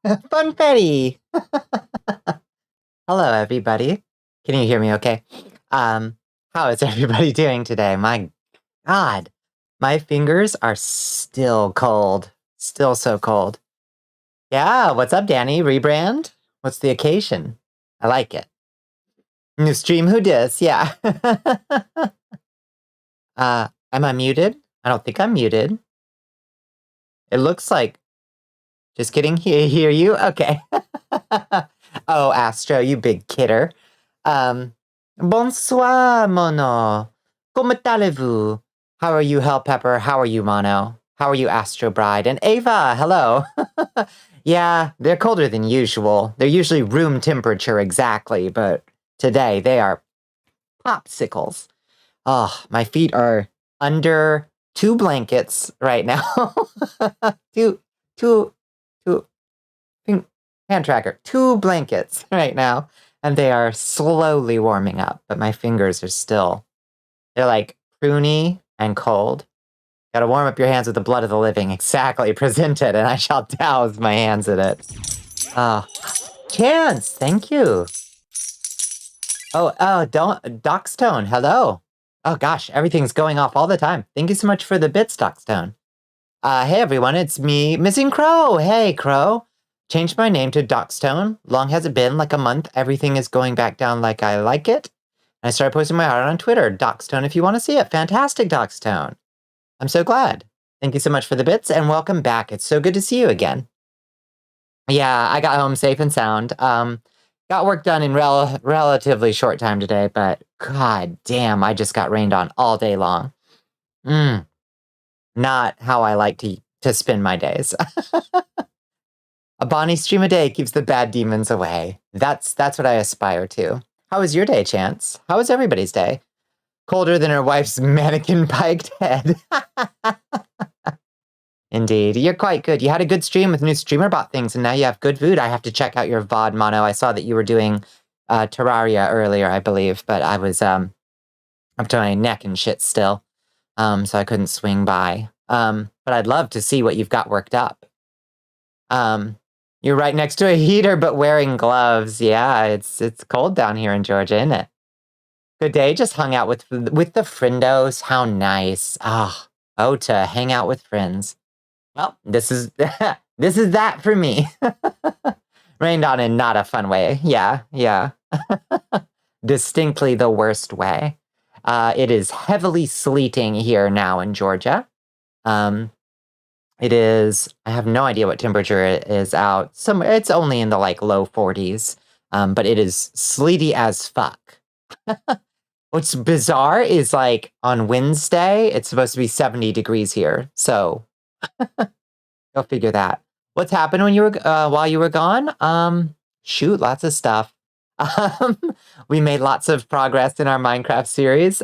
Funfetti! Hello, everybody. Can you hear me okay? How is everybody doing today? My God, my fingers are still cold. Still so cold. Yeah, what's up, Danny? Rebrand? What's the occasion? I like it. New stream, who dis? Yeah. Am I muted? I don't think I'm muted. It looks like... Just kidding, hear you? Okay. Oh, Astro, you big kidder. Bonsoir, Mono. Comment allez-vous? How are you, Hell Pepper? How are you, Mono? How are you, Astro Bride? And Ava, hello. Yeah, they're colder than usual. They're usually room temperature exactly, but today they are popsicles. Oh, my feet are under 2 blankets right now. two, hand tracker, 2 blankets right now. And they are slowly warming up, but my fingers are still, they're like pruny and cold. Gotta warm up your hands with the blood of the living. Exactly, present it, and I shall douse my hands in it. Chance, thank you. Doxtone, hello. Oh gosh, everything's going off all the time. Thank you so much for the bits, Doxtone. Hey everyone, it's me, Missing Crow. Hey, Crow. Changed my name to Doxtone. Long has it been? Like a month. Everything is going back down like I like it. And I started posting my art on Twitter. Doxtone if you want to see it. Fantastic, Doxtone. I'm so glad. Thank you so much for the bits, and welcome back. It's so good to see you again. Yeah, I got home safe and sound. Got work done in relatively short time today, but god damn, I just got rained on all day long. Not how I like to spend my days. A Bonnie stream a day keeps the bad demons away. That's what I aspire to. How was your day, Chance? How was everybody's day? Colder than her wife's mannequin piked head. Indeed. You're quite good. You had a good stream with new streamer bot things, and now you have good food. I have to check out your VOD, Mono. I saw that you were doing Terraria earlier, I believe, but I was up to my neck and shit still, so I couldn't swing by. But I'd love to see what you've got worked up. You're right next to a heater, but wearing gloves. Yeah, it's cold down here in Georgia, isn't it? Good day. Just hung out with the friendos. How nice. Oh, to hang out with friends. Well, this is this is that for me. Rained on in not a fun way. Yeah. Distinctly the worst way. It is heavily sleeting here now in Georgia. It is, I have no idea what temperature it is out. It's only in the like low 40s, but it is sleety as fuck. What's bizarre is like on Wednesday, it's supposed to be 70 degrees here. So go figure that. What's happened when you were while you were gone? Shoot, lots of stuff. We made lots of progress in our Minecraft series.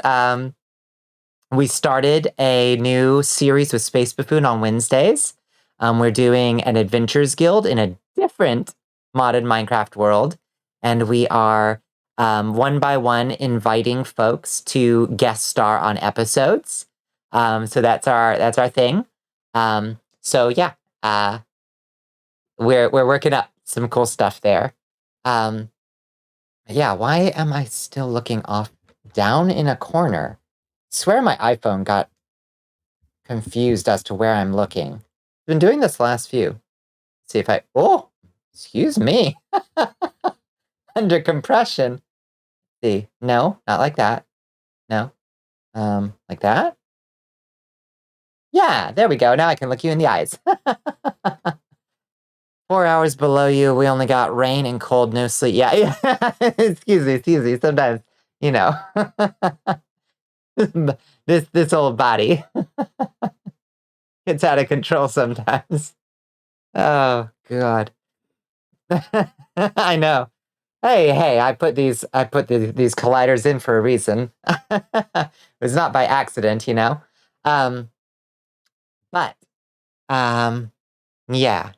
We started a new series with Space Buffoon on Wednesdays. We're doing an Adventures Guild in a different modded Minecraft world, and we are one by one inviting folks to guest star on episodes. So that's our thing. So yeah, we're working up some cool stuff there. Yeah, why am I still looking off down in a corner? I swear my iPhone got confused as to where I'm looking. I've been doing this last few. Let's see if oh, excuse me. Under compression. Let's see, no, not like that. No, like that. Yeah, there we go. Now I can look you in the eyes. 4 hours below you, we only got rain and cold, no sleep. Yeah. Excuse me. Sometimes, you know. this old body gets out of control sometimes. Oh god. I know. Hey, I put these colliders in for a reason. It was not by accident, you know. But yeah.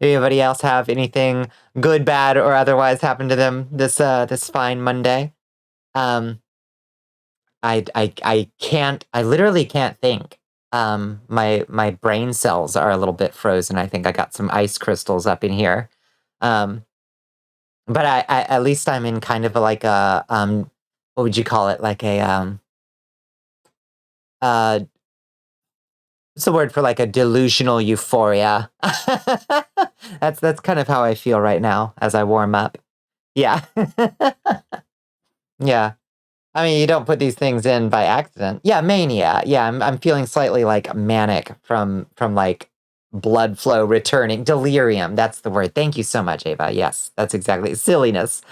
Anybody else have anything good, bad, or otherwise happen to them this fine Monday? I literally can't think my brain cells are a little bit frozen. I think I got some ice crystals up in here. But I at least I'm in kind of like a what would you call it? Like a what's the word for like a delusional euphoria? That's kind of how I feel right now as I warm up. Yeah. Yeah. I mean, you don't put these things in by accident. Yeah, mania. Yeah, I'm feeling slightly like manic from like blood flow returning. Delirium. That's the word. Thank you so much, Ava. Yes, that's exactly silliness.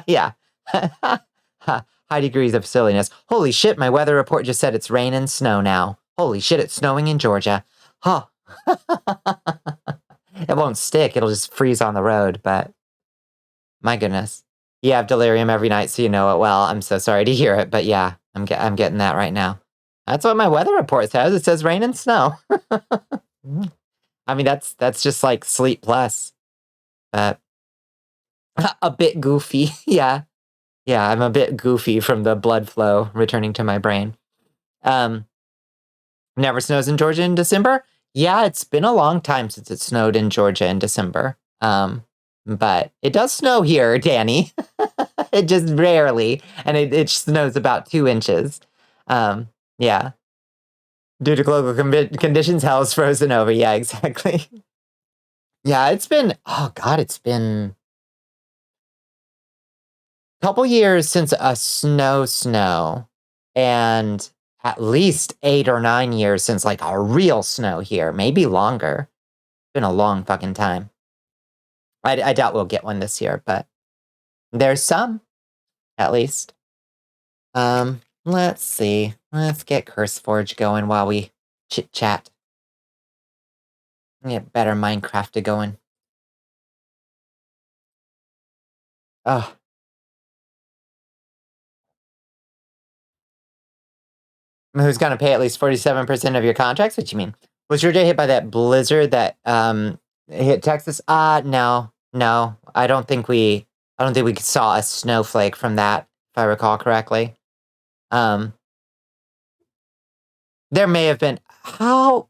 Yeah. High degrees of silliness. Holy shit, my weather report just said it's rain and snow now. Holy shit, it's snowing in Georgia. Huh. It won't stick. It'll just freeze on the road, but my goodness. You have delirium every night, so you know it well. I'm so sorry to hear it, but yeah, I'm getting that right now. That's what my weather report says. It says rain and snow. I mean, that's just like sleep plus. But a bit goofy. Yeah. Yeah, I'm a bit goofy from the blood flow returning to my brain. Never snows in Georgia in December? Yeah, it's been a long time since it snowed in Georgia in December. But it does snow here, Danny. It just rarely, and it snows about 2 inches. Yeah. Due to global conditions, hell is frozen over. Yeah, exactly. Yeah, it's been, oh God, it's been a couple years since a snow, and at least 8 or 9 years since like a real snow here, maybe longer. It's been a long fucking time. I doubt we'll get one this year, but there's some, at least. Let's see. Let's get CurseForge going while we chit-chat. Get better Minecraft going. Oh. Who's gonna pay at least 47% of your contracts? What you mean? Was your day hit by that blizzard that hit Texas? No. I don't think we saw a snowflake from that, if I recall correctly. There may have been now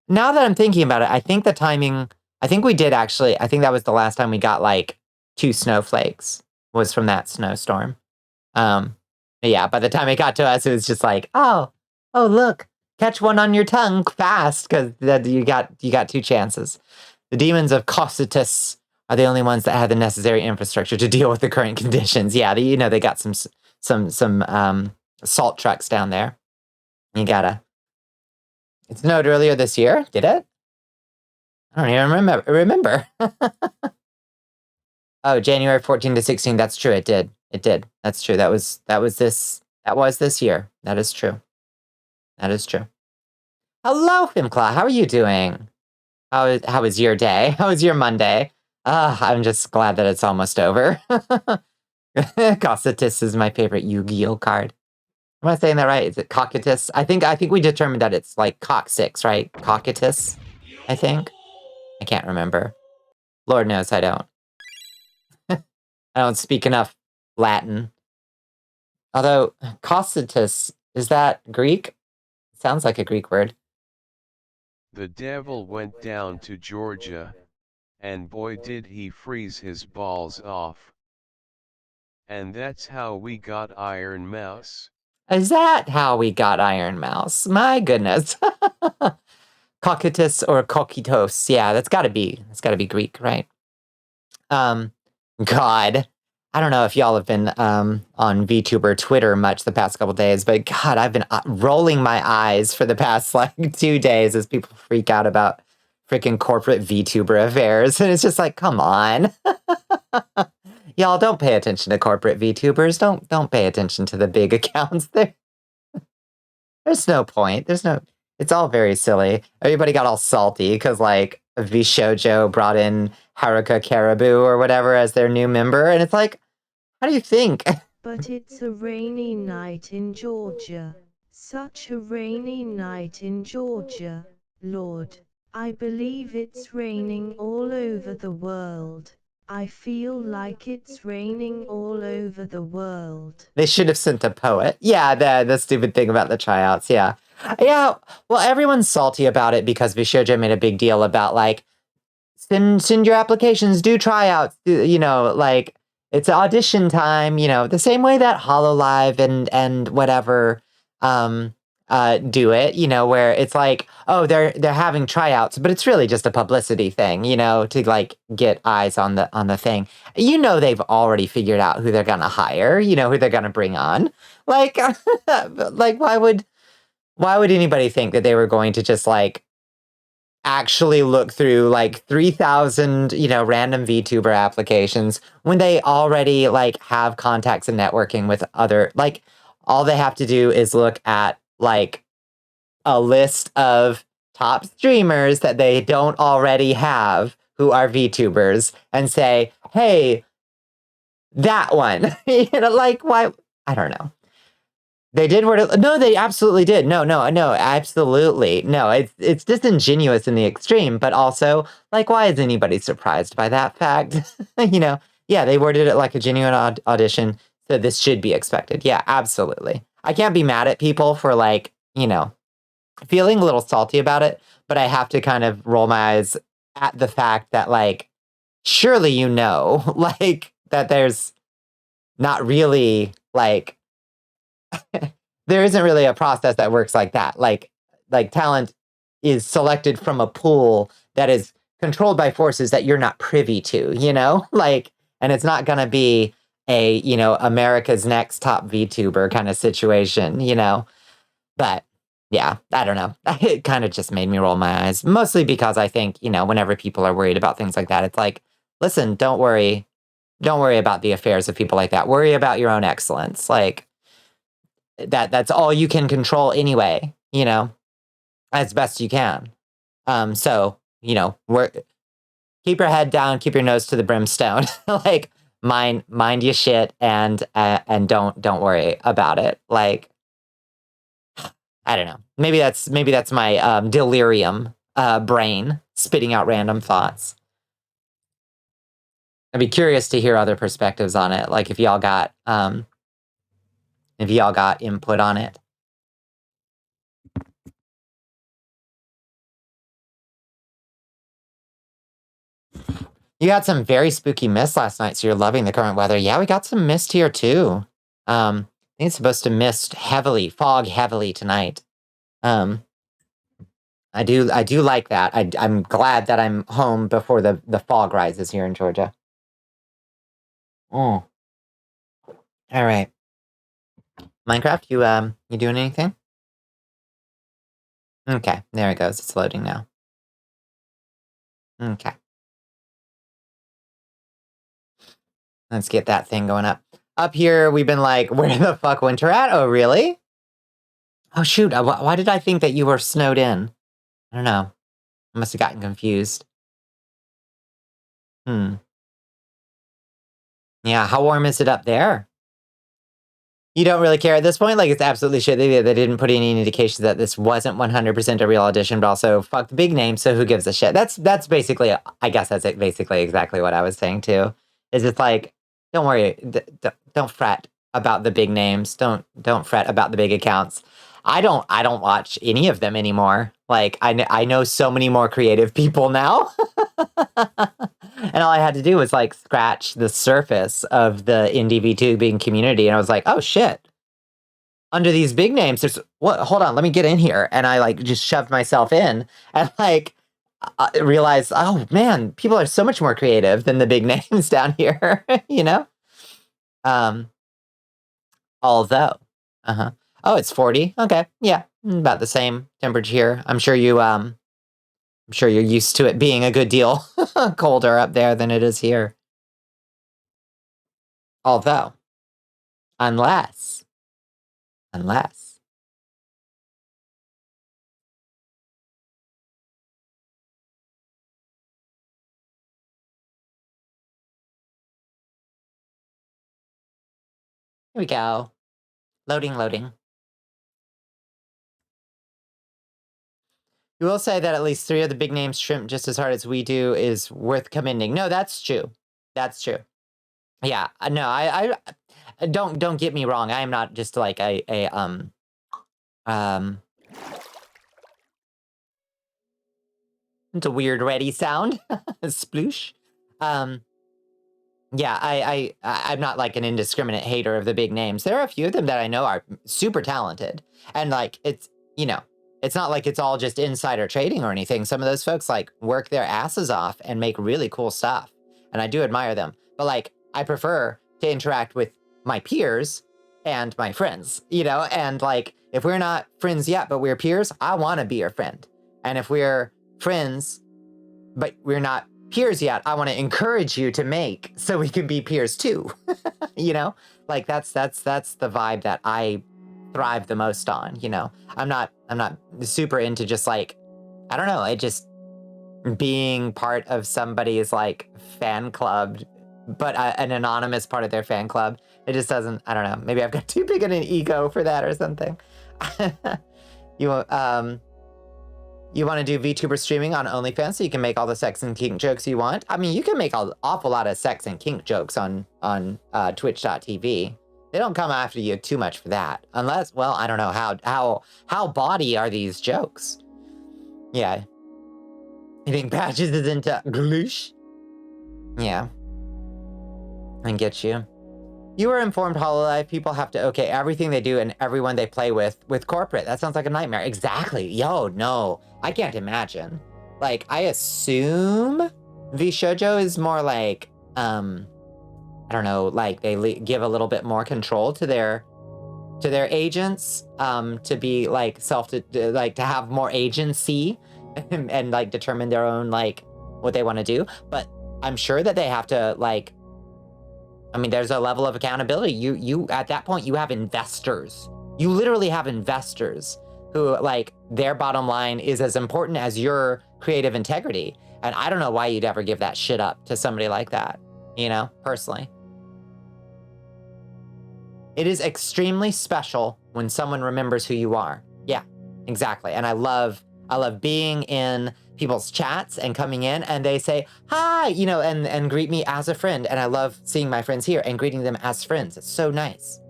that I'm thinking about it, I think the timing, I think we did actually, I think that was the last time we got like 2 snowflakes was from that snowstorm. Yeah, by the time it got to us, it was just like, oh look, catch one on your tongue fast, because you got 2 chances. The demons of Cocytus are the only ones that had the necessary infrastructure to deal with the current conditions. Yeah, they got some salt trucks down there. You gotta. It snowed earlier this year, did it? I don't even remember. Oh, January 14 to 16. That's true. It did. That's true. That was this year. That is true. Hello, Fimclaw. How are you doing? How was your day? How was your Monday? I'm just glad that it's almost over. Cocytus is my favorite Yu-Gi-Oh card. Am I saying that right? Is it Cocytus? I think we determined that it's like coccyx, right? Cocytus, I think. I can't remember. Lord knows I don't. I don't speak enough Latin. Although, Cocytus, is that Greek? Sounds like a Greek word. The devil went down to Georgia, and boy did he freeze his balls off. And that's how we got Iron Mouse. Is that how we got Iron Mouse? My goodness. Cocytus or Kokitos. Yeah, that's gotta be Greek, right? God. I don't know if y'all have been on VTuber Twitter much the past couple days, but God, I've been rolling my eyes for the past like 2 days as people freak out about freaking corporate VTuber affairs. And it's just like, come on. Y'all don't pay attention to corporate VTubers. Don't pay attention to the big accounts. There's no point. It's all very silly. Everybody got all salty because like VShojo brought in Haruka Caribou or whatever as their new member. And it's like, how do you think? But it's a rainy night in Georgia. Such a rainy night in Georgia. Lord, I believe it's raining all over the world. I feel like it's raining all over the world. They should have sent a poet. Yeah, the stupid thing about the tryouts. Yeah. Yeah. Well, everyone's salty about it because Vishoja made a big deal about like, send your applications, do tryouts, you know, like it's audition time, you know, the same way that HoloLive and whatever do it, you know, where it's like, oh, they're having tryouts, but it's really just a publicity thing, you know, to like get eyes on the thing. You know, they've already figured out who they're gonna hire, you know, who they're gonna bring on. Like like why would anybody think that they were going to just like actually look through like 3,000, you know, random VTuber applications when they already like have contacts and networking with other, like all they have to do is look at like a list of top streamers that they don't already have who are VTubers and say, hey, that one, you know, like why? I don't know. They did what it, no, they absolutely did. No, absolutely. No, it's disingenuous in the extreme, but also, like, why is anybody surprised by that fact? You know, yeah, they worded it like a genuine audition, so this should be expected. Yeah, absolutely. I can't be mad at people for, like, you know, feeling a little salty about it, but I have to kind of roll my eyes at the fact that, like, surely you know, like, that there's not really, like, there isn't really a process that works like that. Like talent is selected from a pool that is controlled by forces that you're not privy to, you know? Like, and it's not going to be a, you know, America's Next Top VTuber kind of situation, you know? But yeah, I don't know. It kind of just made me roll my eyes, mostly because I think, you know, whenever people are worried about things like that, it's like, listen, don't worry about the affairs of people like that. Worry about your own excellence. Like, that's all you can control anyway, you know, as best you can. So, you know, keep your head down, keep your nose to the brimstone. Like mind your shit and don't worry about it. Like, I don't know. Maybe that's my delirium brain spitting out random thoughts. I'd be curious to hear other perspectives on it. Like if y'all got input on it. You had some very spooky mist last night, so you're loving the current weather. Yeah, we got some mist here too. I think it's supposed to fog heavily tonight. I do like that. I'm glad that I'm home before the fog rises here in Georgia. Oh. All right. Minecraft, you doing anything? Okay, there it goes. It's loading now. Okay. Let's get that thing going up. Up here, we've been like, where the fuck winter at? Oh, really? Oh, shoot. Why did I think that you were snowed in? I don't know. I must have gotten confused. Yeah, how warm is it up there? You don't really care at this point? Like, it's absolutely shit. They didn't put any indications that this wasn't 100% a real audition, but also, fuck the big name, so who gives a shit? That's basically, I guess that's basically exactly what I was saying, too. Is it's like, don't worry, don't fret about the big names. Don't fret about the big accounts. I don't watch any of them anymore. Like, I know so many more creative people now. And all I had to do was like scratch the surface of the indie VTubing community, and I was like, oh shit. Under these big names, there's what? Hold on, let me get in here, and I like just shoved myself in, and like realized, oh man, people are so much more creative than the big names down here, you know. Although, oh, it's 40. Okay, yeah, about the same temperature here. I'm sure you're used to it being a good deal colder up there than it is here. Although, unless. Here we go. Loading. You will say that at least 3 of the big names shrimp just as hard as we do is worth commending. No, that's true. That's true. Yeah, no, don't get me wrong. I am not just like um, it's a weird ready sound, sploosh. Yeah, I'm not like an indiscriminate hater of the big names. There are a few of them that I know are super talented, and like it's it's not like it's all just insider trading or anything. Some of those folks like work their asses off and make really cool stuff, and I do admire them. But like I prefer to interact with my peers and my friends, and like if we're not friends yet but we're peers, I want to be your friend. And if we're friends but we're not peers yet, I want to encourage you to make so we can be peers too. Like that's the vibe that I thrive the most on. I'm not super into just like, I don't know, it just being part of somebody's like fan club, but an anonymous part of their fan club. It just doesn't, I don't know, maybe I've got too big of an ego for that or something. You want to do VTuber streaming on OnlyFans so you can make all the sex and kink jokes you want? I mean, you can make an awful lot of sex and kink jokes on Twitch.tv. They don't come after you too much for that. Unless, well, I don't know, how bawdy are these jokes? Yeah. You think Patches is into gloosh? Yeah. I get you. You were informed HoloLive people have to okay everything they do and everyone they play with corporate. That sounds like a nightmare. Exactly. Yo, no. I can't imagine. Like, I assume VShojo is more like, I don't know, like they give a little bit more control to their agents, to be like to have more agency and like determine their own, like what they want to do. But I'm sure that they have to like, I mean, there's a level of accountability. You at that point, you have investors. You literally have investors who like their bottom line is as important as your creative integrity. And I don't know why you'd ever give that shit up to somebody like that, personally. It is extremely special when someone remembers who you are. Yeah, exactly. And I love being in people's chats and coming in and they say, hi, and greet me as a friend. And I love seeing my friends here and greeting them as friends. It's so nice.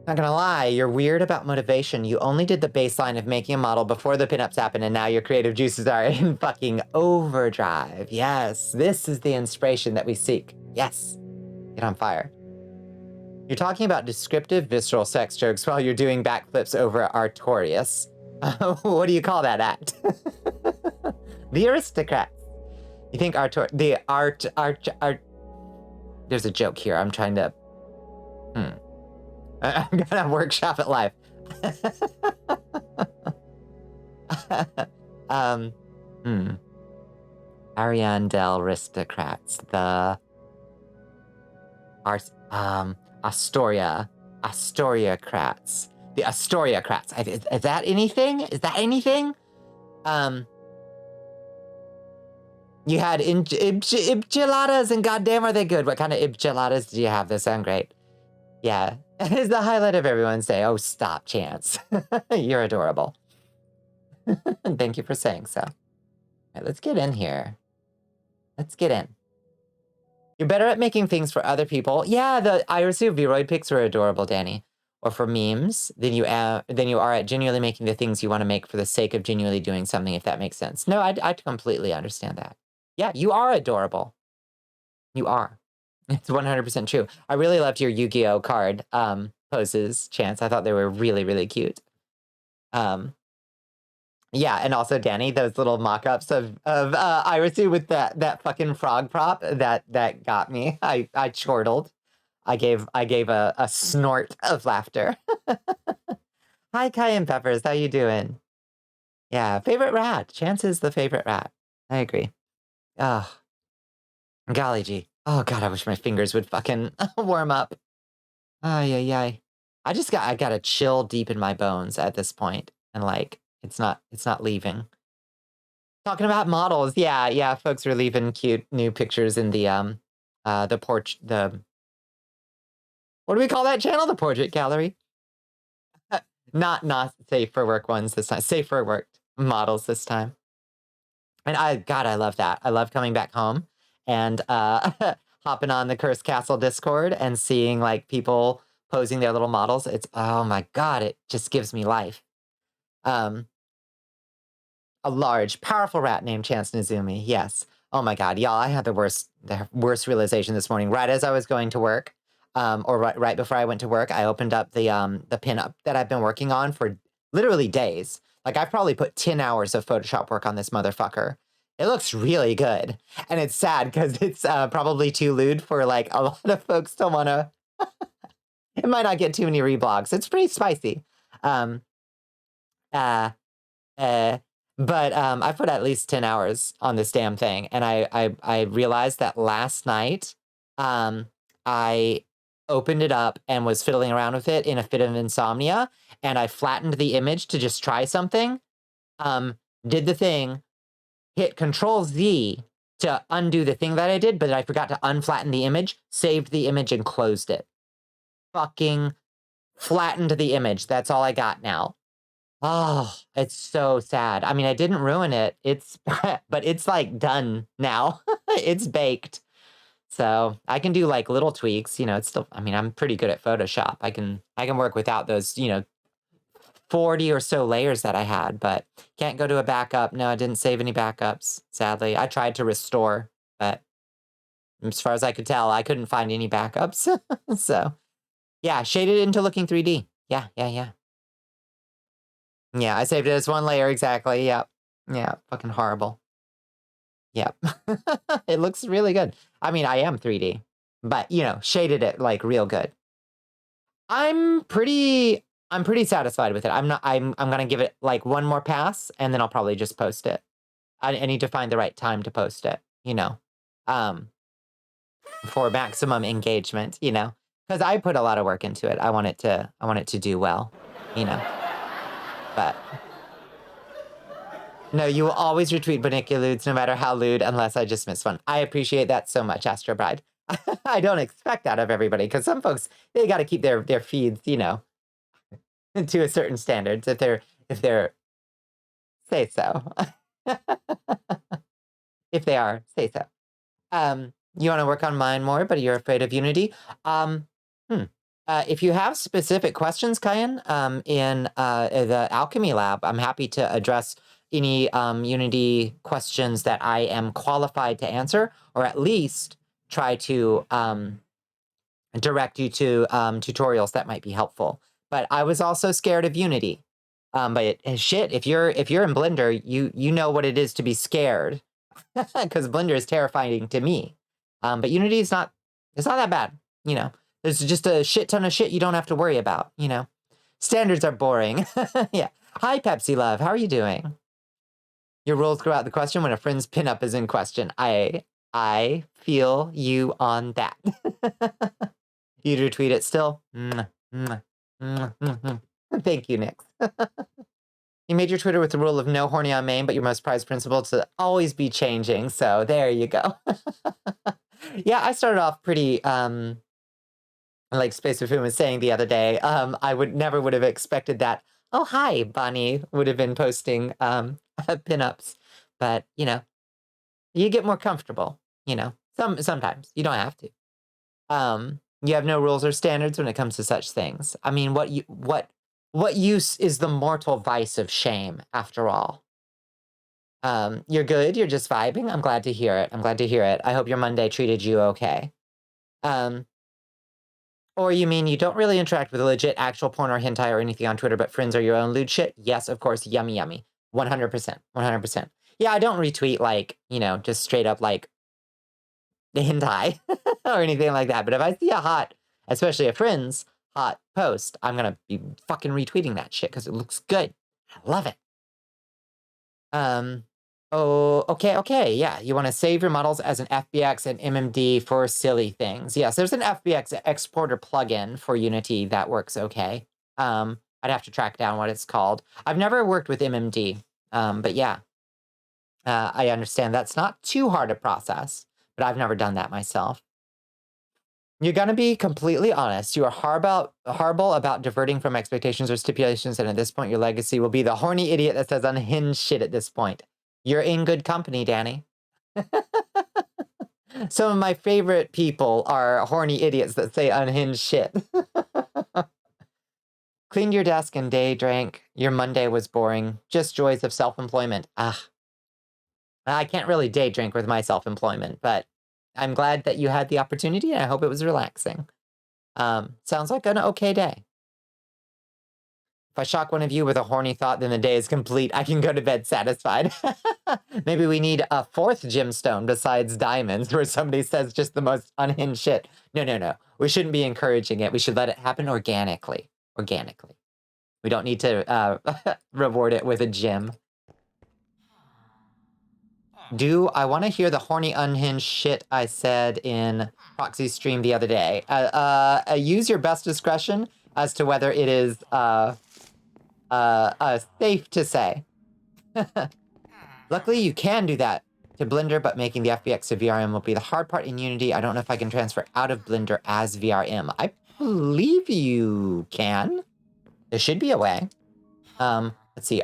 Not gonna lie, you're weird about motivation. You only did the baseline of making a model before the pinups happened and now your creative juices are in fucking overdrive. Yes, this is the inspiration that we seek. Yes, get on fire. You're talking about descriptive visceral sex jokes while you're doing backflips over Artorias. What do you call that act? The aristocrats. You think there's a joke here. I'm trying to, I'm gonna workshop it live. Ariandel aristocrats. The Astoriacrats. The Astoriacrats. Is that anything? Is that anything? You had enchiladas, and goddamn are they good. What kind of enchiladas do you have? They sound great. Yeah. It's the highlight of everyone's day. Oh, stop, Chance. You're adorable. Thank you for saying so. All right, let's get in here. Let's get in. You're better at making things for other people. Yeah, the Irisu Viroid pics were adorable, Danny. Or for memes, than you are at genuinely making the things you want to make for the sake of genuinely doing something, if that makes sense. No, I completely understand that. Yeah, you are adorable. You are. It's 100% true. I really loved your Yu-Gi-Oh card poses, Chance. I thought they were really, really cute. Yeah, and also Danny, those little mock-ups of Irisu with that fucking frog prop that got me. I chortled. I gave a snort of laughter. Hi, Cayenne Peppers. How you doing? Yeah, favorite rat. Chance is the favorite rat. I agree. Oh, golly gee. Oh God, I wish my fingers would fucking warm up. Ay, ay, ay. I got a chill deep in my bones at this point, and like it's not leaving. Talking about models, yeah, folks are leaving cute new pictures in the what do we call that channel? The portrait gallery. Not safe for work ones this time. Safe for work models this time. And I love that. I love coming back home and hopping on the Cursed Castle Discord and seeing like people posing their little models. It's, oh my God, it just gives me life. A large, powerful rat named Chance Nizumi. Yes. Oh my God, y'all, I had the worst realization this morning. Right as I was going to work, or right before I went to work, I opened up the pinup that I've been working on for literally days. Like, I've probably put 10 hours of Photoshop work on this motherfucker. It looks really good. And it's sad because it's probably too lewd for like a lot of folks to want to. It might not get too many reblogs. It's pretty spicy. Um, uh, uh, but I put at least 10 hours on this damn thing. And I realized that last night I opened it up and was fiddling around with it in a fit of insomnia. And I flattened the image to just try something. Did the thing, hit Control-Z to undo the thing that I did, but I forgot to unflatten the image, saved the image and closed it. Fucking flattened the image. That's all I got now. Oh, it's so sad. I mean, I didn't ruin it. It's, but it's like done now. It's baked. So I can do like little tweaks, you know, it's still, I mean, I'm pretty good at Photoshop. I can work without those, you know, 40 or so layers that I had, but can't go to a backup. No, I didn't save any backups, sadly. I tried to restore, but as far as I could tell, I couldn't find any backups. So yeah, shaded it into looking 3D. Yeah. Yeah, I saved it as one layer, exactly, yep. Yeah, fucking horrible. Yep. It looks really good. I mean, I am 3D, but, you know, shaded it, like, real good. I'm pretty satisfied with it. I'm gonna give it, like, one more pass, and then I'll probably just post it. I need to find the right time to post it, you know? For maximum engagement, you know? Because I put a lot of work into it. I want it to do well, you know? But no, you will always retweet Bonniculaludes no matter how lewd, unless I just miss one. I appreciate that so much, Astro Bride. I don't expect that of everybody, because some folks, they got to keep their feeds, you know, to a certain standards if they're say so. If they are, say so. You want to work on mine more, but you're afraid of Unity. If you have specific questions, Kyan, in the Alchemy Lab, I'm happy to address any Unity questions that I am qualified to answer, or at least try to direct you to tutorials that might be helpful. But I was also scared of Unity. But shit, if you're in Blender, you know what it is to be scared, because Blender is terrifying to me. But Unity is not. It's not that bad, you know. There's just a shit ton of shit you don't have to worry about, you know. Standards are boring. Yeah. Hi, Pepsi Love. How are you doing? Your rules go out the question when a friend's pinup is in question. I feel you on that. You'd retweet it still? Thank you, Nix. You made your Twitter with the rule of no horny on main, but your most prized principle to always be changing. So there you go. Yeah, I started off pretty... like Space Fum was saying the other day, I never would have expected that. Oh, hi, Bonnie would have been posting pinups, but you know, you get more comfortable. You know, sometimes you don't have to. You have no rules or standards when it comes to such things. I mean, what use is the mortal vice of shame, after all? You're good. You're just vibing. I'm glad to hear it. I hope your Monday treated you okay. Or you mean you don't really interact with legit actual porn or hentai or anything on Twitter, but friends are your own lewd shit? Yes, of course. Yummy, yummy. 100%. 100%. Yeah, I don't retweet, like, you know, just straight up, like, the hentai or anything like that. But if I see a hot, especially a friend's hot post, I'm going to be fucking retweeting that shit because it looks good. I love it. Oh, okay, yeah. You want to save your models as an FBX and MMD for silly things. Yes, there's an FBX exporter plugin for Unity that works okay. I'd have to track down what it's called. I've never worked with MMD, but yeah. I understand that's not too hard a process, but I've never done that myself. You're going to be completely honest. You are horrible about diverting from expectations or stipulations, and at this point, your legacy will be the horny idiot that says unhinged shit at this point. You're in good company, Danny. Some of my favorite people are horny idiots that say unhinged shit. Cleaned your desk and day drank. Your Monday was boring. Just joys of self-employment. Ah. I can't really day drink with my self-employment, but I'm glad that you had the opportunity, and I hope it was relaxing. Sounds like an okay day. If I shock one of you with a horny thought, then the day is complete. I can go to bed satisfied. Maybe we need a fourth gemstone besides diamonds, where somebody says just the most unhinged shit. No. We shouldn't be encouraging it. We should let it happen organically. Organically. We don't need to reward it with a gem. I want to hear the horny unhinged shit I said in Proxy's stream the other day. Use your best discretion as to whether it is safe to say. Luckily, you can do that to Blender, but making the FBX to VRM will be the hard part in Unity. I don't know if I can transfer out of Blender as VRM. I believe you can. There should be a way. Let's see.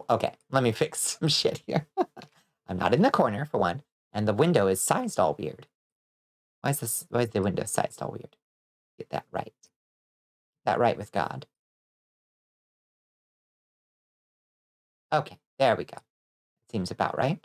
Okay, let me fix some shit here. I'm not in the corner, for one, and the window is sized all weird. Why is the window sized all weird? Get that right. Get that right with God. Okay, there we go. Seems about right.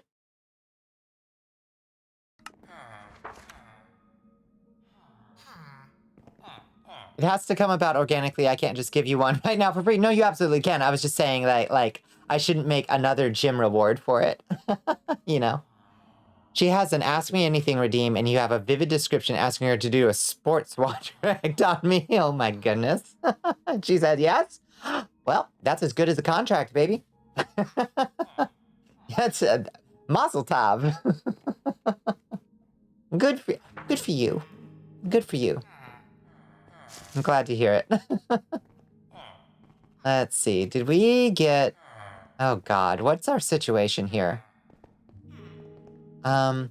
It has to come about organically. I can't just give you one right now for free. No, you absolutely can. I was just saying that, like, I shouldn't make another gym reward for it. You know? She has an Ask Me Anything redeem, and you have a vivid description asking her to do a sports watch act on me. Oh my goodness. She said yes? Well, that's as good as a contract, baby. That's a mazel tov. Good for you. Good for you. I'm glad to hear it. Let's see. Did we get... Oh, God. What's our situation here? Oh,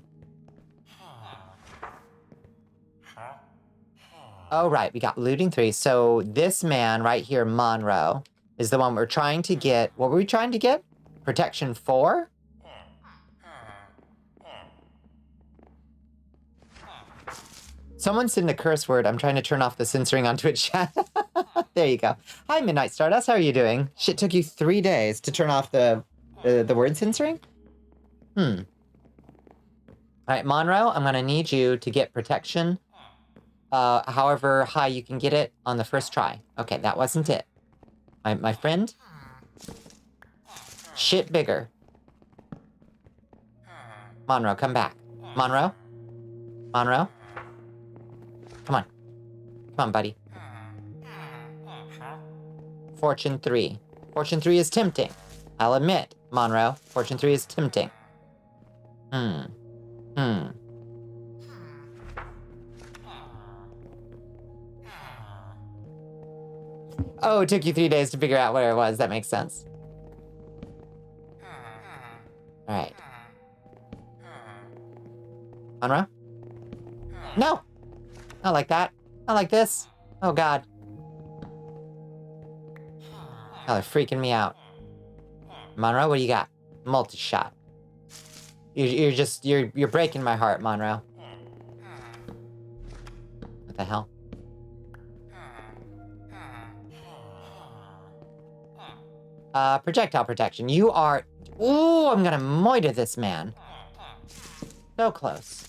right. We got looting 3. So this man right here, Monroe, is the one we're trying to get. What were we trying to get? Protection 4? Someone said a curse word. I'm trying to turn off the censoring on Twitch chat. There you go. Hi, Midnight Stardust. How are you doing? Shit took you 3 days to turn off the word censoring? All right, Monroe, I'm going to need you to get protection. However high you can get it on the first try. Okay, that wasn't it. My friend? Shit bigger. Monroe, come back. Monroe? Monroe? Come on. Come on, buddy. Fortune 3. Fortune 3 is tempting. I'll admit, Monroe, Fortune 3 is tempting. Oh, it took you 3 days to figure out where it was. That makes sense. All right. Monroe? No! Not like that. Not like this. Oh, God. Oh, they're freaking me out. Monroe, what do you got? Multi-shot. You're breaking my heart, Monroe. What the hell? Projectile protection. You are... Ooh, I'm gonna moiter this man. So close.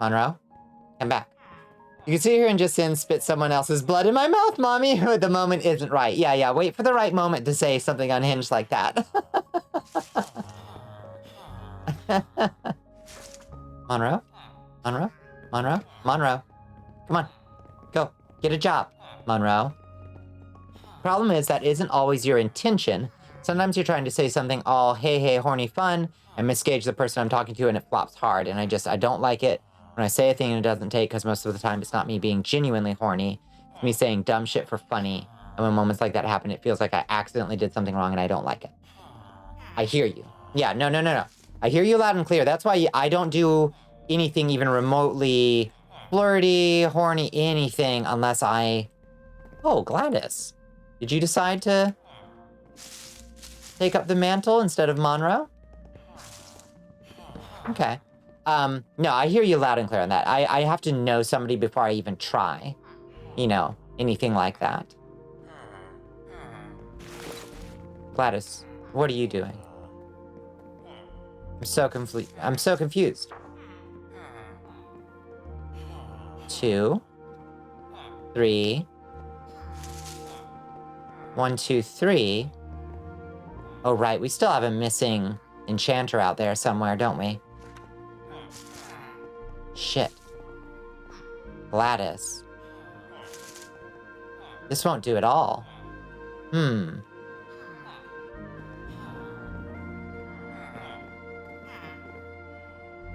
Monroe, come back. You can sit here and just spit someone else's blood in my mouth, mommy. The moment isn't right. Yeah, wait for the right moment to say something unhinged like that. Monroe? Monroe? Monroe? Monroe? Come on. Go. Get a job, Monroe. Problem is, that isn't always your intention. Sometimes you're trying to say something all, hey, horny fun, and misgauge the person I'm talking to, and it flops hard. And I don't like it when I say a thing and it doesn't take, because most of the time it's not me being genuinely horny. It's me saying dumb shit for funny. And when moments like that happen, it feels like I accidentally did something wrong and I don't like it. I hear you. Yeah, no. I hear you loud and clear. That's why I don't do anything even remotely flirty, horny, anything, unless I... Oh, Gladys. Did you decide to... take up the mantle instead of Monroe? Okay. No, I hear you loud and clear on that. I have to know somebody before I even try, you know, anything like that. Gladys, what are you doing? I'm so confused. 2, 3. 1, 2, 3. Oh, right, we still have a missing enchanter out there somewhere, don't we? Shit. Gladys. This won't do at all. I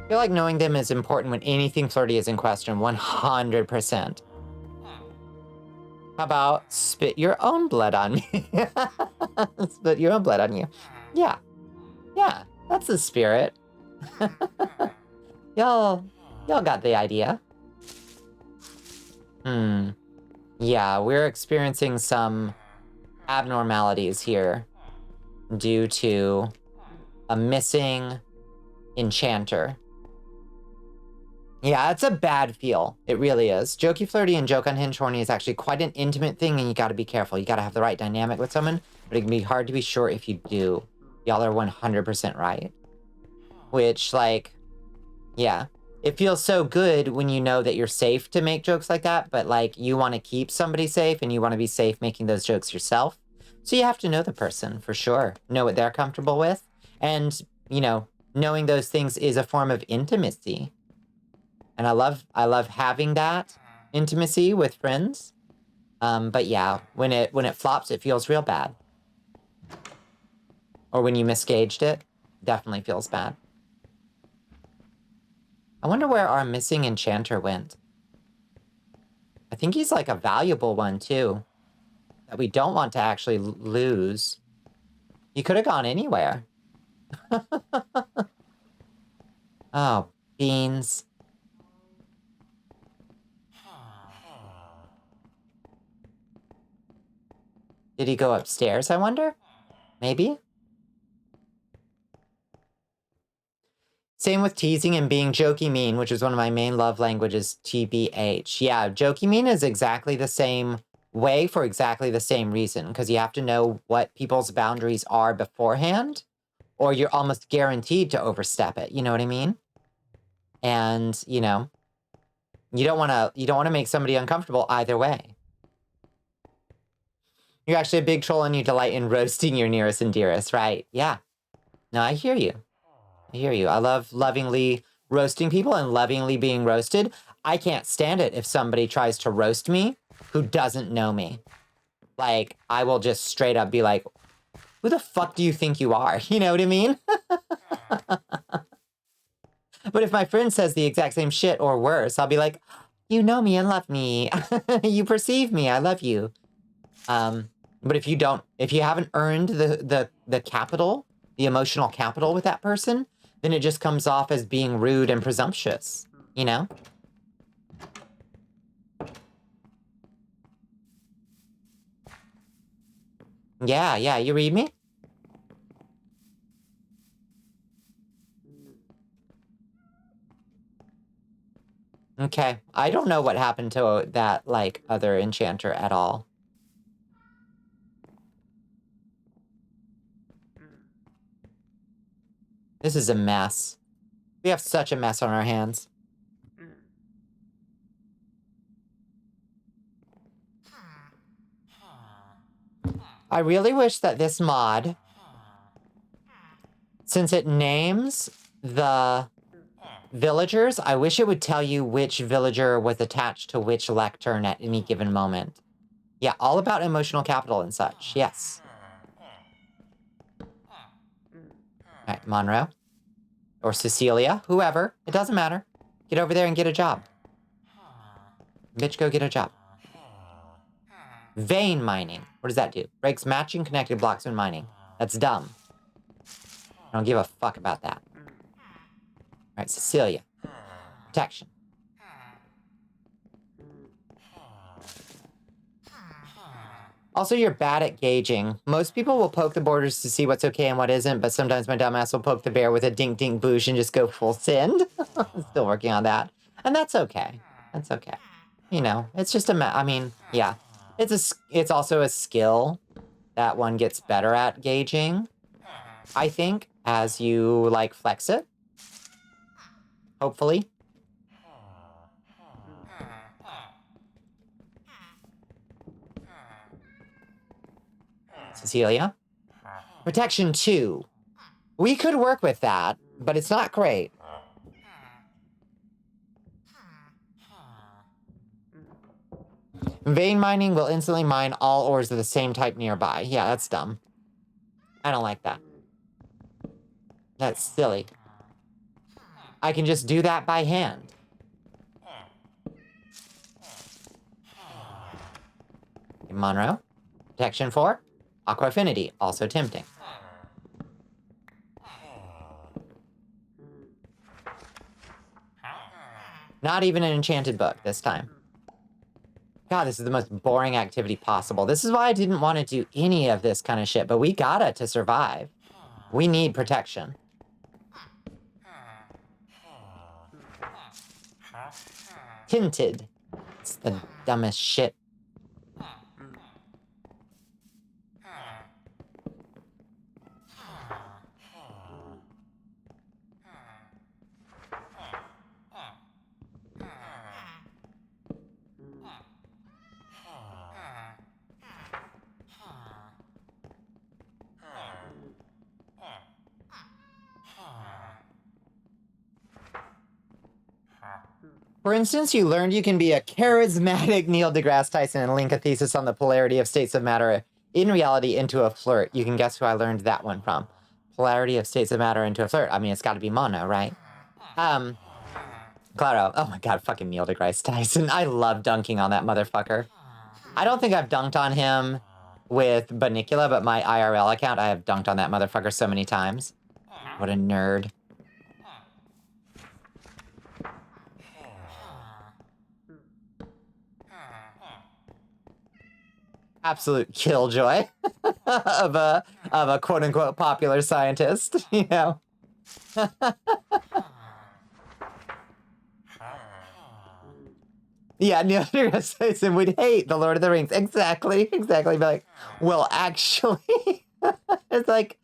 feel like knowing them is important when anything flirty is in question, 100%. How about spit your own blood on me? Spit your own blood on you. Yeah. Yeah, that's the spirit. Y'all got the idea. Yeah, we're experiencing some abnormalities here due to a missing enchanter. Yeah, it's a bad feel. It really is. Jokey flirty and joke unhinged horny is actually quite an intimate thing, and you gotta be careful. You gotta have the right dynamic with someone, but it can be hard to be sure if you do. Y'all are 100% right. Which, like, yeah. It feels so good when you know that you're safe to make jokes like that, but, like, you want to keep somebody safe, and you want to be safe making those jokes yourself. So you have to know the person, for sure. Know what they're comfortable with. And, you know, knowing those things is a form of intimacy. And I love having that intimacy with friends. But yeah, when it flops, it feels real bad. Or when you misgauged it, definitely feels bad. I wonder where our missing enchanter went. I think he's like a valuable one too, that we don't want to actually lose. He could have gone anywhere. Oh, beans. Did he go upstairs, I wonder? Maybe? Same with teasing and being jokey mean, which is one of my main love languages, TBH. Yeah, jokey mean is exactly the same way for exactly the same reason, because you have to know what people's boundaries are beforehand, or you're almost guaranteed to overstep it, you know what I mean? And, you know, you don't want to make somebody uncomfortable either way. You're actually a big troll and you delight in roasting your nearest and dearest, right? Yeah. No, I hear you. I hear you. I love lovingly roasting people and lovingly being roasted. I can't stand it if somebody tries to roast me who doesn't know me. Like, I will just straight up be like, who the fuck do you think you are? You know what I mean? But if my friend says the exact same shit or worse, I'll be like, you know me and love me. You perceive me. I love you. But if you haven't earned the capital, the emotional capital with that person, then it just comes off as being rude and presumptuous, you know? Yeah, you read me? Okay, I don't know what happened to that, like, other enchanter at all. This is a mess. We have such a mess on our hands. I really wish that this mod, since it names the villagers, I wish it would tell you which villager was attached to which lectern at any given moment. Yeah, all about emotional capital and such, yes. Alright, Monroe. Or Cecilia, whoever, it doesn't matter. Get over there and get a job. Bitch, go get a job. Vein mining. What does that do? Breaks matching connected blocks when mining. That's dumb. I don't give a fuck about that. Alright, Cecilia. Protection. Also, you're bad at gauging. Most people will poke the borders to see what's okay and what isn't, but sometimes my dumbass will poke the bear with a dink dink boosh and just go full send. Still working on that. And that's okay. That's okay. You know, it's just I mean, yeah. It's also a skill that one gets better at gauging, I think, as you, like, flex it. Hopefully. Cecilia? Protection 2. We could work with that, but it's not great. Vein mining will instantly mine all ores of the same type nearby. Yeah, that's dumb. I don't like that. That's silly. I can just do that by hand. Monroe. Protection 4. Aqua Affinity. Also tempting. Not even an enchanted book this time. God, this is the most boring activity possible. This is why I didn't want to do any of this kind of shit, but we gotta to survive. We need protection. Tinted. It's the dumbest shit. For instance, you learned you can be a charismatic Neil deGrasse Tyson and link a thesis on the polarity of states of matter in reality into a flirt. You can guess who I learned that one from. Polarity of states of matter into a flirt. I mean, it's got to be mono, right? Claro. Oh my god, fucking Neil deGrasse Tyson. I love dunking on that motherfucker. I don't think I've dunked on him with Bonnicula, but my IRL account, I have dunked on that motherfucker so many times. What a nerd. Absolute killjoy of a quote-unquote popular scientist, you know. Yeah, Neil deGrasse Tyson would hate The Lord of the Rings. Exactly. Be like, well, actually, it's like,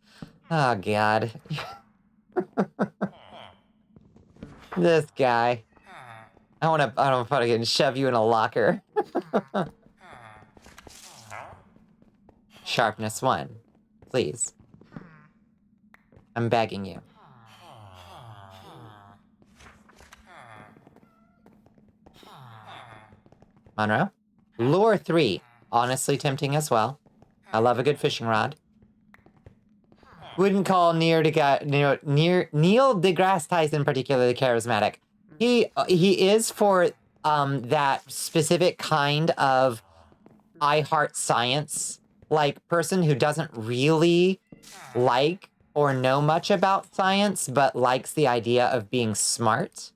oh god. This guy. I don't fucking shove you in a locker. Sharpness 1. Please. I'm begging you. Monroe? Lure 3. Honestly tempting as well. I love a good fishing rod. Wouldn't call Neil deGrasse Tyson particularly charismatic. He is for that specific kind of I heart science like person who doesn't really like or know much about science, but likes the idea of being smart.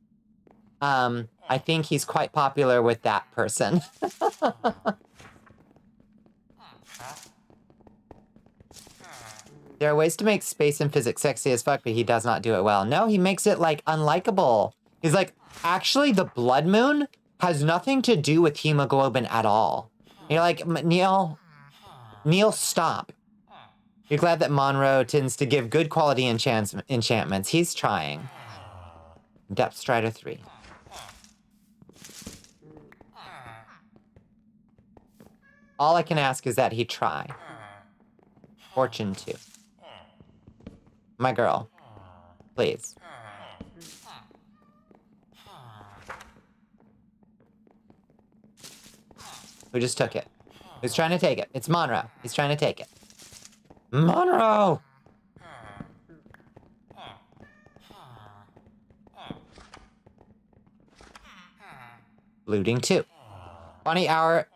I think he's quite popular with that person. There are ways to make space and physics sexy as fuck, but he does not do it well. No, he makes it, like, unlikable. He's like, actually, the blood moon has nothing to do with hemoglobin at all. You're like, Neil, stop. You're glad that Monroe tends to give good quality enchantments. He's trying. Depth Strider 3. All I can ask is that he try. Fortune 2. My girl. Please. Who just took it? Who's trying to take it? It's Monroe. He's trying to take it. Monroe! Looting 2. Funny, our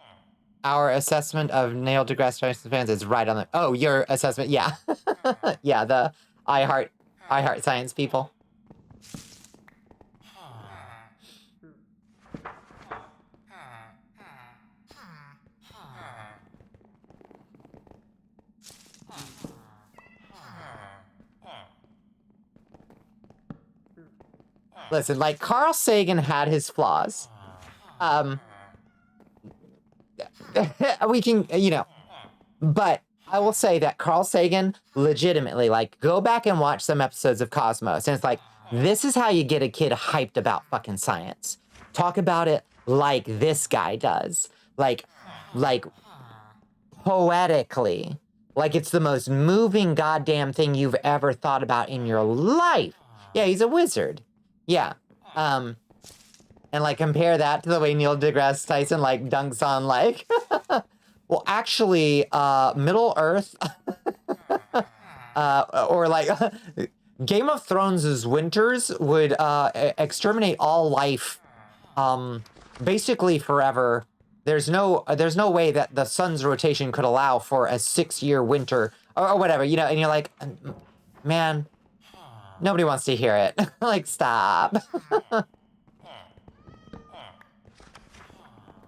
assessment of Neil deGrasse Tyson fans is right on the... Oh, your assessment, yeah. Yeah, the I heart science people. Listen, like, Carl Sagan had his flaws. We can, you know, but I will say that Carl Sagan legitimately, like, go back and watch some episodes of Cosmos, and it's like, this is how you get a kid hyped about fucking science. Talk about it like this guy does. Like poetically. Like it's the most moving goddamn thing you've ever thought about in your life. Yeah, he's a wizard. Yeah. And like compare that to the way Neil deGrasse Tyson like dunks on like well actually Middle Earth or like Game of Thrones' winters would exterminate all life basically forever. There's no way that the sun's rotation could allow for a 6-year winter or whatever, you know, and you're like, man, nobody wants to hear it. Like, stop.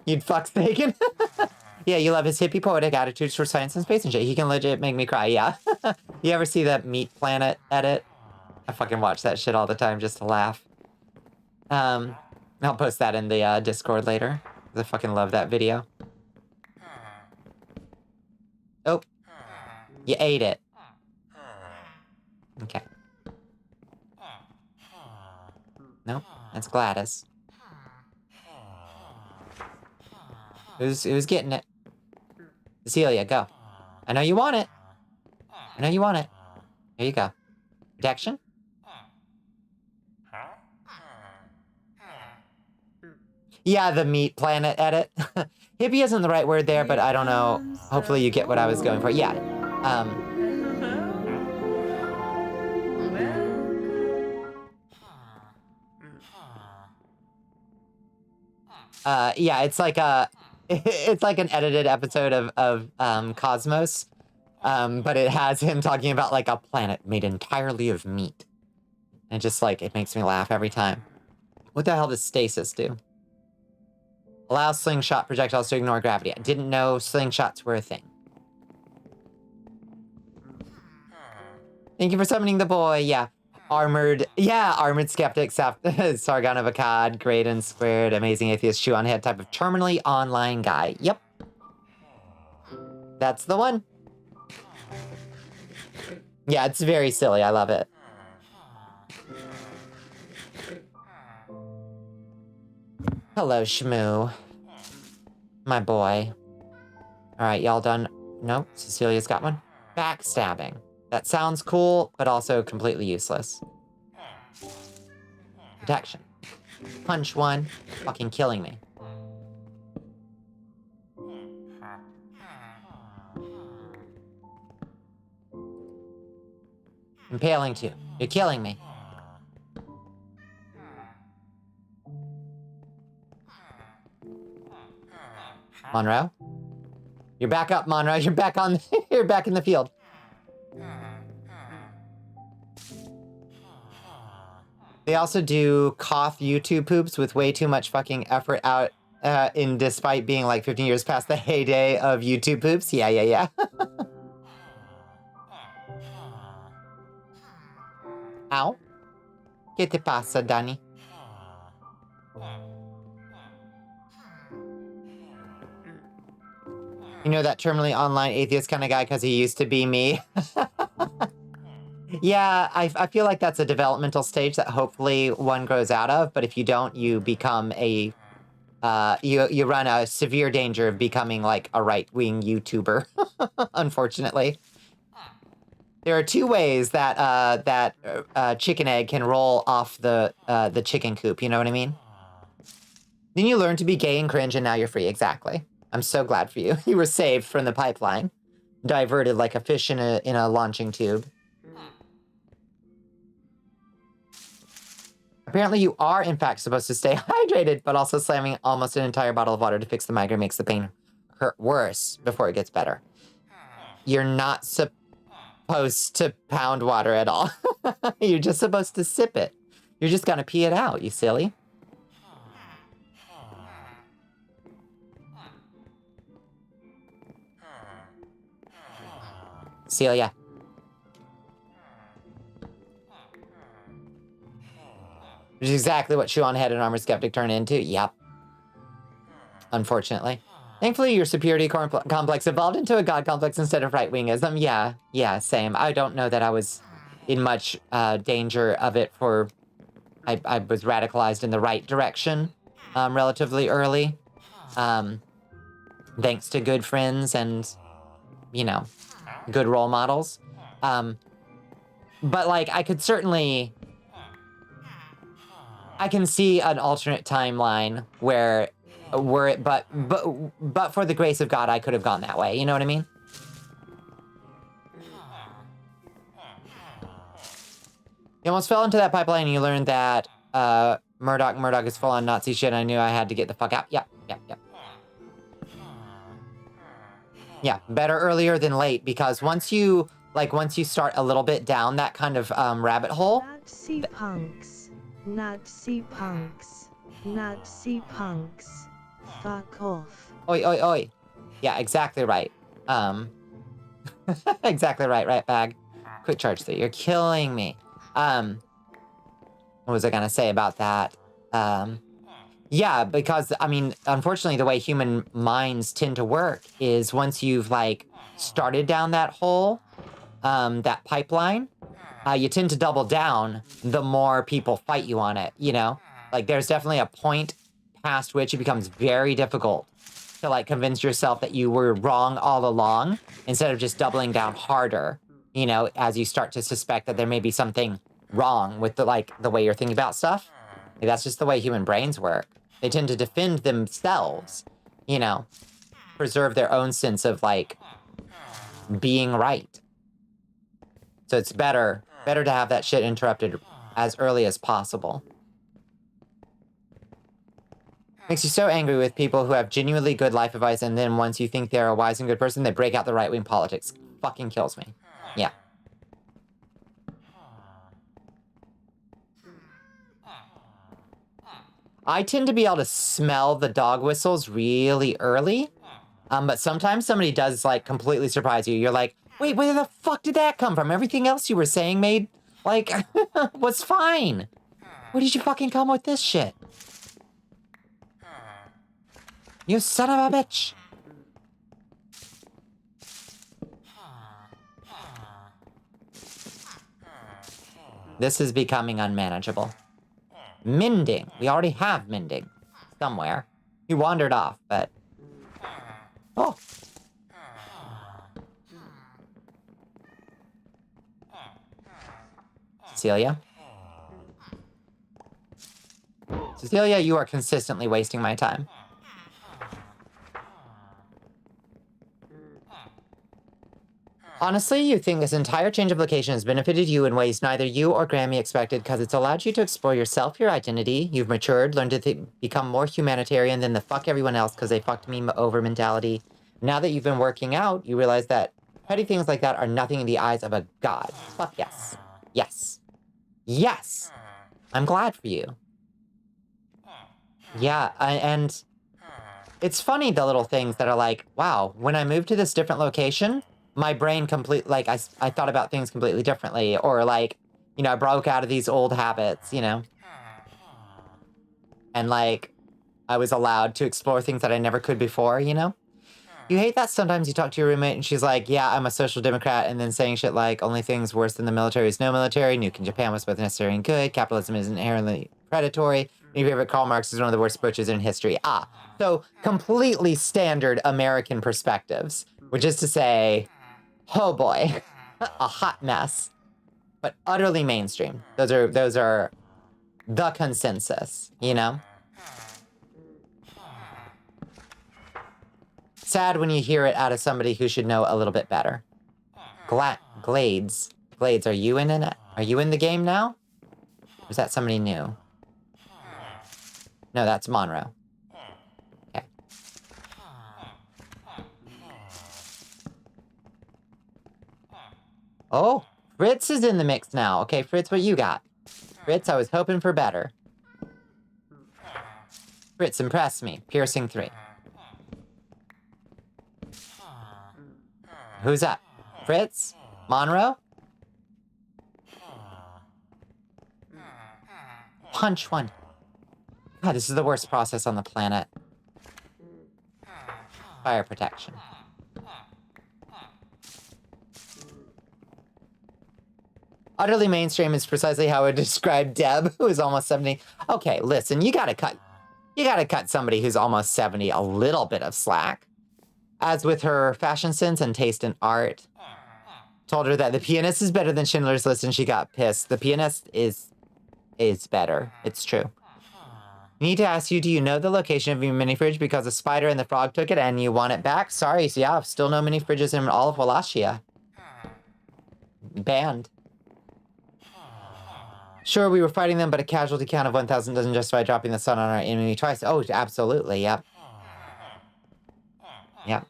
You'd fuck Sagan. Yeah, you love his hippie poetic attitudes for science and space and shit. He can legit make me cry, yeah. You ever see that Meat Planet edit? I fucking watch that shit all the time just to laugh. I'll post that in the Discord later. I fucking love that video. Oh. You ate it. Okay. Nope, that's Gladys. Who's getting it? Cecilia, go. I know you want it. I know you want it. Here you go. Protection? Yeah, the Meat Planet edit. Hippie isn't the right word there, but I don't know. Hopefully you get what I was going for. Yeah. Yeah, it's like it's like an edited episode of Cosmos. But it has him talking about like a planet made entirely of meat. And just like, it makes me laugh every time. What the hell does stasis do? Allow slingshot projectiles to ignore gravity. I didn't know slingshots were a thing. Thank you for summoning the boy. Yeah. Armored skeptic, Sargon of Akkad, great and squared, amazing atheist, chew on head type of terminally online guy. Yep. That's the one. Yeah, it's very silly. I love it. Hello, Shmoo. My boy. Alright, y'all done? Nope, Cecilia's got one. Backstabbing. That sounds cool, but also completely useless. Protection. Punch one. Fucking killing me. Impaling two. You're killing me. Monroe? You're back up, Monroe. You're back on. You're back in the field. They also do cough YouTube poops with way too much fucking effort out in despite being like 15 years past the heyday of YouTube poops. Yeah. Ow. ¿Qué te pasa, Danny? You know that terminally online atheist kind of guy because he used to be me? Yeah, I feel like that's a developmental stage that hopefully one grows out of, but if you don't, you become a, you run a severe danger of becoming like a right-wing YouTuber, unfortunately. There are two ways that chicken egg can roll off the chicken coop, you know what I mean? Then you learn to be gay and cringe and now you're free, exactly. I'm so glad for you. You were saved from the pipeline. Diverted like a fish in a launching tube. Apparently you are, in fact, supposed to stay hydrated, but also slamming almost an entire bottle of water to fix the migraine makes the pain hurt worse before it gets better. You're not supposed to pound water at all. You're just supposed to sip it. You're just gonna pee it out, you silly. Celia. Which is exactly what Shoe on Head and Armor Skeptic turned into. Yep. Unfortunately. Thankfully, your superiority complex evolved into a god complex instead of right-wingism. Yeah, same. I don't know that I was in much danger of it for... I was radicalized in the right direction relatively early. Thanks to good friends and, you know, good role models. But, like, I could certainly... I can see an alternate timeline where it, but for the grace of God, I could have gone that way. You know what I mean? You almost fell into that pipeline and you learned that Murdoch is full on Nazi shit. I knew I had to get the fuck out. Yep. Yeah, better earlier than late, because once you start a little bit down that kind of rabbit hole. Nazi punks. Nazi punks. Nazi punks. Fuck off. Oi. Yeah, exactly right. Exactly right, right bag. Quick charge 3. You're killing me. What was I gonna say about that? Yeah, because, I mean, unfortunately, the way human minds tend to work is once you've, like, started down that hole, that pipeline, you tend to double down the more people fight you on it, you know? Like, there's definitely a point past which it becomes very difficult to, like, convince yourself that you were wrong all along, instead of just doubling down harder, you know, as you start to suspect that there may be something wrong with the way you're thinking about stuff. Like, that's just the way human brains work. They tend to defend themselves, you know, preserve their own sense of, like, being right. So it's better to have that shit interrupted as early as possible. Makes you so angry with people who have genuinely good life advice, and then once you think they're a wise and good person, they break out the right-wing politics. Fucking kills me. Yeah. I tend to be able to smell the dog whistles really early, but sometimes somebody does, like, completely surprise you. You're like, wait, where the fuck did that come from? Everything else you were saying made, like, was fine. Where did you fucking come with this shit? You son of a bitch. This is becoming unmanageable. Mending. We already have mending. Somewhere. He wandered off, but... Oh. Cecilia? Cecilia, you are consistently wasting my time. Honestly, you think this entire change of location has benefited you in ways neither you or Grammy expected, because it's allowed you to explore yourself, your identity. You've matured, learned to become more humanitarian than the fuck everyone else because they fucked me over mentality. Now that you've been working out, you realize that petty things like that are nothing in the eyes of a god. Fuck yes. Yes. Yes! I'm glad for you. Yeah, and it's funny, the little things that are like, wow, when I moved to this different location, my brain I thought about things completely differently, or like, you know, I broke out of these old habits, you know? And like, I was allowed to explore things that I never could before, you know? You hate that sometimes you talk to your roommate and she's like, yeah, I'm a social democrat, and then saying shit like, only things worse than the military is no military, nuking Japan was both necessary and good, capitalism is inherently predatory, your favorite Karl Marx is one of the worst butchers in history. So completely standard American perspectives, which is to say, oh boy, a hot mess, but utterly mainstream. Those are the consensus, you know? Sad when you hear it out of somebody who should know a little bit better. Glades, are you in it? Are you in the game now? Or is that somebody new? No, that's Monroe. Okay. Oh, Fritz is in the mix now. Okay, Fritz, what you got? Fritz, I was hoping for better. Fritz, impress me. Piercing 3. Who's up? Fritz? Monroe? Punch one. God, this is the worst process on the planet. Fire protection. Utterly mainstream is precisely how I would describe Deb, who is almost 70. Okay, listen, you gotta cut somebody who's almost 70 a little bit of slack. As with her fashion sense and taste in art. Told her that The Pianist is better than Schindler's List and she got pissed. The Pianist is better. It's true. Need to ask you, do you know the location of your mini fridge because a spider and the frog took it and you want it back? Sorry, so yeah, still no mini fridges in all of Wallachia. Banned. Sure, we were fighting them, but a casualty count of 1,000 doesn't justify dropping the sun on our enemy twice. Oh, absolutely, yep. Yep.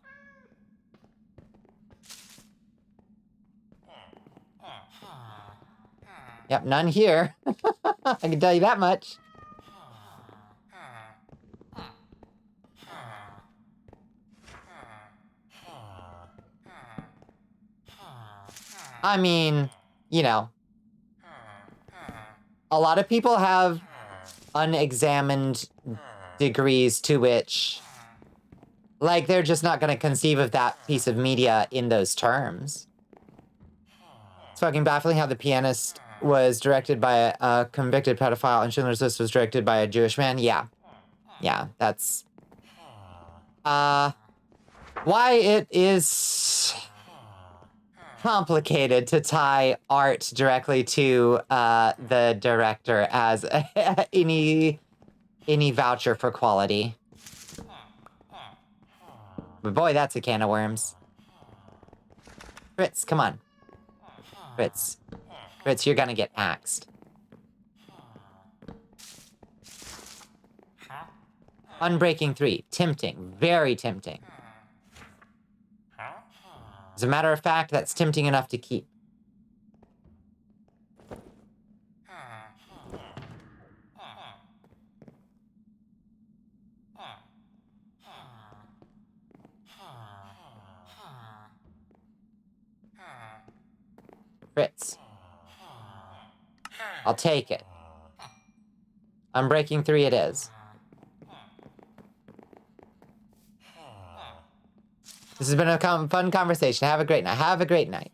Yep, none here. I can tell you that much. I mean, you know, a lot of people have unexamined degrees to which, like, they're just not going to conceive of that piece of media in those terms. It's fucking baffling how The Pianist was directed by a convicted pedophile and Schindler's List was directed by a Jewish man. Yeah. Yeah, that's... why it is complicated to tie art directly to the director as any voucher for quality. But boy, that's a can of worms. Fritz, come on. Fritz, you're gonna get axed. Unbreaking 3, tempting, very tempting. As a matter of fact, that's tempting enough to keep. Fritz. I'll take it. Unbreaking 3 it is. This has been a fun conversation. Have a great night. Have a great night.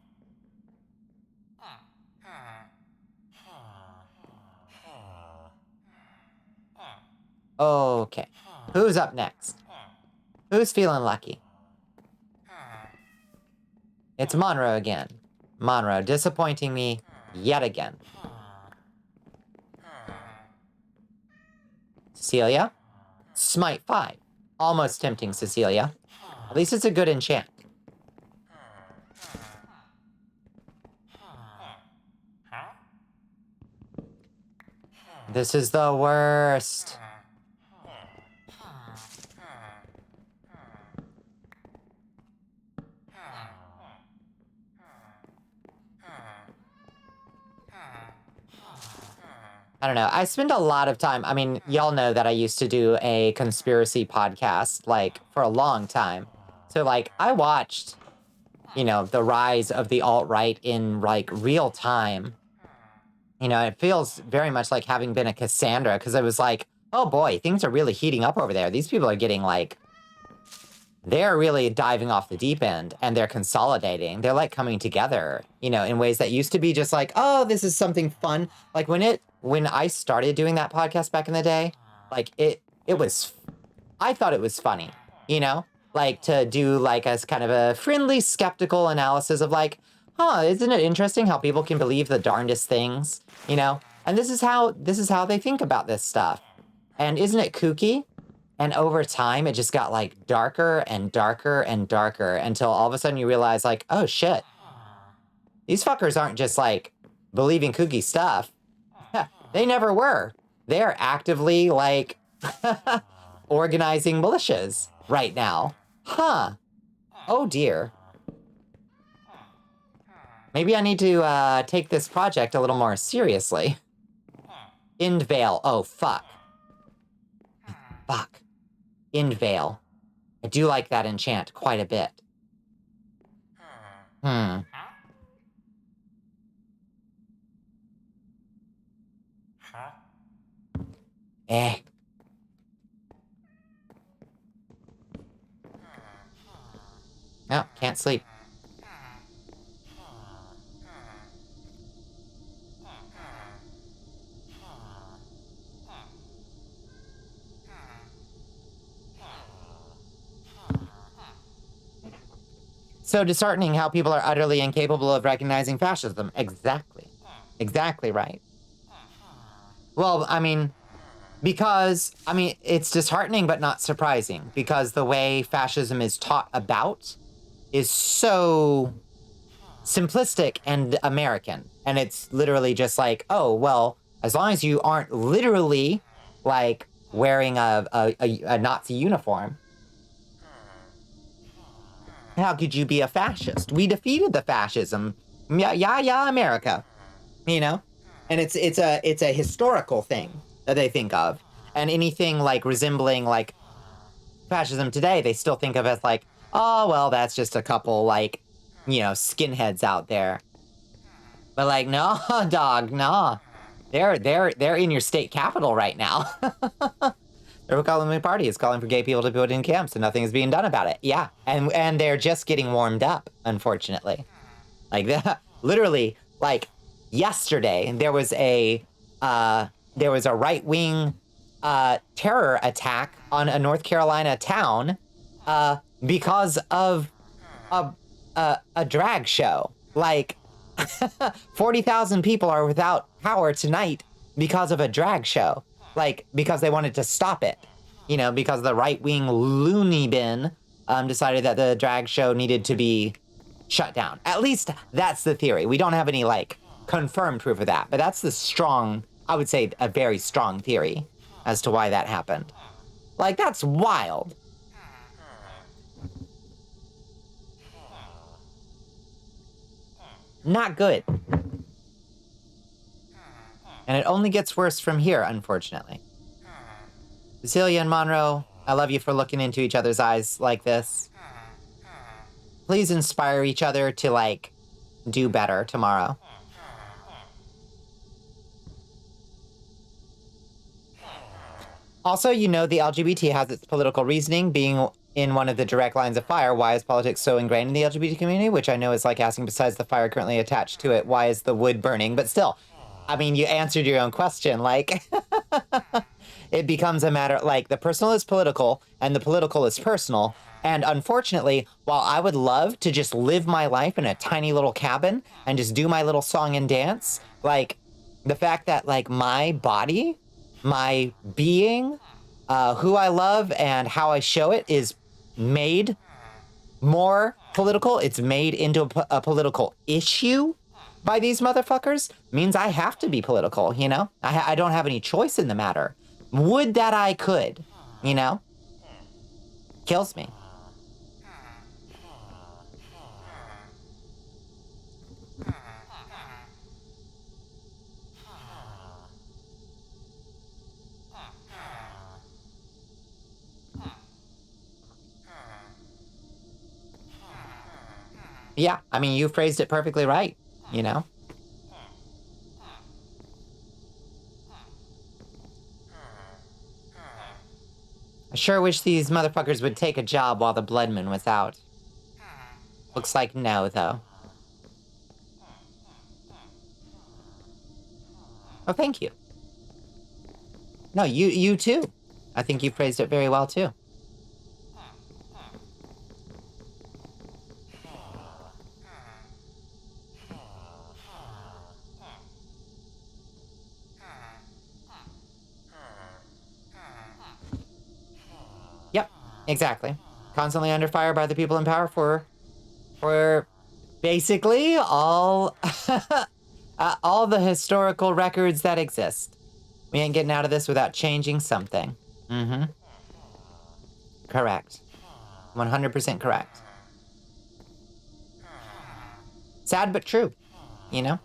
Okay. Who's up next? Who's feeling lucky? It's Monroe again. Monroe disappointing me yet again. Cecilia? Smite 5. Almost tempting, Cecilia. At least it's a good enchant. This is the worst. I don't know. I spend a lot of time. I mean, y'all know that I used to do a conspiracy podcast, like, for a long time. So, like, I watched, you know, the rise of the alt-right in, like, real time. You know, it feels very much like having been a Cassandra, because it was like, oh boy, things are really heating up over there. These people are getting, like, they're really diving off the deep end, and they're consolidating. They're, like, coming together, you know, in ways that used to be just like, oh, this is something fun. Like, when I started doing that podcast back in the day, like, I thought it was funny, you know? Like, to do, like, as kind of a friendly, skeptical analysis of, like, huh, isn't it interesting how people can believe the darndest things, you know? And this is how they think about this stuff. And isn't it kooky? And over time, it just got, like, darker and darker and darker until all of a sudden you realize, like, oh, shit. These fuckers aren't just, like, believing kooky stuff. They never were. They're actively, like, organizing militias right now. Huh. Oh, dear. Maybe I need to take this project a little more seriously. End Veil. Oh, fuck. Fuck. End Veil. I do like that enchant quite a bit. Eh. No, can't sleep. So disheartening how people are utterly incapable of recognizing fascism. Exactly. Exactly right. Well, I mean, because, I mean, it's disheartening but not surprising, because the way fascism is taught about is so simplistic and American. And it's literally just like, oh, well, as long as you aren't literally, like, wearing a Nazi uniform, how could you be a fascist? We defeated the fascism. Yeah, America. You know? And it's a historical thing that they think of. And anything like resembling like fascism today, they still think of as like, oh well, that's just a couple like, you know, skinheads out there. But like, no, dog, no. They're in your state capital right now. The Republican Party is calling for gay people to be put in camps and nothing is being done about it. Yeah. And they're just getting warmed up, unfortunately. Like literally, like yesterday, there was a right-wing terror attack on a North Carolina town because of a drag show. Like 40,000 people are without power tonight because of a drag show. Like, because they wanted to stop it, you know, because the right-wing loony bin decided that the drag show needed to be shut down. At least that's the theory. We don't have any, like, confirmed proof of that, but that's the strong, I would say, a very strong theory as to why that happened. Like, that's wild. Not good. And it only gets worse from here, unfortunately. Cecilia and Monroe, I love you for looking into each other's eyes like this. Please inspire each other to, like, do better tomorrow. Also, you know, the LGBT has its political reasoning, being in one of the direct lines of fire. Why is politics so ingrained in the LGBT community? Which I know is like asking, besides the fire currently attached to it, why is the wood burning? But still, I mean, you answered your own question. Like, it becomes a matter, like, the personal is political and the political is personal. And unfortunately, while I would love to just live my life in a tiny little cabin and just do my little song and dance, like, the fact that, like, my body, my being, who I love and how I show it is made more political, it's made into a political issue by these motherfuckers, means I have to be political, you know? I don't have any choice in the matter. Would that I could, you know? Kills me. Yeah, I mean, you phrased it perfectly right, you know? I sure wish these motherfuckers would take a job while the Bloodman was out. Looks like no, though. Oh, thank you. No, you too. I think you phrased it very well, too. Yep, exactly. Constantly under fire by the people in power for basically all all the historical records that exist. We ain't getting out of this without changing something. Mm-hmm. Correct. 100% correct. Sad but true, you know?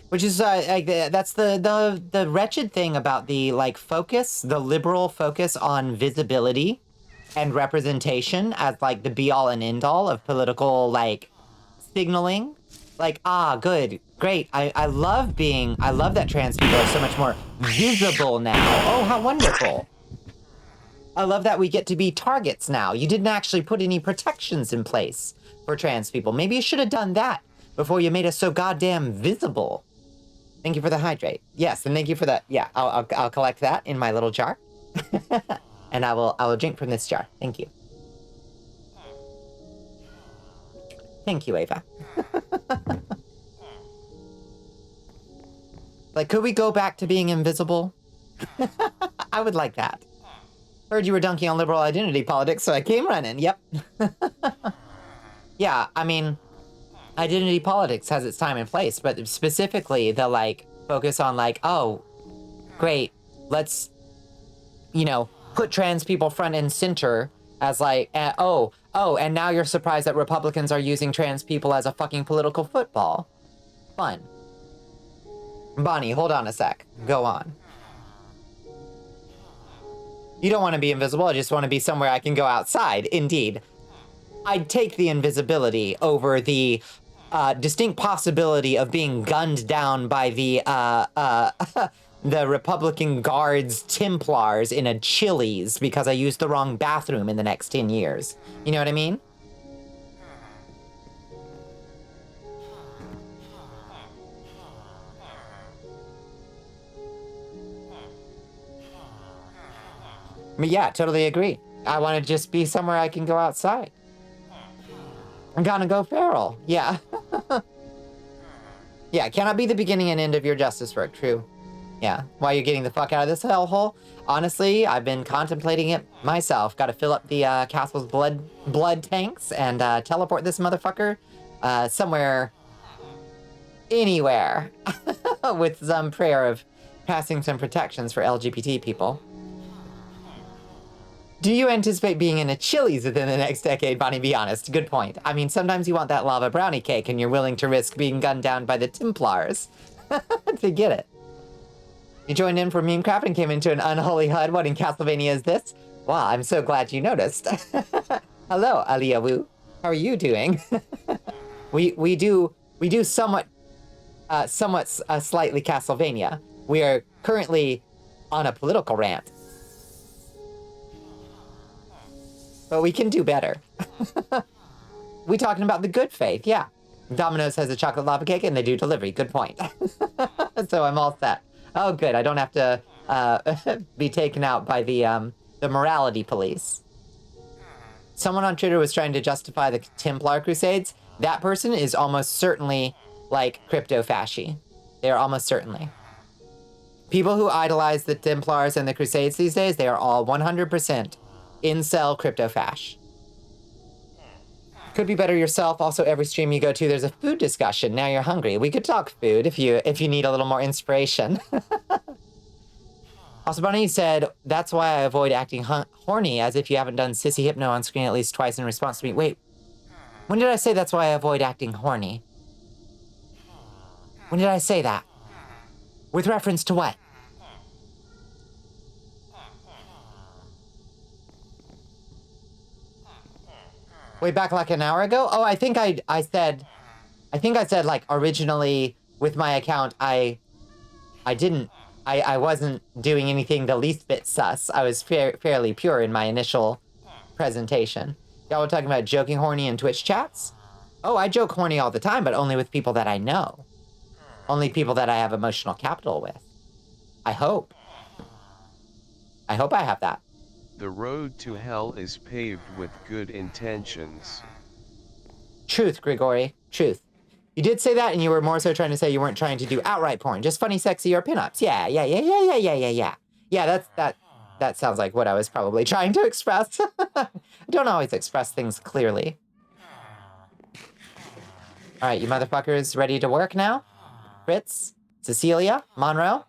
Which is, like, that's the wretched thing about the, like, focus, the liberal focus on visibility and representation as, like, the be-all and end-all of political, like, signaling, Like, ah, good, great. I love that trans people are so much more visible now. Oh, how wonderful. I love that we get to be targets now. You didn't actually put any protections in place for trans people. Maybe you should have done that before you made us so goddamn visible. Thank you for the hydrate. Yes, and thank you for that. Yeah, I'll collect that in my little jar. And I will drink from this jar. Thank you. Thank you, Ava. Like, could we go back to being invisible? I would like that. Heard you were dunking on liberal identity politics, so I came running. Yep. Yeah, I mean, identity politics has its time and place, but specifically the, like, focus on, like, oh, great, let's, you know, put trans people front and center as, like, oh, and now you're surprised that Republicans are using trans people as a fucking political football. Fun. Bonnie, hold on a sec. Go on. You don't want to be invisible, I just want to be somewhere I can go outside. Indeed. I'd take the invisibility over the distinct possibility of being gunned down by the the Republican Guards Templars in a Chili's because I used the wrong bathroom in the next 10 years. You know what I mean? But yeah, totally agree. I want to just be somewhere I can go outside. I'm gonna go feral. Yeah. Yeah, cannot be the beginning and end of your justice work. True. Yeah. Why you're getting the fuck out of this hellhole? Honestly, I've been contemplating it myself. Got to fill up the castle's blood tanks and teleport this motherfucker somewhere, anywhere, with some prayer of passing some protections for LGBT people. Do you anticipate being in a Chili's within the next decade, Bonnie? Be honest. Good point. I mean, sometimes you want that lava brownie cake and you're willing to risk being gunned down by the Templars to get it. You joined in for Memecraft and came into an unholy HUD. What in Castlevania is this? Wow, I'm so glad you noticed. Hello, Aliyah Wu. How are you doing? we do somewhat slightly Castlevania. We are currently on a political rant. But we can do better. We talking about the good faith, yeah. Domino's has a chocolate lava cake and they do delivery. Good point. So I'm all set. Oh, good. I don't have to be taken out by the morality police. Someone on Twitter was trying to justify the Templar Crusades. That person is almost certainly like crypto-fasci. They're almost certainly. People who idolize the Templars and the Crusades these days, they are all 100% incel crypto-fash. Could be better yourself. Also, every stream you go to, there's a food discussion. Now you're hungry. We could talk food if you need a little more inspiration. Also, Bonnie said, that's why I avoid acting horny, as if you haven't done sissy hypno on screen at least twice in response to me. Wait, when did I say that's why I avoid acting horny? When did I say that? With reference to what? Way back like an hour ago? Oh, I think I said like originally with my account, I wasn't doing anything the least bit sus. I was fairly pure in my initial presentation. Y'all were talking about joking horny in Twitch chats? Oh, I joke horny all the time, but only with people that I know. Only people that I have emotional capital with. I hope. I hope I have that. The road to hell is paved with good intentions. Truth, Grigori. Truth. You did say that, and you were more so trying to say you weren't trying to do outright porn, just funny, sexy, or pinups. Yeah. Yeah, that sounds like what I was probably trying to express. I don't always express things clearly. All right, you motherfuckers ready to work now? Fritz, Cecilia, Monroe?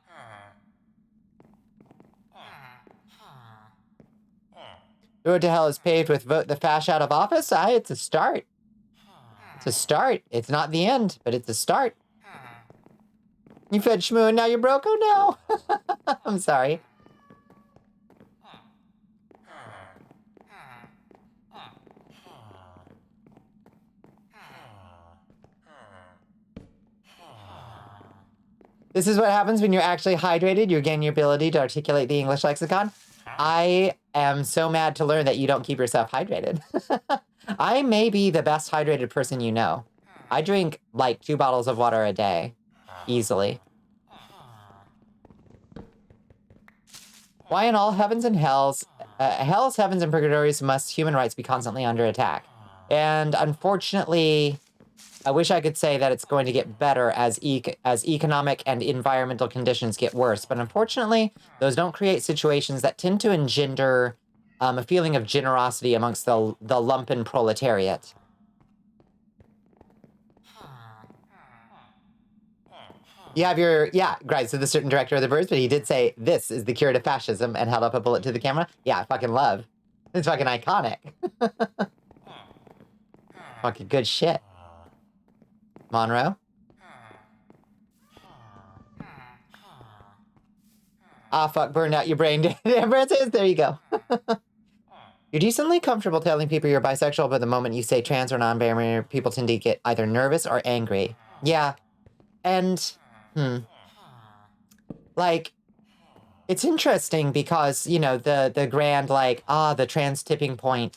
The road to hell is paved with vote the fash out of office? It's a start. It's a start. It's not the end, but it's a start. You fed Shmoo and now you're broke? Oh no. I'm sorry. This is what happens when you're actually hydrated. You gain your ability to articulate the English lexicon. I am so mad to learn that you don't keep yourself hydrated. I may be the best hydrated person you know. I drink like 2 bottles of water a day, easily. Why in all heavens and hells, heavens, and purgatories must human rights be constantly under attack? And unfortunately, I wish I could say that it's going to get better as economic and environmental conditions get worse. But unfortunately, those don't create situations that tend to engender a feeling of generosity amongst the lumpen proletariat. You have your, yeah, right, so the certain director of the birds, but he did say, this is the cure to fascism, and held up a bullet to the camera. Yeah, I fucking love. It's fucking iconic. Fucking good shit. Monroe? Ah, fuck, burned out your brain. Francis, there you go. You're decently comfortable telling people you're bisexual, but the moment you say trans or non-binary, people tend to get either nervous or angry. Yeah. And, like, it's interesting because, you know, the grand, like, the trans tipping point,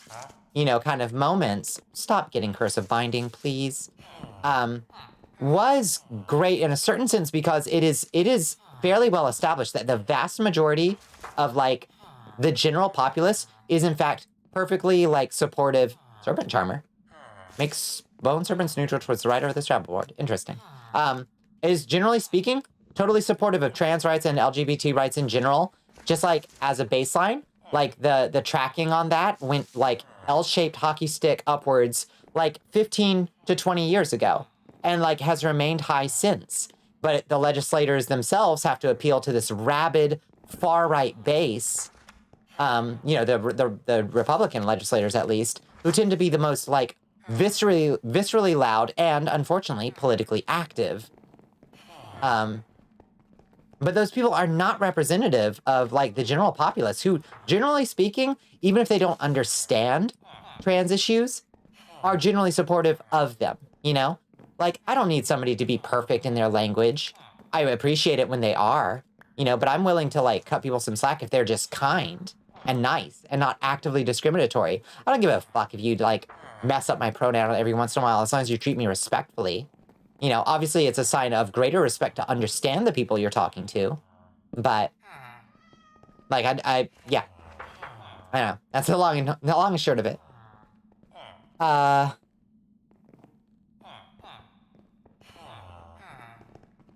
you know, kind of moments, stop getting cursive binding, please, was great in a certain sense because it is fairly well established that the vast majority of, like, the general populace is, in fact, perfectly, like, supportive. Serpent Charmer makes bone serpents neutral towards the writer of the Scrabble board. Interesting. Is, generally speaking, totally supportive of trans rights and LGBT rights in general. Just, like, as a baseline, like, the tracking on that went, like, L-shaped hockey stick upwards, like, 15 to 20 years ago. And, like, has remained high since. But the legislators themselves have to appeal to this rabid far-right base, you know, the Republican legislators, at least, who tend to be the most, like, viscerally loud and, unfortunately, politically active. But those people are not representative of, like, the general populace, who, generally speaking, even if they don't understand trans issues, are generally supportive of them, you know? Like, I don't need somebody to be perfect in their language. I appreciate it when they are, you know, but I'm willing to, like, cut people some slack if they're just kind and nice and not actively discriminatory. I don't give a fuck if you, like, mess up my pronoun every once in a while, as long as you treat me respectfully. You know, obviously it's a sign of greater respect to understand the people you're talking to, but, like, yeah, I know. That's the long and short of it.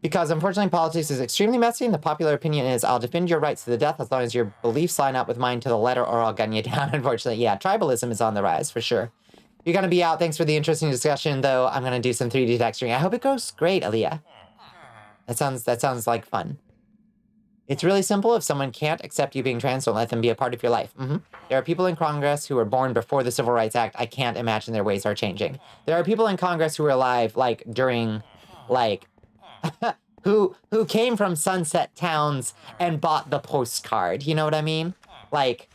Because unfortunately politics is extremely messy and the popular opinion is I'll defend your rights to the death as long as your beliefs line up with mine to the letter or I'll gun you down. Unfortunately, yeah, tribalism is on the rise for sure. You're gonna be out. Thanks for the interesting discussion, though. I'm gonna do some 3D texturing. I hope it goes great, Aaliyah. That sounds like fun. It's really simple. If someone can't accept you being trans, don't let them be a part of your life. There are people in Congress who were born before the Civil Rights Act. I can't imagine their ways are changing. There are people in Congress who were alive, like, during, like, who came from sunset towns and bought the postcard. You know what I mean? Like,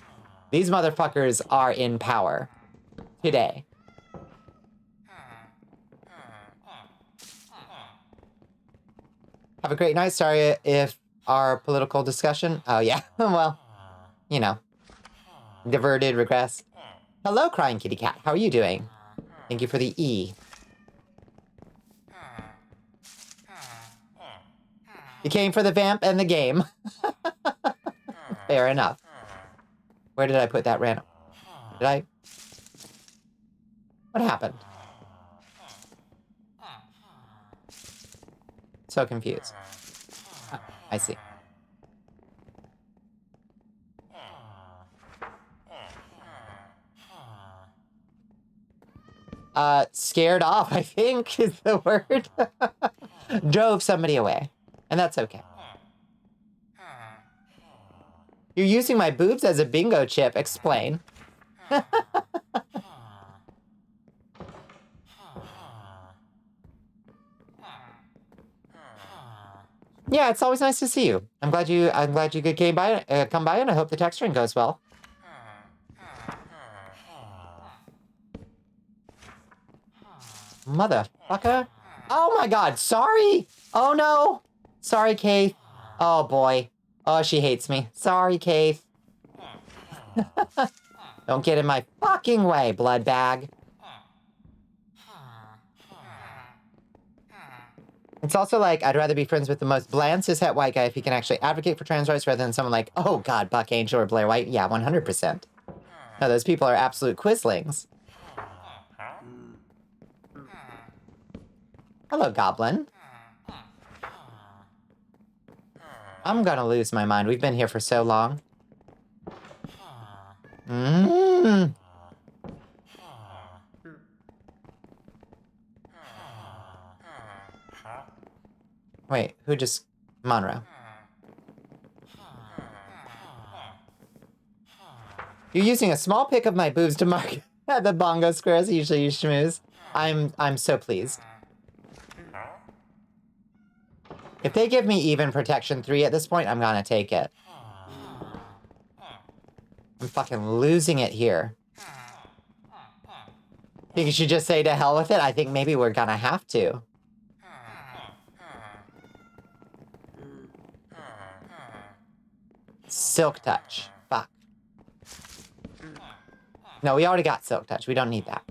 these motherfuckers are in power today. Have a great night. Sorry if our political discussion... Oh, yeah. Well, you know. Diverted, regress. Hello, crying kitty cat. How are you doing? Thank you for the E. You came for the vamp and the game. Fair enough. Where did I put that random? Did I... What happened? So confused. Oh, I see. Scared off, I think, is the word. Drove somebody away. And that's okay. You're using my boobs as a bingo chip. Explain. Yeah, it's always nice to see you. I'm glad you could come by, and I hope the texturing goes well. Motherfucker. Oh my god, sorry! Oh no! Sorry, Kate. Oh, boy. Oh, she hates me. Sorry, Kate. Don't get in my fucking way, blood bag. It's also like, I'd rather be friends with the most bland cishet white guy if he can actually advocate for trans rights rather than someone like, oh god, Buck Angel or Blair White. Yeah, 100%. No, those people are absolute quislings. Hello, Goblin. I'm gonna lose my mind. We've been here for so long. Wait, who just... Monroe. You're using a small pic of my boobs to mark the bongo squares. Usually you schmooze. I'm so pleased. If they give me even protection 3 at this point, I'm gonna take it. I'm fucking losing it here. Think you should just say to hell with it? I think maybe we're gonna have to. Silk touch. Fuck. No, we already got silk touch. We don't need that.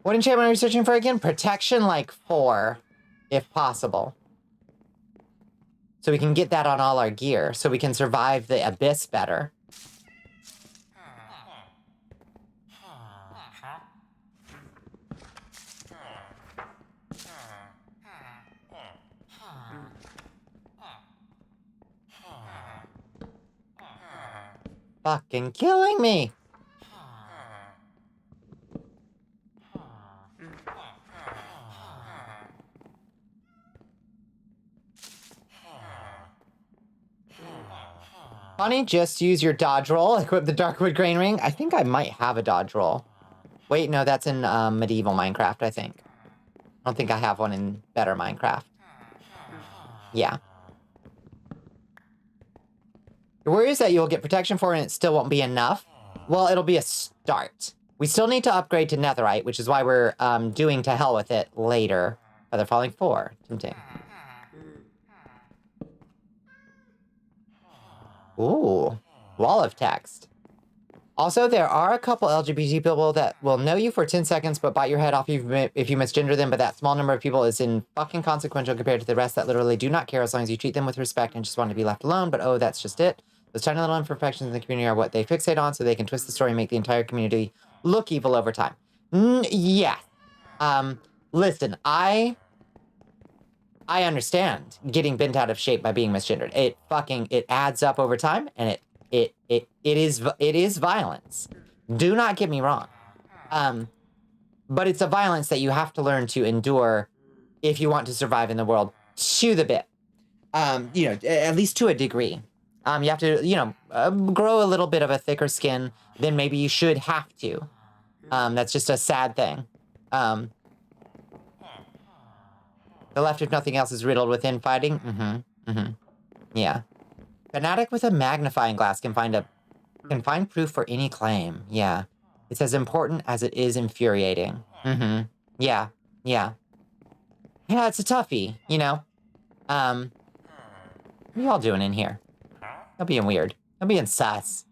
What enchantment are we searching for again? Protection like 4, if possible. So we can get that on all our gear, so we can survive the abyss better. Fucking killing me! Honey, just use your dodge roll. Equip the Darkwood Grain Ring. I think I might have a dodge roll. Wait, no, that's in medieval Minecraft, I think. I don't think I have one in better Minecraft. Yeah. Your worry is that you'll get protection for it and it still won't be enough. Well, it'll be a start. We still need to upgrade to netherite, which is why we're doing to hell with it later. Feather Falling 4. Tempting. Ooh. Wall of text. Also, there are a couple LGBT people that will know you for 10 seconds but bite your head off if you misgender them, but that small number of people is inconsequential compared to the rest that literally do not care as long as you treat them with respect and just want to be left alone, but oh, that's just it. Those tiny little imperfections in the community are what they fixate on so they can twist the story and make the entire community look evil over time. Yeah. Listen, I understand getting bent out of shape by being misgendered. It adds up over time, and it is violence. Do not get me wrong. But it's a violence that you have to learn to endure if you want to survive in the world to the bit. You know, at least to a degree. You have to, you know, grow a little bit of a thicker skin than maybe you should have to. That's just a sad thing. The left, if nothing else, is riddled with infighting. Yeah. Fanatic with a magnifying glass can find proof for any claim. Yeah. It's as important as it is infuriating. Yeah. Yeah. Yeah, it's a toughie, you know? What are y'all doing in here? Y'all being weird. Y'all being sus.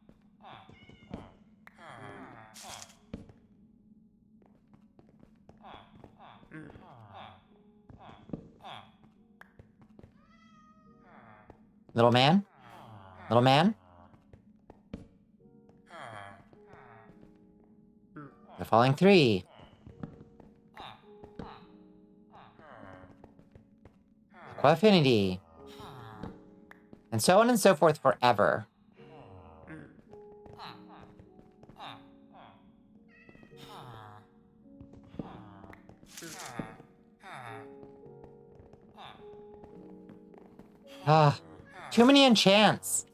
Little man? Little man? The Falling 3. Aqua Affinity. And so on and so forth forever. Ah, too many enchants.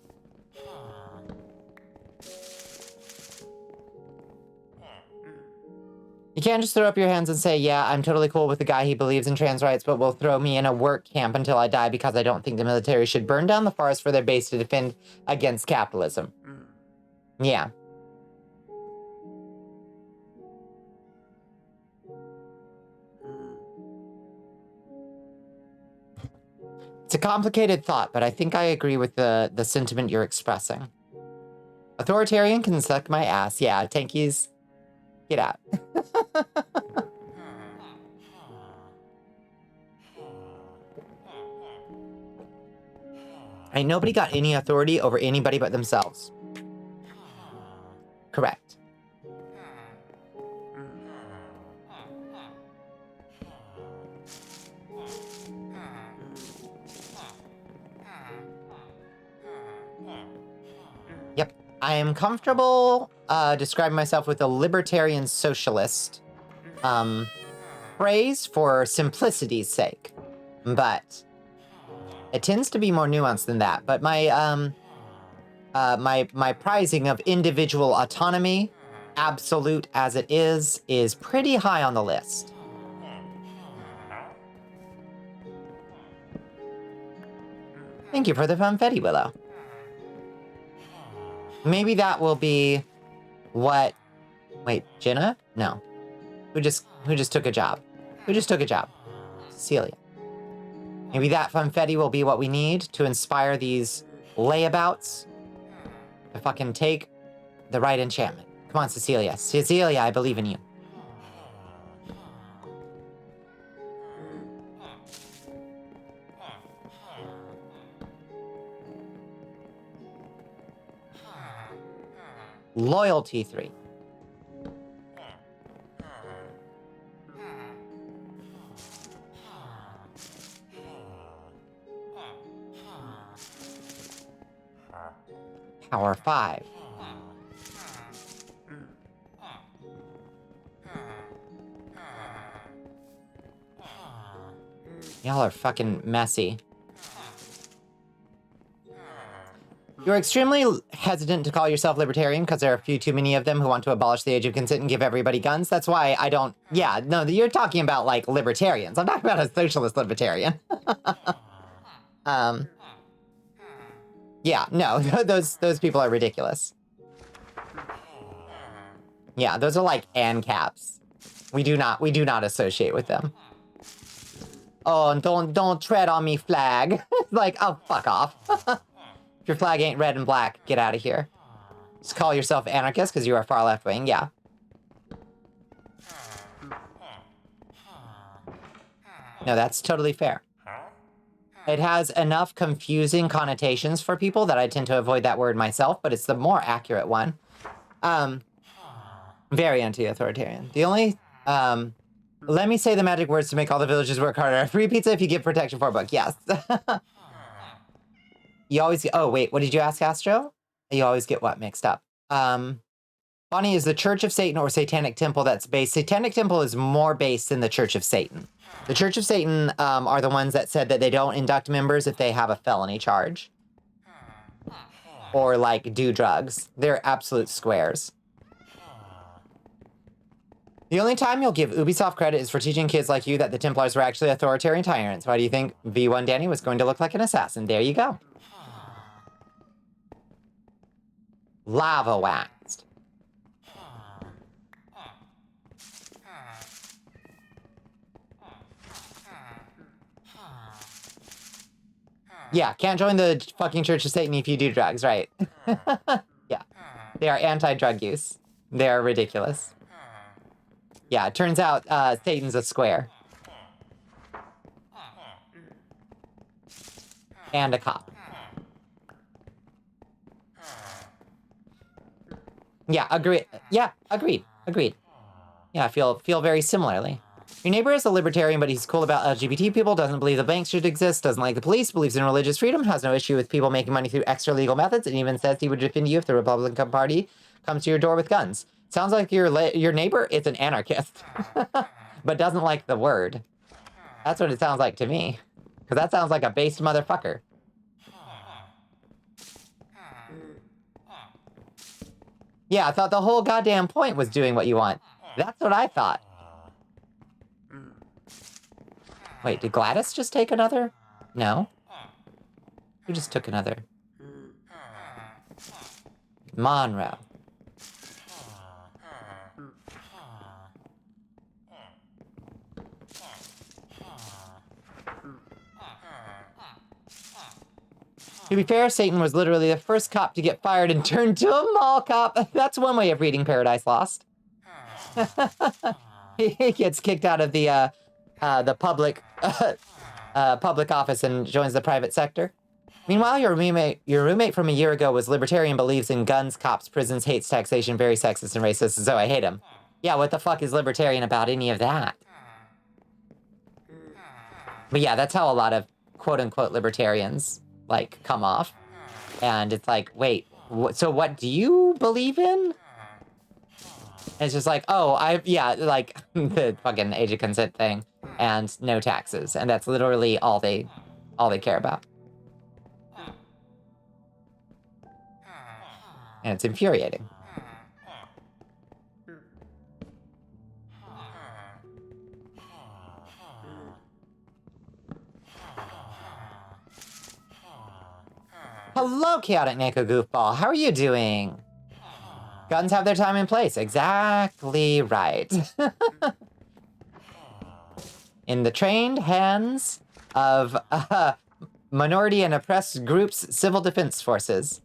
You can't just throw up your hands and say, yeah, I'm totally cool with the guy, he believes in trans rights, but will throw me in a work camp until I die because I don't think the military should burn down the forest for their base to defend against capitalism. Yeah. It's a complicated thought, but I think I agree with the sentiment you're expressing. Authoritarian can suck my ass. Yeah, tankies, get out. Ain't nobody got any authority over anybody but themselves. Correct. Yep. I am comfortable describing myself with a libertarian socialist phrase for simplicity's sake. But it tends to be more nuanced than that. But my my prizing of individual autonomy, absolute as it is pretty high on the list. Thank you for the funfetti, Willow. Maybe that will be what... Wait, Jenna? No. Who just took a job? Who just took a job? Cecilia. Maybe that funfetti will be what we need to inspire these layabouts to fucking take the right enchantment. Come on, Cecilia. Cecilia, I believe in you. Loyalty 3. Power 5. Y'all are fucking messy. You're extremely hesitant to call yourself libertarian because there are a few too many of them who want to abolish the age of consent and give everybody guns. That's why I don't... Yeah, no, you're talking about, like, libertarians. I'm talking about a socialist libertarian. Yeah, no, those people are ridiculous. Yeah, those are like ANCAPs. We do not associate with them. Oh, and don't tread on me, flag. Like, oh, fuck off. If your flag ain't red and black, get out of here. Just call yourself anarchist because you are far left wing, yeah. No, that's totally fair. It has enough confusing connotations for people that I tend to avoid that word myself, but it's the more accurate one. Very anti-authoritarian. The only, let me say the magic words to make all the villages work harder. Free pizza if you give protection for a book. Yes. You always get, oh wait, what did you ask, Astro? You always get what mixed up? Bonnie, is the Church of Satan or Satanic Temple that's based? Satanic Temple is more based than the Church of Satan. The Church of Satan are the ones that said that they don't induct members if they have a felony charge. Or, like, do drugs. They're absolute squares. The only time you'll give Ubisoft credit is for teaching kids like you that the Templars were actually authoritarian tyrants. Why do you think V1 Danny was going to look like an assassin? There you go. Lava waxed. Yeah, can't join the fucking Church of Satan if you do drugs, right? Yeah, they are anti-drug use. They are ridiculous. Yeah, it turns out Satan's a square. And a cop. Yeah, agree. Yeah, agreed. Agreed. Yeah, I feel very similarly. Your neighbor is a libertarian, but he's cool about LGBT people, doesn't believe the banks should exist, doesn't like the police, believes in religious freedom, has no issue with people making money through extra legal methods, and even says he would defend you if the Republican Party comes to your door with guns. Sounds like your neighbor is an anarchist, but doesn't like the word. That's what it sounds like to me. Because that sounds like a based motherfucker. Yeah, I thought the whole goddamn point was doing what you want. That's what I thought. Wait, did Gladys just take another? No. Who just took another? Monroe. To be fair, Satan was literally the first cop to get fired and turned to a mall cop. That's one way of reading Paradise Lost. He gets kicked out of the public public office and joins the private sector. Meanwhile, your roommate from a year ago was libertarian, believes in guns, cops, prisons, hates taxation, very sexist and racist, so I hate him. Yeah, what the fuck is libertarian about any of that? But yeah, that's how a lot of quote-unquote libertarians, like, come off. And it's like, wait, so what do you believe in? And it's just like, oh, yeah, like, the fucking age of consent thing. And no taxes. And that's literally all they care about. And it's infuriating. Hello, Chaotic Neko Goofball. How are you doing? Guns have their time and place. Exactly right. In the trained hands of minority and oppressed groups' civil defense forces.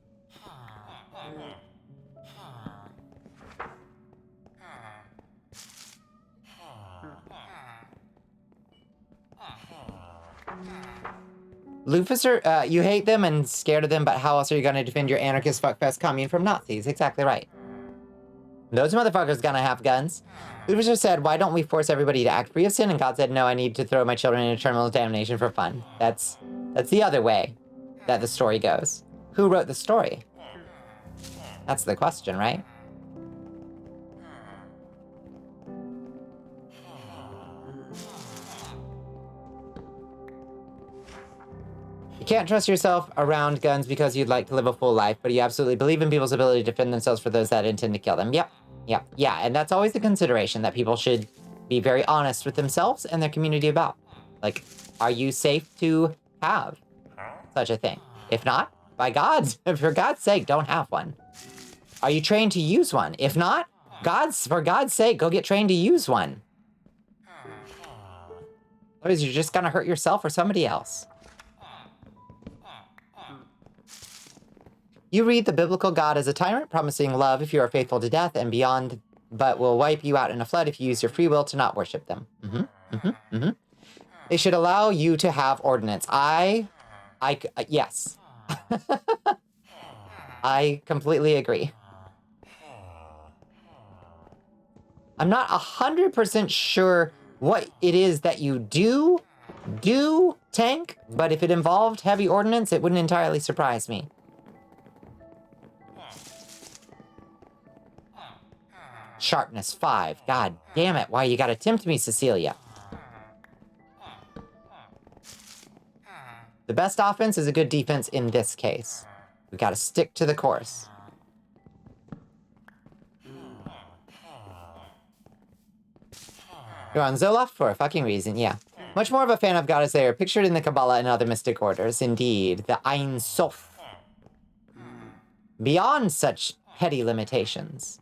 Luficer, you hate them and scared of them, but how else are you gonna defend your anarchist fuckfest commune from Nazis? Exactly right. Those motherfuckers gonna have guns. Luficer said, why don't we force everybody to act free of sin? And God said, no, I need to throw my children into terminal damnation for fun. That's the other way that the story goes. Who wrote the story? That's the question, right? You can't trust yourself around guns because you'd like to live a full life, but you absolutely believe in people's ability to defend themselves for those that intend to kill them. Yep. Yeah, and that's always the consideration that people should be very honest with themselves and their community about. Like, are you safe to have such a thing? If not, for God's sake, don't have one. Are you trained to use one? If not, for God's sake, go get trained to use one. Otherwise, you're just gonna hurt yourself or somebody else. You read the biblical God as a tyrant, promising love if you are faithful to death and beyond, but will wipe you out in a flood if you use your free will to not worship them. They should allow you to have ordinance. Yes. I completely agree. I'm not 100% sure what it is that you do tank, but if it involved heavy ordnance, it wouldn't entirely surprise me. Sharpness 5. God damn it. Why you gotta tempt me, Cecilia? The best offense is a good defense in this case. We gotta stick to the course. You're on Zoloft for a fucking reason, yeah. Much more of a fan of goddess they are pictured in the Kabbalah and other mystic orders. Indeed, the Ein Sof. Beyond such petty limitations.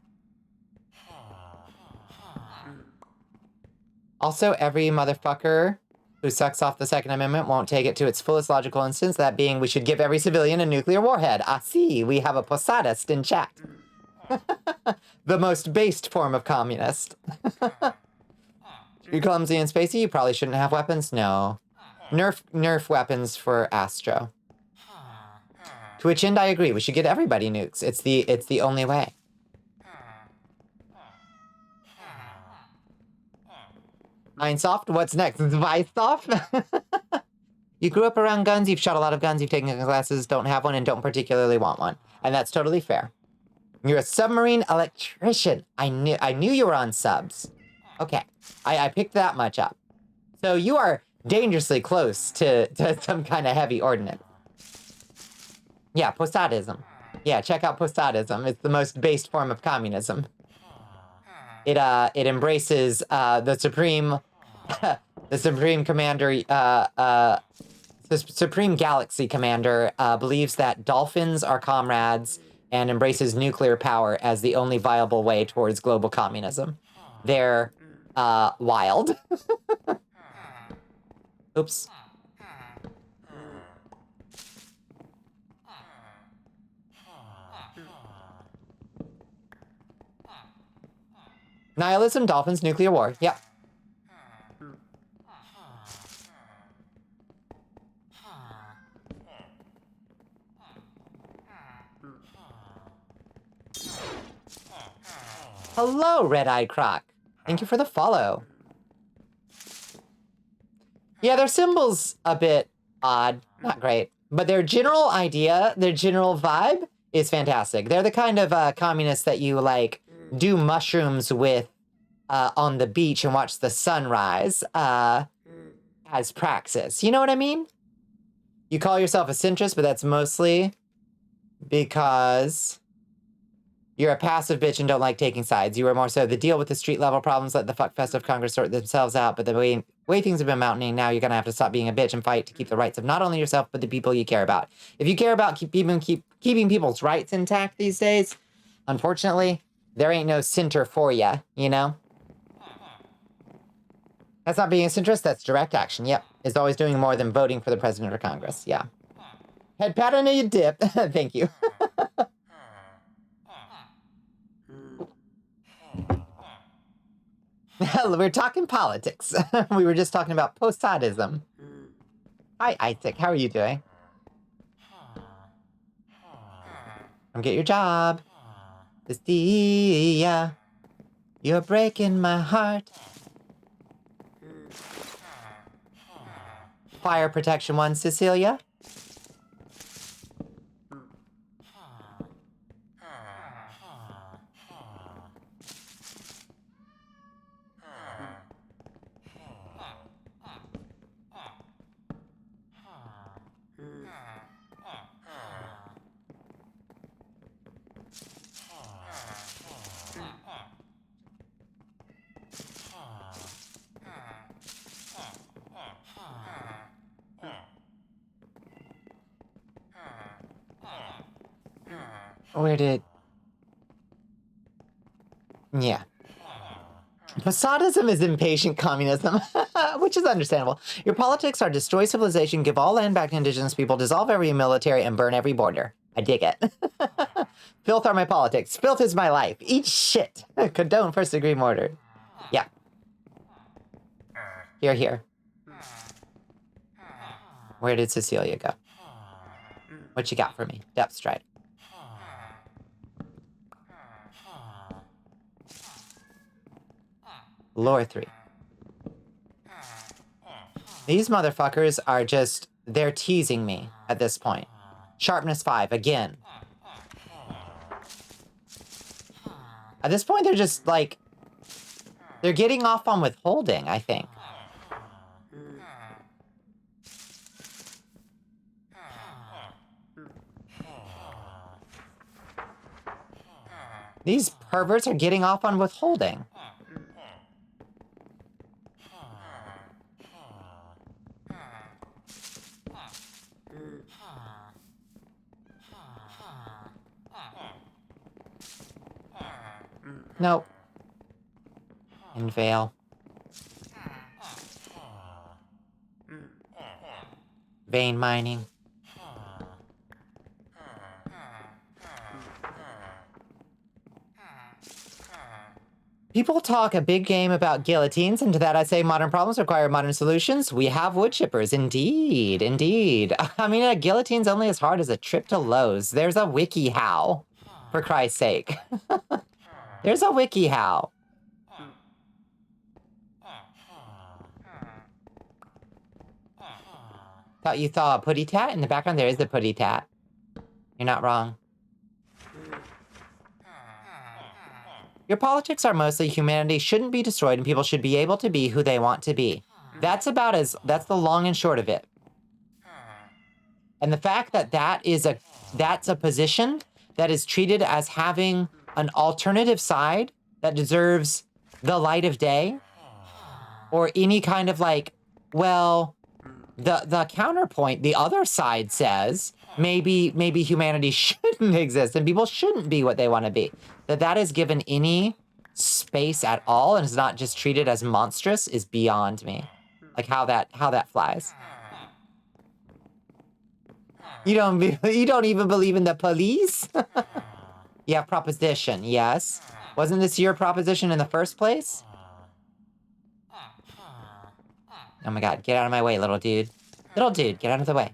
Also, every motherfucker who sucks off the Second Amendment won't take it to its fullest logical instance, that being we should give every civilian a nuclear warhead. Ah, see, we have a posadist in chat. The most based form of communist. You're clumsy and spacey, you probably shouldn't have weapons. No. Nerf weapons for Astro. To which end I agree, we should get everybody nukes. It's the only way. Einsoft, what's next? Visoft? You grew up around guns, you've shot a lot of guns, you've taken classes, don't have one, and don't particularly want one. And that's totally fair. You're a submarine electrician. I knew you were on subs. Okay, I picked that much up. So you are dangerously close to some kind of heavy ordnance. Yeah, posadism. Yeah, check out posadism. It's the most based form of communism. It embraces the supreme The Supreme Commander, the Supreme Galaxy Commander believes that dolphins are comrades and embraces nuclear power as the only viable way towards global communism. They're wild. Oops. Nihilism, dolphins, nuclear war. Yep. Hello, Red-Eyed Croc. Thank you for the follow. Yeah, their symbol's a bit odd. Not great. But their general idea, their general vibe is fantastic. They're the kind of communists that you, like, do mushrooms with on the beach and watch the sunrise as praxis. You know what I mean? You call yourself a centrist, but that's mostly because you're a passive bitch and don't like taking sides. You are more so the deal with the street level problems, let the fuckfest of Congress sort themselves out, but the way things have been mounting, now you're gonna have to stop being a bitch and fight to keep the rights of not only yourself, but the people you care about. If you care about keeping people's rights intact these days, unfortunately, there ain't no center for ya, you know? That's not being a centrist, that's direct action. Yep, it's always doing more than voting for the president or Congress. Yeah. Head pat on your dip. Thank you. We're talking politics. We were just talking about post-Toddism. Hi, Isaac. How are you doing? Come get your job. Cecilia, you're breaking my heart. Fire protection 1, Cecilia. Where did... Yeah. Posadism is impatient communism, which is understandable. Your politics are destroy civilization, give all land back to indigenous people, dissolve every military, and burn every border. I dig it. Filth are my politics. Filth is my life. Eat shit. Condone first-degree murder. Yeah. Here, here. Where did Cecilia go? What you got for me? Depth stride. Lore 3. These motherfuckers are just... They're teasing me at this point. Sharpness 5, again. At this point, they're just, like... They're getting off on withholding, I think. These perverts are getting off on withholding. Nope. In Vale. Vein mining. People talk a big game about guillotines, and to that I say modern problems require modern solutions. We have wood chippers, indeed, indeed. I mean, a guillotine's only as hard as a trip to Lowe's. There's a wiki how, for Christ's sake. There's a wiki how. Thought you saw a putty tat? In the background there is a putty tat. You're not wrong. Your politics are mostly humanity shouldn't be destroyed and people should be able to be who they want to be. That's the long and short of it. And the fact that that's a position that is treated as having an alternative side that deserves the light of day or any kind of like well, the counterpoint, the other side says maybe humanity shouldn't exist and people shouldn't be what they want to be. That is given any space at all and is not just treated as monstrous is beyond me. Like how that flies. You don't even believe in the police? Yeah, proposition, yes. Wasn't this your proposition in the first place? Oh my god, get out of my way, little dude. Little dude, get out of the way.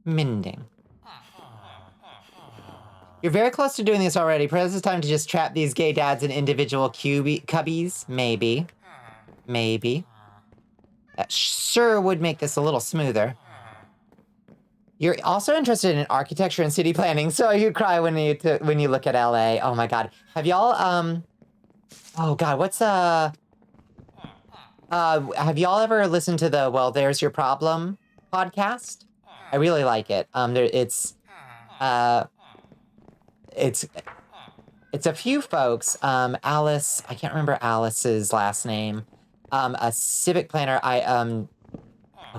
Mending. You're very close to doing this already. Perhaps it's time to just trap these gay dads in individual cubbies. Maybe. Maybe. That sure would make this a little smoother. You're also interested in architecture and city planning, so you cry when you look at LA. Oh my god. Have y'all oh god, what's have y'all ever listened to the Well, There's Your Problem podcast? I really like it. It's a few folks. Alice, I can't remember Alice's last name. A civic planner. Oh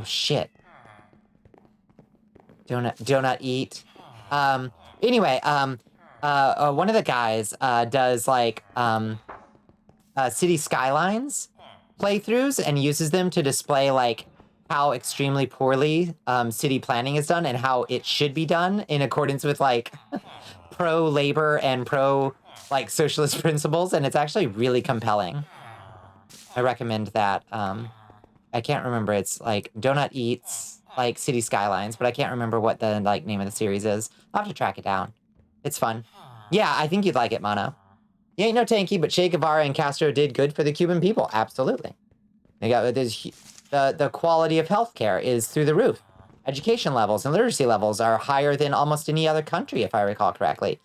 shit. Donut eat. Anyway, one of the guys does like city skylines playthroughs and uses them to display like how extremely poorly city planning is done and how it should be done in accordance with like pro-labor and pro like socialist principles, and it's actually really compelling. I recommend that. I can't remember. It's like Donut Eats like City Skylines, but I can't remember what the like name of the series is. I'll have to track it down. It's fun. Yeah, I think you'd like it, Mono. You ain't no tanky, but Che Guevara and Castro did good for the Cuban people. Absolutely. They got the quality of healthcare is through the roof. Education levels and literacy levels are higher than almost any other country, if I recall correctly.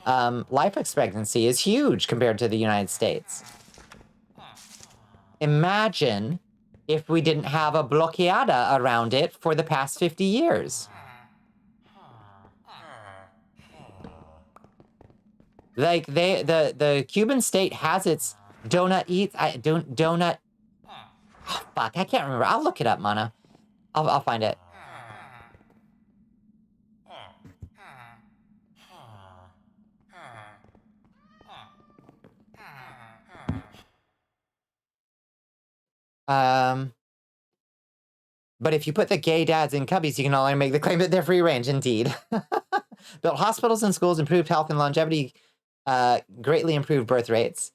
Life expectancy is huge compared to the United States. Imagine if we didn't have a bloqueada around it for the past 50 years. Like the Cuban state has its donut eats. Donut. Oh, fuck, I can't remember. I'll look it up, Mana. I'll find it. But if you put the gay dads in cubbies, you can only make the claim that they're free range, indeed. Built hospitals and schools, improved health and longevity, greatly improved birth rates.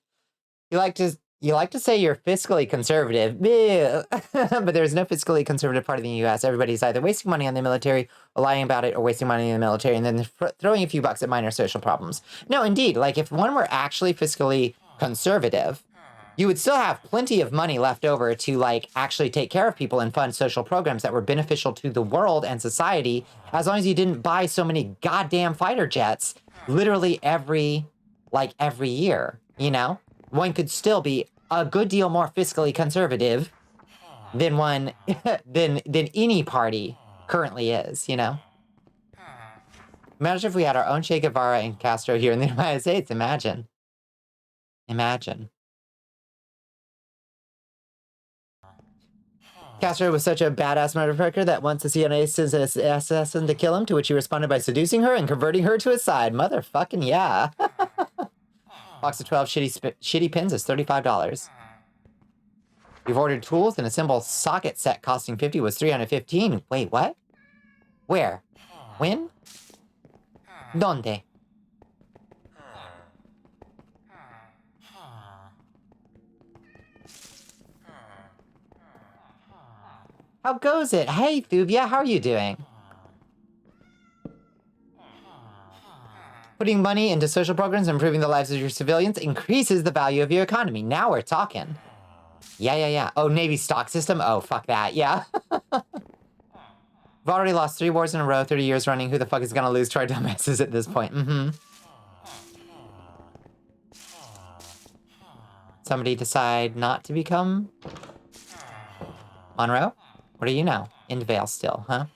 You like to say you're fiscally conservative, but there's no fiscally conservative part of the U.S. Everybody's either wasting money on the military, or lying about it, or wasting money in the military, and then throwing a few bucks at minor social problems. No, indeed, like if one were actually fiscally conservative, you would still have plenty of money left over to like actually take care of people and fund social programs that were beneficial to the world and society, as long as you didn't buy so many goddamn fighter jets literally every year, you know? One could still be a good deal more fiscally conservative than than any party currently is, you know? Imagine if we had our own Che Guevara and Castro here in the United States. Imagine. Castro was such a badass motherfucker that once the CIA sent an assassin to kill him, to which he responded by seducing her and converting her to his side. Motherfucking yeah. Box of 12 shitty pins is $35. You've ordered tools and a simple socket set costing $50 was $315. Wait, what? Where? When? Donde? How goes it? Hey, Thuvia, how are you doing? Putting money into social programs and improving the lives of your civilians increases the value of your economy. Now we're talking. Yeah. Oh, Navy stock system? Oh, fuck that, yeah. We've already lost 3 wars in a row, 30 years running. Who the fuck is gonna lose to our dumbasses at this point? Somebody decide not to become Monroe? What are you now? In Vale still, huh?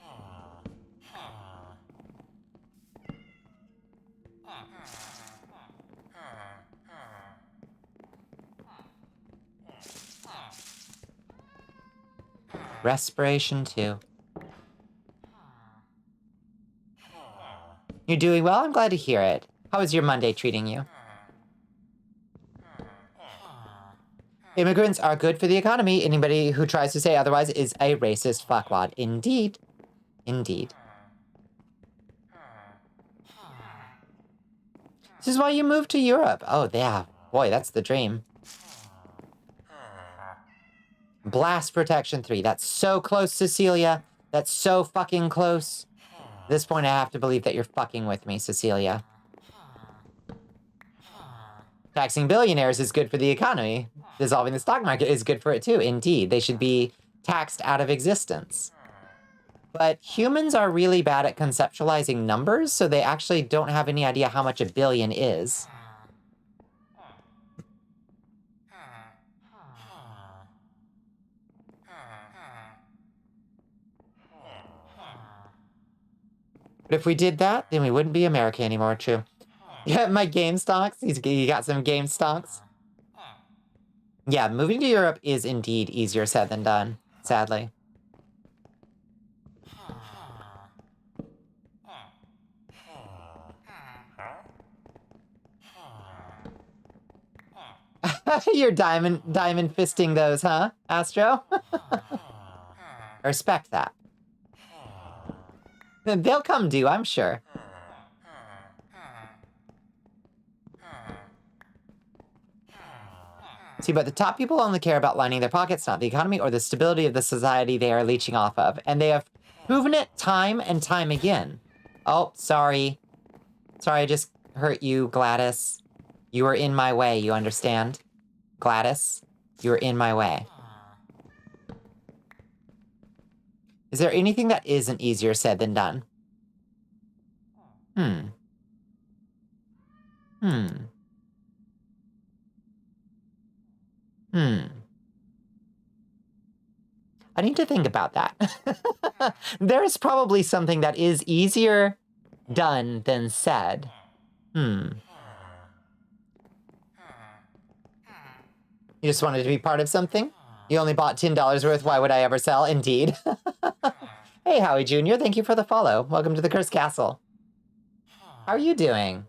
Respiration 2. You're doing well? I'm glad to hear it. How is your Monday treating you? Immigrants are good for the economy. Anybody who tries to say otherwise is a racist fuckwad. Indeed. Indeed. This is why you moved to Europe. Oh, yeah. Boy, that's the dream. Blast Protection 3. That's so close, Cecilia. That's so fucking close. At this point, I have to believe that you're fucking with me, Cecilia. Taxing billionaires is good for the economy. Dissolving the stock market is good for it too. Indeed, they should be taxed out of existence. But humans are really bad at conceptualizing numbers, so they actually don't have any idea how much a billion is. But if we did that, then we wouldn't be America anymore, true. Yeah, my game stocks. You got some game stocks. Yeah, moving to Europe is indeed easier said than done, sadly. You're diamond fisting those, huh, Astro? I respect that. They'll come due, I'm sure. See, but the top people only care about lining their pockets, not the economy or the stability of the society they are leeching off of. And they have proven it time and time again. Oh, sorry. Sorry, I just hurt you, Gladys. You were in my way, you understand? Gladys, you were in my way. Is there anything that isn't easier said than done? I need to think about that. There's probably something that is easier done than said. You just wanted to be part of something? You only bought $10 worth, why would I ever sell? Indeed. Hey, Howie Jr., thank you for the follow. Welcome to the Cursed Castle. How are you doing?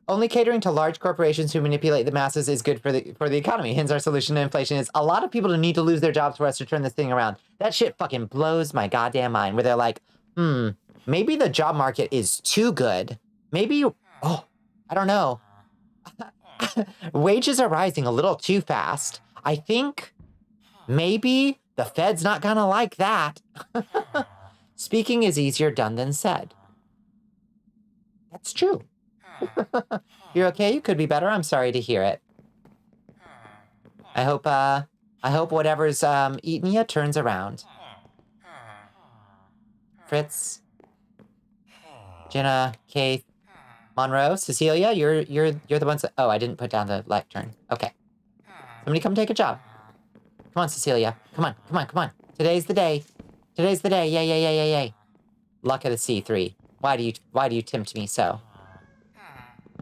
Only catering to large corporations who manipulate the masses is good for the economy. Hence, our solution to inflation is a lot of people need to lose their jobs for us to turn this thing around. That shit fucking blows my goddamn mind, where they're like, maybe the job market is too good. Maybe, I don't know. Wages are rising a little too fast. I think maybe the Fed's not gonna like that. Speaking is easier done than said. That's true. You're okay? You could be better. I'm sorry to hear it. I hope whatever's eating you turns around. Fritz, Jenna, Kate, Monroe, Cecilia, you're the ones that, oh, I didn't put down the lectern. Okay. Somebody come take a job. Come on, Cecilia. Come on. Today's the day. Yay. Luck of the Sea 3. Why do you tempt me so?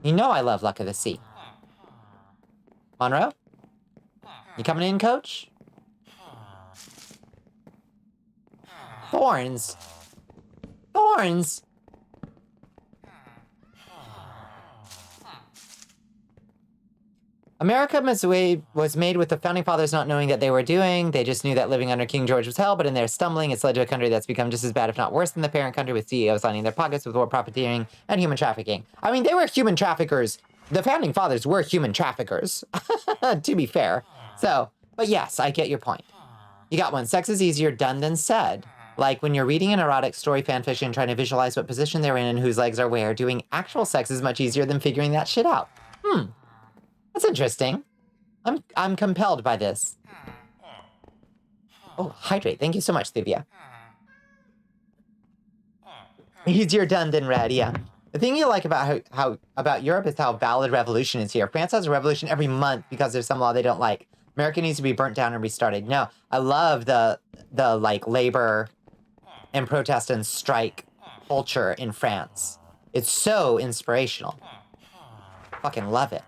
You know I love Luck of the Sea. Monroe? You coming in, coach? Thorns? America was made with the founding fathers not knowing that they were doing. They just knew that living under King George was hell, but in their stumbling, it's led to a country that's become just as bad, if not worse, than the parent country, with CEOs lining their pockets with war profiteering and human trafficking. I mean, they were human traffickers. The founding fathers were human traffickers, to be fair. So, but yes, I get your point. You got one. Sex is easier done than said. Like when you're reading an erotic story fanfiction, trying to visualize what position they're in and whose legs are where, doing actual sex is much easier than figuring that shit out. That's interesting. I'm compelled by this. Oh, hydrate. Thank you so much, Thivia. Easier done than read, yeah. The thing you like about how about Europe is how valid revolution is here. France has a revolution every month because there's some law they don't like. America needs to be burnt down and restarted. No, I love the like labor and protest and strike culture in France. It's so inspirational. Fucking love it.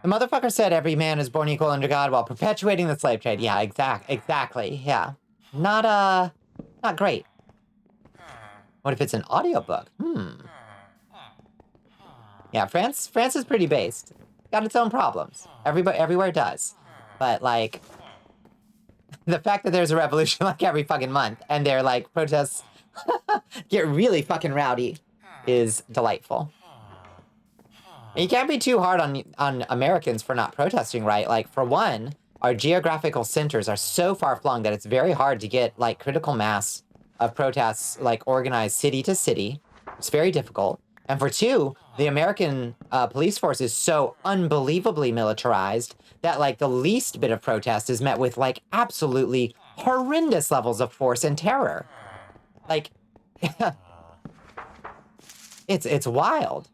The motherfucker said every man is born equal under God while perpetuating the slave trade. Yeah, exactly. Yeah. Not great. What if it's an audiobook? Yeah, France is pretty based. Got its own problems. Everywhere does. But, like, the fact that there's a revolution, like, every fucking month, and their, like, protests get really fucking rowdy is delightful. You can't be too hard on Americans for not protesting, right? Like, for one, our geographical centers are so far-flung that it's very hard to get, like, critical mass of protests, like, organized city to city. It's very difficult. And for two, the American police force is so unbelievably militarized that, like, the least bit of protest is met with, like, absolutely horrendous levels of force and terror. Like, it's wild.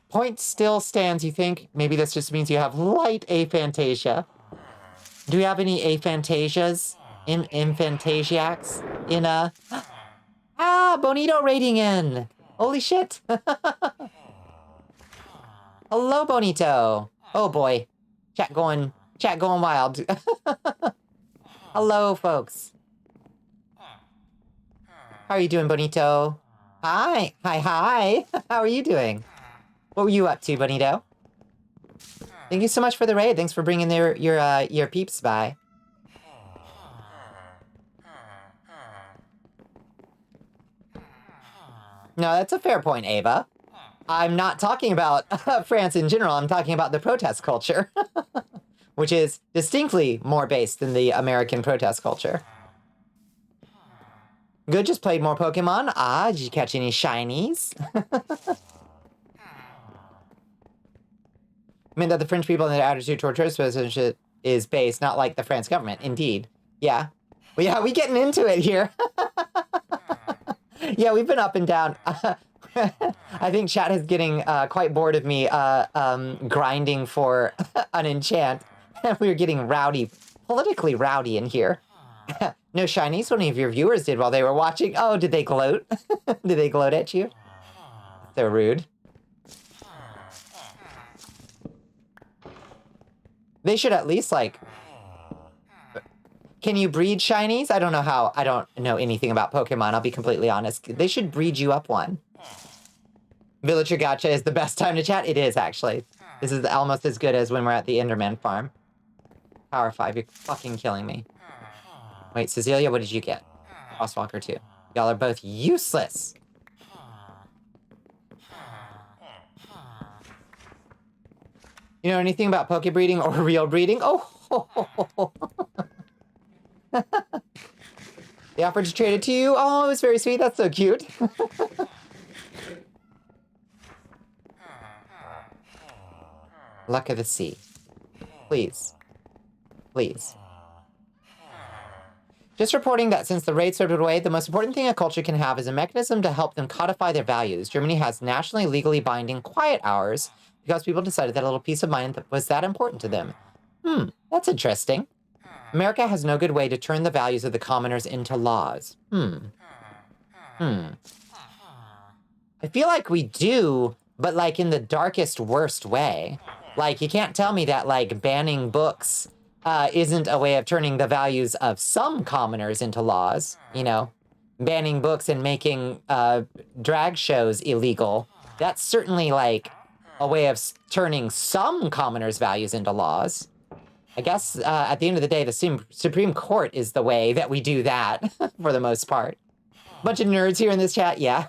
Point still stands, you think? Maybe this just means you have light aphantasia. Do we have any aphantasias? Infantasiacs? Bonito rating in! Holy shit! Hello, Bonito! Oh boy. Chat going wild. Hello, folks. How are you doing, Bonito? Hi! How are you doing? What were you up to, Bonito? Thank you so much for the raid. Thanks for bringing your peeps by. No, that's a fair point, Ava. I'm not talking about France in general. I'm talking about the protest culture, which is distinctly more based than the American protest culture. Good, just played more Pokemon. Did you catch any shinies? I mean that the French people and their attitude toward church citizenship is based, not like the France government. Indeed. Yeah. Well, yeah, we getting into it here. Yeah, we've been up and down. I think chat is getting quite bored of me grinding for an enchant. We were getting rowdy, politically rowdy in here. No shinies, one of your viewers did while they were watching. Oh, did they gloat? Did they gloat at you? They're rude. They should at least, like... Can you breed shinies? I don't know how. I don't know anything about Pokemon, I'll be completely honest. They should breed you up one. Villager Gacha is the best time to chat. It is, actually. This is almost as good as when we're at the Enderman farm. Power 5, you're fucking killing me. Wait, Cecilia, what did you get? Crosswalker 2. Y'all are both useless. You know anything about poke breeding or real breeding? Oh! They offered to trade it to you? Oh, it was very sweet. That's so cute. Luck of the sea. Please. Please. Just reporting that since the raid swept away, the most important thing a culture can have is a mechanism to help them codify their values. Germany has nationally legally binding quiet hours because people decided that a little peace of mind was that important to them. That's interesting. America has no good way to turn the values of the commoners into laws. I feel like we do, but like in the darkest, worst way. Like, you can't tell me that, like, banning books isn't a way of turning the values of some commoners into laws, you know? Banning books and making drag shows illegal. That's certainly, like, a way of turning some commoners' values into laws. I guess, at the end of the day, the Supreme Court is the way that we do that, for the most part. Bunch of nerds here in this chat, yeah.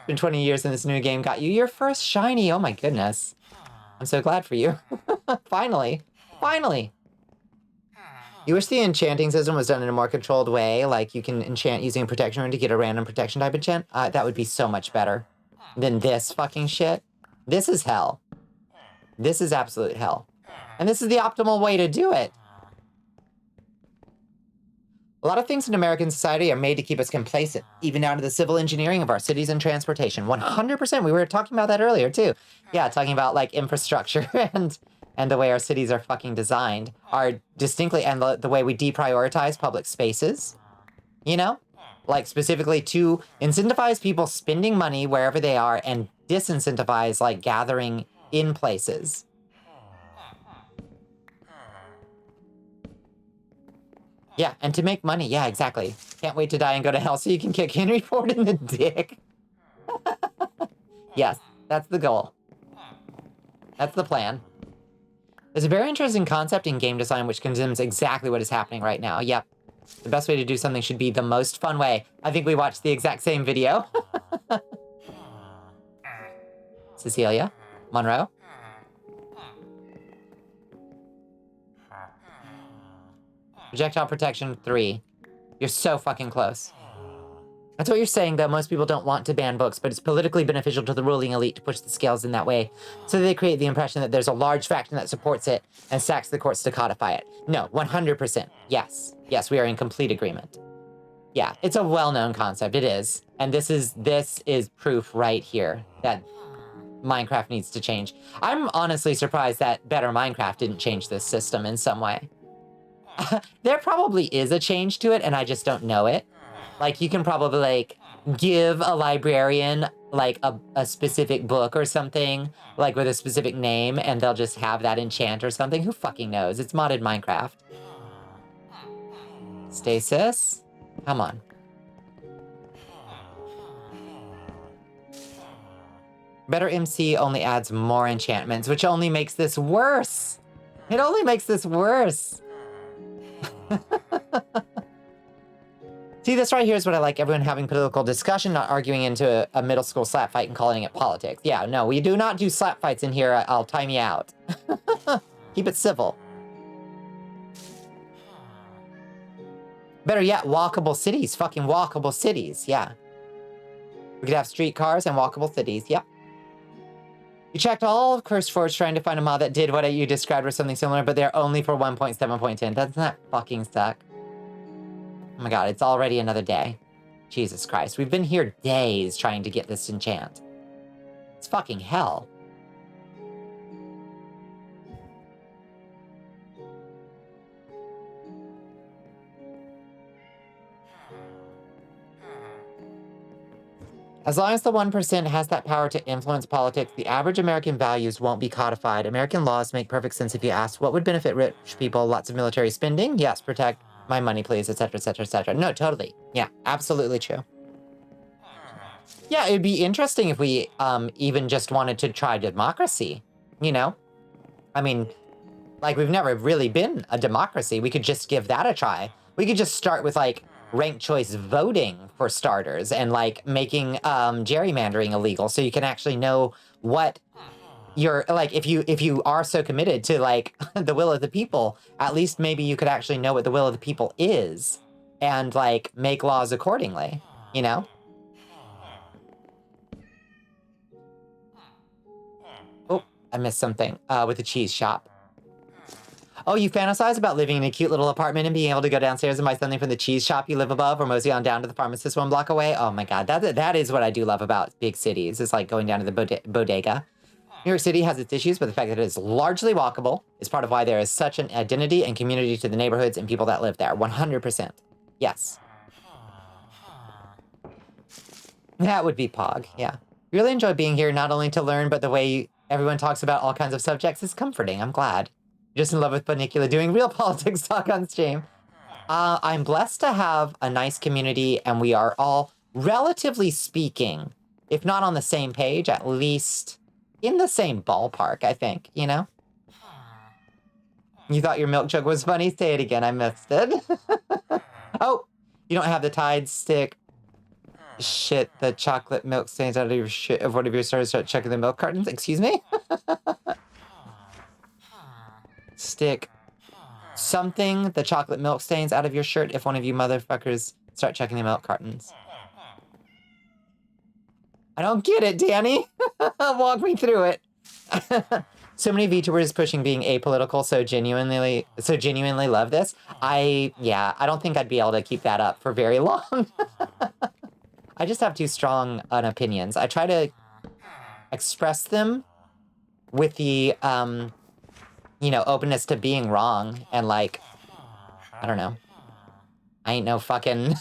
Been 20 years in this new game, got you your first shiny, oh my goodness. I'm so glad for you. Finally. Finally. You wish the enchanting system was done in a more controlled way, like you can enchant using a protection rune to get a random protection type enchant? That would be so much better than this fucking shit. This is hell. This is absolute hell. And this is the optimal way to do it. A lot of things in American society are made to keep us complacent, even down to the civil engineering of our cities and transportation. 100%. We were talking about that earlier, too. Yeah, talking about, like, infrastructure and the way our cities are fucking designed are distinctly, and the way we deprioritize public spaces, you know? Like, specifically to incentivize people spending money wherever they are and disincentivize, like, gathering in places. Yeah, and to make money. Yeah, exactly. Can't wait to die and go to hell so you can kick Henry Ford in the dick. Yes, that's the goal. That's the plan. There's a very interesting concept in game design which condemns exactly what is happening right now. Yep. The best way to do something should be the most fun way. I think we watched the exact same video. Cecilia? Monroe? Projectile protection 3. You're so fucking close. That's what you're saying, though. Most people don't want to ban books, but it's politically beneficial to the ruling elite to push the scales in that way. So they create the impression that there's a large faction that supports it and stacks the courts to codify it. No, 100%. Yes. Yes, we are in complete agreement. Yeah, it's a well-known concept. It is. And this is proof right here that Minecraft needs to change. I'm honestly surprised that Better Minecraft didn't change this system in some way. There probably is a change to it, and I just don't know it. Like, you can probably, like, give a librarian, like, a specific book or something, like, with a specific name, and they'll just have that enchant or something. Who fucking knows? It's modded Minecraft. Stasis? Come on. Better MC only adds more enchantments, which only makes this worse. It only makes this worse. See, this right here is what I like. Everyone having political discussion, not arguing into a middle school slap fight and calling it politics. Yeah, no, we do not do slap fights in here. I'll time you out. Keep it civil. Better yet, walkable cities. Fucking walkable cities, yeah. We could have streetcars and walkable cities, yep. You checked all of CurseForge trying to find a mod that did what you described or something similar, but they're only for 1.7.10. Doesn't that fucking suck? Oh my god, it's already another day. Jesus Christ, we've been here days trying to get this enchant. It's fucking hell. As long as the 1% has that power to influence politics, the average American values won't be codified. American laws make perfect sense if you ask, what would benefit rich people? Lots of military spending? Yes, protect my money, please, etc., etc., etc. No, totally. Yeah, absolutely true. Yeah, it'd be interesting if we even just wanted to try democracy, you know? I mean, like, we've never really been a democracy. We could just give that a try. We could just start with, like, ranked choice voting for starters and, like, making gerrymandering illegal so you can actually know what you're, like, if you are so committed to, like, the will of the people, at least maybe you could actually know what the will of the people is and, like, make laws accordingly, you know? Oh, I missed something with the cheese shop. Oh, you fantasize about living in a cute little apartment and being able to go downstairs and buy something from the cheese shop you live above or mosey on down to the pharmacist 1 block away? Oh my god, that is what I do love about big cities. It's like going down to the bodega. New York City has its issues, but the fact that it is largely walkable is part of why there is such an identity and community to the neighborhoods and people that live there. 100%. Yes. That would be Pog, yeah. Really enjoy being here, not only to learn, but the way everyone talks about all kinds of subjects is comforting. I'm glad. Just in love with Bonnicula doing real politics talk on stream. I'm blessed to have a nice community, and we are all, relatively speaking, if not on the same page, at least in the same ballpark, I think, you know? You thought your milk jug was funny? Say it again, I missed it. Oh, you don't have the Tide stick. Shit, the chocolate milk stains out of your shit of one of your stars. Start checking the milk cartons. Excuse me? stick something, the chocolate milk stains, out of your shirt if one of you motherfuckers start checking the milk cartons. I don't get it, Danny. Walk me through it. So many VTubers pushing being apolitical so genuinely love this. I don't think I'd be able to keep that up for very long. I just have too strong an opinions. I try to express them with the, you know, openness to being wrong and, like, I don't know. I ain't no fucking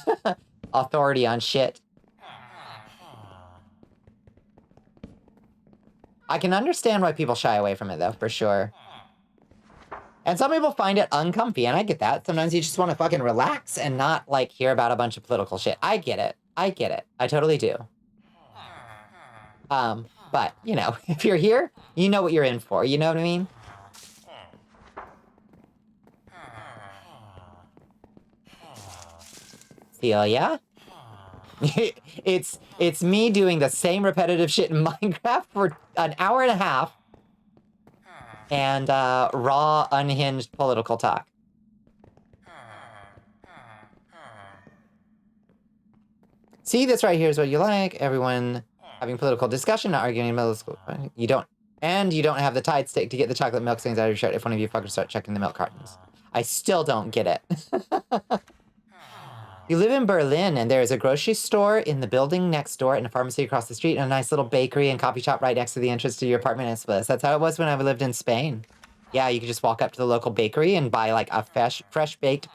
authority on shit. I can understand why people shy away from it, though, for sure. And some people find it uncomfy, and I get that. Sometimes you just want to fucking relax and not, like, hear about a bunch of political shit. I get it. I get it. I totally do. But, you know, if you're here, you know what you're in for. You know what I mean? Feel ya? It's me doing the same repetitive shit in Minecraft for an hour and a half and raw, unhinged political talk. See, this right here is what you like. Everyone having political discussion, not arguing in middle school. You don't have the Tide stick to get the chocolate milk stains out of your shirt if one of you fuckers start checking the milk cartons. I still don't get it. You live in Berlin, and there is a grocery store in the building next door, and a pharmacy across the street, and a nice little bakery and coffee shop right next to the entrance to your apartment in Split. That's how it was when I lived in Spain. Yeah, you could just walk up to the local bakery and buy, like, a fresh baked,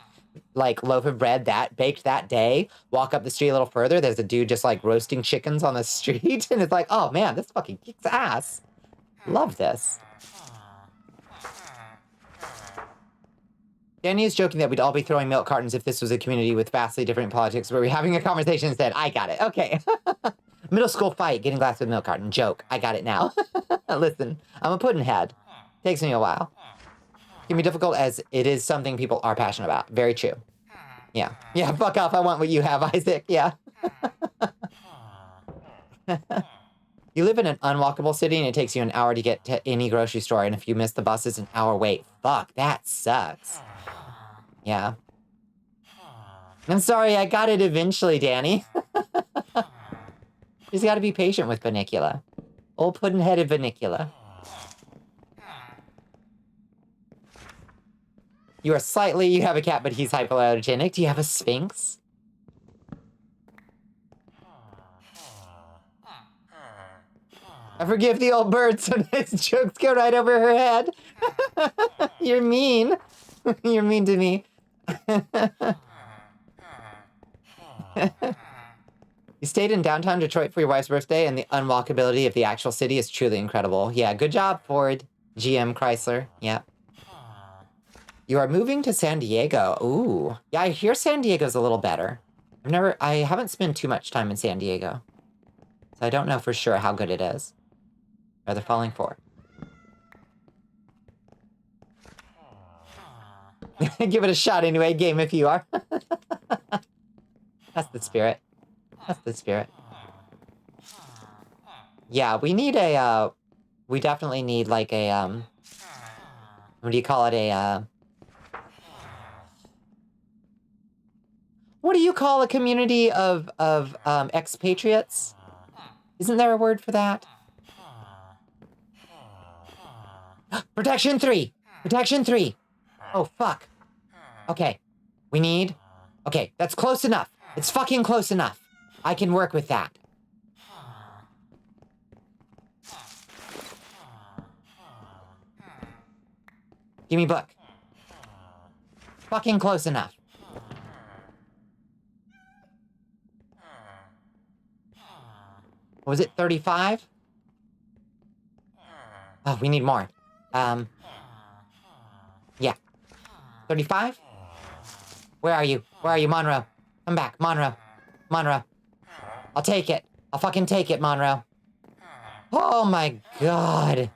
like, loaf of bread baked that day. Walk up the street a little further. There's a dude just, like, roasting chickens on the street, and it's like, oh, man, this fucking kicks ass. Love this. Danny is joking that we'd all be throwing milk cartons if this was a community with vastly different politics where we're having a conversation instead. I got it. Okay. Middle school fight, getting glass with milk carton. Joke. I got it now. Listen, I'm a pudding head. Takes me a while. It can be difficult as it is something people are passionate about. Very true. Yeah. Yeah, fuck off. I want what you have, Isaac. Yeah. You live in an unwalkable city and it takes you an hour to get to any grocery store, and if you miss the bus, it's an hour wait. Fuck, that sucks. Yeah. I'm sorry, I got it eventually, Danny. Just gotta be patient with Bonnicula. Old puddin'-headed Bonnicula. You have a cat, but he's hypoallergenic. Do you have a Sphinx? I forgive the old bird, sometimes jokes go right over her head. You're mean. You're mean to me. You stayed in downtown Detroit for your wife's birthday, and the unwalkability of the actual city is truly incredible. Yeah, good job, Ford. GM Chrysler. Yeah. You are moving to San Diego. Ooh. Yeah, I hear San Diego's a little better. I haven't spent too much time in San Diego. So I don't know for sure how good it is. Are they falling for? Give it a shot anyway, game if you are. That's the spirit. That's the spirit. Yeah, we need a, we definitely need like a, what do you call it? What do you call a community of expatriates? Isn't there a word for that? Protection 3! Protection 3! Oh, fuck. Okay. We need... Okay, that's close enough. It's fucking close enough. I can work with that. Give me book. Fucking close enough. Was it 35? Oh, we need more. Yeah. 35? Where are you? Where are you, Monroe? Come back, Monroe. Monroe. I'll take it. I'll fucking take it, Monroe. Oh my god.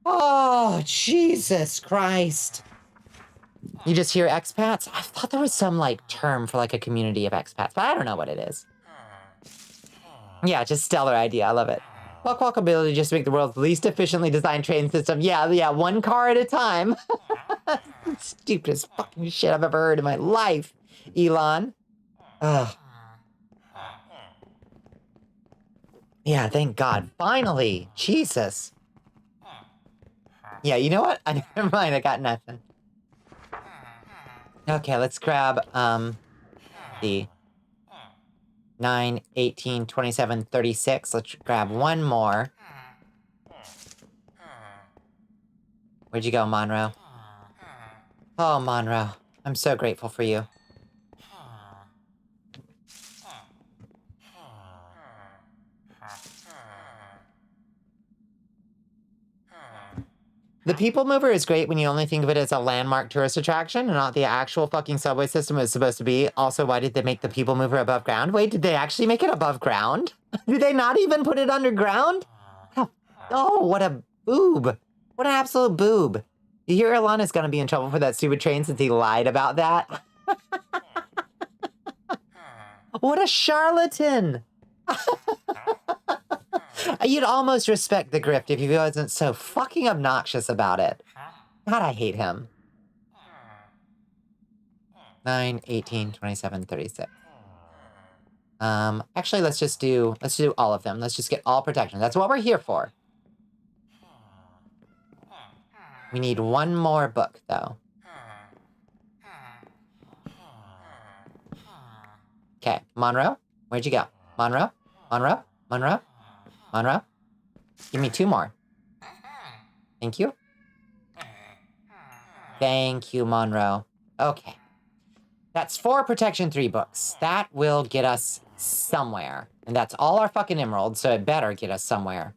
Oh, Jesus Christ. You just hear expats? I thought there was some, like, term for, like, a community of expats, but I don't know what it is. Yeah, just stellar idea. I love it. Walkability just to make the world's least efficiently designed train system. Yeah, one car at a time. Stupidest fucking shit I've ever heard in my life, Elon. Ugh. Yeah, thank God. Finally. Jesus. Yeah, you know what? Never mind, I got nothing. Okay, let's grab, the 9, 18, 27, 36. Let's grab one more. Where'd you go, Monroe? Oh, Monroe. I'm so grateful for you. The People Mover is great when you only think of it as a landmark tourist attraction and not the actual fucking subway system it's supposed to be. Also, why did they make the People Mover above ground? Wait, did they actually make it above ground? Did they not even put it underground? Oh, what a boob. What an absolute boob. You hear Ilana's gonna be in trouble for that stupid train since he lied about that? What a charlatan! You'd almost respect the grift if he wasn't so fucking obnoxious about it. God, I hate him. 9, 18, 27, 36. Actually, let's do all of them. Let's just get all protection. That's what we're here for. We need one more book, though. Okay, Monroe, where'd you go? Monroe? Monroe? Monroe? Monroe? Give me 2 more. Thank you. Thank you, Monroe. Okay. That's 4 Protection 3 books. That will get us somewhere. And that's all our fucking emeralds, so it better get us somewhere.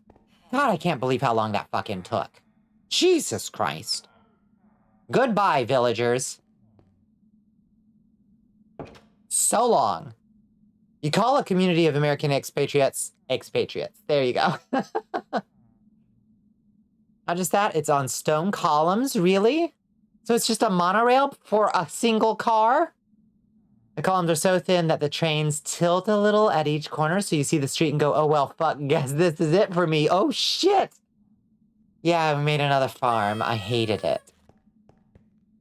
God, I can't believe how long that fucking took. Jesus Christ. Goodbye, villagers. So long. You call a community of American expatriates. There you go. Not just that, it's on stone columns, really? So it's just a monorail for a single car? The columns are so thin that the trains tilt a little at each corner, so you see the street and go, oh, well, fuck, guess this is it for me. Oh, shit! Yeah, we made another farm. I hated it.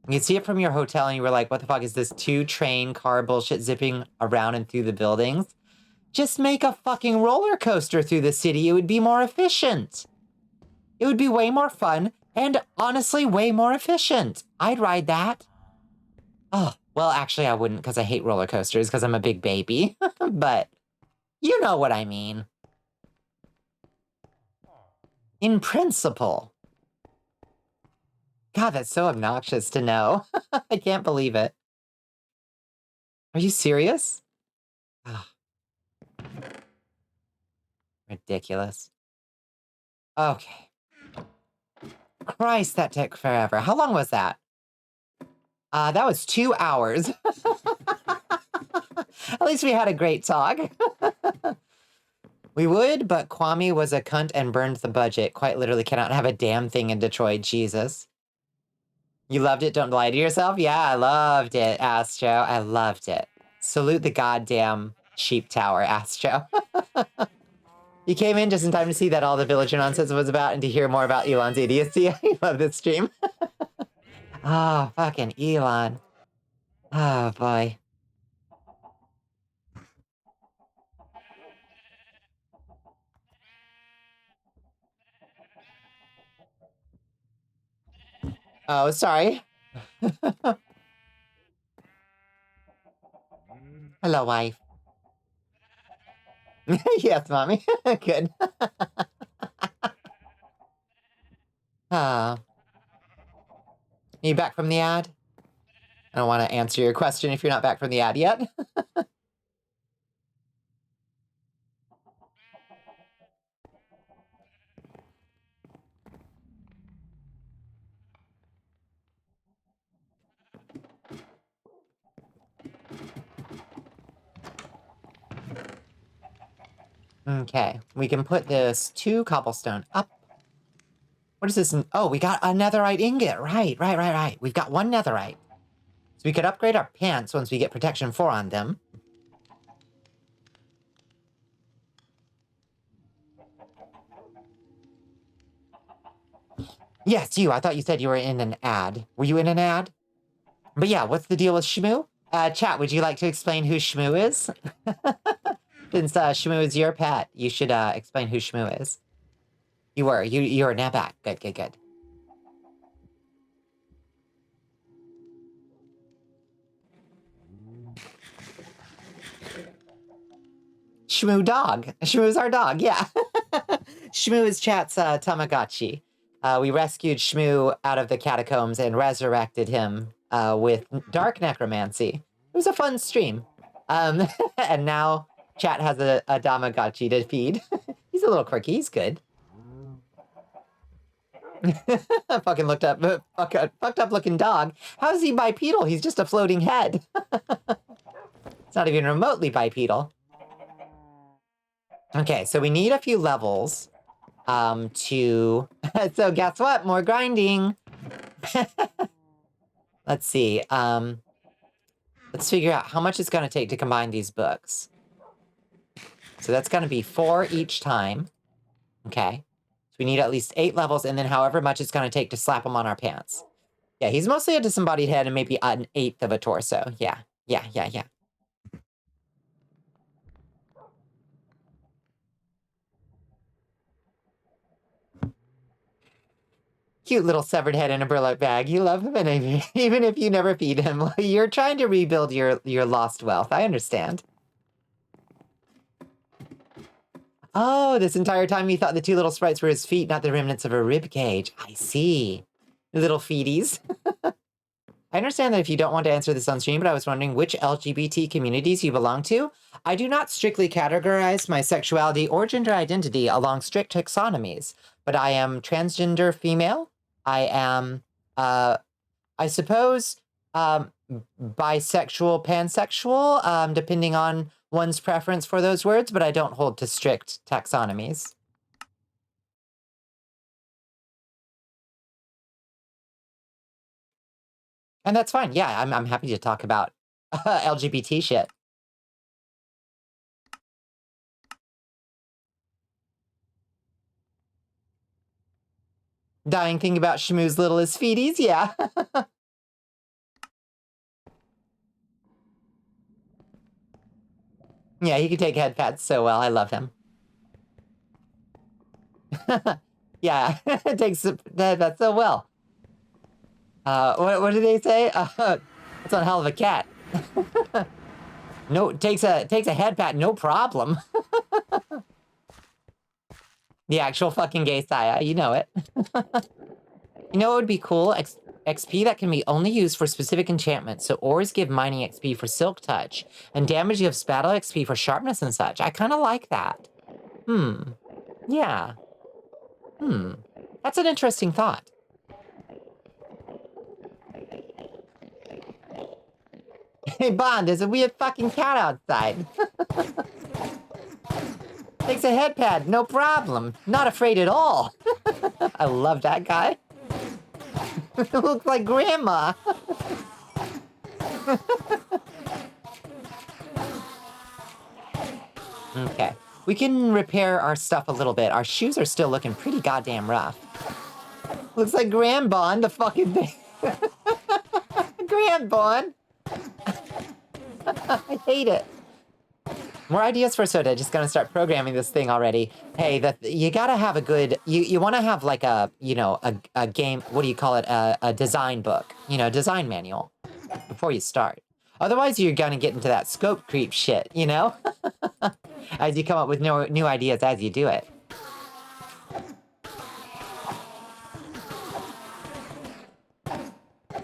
You can see it from your hotel, and you were like, what the fuck is this 2-train car bullshit zipping around and through the buildings? Just make a fucking roller coaster through the city. It would be more efficient. It would be way more fun, and honestly, way more efficient. I'd ride that. Oh, well, actually, I wouldn't, because I hate roller coasters, because I'm a big baby. But you know what I mean. In principle. God, that's so obnoxious to know. I can't believe it. Are you serious? Oh. Ridiculous. Okay. Christ, that took forever. How long was that? That was 2 hours. At least we had a great talk. We would, but Kwame was a cunt and burned the budget. Quite literally cannot have a damn thing in Detroit. Jesus. You loved it? Don't lie to yourself? Yeah, I loved it, Astro. I loved it. Salute the goddamn sheep tower, Astro. You came in just in time to see that all the villager nonsense was about and to hear more about Elon's idiocy. I love this stream. Oh, fucking Elon. Oh, boy. Oh, sorry. Hello, wife. Yes, mommy. Good. Are you back from the ad? I don't want to answer your question if you're not back from the ad yet. Okay, we can put this 2 cobblestone up. What is this? Oh, we got a netherite ingot. Right. We've got 1 netherite. So we could upgrade our pants once we get protection 4 on them. Yes, you. I thought you said you were in an ad. Were you in an ad? But yeah, what's the deal with Shmoo? Chat, would you like to explain who Shmoo is? Since Shmoo is your pet, you should explain who Shmoo is. You are now back. Good, good, good. Shmoo dog. Shmoo's our dog, yeah. Shmoo is chat's Tamagotchi. We rescued Shmoo out of the catacombs and resurrected him with dark necromancy. It was a fun stream. And now chat has a Tamagotchi to feed. He's a little quirky, he's good. Fucking fucked up looking dog. How is he bipedal? He's just a floating head. It's not even remotely bipedal. Okay, so we need a few levels to... So guess what? More grinding. Let's see. Let's figure out how much it's going to take to combine these books. So that's going to be 4 each time. Okay. So we need at least 8 levels, and then however much it's going to take to slap them on our pants. Yeah, he's mostly a disembodied head and maybe an 1/8 of a torso. Yeah. Cute little severed head in a burlap bag. You love him, and even if you never feed him, you're trying to rebuild your lost wealth. I understand. Oh, this entire time you thought the 2 little sprites were his feet, not the remnants of a rib cage. I see. Little feeties. I understand that if you don't want to answer this on stream, but I was wondering which LGBT communities you belong to. I do not strictly categorize my sexuality or gender identity along strict taxonomies, but I am transgender female. I am, I suppose, bisexual, pansexual, depending on one's preference for those words, but I don't hold to strict taxonomies. And that's fine. Yeah, I'm happy to talk about LGBT shit. Dying thing about Shmoo's littlest feeties, yeah. Yeah, he can take head pats so well. I love him. Yeah, it takes the head pats so well. What did they say? That's one hell of a cat. No, takes a head pat, no problem. The actual fucking gay Saya, you know it. You know what would be cool? XP that can be only used for specific enchantments. So ores give mining XP for silk touch, and damage gives battle XP for sharpness and such. I kind of like that. Yeah. That's an interesting thought. Hey, Bond, there's a weird fucking cat outside. Takes a head pad, no problem. Not afraid at all. I love that guy. It looks like grandma. Okay. We can repair our stuff a little bit. Our shoes are still looking pretty goddamn rough. Looks like Grandbond, the fucking thing. Grandbond. I hate it. More ideas for soda. Just gonna start programming this thing already. Hey, you gotta have a good. You want to have like a a game. What do you call it? A design book. Design manual before you start. Otherwise, you're gonna get into that scope creep shit. As you come up with new ideas as you do it.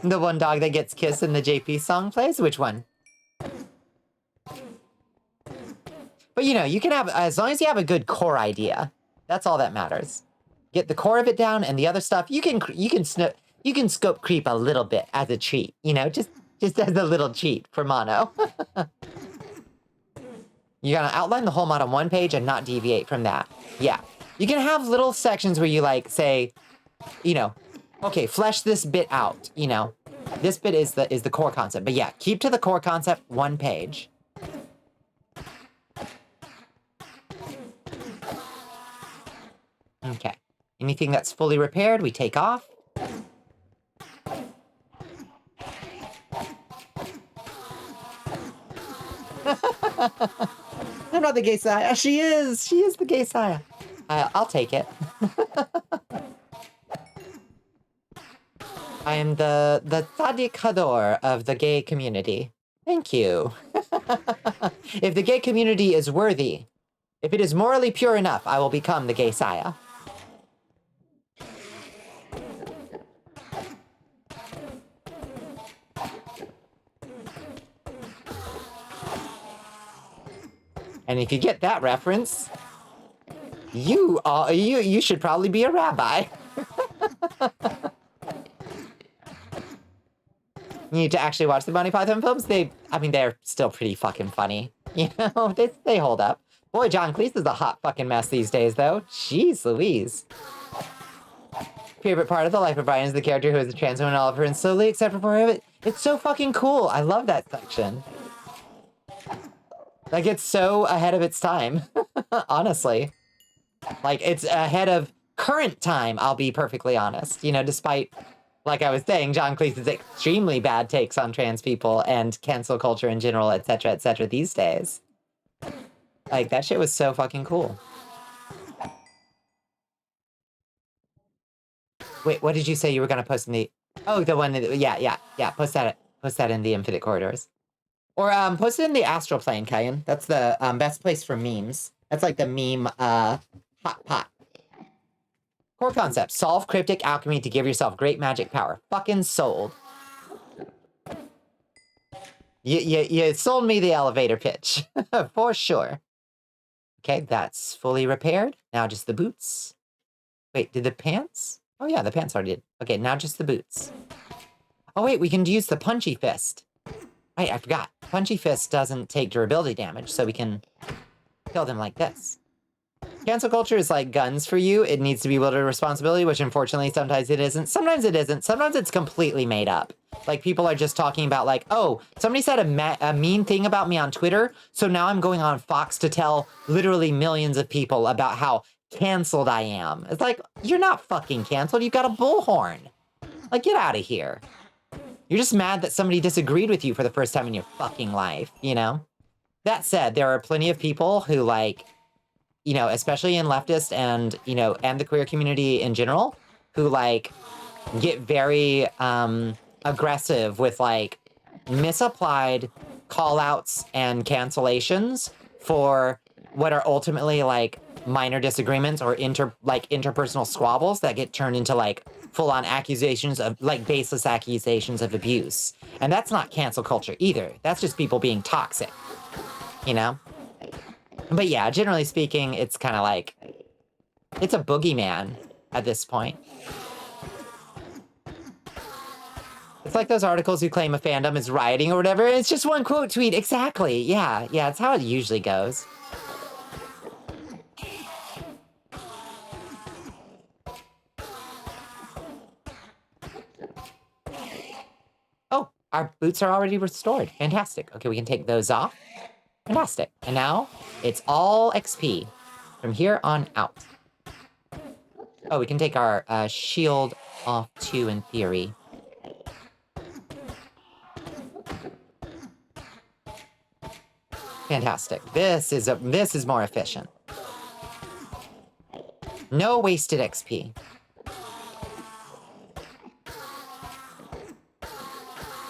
The one dog that gets kissed in the JP song plays? Which one? But you can have, as long as you have a good core idea, that's all that matters. Get the core of it down, and the other stuff you can scope creep a little bit as a cheat. Just as a little cheat for mono. You're gonna outline the whole mod on one page and not deviate from that. Yeah, you can have little sections where you say, okay, flesh this bit out. This bit is the core concept. But yeah, keep to the core concept, one page. Okay. Anything that's fully repaired, we take off. I'm not the gay Saya. She is. She is the gay Saya. I'll take it. I am the Tzaddik Hador of the gay community. Thank you. If the gay community is worthy, if it is morally pure enough, I will become the gay Saya. And if you get that reference, you should probably be a rabbi. You need to actually watch the Monty Python films. I mean, they're still pretty fucking funny. You know, they hold up. Boy, John Cleese is a hot fucking mess these days, though. Jeez Louise. Favorite part of the life of Brian is the character who is a trans woman, Oliver, and slowly accepted for it. It's so fucking cool. I love that section. Like, it's so ahead of its time. Honestly. Like, it's ahead of current time, I'll be perfectly honest. You know, despite, like I was saying, John Cleese's extremely bad takes on trans people and cancel culture in general, etc., these days. Like, that shit was so fucking cool. Wait, what did you say you were gonna post in the... Oh, the one... Yeah. Post that in the Infinite Corridors. Or, post it in the Astral Plane, Kyan. That's the best place for memes. That's like the meme, hot pot. Core concept. Solve cryptic alchemy to give yourself great magic power. Fucking sold. You sold me the elevator pitch. For sure. Okay, that's fully repaired. Now just the boots. Wait, did the pants? Oh yeah, the pants already did. Okay, now just the boots. Oh wait, we can use the punchy fist. Wait, I forgot. Punchy fist doesn't take durability damage, so we can kill them like this. Cancel culture is like guns for you. It needs to be wielded with responsibility, which unfortunately sometimes it isn't. Sometimes it isn't. Sometimes it's completely made up. Like, people are just talking about, like, oh, somebody said a mean thing about me on Twitter, so now I'm going on Fox to tell literally millions of people about how canceled I am. It's like, you're not fucking canceled. You've got a bullhorn. Like, get out of here. You're just mad that somebody disagreed with you for the first time in your fucking life, you know? That said, there are plenty of people who, like, you know, especially in leftist and, you know, and the queer community in general, who, like, get very aggressive with, like, misapplied call-outs and cancellations for what are ultimately, like, minor disagreements or interpersonal squabbles that get turned into, like, full-on accusations of, like, baseless accusations of abuse. And that's not cancel culture either. That's just people being toxic, you know? But yeah, generally speaking, it's kind of like, it's a boogeyman at this point. It's like those articles who claim a fandom is rioting or whatever. It's just one quote tweet. Exactly. Yeah, it's how it usually goes. Oh, our boots are already restored. Fantastic. Okay, we can take those off. Fantastic. And now it's all XP from here on out. Oh, we can take our shield off too, in theory. Fantastic. This is more efficient. No wasted XP.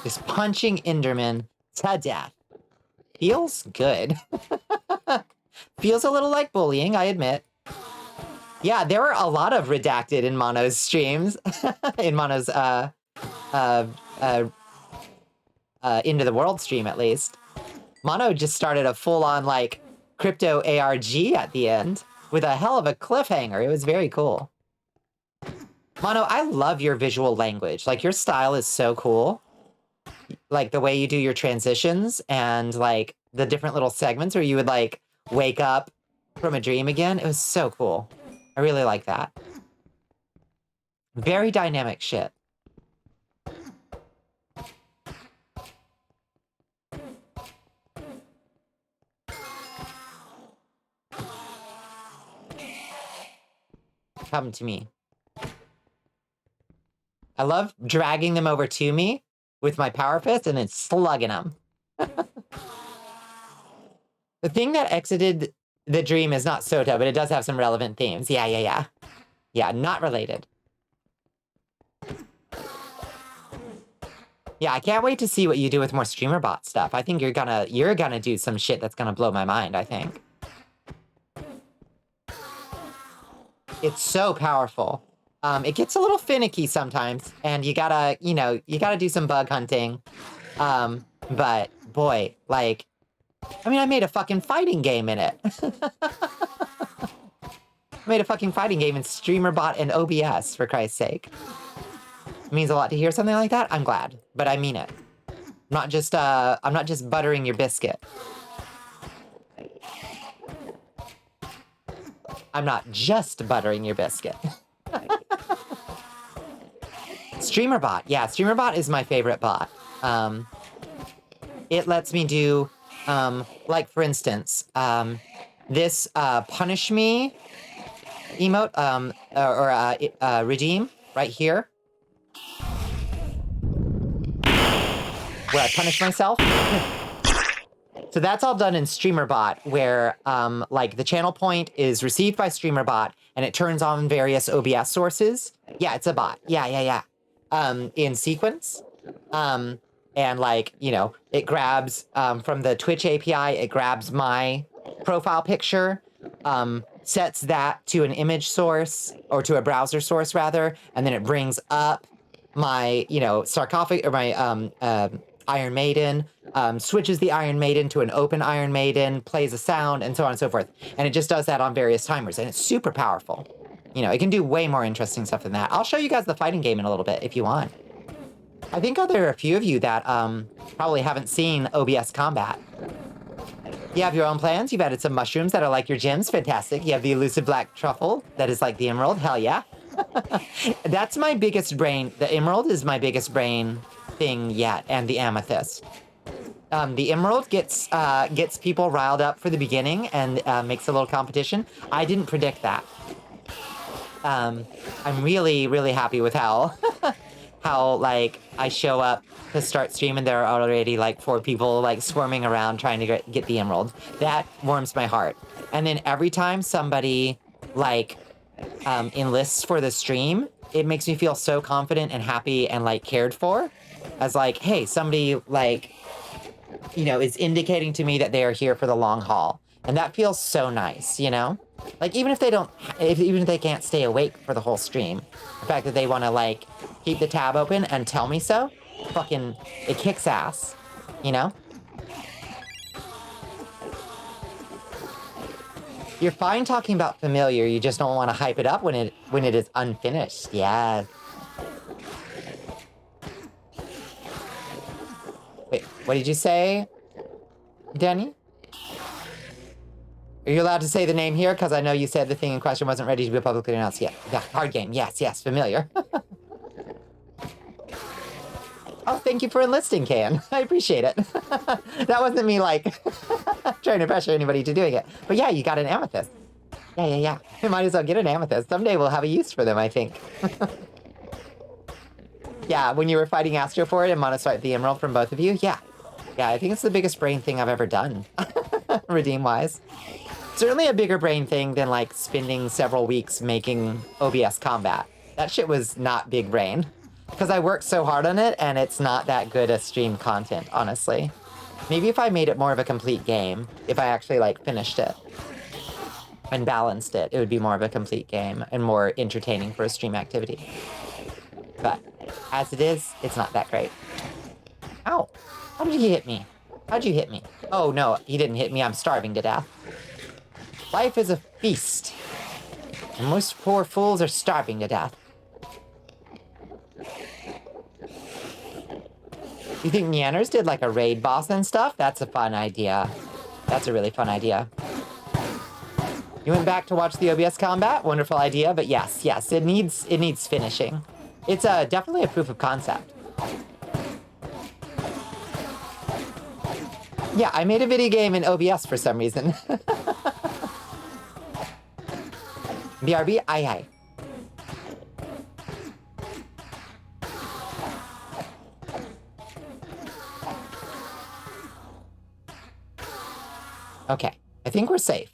Just punching Enderman to death. Feels good. Feels a little like bullying, I admit. Yeah, there were a lot of redacted in Mono's streams. In Mono's, Into the World stream, at least. Mono just started a full-on, like, crypto ARG at the end with a hell of a cliffhanger. It was very cool. Mono, I love your visual language. Like, your style is so cool. Like, the way you do your transitions and, like, the different little segments where you would, like, wake up from a dream again. It was so cool. I really like that. Very dynamic shit. Come to me. I love dragging them over to me with my power fist and then slugging them. The thing that exited the dream is not Sota, but it does have some relevant themes. Yeah. Yeah, not related. Yeah, I can't wait to see what you do with more streamer bot stuff. I think you're gonna do some shit that's gonna blow my mind, I think. It's so powerful. It gets a little finicky sometimes, and you gotta do some bug hunting. But boy, like, I mean, I made a fucking fighting game in it. I made a fucking fighting game in streamer bot and OBS, for Christ's sake. It means a lot to hear something like that. I'm glad, but I mean it. I'm not just buttering your biscuit. I'm not just buttering your biscuit. StreamerBot. Yeah, StreamerBot is my favorite bot. It lets me do, like, for instance, this punish me emote, or redeem right here, where I punish myself. So that's all done in StreamerBot, where like the channel point is received by StreamerBot and it turns on various OBS sources. Yeah, it's a bot. Yeah. In sequence. And like, you know, it grabs from the Twitch API, it grabs my profile picture, sets that to an image source, or to a browser source rather, and then it brings up my, you know, sarcophagus, or my Iron Maiden, switches the Iron Maiden to an open Iron Maiden, plays a sound, and so on and so forth. And it just does that on various timers, and it's super powerful. You know, it can do way more interesting stuff than that. I'll show you guys the fighting game in a little bit if you want. I think there are a few of you that probably haven't seen OBS Combat. You have your own plans. You've added some mushrooms that are like your gems. Fantastic. You have the elusive black truffle that is like the emerald. Hell yeah. That's my biggest brain. The emerald is my biggest brain thing yet, and the amethyst. The emerald gets people riled up for the beginning and makes a little competition. I didn't predict that. I'm really, really happy with how how like I show up to start streaming. There are already like 4 people like swarming around trying to get the emerald. That warms my heart. And then every time somebody like enlists for the stream, it makes me feel so confident and happy and like cared for, as like, hey, somebody like, you know, is indicating to me that they are here for the long haul. And that feels so nice, you know? Like, even if they can't stay awake for the whole stream, the fact that they want to like keep the tab open and tell me so, fucking, it kicks ass, you know? You're fine talking about familiar, you just don't want to hype it up when it is unfinished. Yeah. Wait, what did you say, Danny? Are you allowed to say the name here? Because I know you said the thing in question wasn't ready to be publicly announced yet. Yeah, card game. Yes, familiar. Oh, thank you for enlisting, Can. I appreciate it. That wasn't me, like, trying to pressure anybody to doing it. But yeah, you got an amethyst. Yeah. You might as well get an amethyst. Someday we'll have a use for them, I think. Yeah, when you were fighting Astro for it and monoswiped the emerald from both of you, yeah. Yeah, I think it's the biggest brain thing I've ever done, redeem-wise. Certainly a bigger brain thing than, like, spending several weeks making OBS Combat. That shit was not big brain. Because I worked so hard on it, and it's not that good a stream content, honestly. Maybe if I made it more of a complete game, if I actually, like, finished it and balanced it, it would be more of a complete game and more entertaining for a stream activity. But as it is, it's not that great. Ow! How did he hit me? How'd you hit me? Oh, no, he didn't hit me. I'm starving to death. Life is a feast. And most poor fools are starving to death. You think Neanners did like a raid boss and stuff? That's a fun idea. That's a really fun idea. You went back to watch the OBS Combat? Wonderful idea, but yes, it needs finishing. It's definitely a proof of concept. Yeah, I made a video game in OBS for some reason. BRB, aye. Okay, I think we're safe.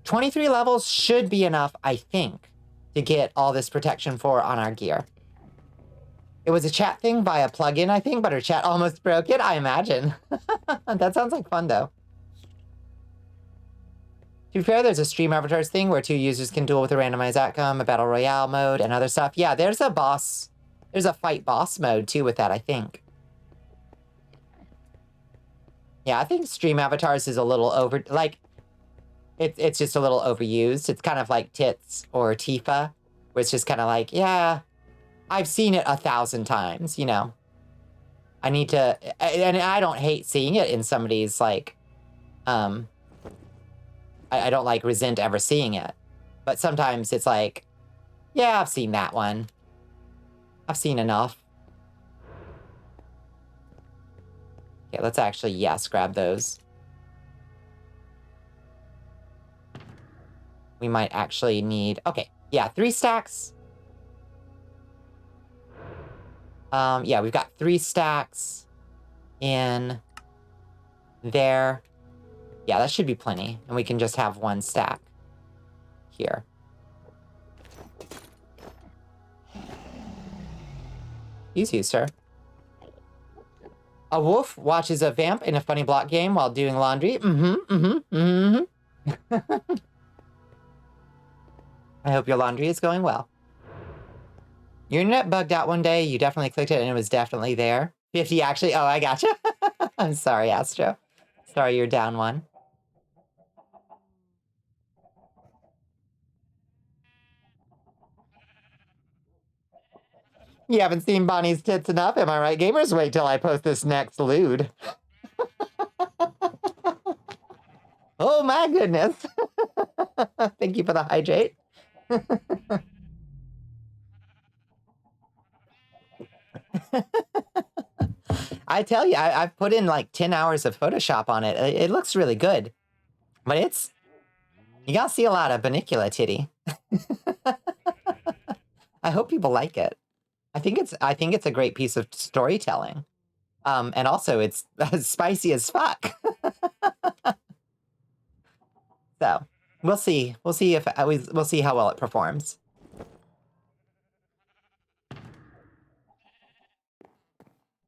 23 levels should be enough, I think, to get all this protection 4 on our gear. It was a chat thing via plugin, I think, but our chat almost broke it, I imagine. That sounds like fun, though. To be fair, there's a stream avatars thing where 2 users can duel with a randomized outcome, a battle royale mode, and other stuff. Yeah, there's a boss. There's a fight boss mode, too, with that, I think. Yeah, I think stream avatars is a little over... Like, it's just a little overused. It's kind of like Tits or Tifa, where it's just kind of like, yeah, I've seen it 1,000 times, you know? I need to... And I don't hate seeing it in somebody's, like... I don't, like, resent ever seeing it. But sometimes it's like, yeah, I've seen that one. I've seen enough. Okay, let's actually, yes, grab those. We might actually need... Okay, yeah, 3 stacks. Yeah, we've got 3 stacks in there. Yeah, that should be plenty. And we can just have 1 stack here. Easy, sir. A wolf watches a vamp in a funny block game while doing laundry. I hope your laundry is going well. Your internet bugged out one day. You definitely clicked it and it was definitely there. 50 actually. Oh, I gotcha. I'm sorry, Astro. Sorry you're down 1. You haven't seen Bonnie's tits enough, am I right, gamers? Wait till I post this next lewd. Oh my goodness. Thank you for the hydrate. I tell you, I've put in like 10 hours of Photoshop on it. It looks really good. But it's... You gotta see a lot of Bonnicula titty. I hope people like it. I think it's a great piece of storytelling. And also it's spicy as fuck. So, we'll see. We'll see if we'll see how well it performs.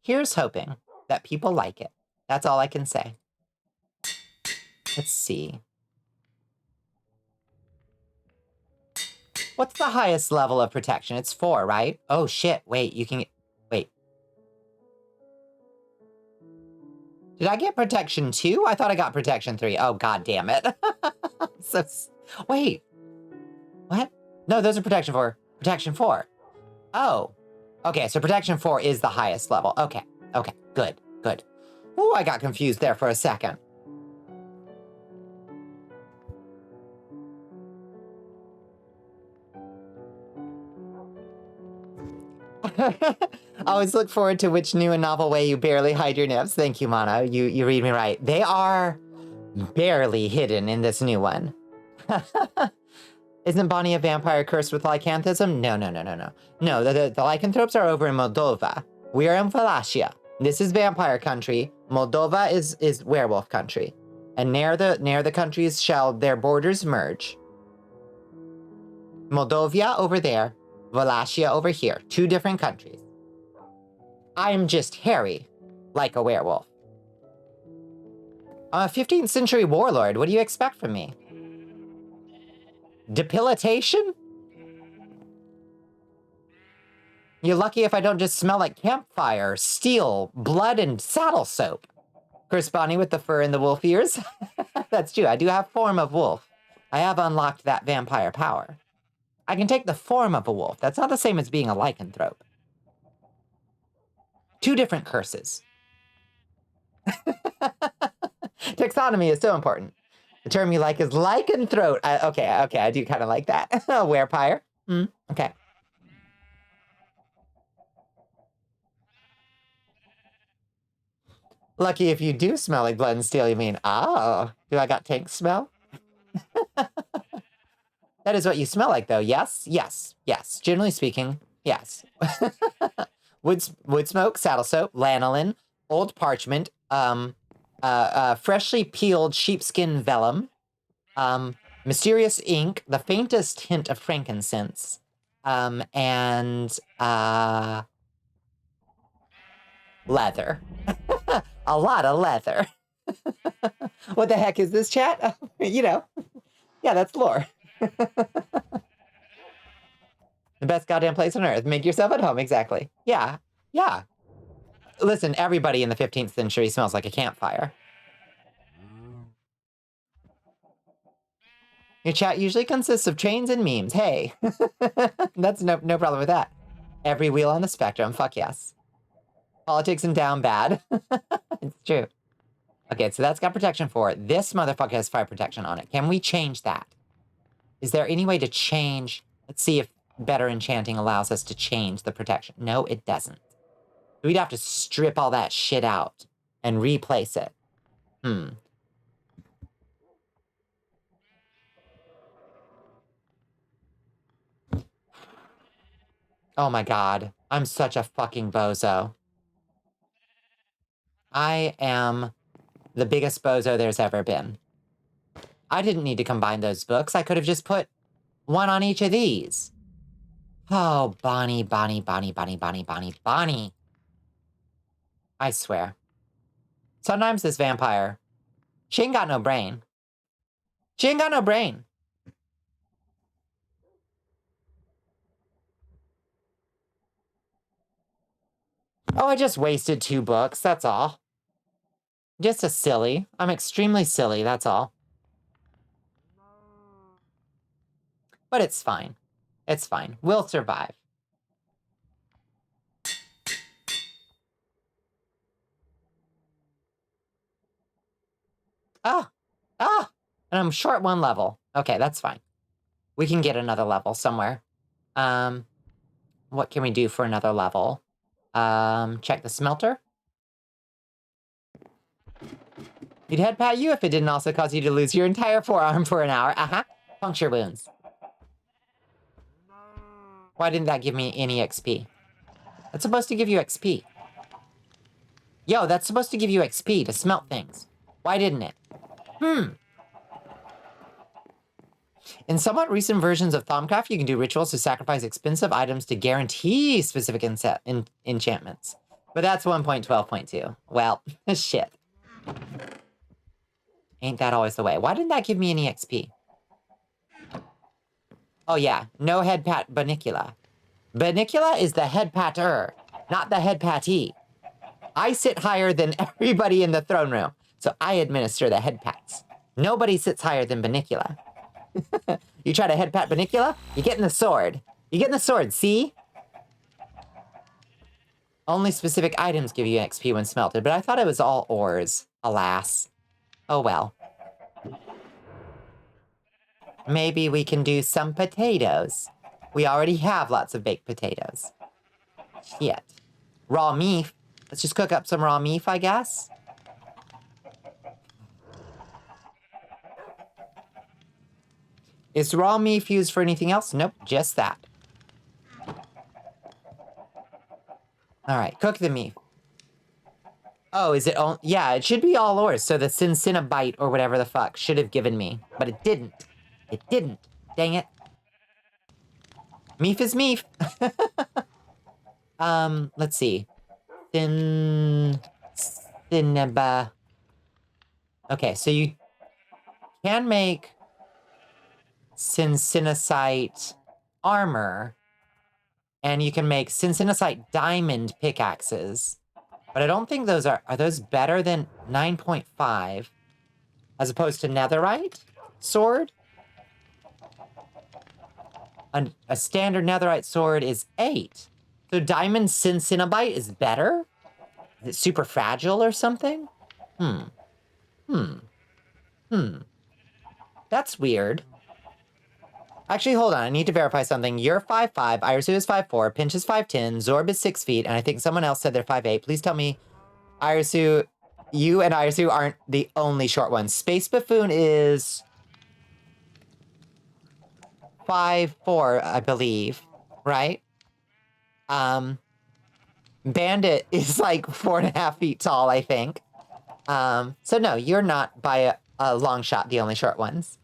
Here's hoping that people like it. That's all I can say. Let's see. What's the highest level of protection? It's 4, right? Oh, shit. Wait, you can... Wait. Did I get protection 2? I thought I got protection 3. Oh, god damn it. So... Wait. What? No, those are protection 4. Protection 4. Oh. Okay, so protection 4 is the highest level. Okay. Okay, good. Good. Ooh, I got confused there for a second. I always look forward to which new and novel way you barely hide your nips. Thank you, Mono. You read me right. They are barely hidden in this new one. Isn't Bonnie a vampire cursed with lycanthism? No. No, the lycanthropes are over in Moldova. We are in Wallachia. This is vampire country. Moldova is werewolf country. And near the countries shall their borders merge. Moldovia over there. Wallachia over here. 2 different countries. I'm just hairy, like a werewolf. I'm a 15th century warlord. What do you expect from me? Depilitation? You're lucky if I don't just smell like campfire, steel, blood, and saddle soap. Chris Bonnie with the fur and the wolf ears. That's true. I do have form of wolf. I have unlocked that vampire power. I can take the form of a wolf. That's not the same as being a lycanthrope. 2 different curses. Taxonomy is so important. The term you like is lycanthrope. Okay, I do kind of like that. Werepire. Okay. Lucky if you do smell like blood and steel, you mean. Oh, do I got tank smell? That is what you smell like, though. Yes. Generally speaking, yes. Wood smoke, saddle soap, lanolin, old parchment, freshly peeled sheepskin vellum, mysterious ink, the faintest hint of frankincense, and leather. A lot of leather. What the heck is this, chat? You know, yeah, that's lore. The best goddamn place on earth. Make yourself at home, exactly. Yeah, yeah. Listen, everybody in the 15th century smells like a campfire. Your chat usually consists of trains and memes. Hey, that's no problem with that. Every wheel on the spectrum, fuck yes. Politics and down bad. It's true. Okay, so that's got protection for it. This motherfucker has fire protection on it. Can we change that? Is there any way to change? Let's see if better enchanting allows us to change the protection. No, it doesn't. We'd have to strip all that shit out and replace it. Oh my god. I'm such a fucking bozo. I am the biggest bozo there's ever been. I didn't need to combine those books. I could have just put one on each of these. Oh, Bonnie. I swear. Sometimes this vampire, she ain't got no brain. She ain't got no brain. Oh, I just wasted 2 books, that's all. Just a silly. I'm extremely silly, that's all. But it's fine. It's fine. We'll survive. And I'm short 1 level. Okay, that's fine. We can get another level somewhere. What can we do for another level? Check the smelter. You'd head pat you if it didn't also cause you to lose your entire forearm for an hour. Puncture wounds. Why didn't that give me any XP? That's supposed to give you XP. Yo, that's supposed to give you XP to smelt things. Why didn't it? In somewhat recent versions of Thaumcraft, you can do rituals to sacrifice expensive items to guarantee specific enchantments. But that's 1.12.2. Well, shit. Ain't that always the way? Why didn't that give me any XP? Oh yeah, no head pat Bonnicula. Bonnicula is the head patter, not the head patee. I sit higher than everybody in the throne room, so I administer the head pats. Nobody sits higher than Bonnicula. You try to head pat Bonnicula, you get in the sword. You get in the sword, see? Only specific items give you XP when smelted, but I thought it was all ores. Alas. Oh well. Maybe we can do some potatoes. We already have lots of baked potatoes. Shit. Raw meat. Let's just cook up some raw meat, I guess. Is raw meat used for anything else? Nope, just that. All right, cook the meat. Oh, is it all? Yeah, it should be all ores. So the Cinnabite or whatever the fuck should have given me, but it didn't. It didn't. Dang it. Meef is meef. Let's see. Cinnaba. Okay, so you can make Cincinacite armor, and you can make Cincinacite diamond pickaxes. But I don't think those are those better than 9.5 as opposed to netherite sword? A standard netherite sword is 8. So diamond Cincinabite is better? Is it super fragile or something? That's weird. Actually, hold on. I need to verify something. You're 5'5", Irisu is 5'4", Pinch is 5'10", Zorb is 6 feet, and I think someone else said they're 5'8". Please tell me, Irisu, you and Irisu aren't the only short ones. Space Buffoon is 5'4", I believe, right? Bandit is like 4.5 feet tall, I think. So no, you're not by a long shot the only short ones.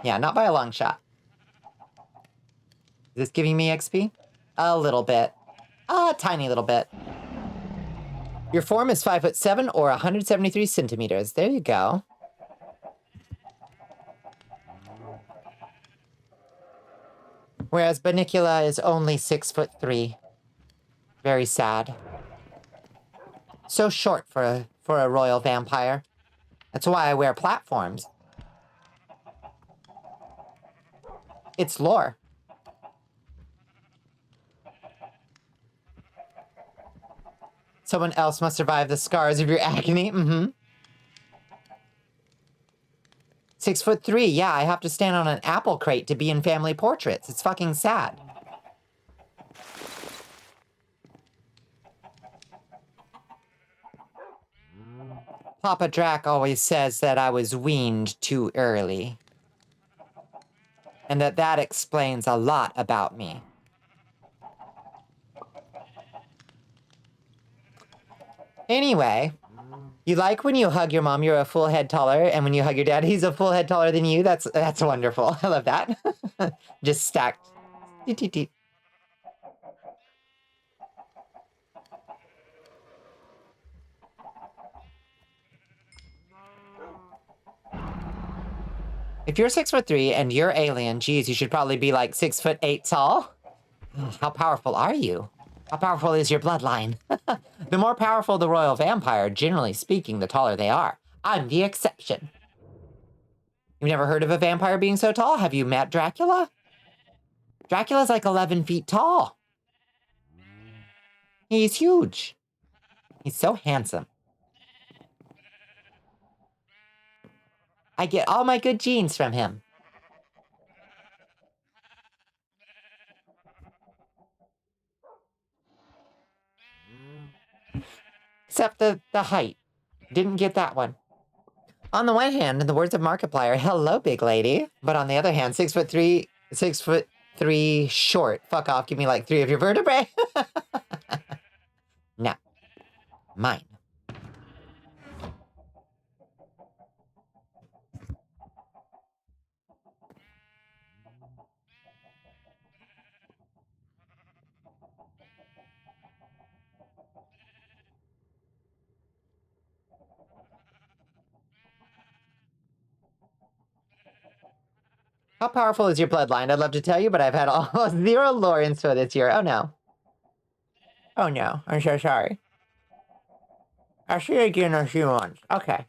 Yeah, not by a long shot. Is this giving me XP? A little bit. A tiny little bit. Your form is 5'7" or 173 centimeters. There you go. Whereas Bonnicula is only 6'3". Very sad. So short for a royal vampire. That's why I wear platforms. It's lore. Someone else must survive the scars of your agony. 6'3". Yeah, I have to stand on an apple crate to be in family portraits. It's fucking sad. Papa Drac always says that I was weaned too early. And that explains a lot about me. Anyway, you like when you hug your mom, you're a full head taller, and when you hug your dad, he's a full head taller than you? That's wonderful. I love that. Just stacked. If you're 6'3" and you're alien, geez, you should probably be like 6'8" tall. How powerful are you? How powerful is your bloodline? The more powerful the royal vampire, generally speaking, the taller they are. I'm the exception. You've never heard of a vampire being so tall? Have you met Dracula? Dracula's like 11 feet tall. He's huge. He's so handsome. I get all my good genes from him. Except the height. Didn't get that one. On the one hand, in the words of Markiplier, hello, big lady. But on the other hand, 6'3" short. Fuck off, give me like 3 of your vertebrae. No. Mine. How powerful is your bloodline? I'd love to tell you, but I've had almost 0 lore info this year. Oh no. Oh no, I'm so sorry. I'll see you again in a few months. Okay.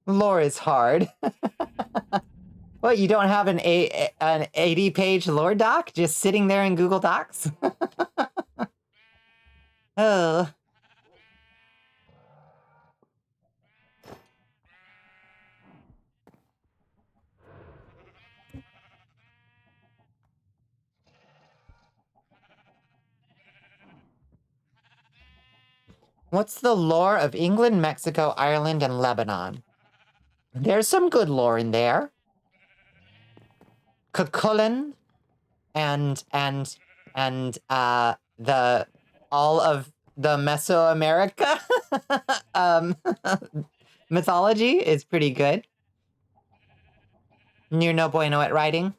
Lore is hard. What, you don't have an 80-page lore doc just sitting there in Google Docs? Oh. What's the lore of England, Mexico, Ireland, and Lebanon? There's some good lore in there. Cuchulainn and all of the Mesoamerica mythology is pretty good. You're no bueno at writing?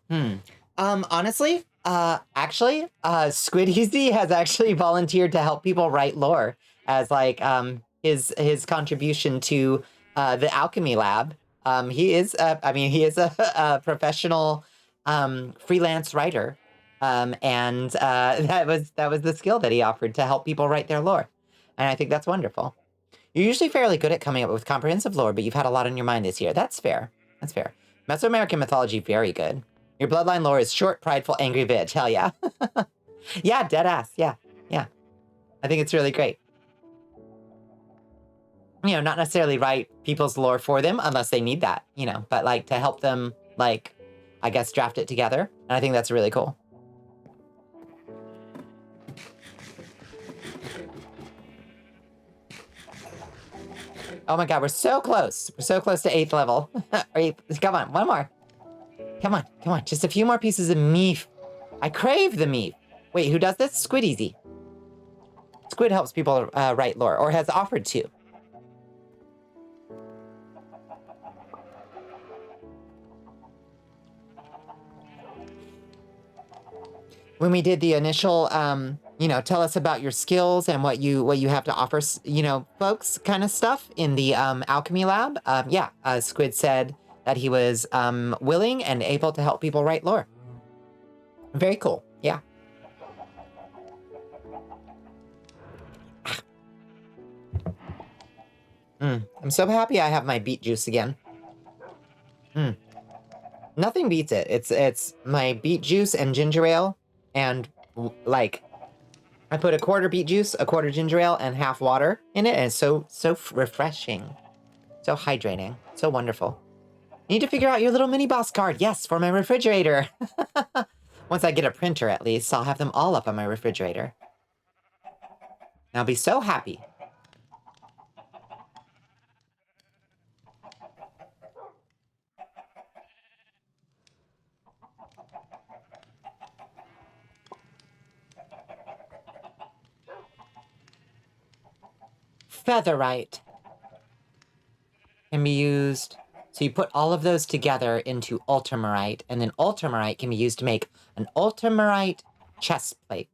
Honestly, actually, Squid Easy has actually volunteered to help people write lore as like his contribution to the alchemy lab. He is a professional freelance writer. And that was the skill that he offered to help people write their lore. And I think that's wonderful. You're usually fairly good at coming up with comprehensive lore, but you've had a lot on your mind this year. That's fair. That's fair. Mesoamerican mythology, very good. Your bloodline lore is short, prideful, angry bitch. Hell yeah. Yeah, dead ass. Yeah, yeah. I think it's really great. you know, not necessarily write people's lore for them unless they need that, you know, but like to help them, like, I guess, draft it together. And I think that's really cool. Oh my God, we're so close. We're so close to 8th level. Come on, one more. Come on, come on. Just a few more pieces of meat. I crave the meat. Wait, who does this? Squid Easy. Squid helps people write lore, or has offered to. When we did the initial, you know, tell us about your skills and what you have to offer, you know, folks kind of stuff in the alchemy lab. Yeah, Squid said that he was willing and able to help people write lore. Very cool. Yeah. I'm so happy I have my beet juice again. Nothing beats it. It's my beet juice and ginger ale, and like I put a quarter beet juice, a quarter ginger ale, and half water in it, and it's so refreshing, so hydrating, so wonderful. You need to figure out your little mini boss card. Yes, for my refrigerator. Once I get a printer, at least, I'll have them all up on my refrigerator. And I'll be so happy. Featherite can be used. So you put all of those together into ultramarite, and then ultramarite can be used to make an ultramarite chest plate.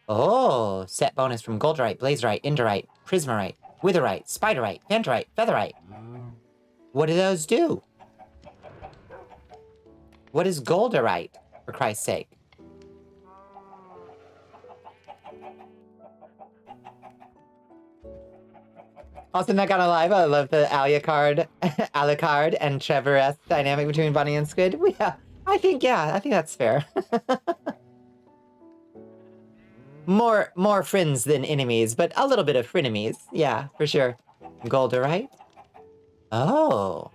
Oh, set bonus from golderite, blazerite, indorite, prismarite, witherite, spiderite, phanterite, featherite. What do those do? What is golderite, for Christ's sake? Also, not gonna lie, I love the Alucard and Trevor-esque dynamic between Bonnie and Squid. Yeah, I think that's fair. More friends than enemies, but a little bit of frenemies. Yeah, for sure. Golderite? Oh,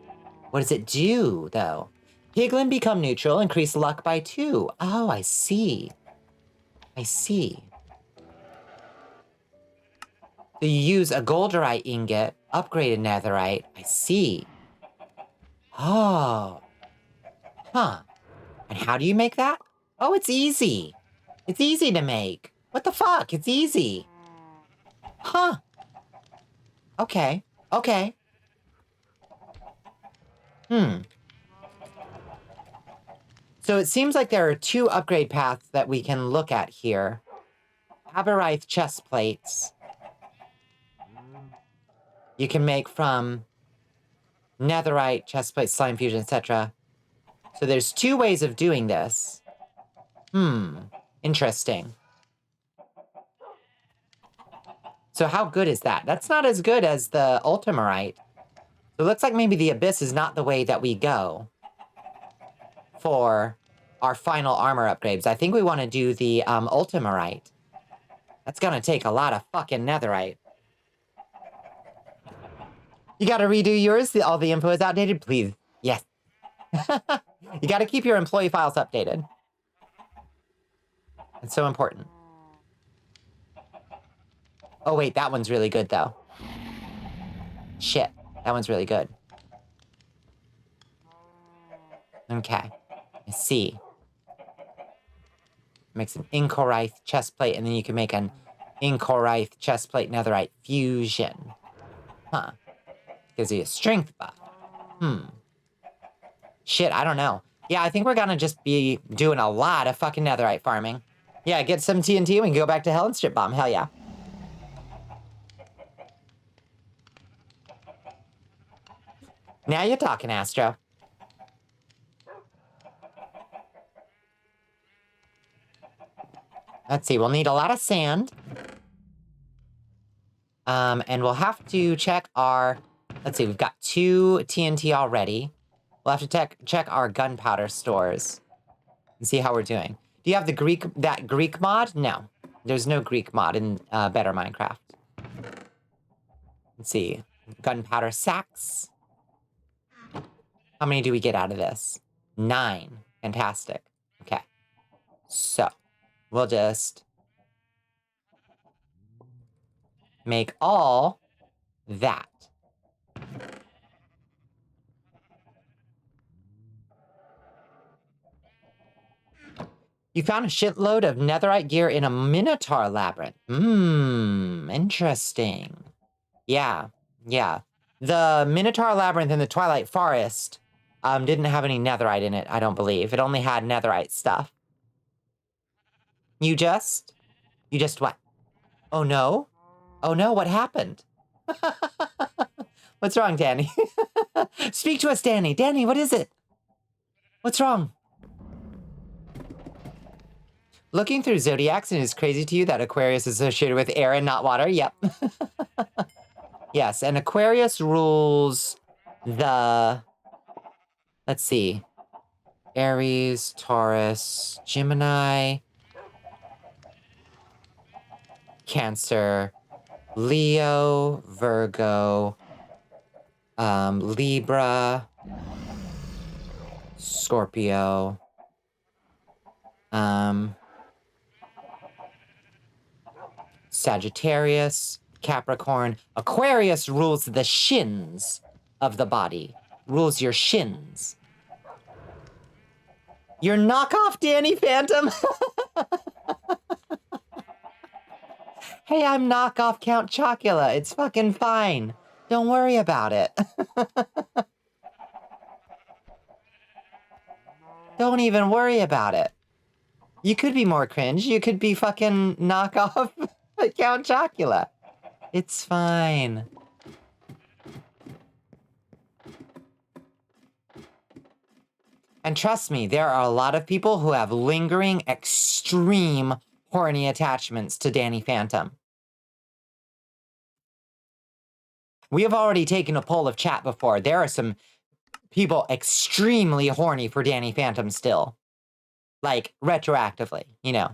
what does it do, though? Piglin become neutral, increase luck by 2. Oh, I see. I see. So you use a golderite ingot, upgraded netherite. I see. Oh. Huh. And how do you make that? Oh, it's easy. It's easy to make. What the fuck? It's easy. Huh. Okay. Okay. So it seems like there are 2 upgrade paths that we can look at here. Aberith chest plates. You can make from netherite, chest plate, slime fusion, etc. So there's 2 ways of doing this. Interesting. So how good is that? That's not as good as the ultramarite. So it looks like maybe the abyss is not the way that we go for our final armor upgrades. I think we want to do the ultramarite. That's gonna take a lot of fucking netherite. You gotta redo yours? All the info is outdated? Please. Yes. You gotta keep your employee files updated. It's so important. Oh wait, that one's really good though. Shit, that one's really good. Okay, I see. Makes an Inkorith chestplate, and then you can make an Inkorith chestplate netherite fusion. Huh. Gives you a strength buff. Shit, I don't know. Yeah, I think we're gonna just be doing a lot of fucking netherite farming. Yeah, get some TNT and we can go back to hell and strip bomb. Hell yeah. Now you're talking, Astro. Let's see, we'll need a lot of sand. And we'll have to check our... Let's see, we've got 2 TNT already. We'll have to check our gunpowder stores and see how we're doing. Do you have that Greek mod? No. There's no Greek mod in Better Minecraft. Let's see. Gunpowder sacks. How many do we get out of this? 9. Fantastic. Okay. So, we'll just make all that. You found a shitload of netherite gear in a Minotaur labyrinth. Interesting. Yeah. The Minotaur labyrinth in the Twilight Forest didn't have any netherite in it, I don't believe. It only had netherite stuff. You just what? Oh no? Oh no, what happened? What's wrong, Danny? Speak to us, Danny. Danny, what is it? What's wrong? Looking through zodiacs, and it's crazy to you that Aquarius is associated with air and not water. Yep. Yes, and Aquarius rules the... Let's see. Aries, Taurus, Gemini, Cancer, Leo, Virgo, Libra, Scorpio, Sagittarius, Capricorn. Aquarius rules the shins of the body. Rules your shins. You're knockoff Danny Phantom? Hey, I'm knockoff Count Chocula. It's fucking fine. Don't worry about it. Don't even worry about it. You could be more cringe. You could be fucking knockoff Count Chocula. It's fine. And trust me, there are a lot of people who have lingering, extreme horny attachments to Danny Phantom. We have already taken a poll of chat before. There are some people extremely horny for Danny Phantom still. Like, retroactively, you know.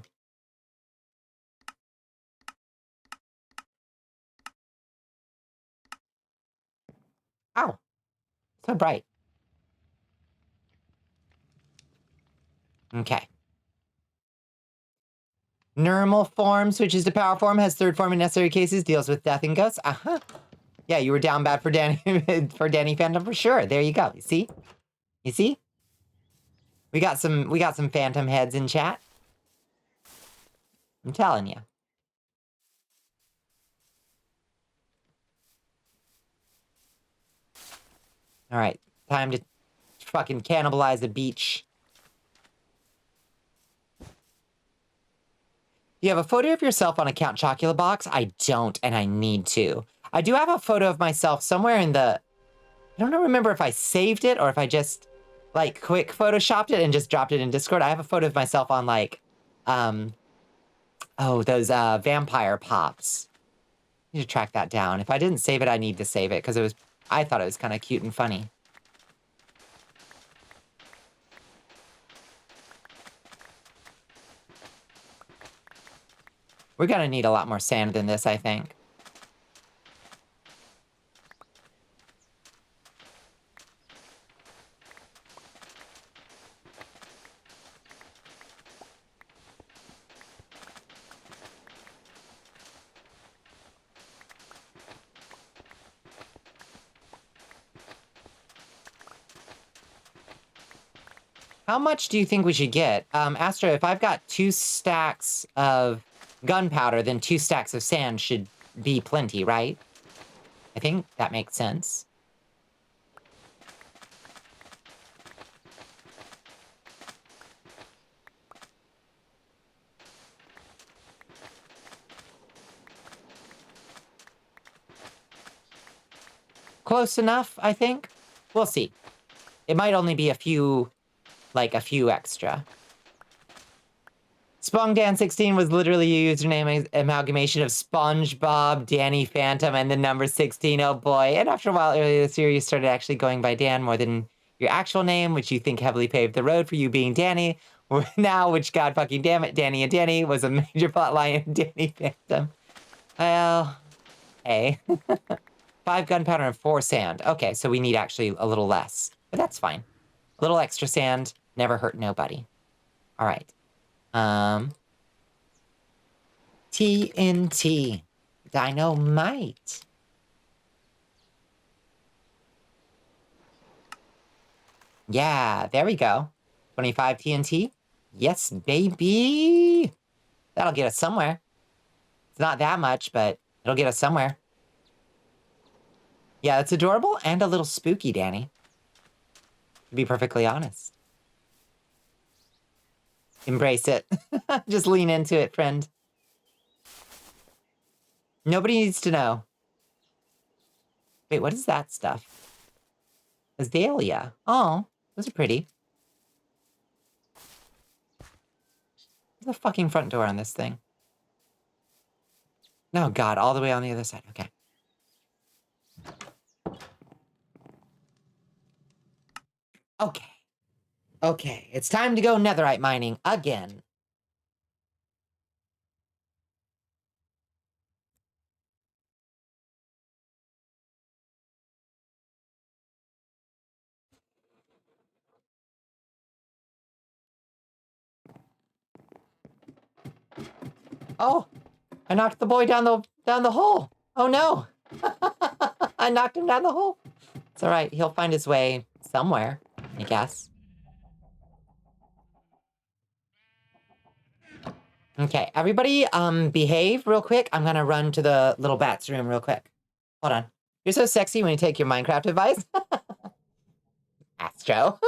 Ow. So bright. Okay. Normal form switches to power form, has third form in necessary cases, deals with death and ghosts. Uh-huh. Yeah, you were down bad for Danny for Danny Phantom for sure. There you go. You see? You see? We got some Phantom heads in chat. I'm telling you. All right, time to fucking cannibalize a beach. You have a photo of yourself on a Count Chocula box? I don't, and I need to. I do have a photo of myself somewhere in the... I don't remember if I saved it or if I just, like, quick photoshopped it and just dropped it in Discord. I have a photo of myself on, like, those vampire pops. I need to track that down. If I didn't save it, I need to save it, because I thought it was kind of cute and funny. We're gonna need a lot more sand than this, I think. How much do you think we should get? Astro, if I've got 2 stacks of gunpowder, then 2 stacks of sand should be plenty, right? I think that makes sense. Close enough, I think. We'll see. It might only be a few extra. SpongDan16 was literally a username amalgamation of SpongeBob, Danny Phantom, and the number 16. Oh boy. And after a while earlier this year, you started actually going by Dan more than your actual name, which you think heavily paved the road for you being Danny. Now, which, god fucking damn it, Danny and Danny was a major plotline of Danny Phantom. Well, hey. 5 gunpowder and 4 sand. Okay, so we need actually a little less, but that's fine. A little extra sand, never hurt nobody. All right. TNT. Dynamite. Yeah, there we go. 25 TNT. Yes, baby. That'll get us somewhere. It's not that much, but it'll get us somewhere. Yeah, it's adorable and a little spooky, Danny. To be perfectly honest. Embrace it. Just lean into it, friend. Nobody needs to know. Wait, what is that stuff? Azalea. Oh, those are pretty. There's a fucking front door on this thing. No, God, all the way on the other side. Okay. Okay. Okay, it's time to go netherite mining again. Oh, I knocked the boy down the hole. Oh no. I knocked him down the hole. It's all right. He'll find his way somewhere, I guess. Okay, everybody, behave real quick. I'm gonna run to the little bat's room real quick. Hold on. You're so sexy when you take your Minecraft advice. Astro.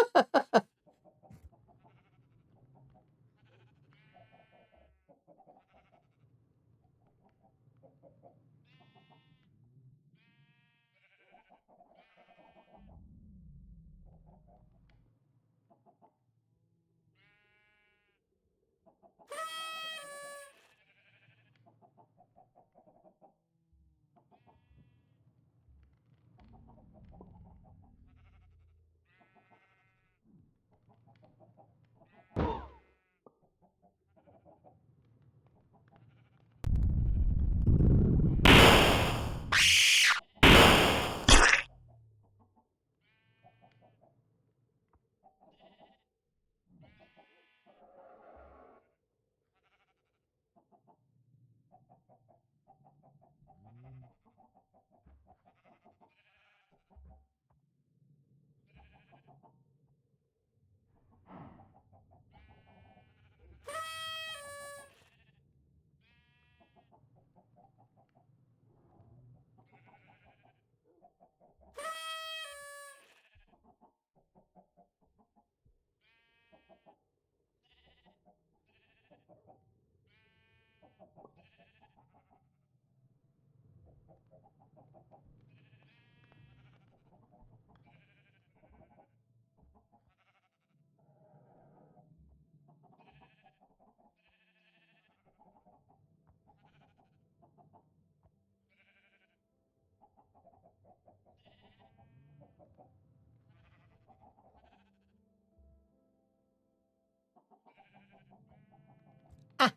Ah,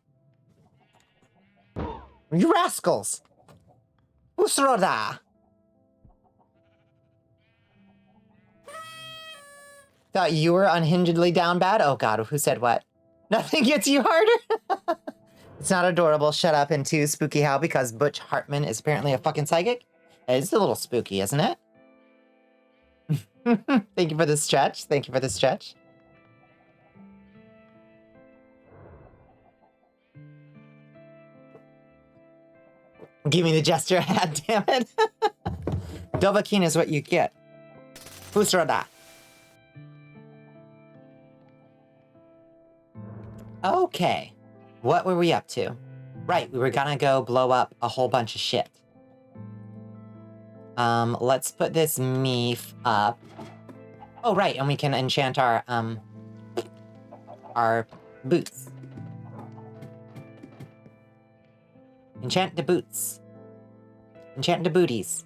you rascals. Usroda. Thought you were unhingedly down bad? Oh God, who said what? Nothing gets you harder. It's not adorable. Shut up. And 2, spooky how? Because Butch Hartman is apparently a fucking psychic? It's a little spooky, isn't it? Thank you for the stretch. Thank you for the stretch. Give me the gesture hat, damn it. Dovahkiin is what you get. Fusrada. Okay. What were we up to? Right, we were gonna go blow up a whole bunch of shit. Let's put this meef up. Oh, right, and we can enchant our boots. Enchant the boots. Enchant the booties.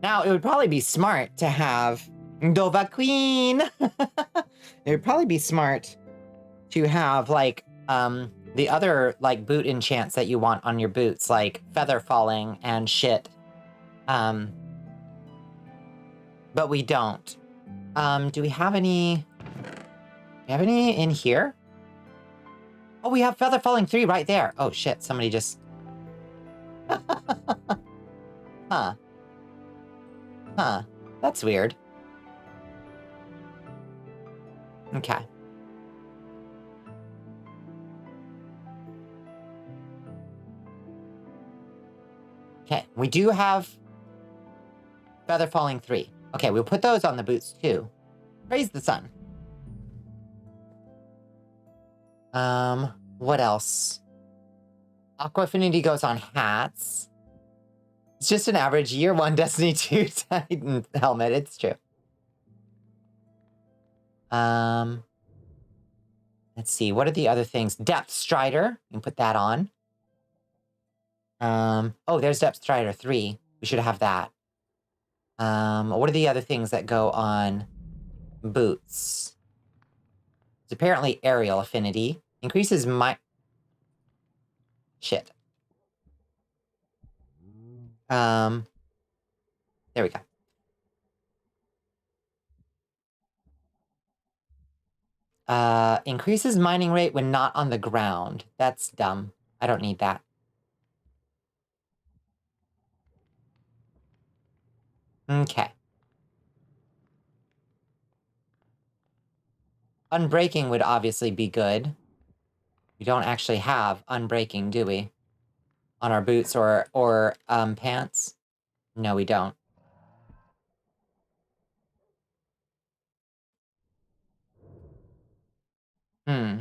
Now, it would probably be smart to have Dovahkiin. It would probably be smart to have, like, the other, like, boot enchants that you want on your boots, like feather falling and shit. But we don't. Do we have any... Do we have any in here? Oh, we have feather falling 3 right there. Oh, shit. Somebody just... Huh. Huh. That's weird. Okay. Okay, we do have feather falling 3. Okay, we'll put those on the boots too. Praise the sun. What else? Aqua Affinity goes on hats. It's just an average year 1 Destiny 2 Titan helmet. It's true. Let's see. What are the other things? Depth Strider. You can put that on. Oh, there's Depth Strider 3. We should have that. What are the other things that go on boots? It's apparently aerial affinity. Increases my... Shit. There we go. Increases mining rate when not on the ground. That's dumb. I don't need that. Okay. Unbreaking would obviously be good. We don't actually have unbreaking, do we? On our boots or pants? No, we don't. Hmm.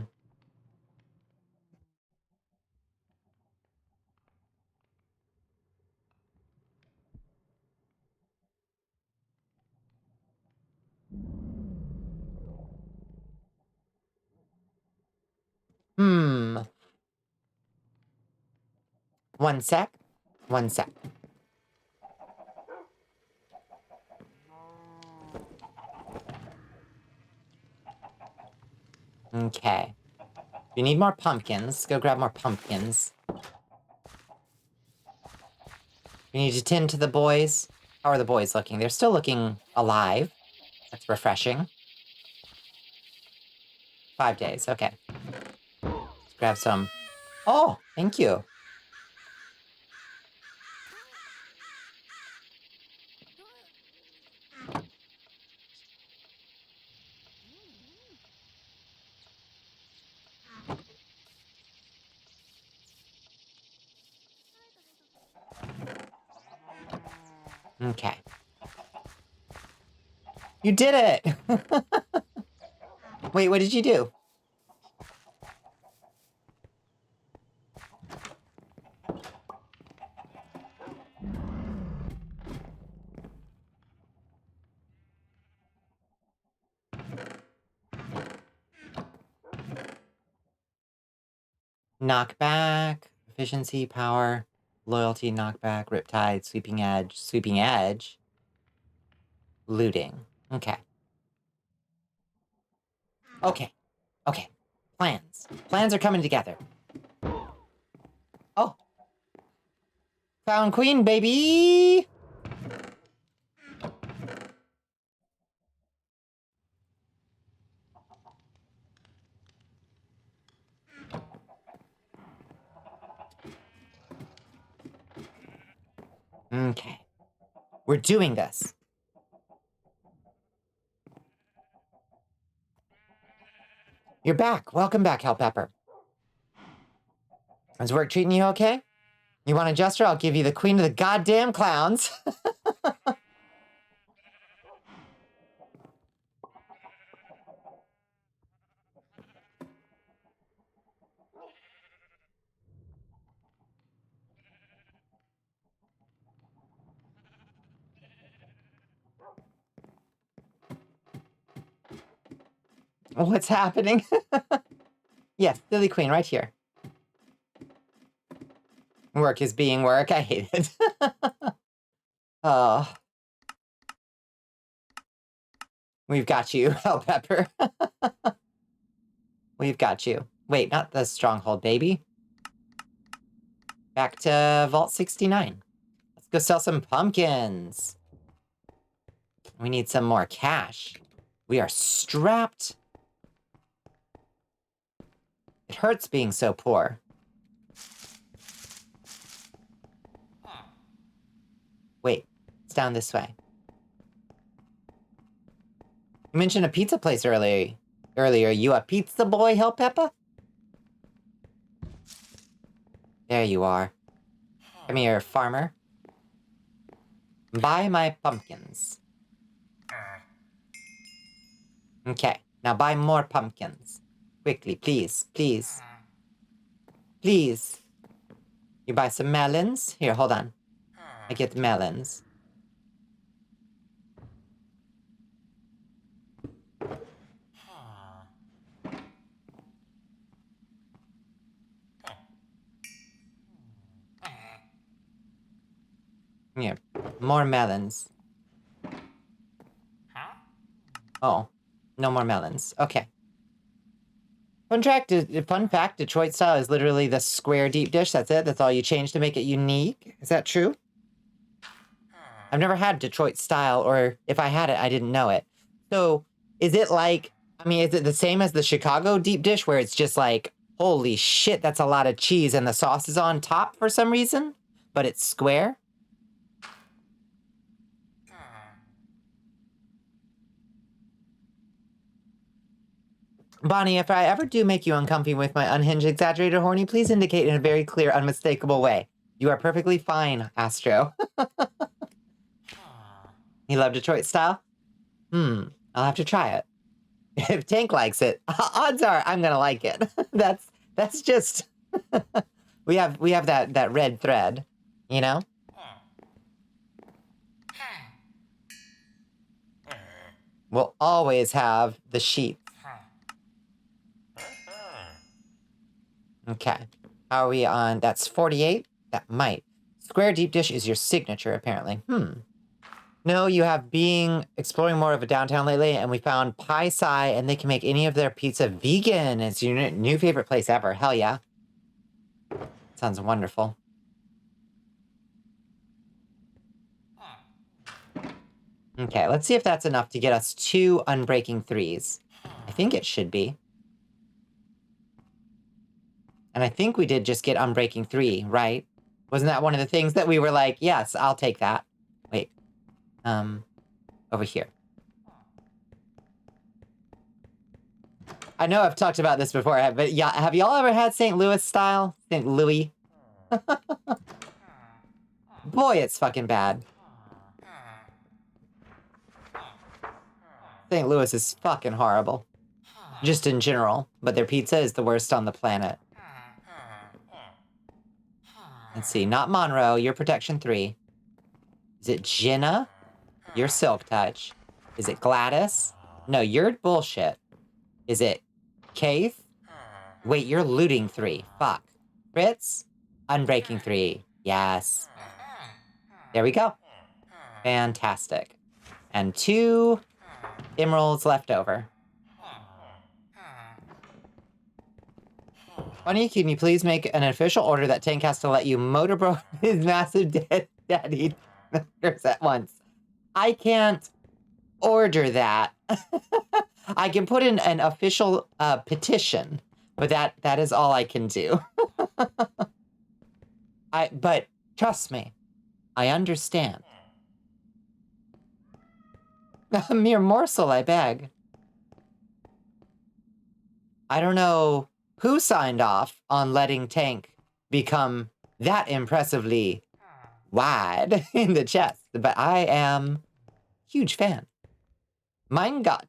Hmm. One sec. One sec. Okay. You need more pumpkins. Go grab more pumpkins. We need to tend to the boys. How are the boys looking? They're still looking alive. That's refreshing. 5 days. Okay. Let's grab some. Oh, thank you. Okay. You did it! Wait, what did you do? Knockback, efficiency, power, loyalty, knockback, riptide, sweeping edge, looting. Okay. Okay. Okay. Plans. Plans are coming together. Oh. Found Queen, baby! Okay. We're doing this. You're back. Welcome back, Hellpepper. Is work treating you okay? You want a jester? I'll give you the queen of the goddamn clowns. What's happening? Yes, silly queen, right here. Work is being work. I hate it. Oh. We've got you, Hellpepper. We've got you. Wait, not the stronghold, baby. Back to Vault 69. Let's go sell some pumpkins. We need some more cash. We are strapped. It hurts being so poor. Wait, it's down this way. You mentioned a pizza place earlier. You a pizza boy, Hell Peppa? There you are. Come here, farmer. Buy my pumpkins. Okay, now buy more pumpkins. Quickly, please, please. Please. You buy some melons? Here, hold on. I get the melons. Here, more melons. Oh, no more melons. Okay. Fun fact, Detroit style is literally the square deep dish. That's it? That's all you change to make it unique? Is that true? I've never had Detroit style, or if I had it, I didn't know it. So, is it like, I mean, is it the same as the Chicago deep dish where it's just like, holy shit, that's a lot of cheese and the sauce is on top for some reason, but it's square? Bonnie, if I ever do make you uncomfy with my unhinged, exaggerated, horny, please indicate in a very clear, unmistakable way. You are perfectly fine, Astro. You love Detroit style? I'll have to try it. If Tank likes it, odds are I'm gonna like it. That's just we have that red thread, you know? We'll always have the sheep. Okay. How are we on? That's 48? That might. Square deep dish is your signature, apparently. No, you have exploring more of a downtown lately, and we found Pie Sai, and they can make any of their pizza vegan. It's your new favorite place ever. Hell yeah. Sounds wonderful. Okay, let's see if that's enough to get us 2 unbreaking 3s. I think it should be. And I think we did just get unbreaking 3, right? Wasn't that one of the things that we were like, yes, I'll take that. Wait. Over here. I know I've talked about this before, but yeah, have y'all ever had St. Louis style? St. Louis? Boy, it's fucking bad. St. Louis is fucking horrible. Just in general, but their pizza is the worst on the planet. Let's see, not Monroe, you're protection 3. Is it Jenna? You're silk touch. Is it Gladys? No, you're bullshit. Is it Keith? Wait, you're looting 3. Fuck. Fritz? Unbreaking 3. Yes. There we go. Fantastic. And 2 emeralds left over. Bunny, can you please make an official order that Tank has to let you motorbro his massive dead daddy at once? I can't order that. I can put in an official petition, but that is all I can do. But trust me, I understand. A mere morsel, I beg. I don't know who signed off on letting Tank become that impressively wide in the chest, but I am a huge fan. Mein Gott.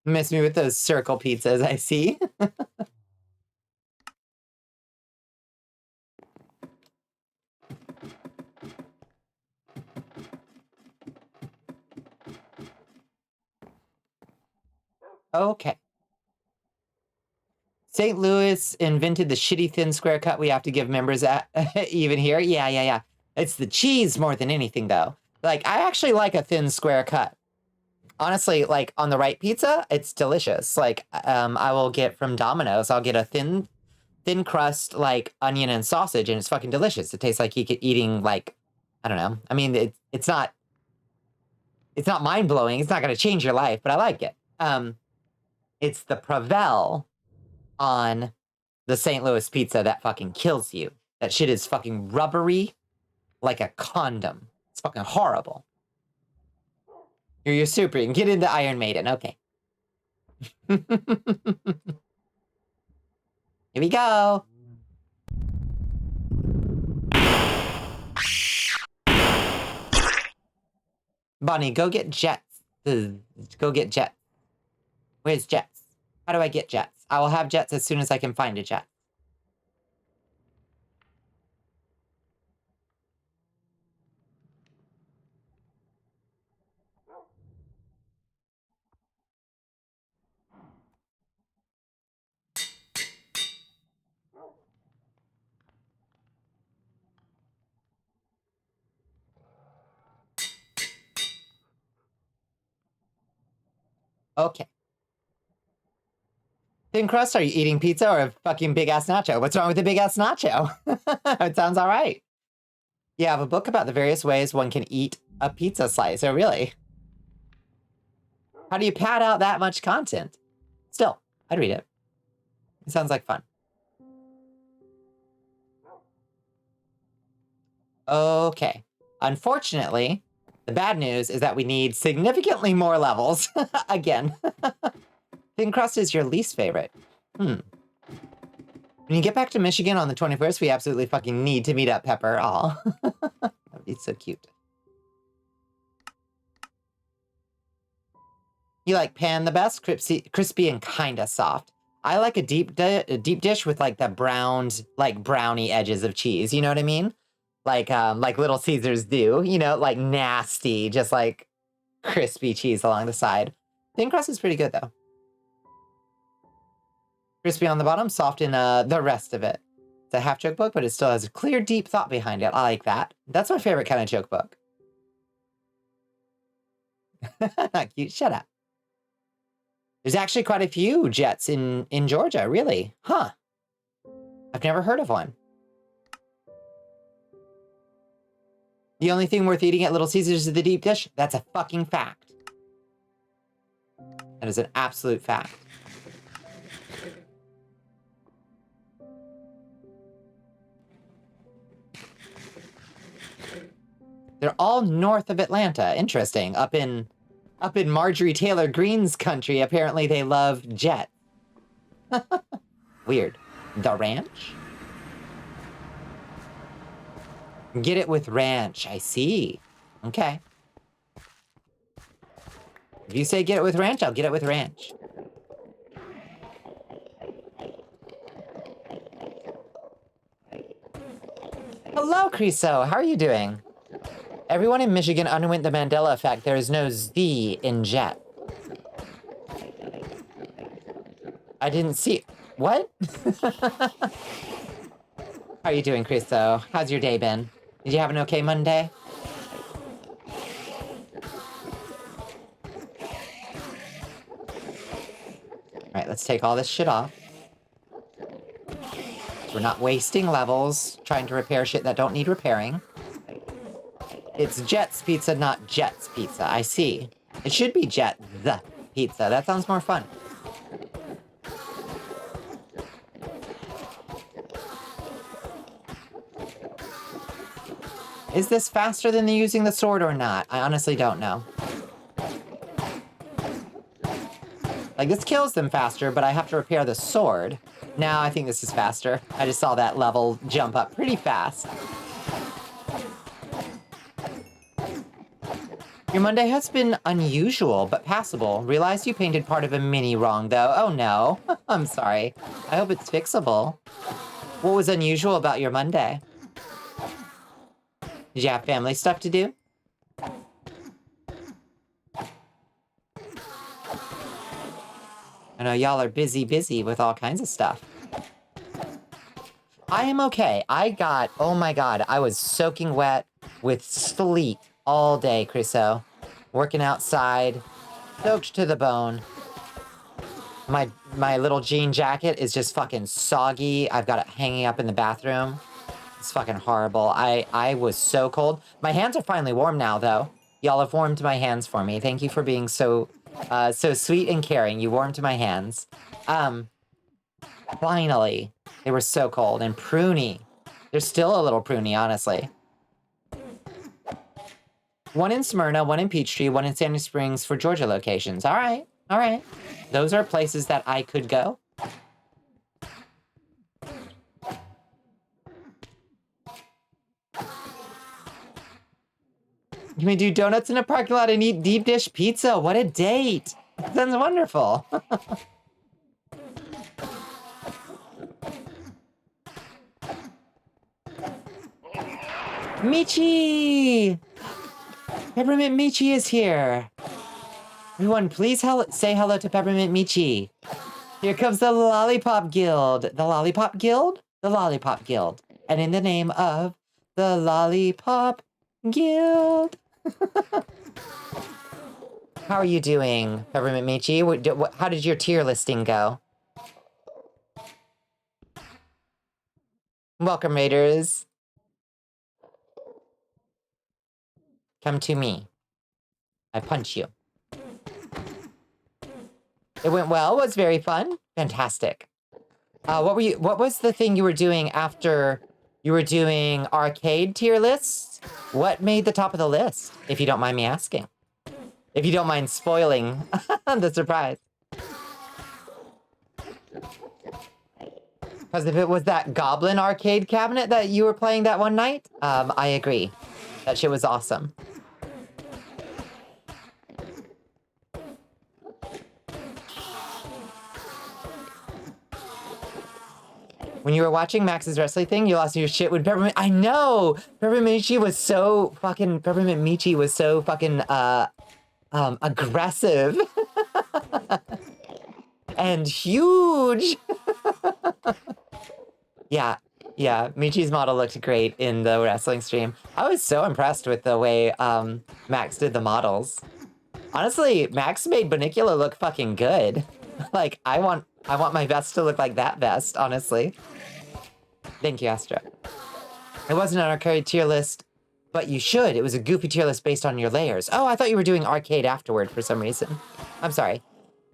Miss me with those circle pizzas, I see. Okay. St. Louis invented the shitty thin square cut we have to give members even here. Yeah. It's the cheese more than anything, though. Like, I actually like a thin square cut. honestly, like on the right pizza, it's delicious. Like, I will get from Domino's, I'll get a thin crust, like onion and sausage, and it's fucking delicious. It tastes like you could eating like, I don't know. I mean, it's not mind blowing. It's not going to change your life, but I like it. It's the Provel on the St. Louis pizza that fucking kills you. That shit is fucking rubbery like a condom. It's fucking horrible. You're super. You can get into Iron Maiden. Okay. Here we go. Bonnie, go get Jets. Go get Jets. Where's Jets? How do I get Jets? I will have Jets as soon as I can find a Jet. Okay. Thin crust, are you eating pizza or a fucking big-ass nacho? What's wrong with the big-ass nacho? It sounds all right. You have a book about the various ways one can eat a pizza slice. Oh, really? How do you pad out that much content? Still, I'd read it. It sounds like fun. Okay. Unfortunately, the bad news is that we need significantly more levels. Again. Thin crust is your least favorite. When you get back to Michigan on the 21st, we absolutely fucking need to meet up, Pepper. Aw. That'd be so cute. You like pan the best? Crispy and kinda soft. I like a deep dish with like the browned, like brownie edges of cheese. You know what I mean? Like Little Caesars do. You know, like nasty, just like crispy cheese along the side. Thin crust is pretty good though. Crispy on the bottom, soft in the rest of it. It's a half joke book, but it still has a clear, deep thought behind it. I like that. That's my favorite kind of joke book. Not cute. Shut up. There's actually quite a few Jets in Georgia, really. Huh. I've never heard of one. The only thing worth eating at Little Caesars is the deep dish? That's a fucking fact. That is an absolute fact. They're all north of Atlanta. Interesting. Up in Marjorie Taylor Greene's country, apparently they love Jet. Weird. The ranch? Get it with ranch. I see. Okay. If you say get it with ranch, I'll get it with ranch. Hello, Criso. How are you doing? Everyone in Michigan underwent the Mandela effect. There is no Z in Jet. I didn't see... What? How are you doing, Criso? How's your day been? Did you have an okay Monday? Alright, let's take all this shit off. We're not wasting levels trying to repair shit that don't need repairing. It's Jet's Pizza, not Jet's Pizza. I see. It should be Jet the Pizza. That sounds more fun. Is this faster than using the sword or not? I honestly don't know. Like, this kills them faster, but I have to repair the sword. Now I think this is faster. I just saw that level jump up pretty fast. Your Monday has been unusual, but passable. Realized you painted part of a mini wrong, though. Oh, no. I'm sorry. I hope it's fixable. What was unusual about your Monday? Did you have family stuff to do? I know y'all are busy with all kinds of stuff. I am okay. Oh my god, I was soaking wet with sleet all day, Criso. Working outside, Soaked to the bone. My little jean jacket is just fucking soggy. I've got it hanging up in the bathroom. It's fucking horrible. I was so cold. My hands are finally warm now, though. Y'all have warmed my hands for me. Thank you for being so sweet and caring. You warmed my hands. Finally. They were so cold and pruny. They're still a little pruny, honestly. One in Smyrna, one in Peachtree, one in Sandy Springs for Georgia locations. All right. All right. Those are places that I could go. Can we do donuts in a parking lot and eat deep dish pizza? What a date. Sounds wonderful. Michi! Peppermint Michi is here. Everyone, please say hello to Peppermint Michi. Here comes the Lollipop Guild. The Lollipop Guild? The Lollipop Guild. And in the name of the Lollipop Guild. How are you doing, Peppermint Michi? How did your tier listing go? Welcome, Raiders. Come to me. I punch you. It went well. It was very fun. Fantastic. What was the thing you were doing after you were doing arcade tier lists? What made the top of the list, if you don't mind me asking? If you don't mind spoiling the surprise. Because if it was that Goblin arcade cabinet that you were playing that one night, I agree. That shit was awesome. When you were watching Max's wrestling thing, you lost your shit when Peppermint... I know! Peppermint Michi was so fucking aggressive. And huge! Yeah, Michi's model looked great in the wrestling stream. I was so impressed with the way Max did the models. Honestly, Max made Bonnicula look fucking good. Like, I want my vest to look like that vest, honestly. Thank you, Astra. It wasn't an arcade tier list, but you should. It was a goofy tier list based on your layers. Oh, I thought you were doing arcade afterward for some reason. I'm sorry.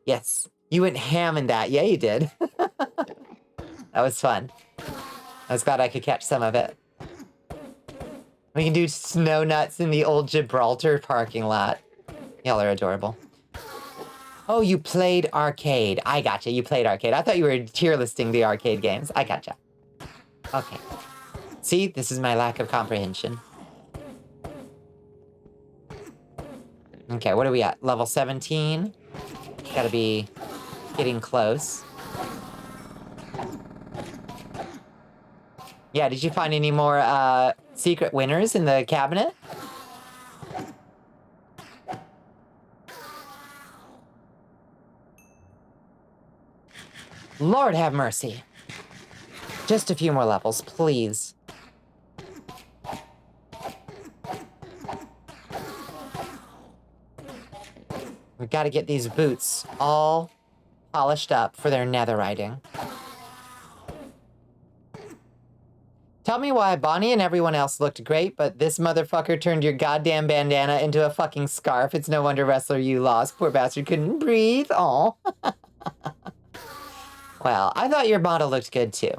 Yes, you went ham in that. Yeah, you did. That was fun. I was glad I could catch some of it. We can do snow nuts in the old Gibraltar parking lot. Y'all are adorable. Oh, you played arcade. I gotcha. You played arcade. I thought you were tier listing the arcade games. I gotcha. Okay. See, this is my lack of comprehension. Okay, what are we at? Level 17. Gotta be getting close. Yeah, did you find any more secret winners in the cabinet? Lord have mercy. Just a few more levels, please. We've got to get these boots all polished up for their netherite. Tell me why Bonnie and everyone else looked great, but this motherfucker turned your goddamn bandana into a fucking scarf. It's no wonder, wrestler, you lost. Poor bastard couldn't breathe. Aw. Well, I thought your model looked good, too.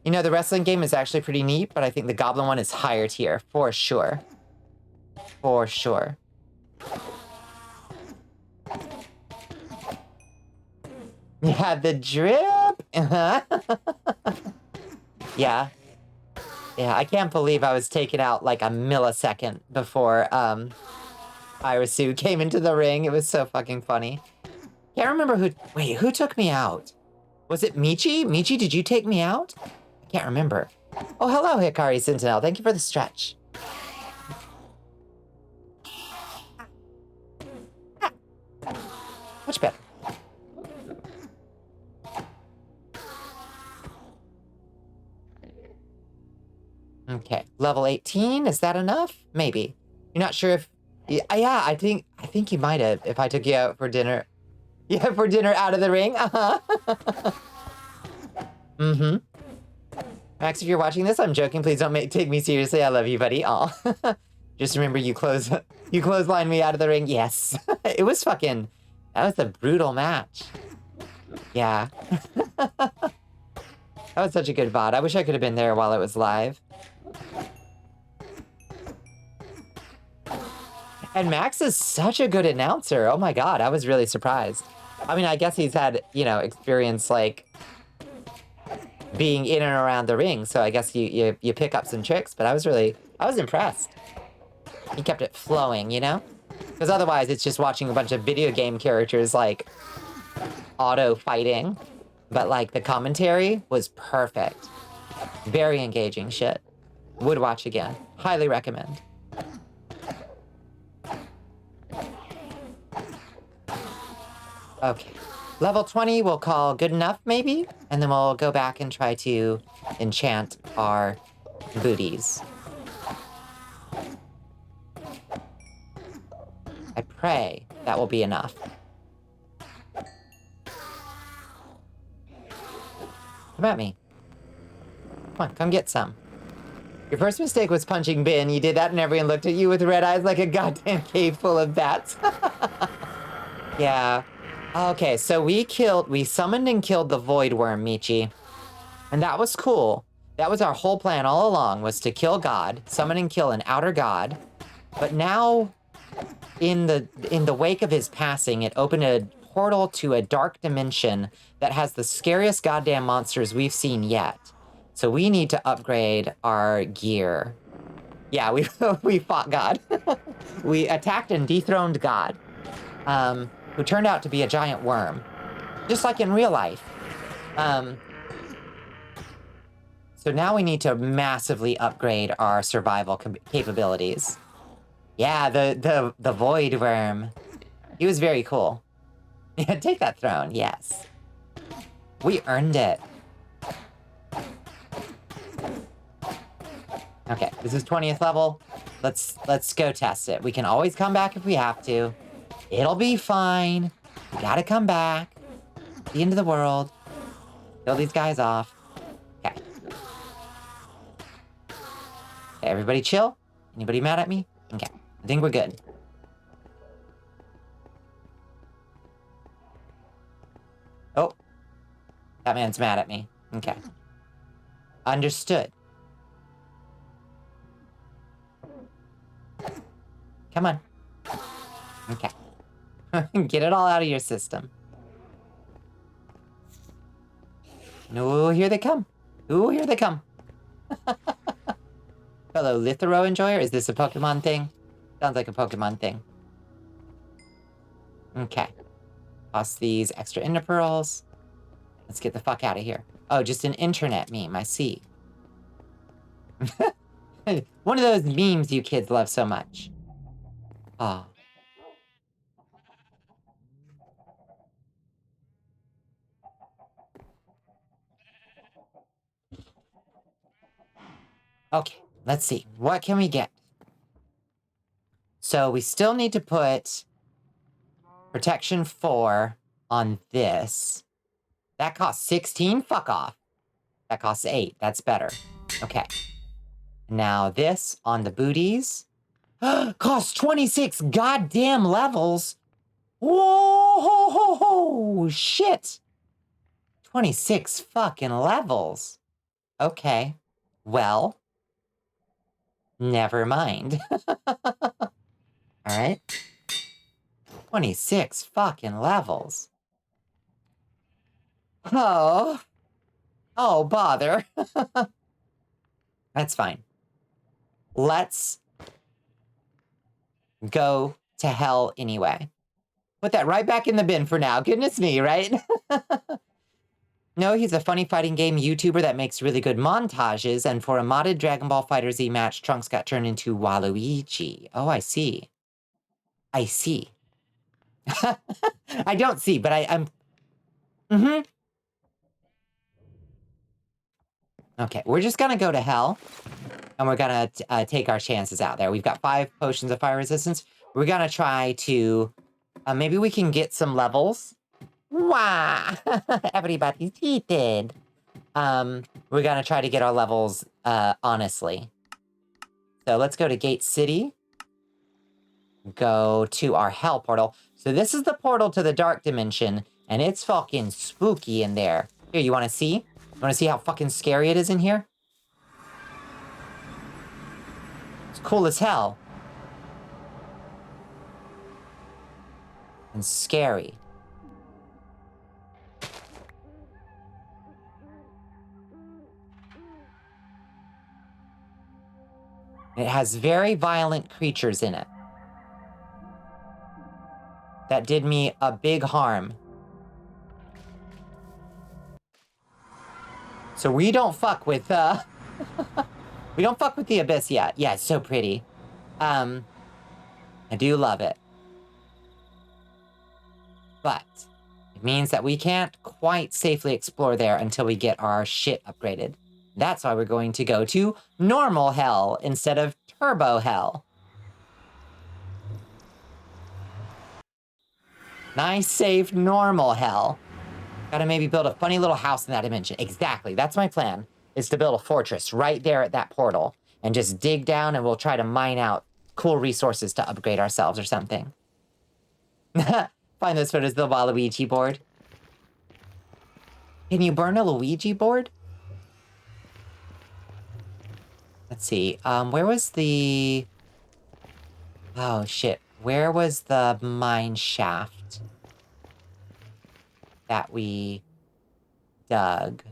You know, the wrestling game is actually pretty neat, but I think the Goblin one is higher tier, for sure. For sure. Yeah, the drip! Yeah. Yeah, I can't believe I was taken out like a millisecond before Irisu came into the ring. It was so fucking funny. Can't remember who... Wait, who took me out? Was it Michi? Michi, did you take me out? I can't remember. Oh, hello, Hikari Sentinel. Thank you for the stretch. Much better. Okay, level 18. Is that enough? Maybe. You're not sure if Yeah, I think you might have if I took you out for dinner. Yeah, for dinner out of the ring. Mm-hmm. Max, if you're watching this, I'm joking. Please don't take me seriously. I love you, buddy. Aw. Just remember you clothesline me out of the ring. Yes. It was fucking... That was a brutal match. Yeah. That was such a good VOD. I wish I could have been there while it was live. And Max is such a good announcer. Oh my god, I was really surprised. I mean, I guess he's had, you know, experience, like, being in and around the ring, so I guess you pick up some tricks, but I was impressed. He kept it flowing, you know? Because otherwise it's just watching a bunch of video game characters, like, auto-fighting. But, like, the commentary was perfect. Very engaging shit. Would watch again. Highly recommend. Okay. Level 20 we'll call good enough, maybe? And then we'll go back and try to enchant our booties. I pray that will be enough. Come at me. Come on, come get some. Your first mistake was punching Ben. You did that and everyone looked at you with red eyes like a goddamn cave full of bats. Yeah. Okay, so we summoned and killed the Void Worm, Michi. And that was cool. That was our whole plan all along, was to kill God, summon and kill an outer god. But now, in the wake of his passing, it opened a portal to a dark dimension that has the scariest goddamn monsters we've seen yet. So we need to upgrade our gear. Yeah, we fought God. We attacked and dethroned God. Who turned out to be a giant worm. Just like in real life. So now we need to massively upgrade our survival capabilities. Yeah, the Void Worm. He was very cool. Yeah, take that throne, yes. We earned it. Okay, this is 20th level. Let's go test it. We can always come back if we have to. It'll be fine. We gotta come back. The end of the world. Kill these guys off. Okay. Okay, everybody chill? Anybody mad at me? Okay, I think we're good. Oh. That man's mad at me. Okay. Understood. Come on. Okay. Get it all out of your system. No, here they come. Ooh, here they come. Fellow Lithero enjoyer, is this a Pokemon thing? Sounds like a Pokemon thing. Okay. Toss these extra Ender Pearls. Let's get the fuck out of here. Oh, just an internet meme, I see. One of those memes you kids love so much. Oh. Okay, let's see. What can we get? So we still need to put protection 4 on this. That costs 16? Fuck off. That costs 8. That's better. Okay. Now this on the booties. Costs 26 goddamn levels. Whoa, shit. 26 fucking levels. Okay. Well. Never mind. Alright. 26 fucking levels. Oh. Oh, bother. That's fine. Let's go to hell anyway. Put that right back in the bin for now. Goodness me, right? No, he's a funny fighting game YouTuber that makes really good montages, and for a modded Dragon Ball FighterZ match, Trunks got turned into Waluigi. Oh, I see. I see. I don't see, but I'm... Mm-hmm. Okay, we're just gonna go to hell, and we're gonna take our chances out there. We've got 5 potions of fire resistance. we're gonna try to... maybe we can get some levels. Wow! Everybody's heated. We're gonna try to get our levels, honestly. So let's go to Gate City. Go to our Hell portal. So this is the portal to the Dark Dimension, and it's fucking spooky in there. Here, you wanna see? You wanna see how fucking scary it is in here? It's cool as hell. And scary. It has very violent creatures in it. That did me a big harm. So we don't fuck with, we don't fuck with the Abyss yet. Yeah, it's so pretty. I do love it. But it means that we can't quite safely explore there until we get our shit upgraded. That's why we're going to go to normal hell instead of turbo hell. Nice, safe, normal hell. Gotta maybe build a funny little house in that dimension. Exactly, that's my plan, is to build a fortress right there at that portal and just dig down and we'll try to mine out cool resources to upgrade ourselves or something. Find those photos of the Waluigi board. Can you burn a Luigi board? Let's see, where was the... Oh, shit. Where was the mine shaft that we dug?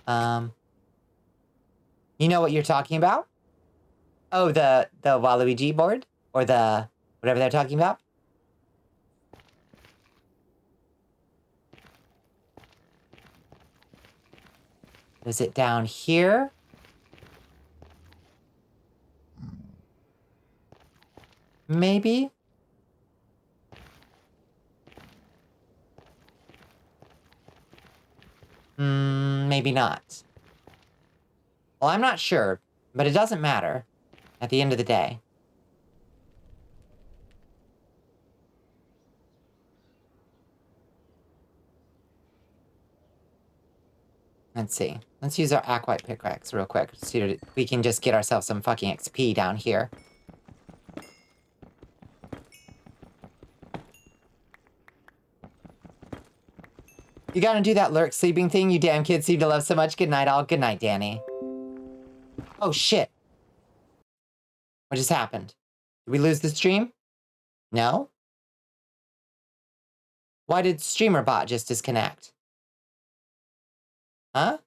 You know what you're talking about? Oh, the Waluigi board? Or the... whatever they're talking about? Is it down here? Maybe? Maybe not. Well, I'm not sure, but it doesn't matter at the end of the day. Let's see. Let's use our Aquite pickaxe real quick. See if we can just get ourselves some fucking XP down here. You gotta do that lurk sleeping thing you damn kids seem to love so much. Good night, all. Good night, Danny. Oh, shit. What just happened? Did we lose the stream? No? Why did StreamerBot just disconnect? Huh?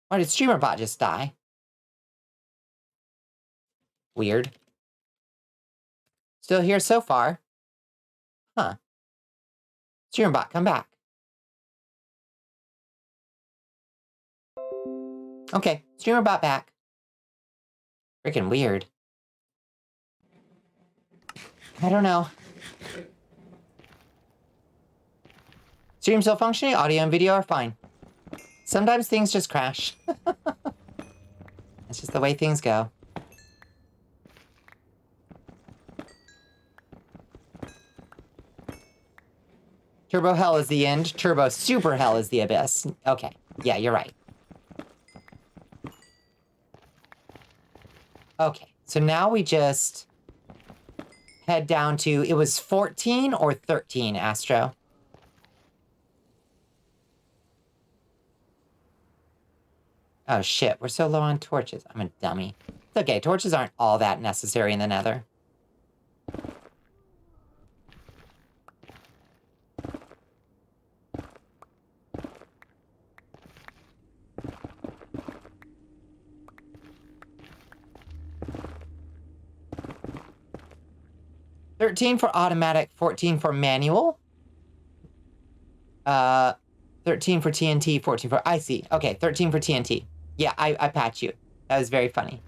Why did StreamerBot just die? Weird. Still here so far. Huh. StreamerBot, come back. Okay, StreamerBot back. Freaking weird. I don't know. Stream still functioning, audio and video are fine. Sometimes things just crash. It's just the way things go. Turbo Hell is the end. Turbo Super Hell is the abyss. Okay. Yeah, you're right. Okay. So now we just head down to... It was 14 or 13, Astro? Oh, shit. We're so low on torches. I'm a dummy. It's okay. Torches aren't all that necessary in the nether. $13 for automatic, 14 for manual. 13 for TNT, 14 for... I see. Okay, 13 for TNT. Yeah, I patch you. That was very funny.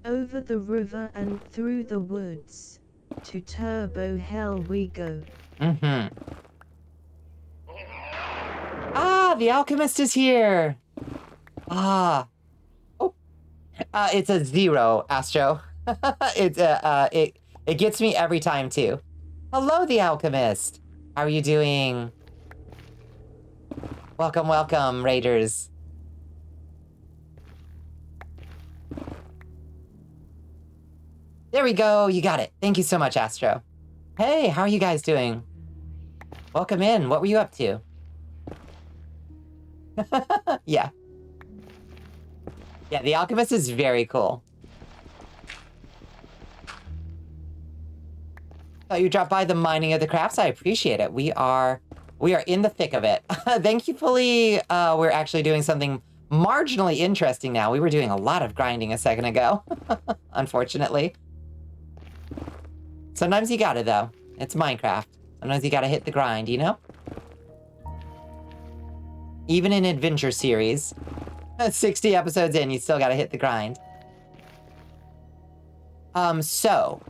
Over the river and through the woods. To Turbo Hell we go. Ah, the alchemist is here. Ah. Oh. It's a 0, Astro. It gets me every time too. Hello, the alchemist. How are you doing? Welcome, welcome, raiders. There we go. You got it. Thank you so much, Astro. Hey, how are you guys doing? Welcome in. What were you up to? Yeah. Yeah, the alchemist is very cool. Thought you dropped by the mining of the crafts. I appreciate it. We are in the thick of it. Thankfully, we're actually doing something marginally interesting now. We were doing a lot of grinding a second ago, unfortunately. Sometimes you gotta, though. It's Minecraft. Sometimes you gotta hit the grind, you know? Even in adventure series, 60 episodes in, you still gotta hit the grind. So,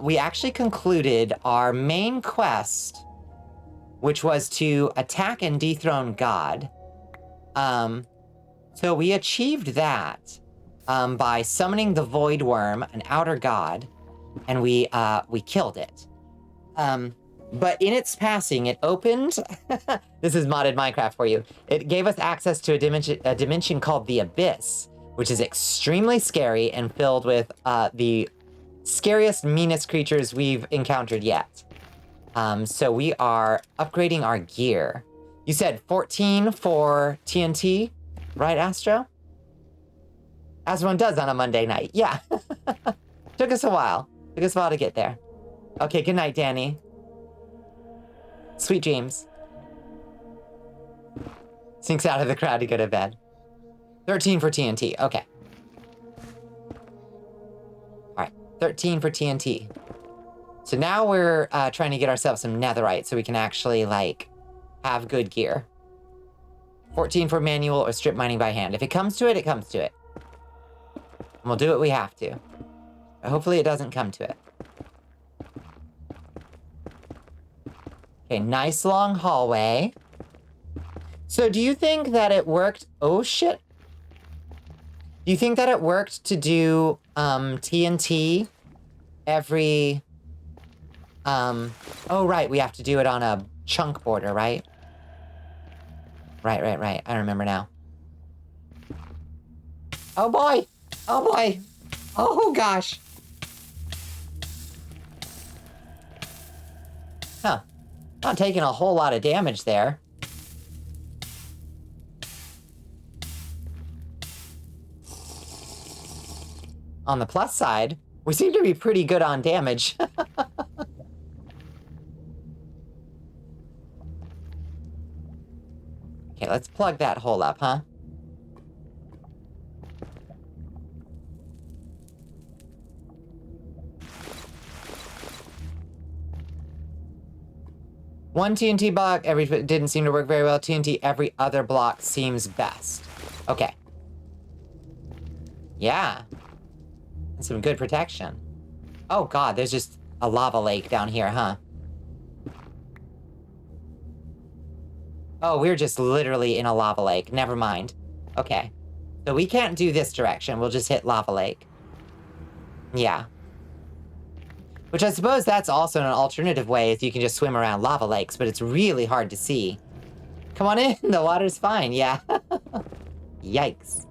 we actually concluded our main quest, which was to attack and dethrone God. So we achieved that, by summoning the Void Worm, an outer god, and we killed it. But in its passing, it opened, this is modded Minecraft for you. It gave us access to a dimension called the Abyss, which is extremely scary and filled with, the scariest, meanest creatures we've encountered yet. So we are upgrading our gear. You said 14 for TNT, right, Astro? As one does on a Monday night, yeah. Took us a while. Took us a while to get there. Okay, good night, Danny. Sweet dreams. Sinks out of the crowd to go to bed. 13 for TNT, okay. All right, 13 for TNT. So now we're trying to get ourselves some netherite so we can actually, like, have good gear. 14 for manual or strip mining by hand. If it comes to it, it comes to it. And we'll do what we have to. But hopefully it doesn't come to it. Okay, nice long hallway. So do you think that it worked? Oh, shit. Do you think that it worked to do TNT every... oh, right, we have to do it on a chunk border, right? Right. I remember now. Oh, boy. Oh, boy. Oh, gosh. Huh. Not taking a whole lot of damage there. On the plus side, we seem to be pretty good on damage. Okay, let's plug that hole up, huh? One TNT block didn't seem to work very well. TNT every other block seems best. Okay. Yeah. And some good protection. Oh god, there's just a lava lake down here, huh? Oh, we're just literally in a lava lake. Never mind. Okay. So we can't do this direction. We'll just hit lava lake. Yeah. Which I suppose that's also an alternative way, is you can just swim around lava lakes, but it's really hard to see. Come on in, the water's fine, yeah. Yikes.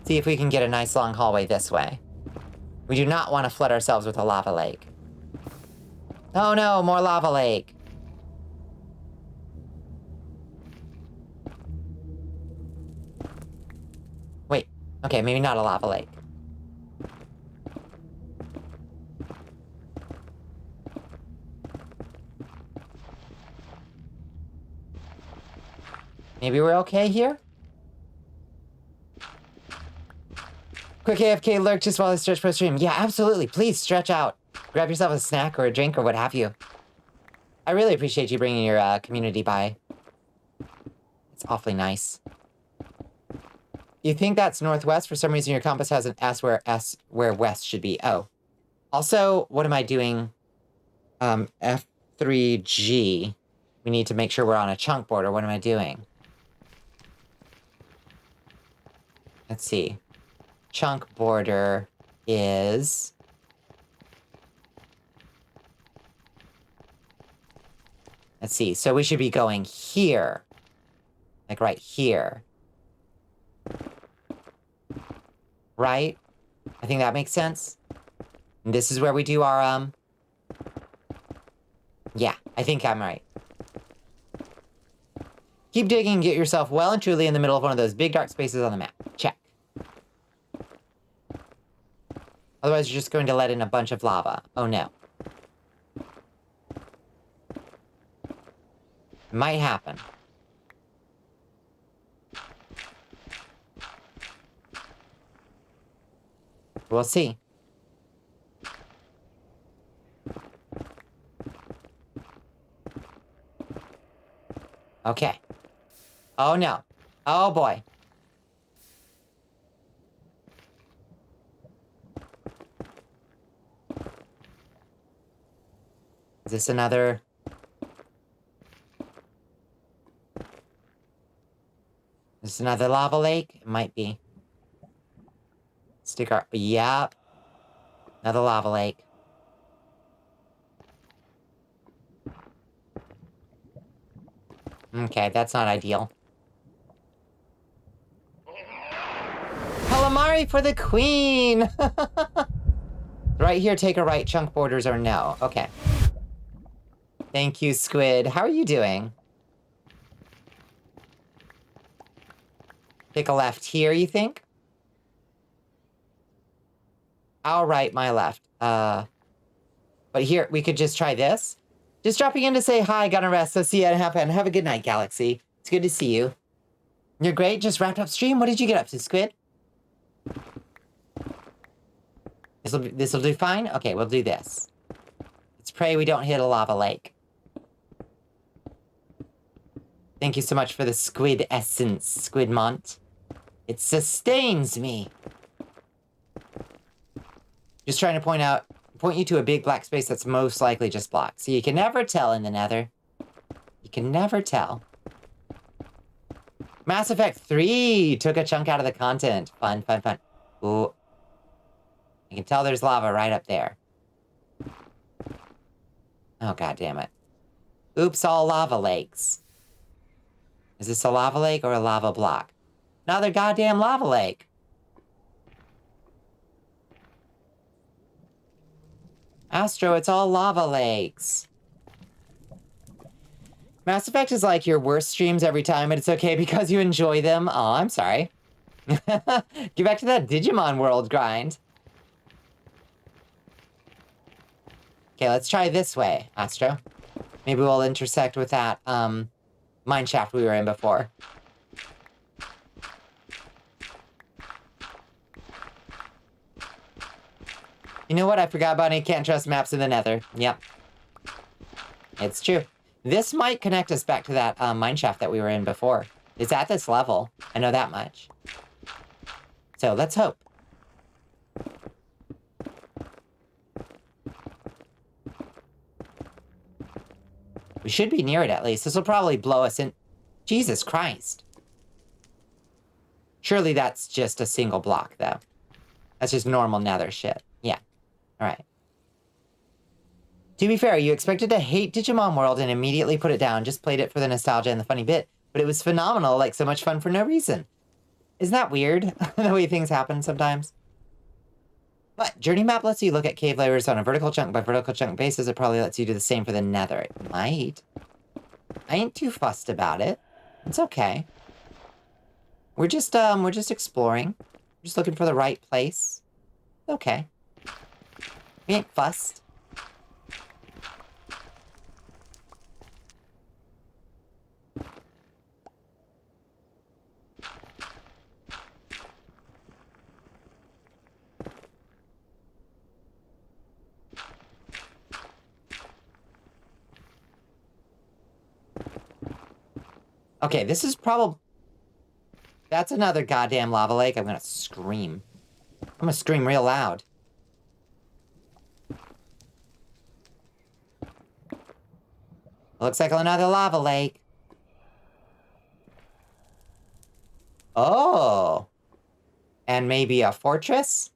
See if we can get a nice long hallway this way. We do not want to flood ourselves with a lava lake. Oh no, more lava lake. Wait, okay, maybe not a lava lake. Maybe we're okay here? Quick AFK lurk just while I stretch for stream. Yeah, absolutely. Please stretch out. Grab yourself a snack or a drink or what have you. I really appreciate you bringing your community by. It's awfully nice. You think that's northwest? For some reason your compass has an S where west should be. Oh. Also, what am I doing? F3G. We need to make sure we're on a chunk border. What am I doing? Let's see. Chunk border is... Let's see. So we should be going here. Like right here. Right? I think that makes sense. And this is where we do our, Yeah, I think I'm right. Keep digging and get yourself well and truly in the middle of one of those big dark spaces on the map. Check. Otherwise, you're just going to let in a bunch of lava. Oh, no. Might happen. We'll see. Okay. Oh, no. Oh, boy. Is this another... Is this another lava lake? It might be. Stick our... Yep. Another lava lake. Okay, that's not ideal. Calamari for the queen! Right here, take a right, chunk borders or no. Okay. Thank you, Squid. How are you doing? Take a left here, you think? I'll right, my left. But here, we could just try this. Just dropping in to say hi, gonna rest, so see you and have a good night, Galaxy. It's good to see you. You're great, just wrapped up stream. What did you get up to, Squid? This'll do fine? Okay, we'll do this. Let's pray we don't hit a lava lake. Thank you so much for the squid essence, Squidmont. It sustains me. Just trying to point you to a big black space that's most likely just blocked. So you can never tell in the nether. You can never tell. Mass Effect 3 took a chunk out of the content. Fun, fun, fun. Ooh. You can tell there's lava right up there. Oh, god damn it. Oops, all lava lakes. Is this a lava lake or a lava block? Another goddamn lava lake. Astro, it's all lava lakes. Mass Effect is like your worst streams every time, and it's okay because you enjoy them. Oh, I'm sorry. Get back to that Digimon world grind. Okay, let's try this way, Astro. Maybe we'll intersect with that, mine shaft we were in before. You know what? I forgot about it. Can't trust maps in the nether. Yep. It's true. This might connect us back to that mine shaft that we were in before. It's at this level. I know that much. So let's hope. We should be near it at least. This will probably blow us in. Jesus Christ. Surely that's just a single block, though. That's just normal nether shit. Yeah. Alright. To be fair, you expected to hate Digimon World and immediately put it down. Just played it for the nostalgia and the funny bit. But it was phenomenal, like so much fun for no reason. Isn't that weird? The way things happen sometimes? But Journey Map lets you look at cave layers on a vertical chunk by vertical chunk basis. It probably lets you do the same for the nether. It might. I ain't too fussed about it. It's okay. We're just exploring. We're just looking for the right place. Okay. We ain't fussed. Okay, this is probably... That's another goddamn lava lake. I'm gonna scream. I'm gonna scream real loud. Looks like another lava lake. Oh. And maybe a fortress?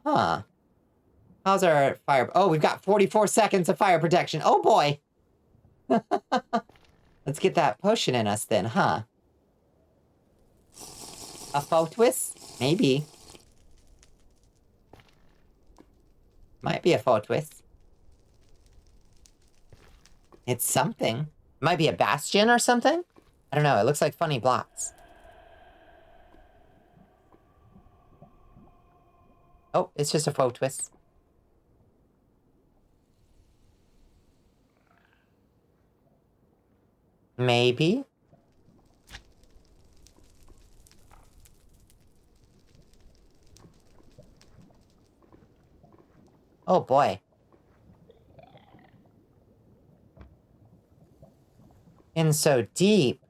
Huh. How's our fire? Oh, we've got 44 seconds of fire protection. Oh, boy. Let's get that potion in us then, huh? A faux twist? Maybe. Might be a faux twist. It's something. Might be a bastion or something? I don't know. It looks like funny blocks. Oh, it's just a faux twist. Maybe. Oh, boy. In so deep.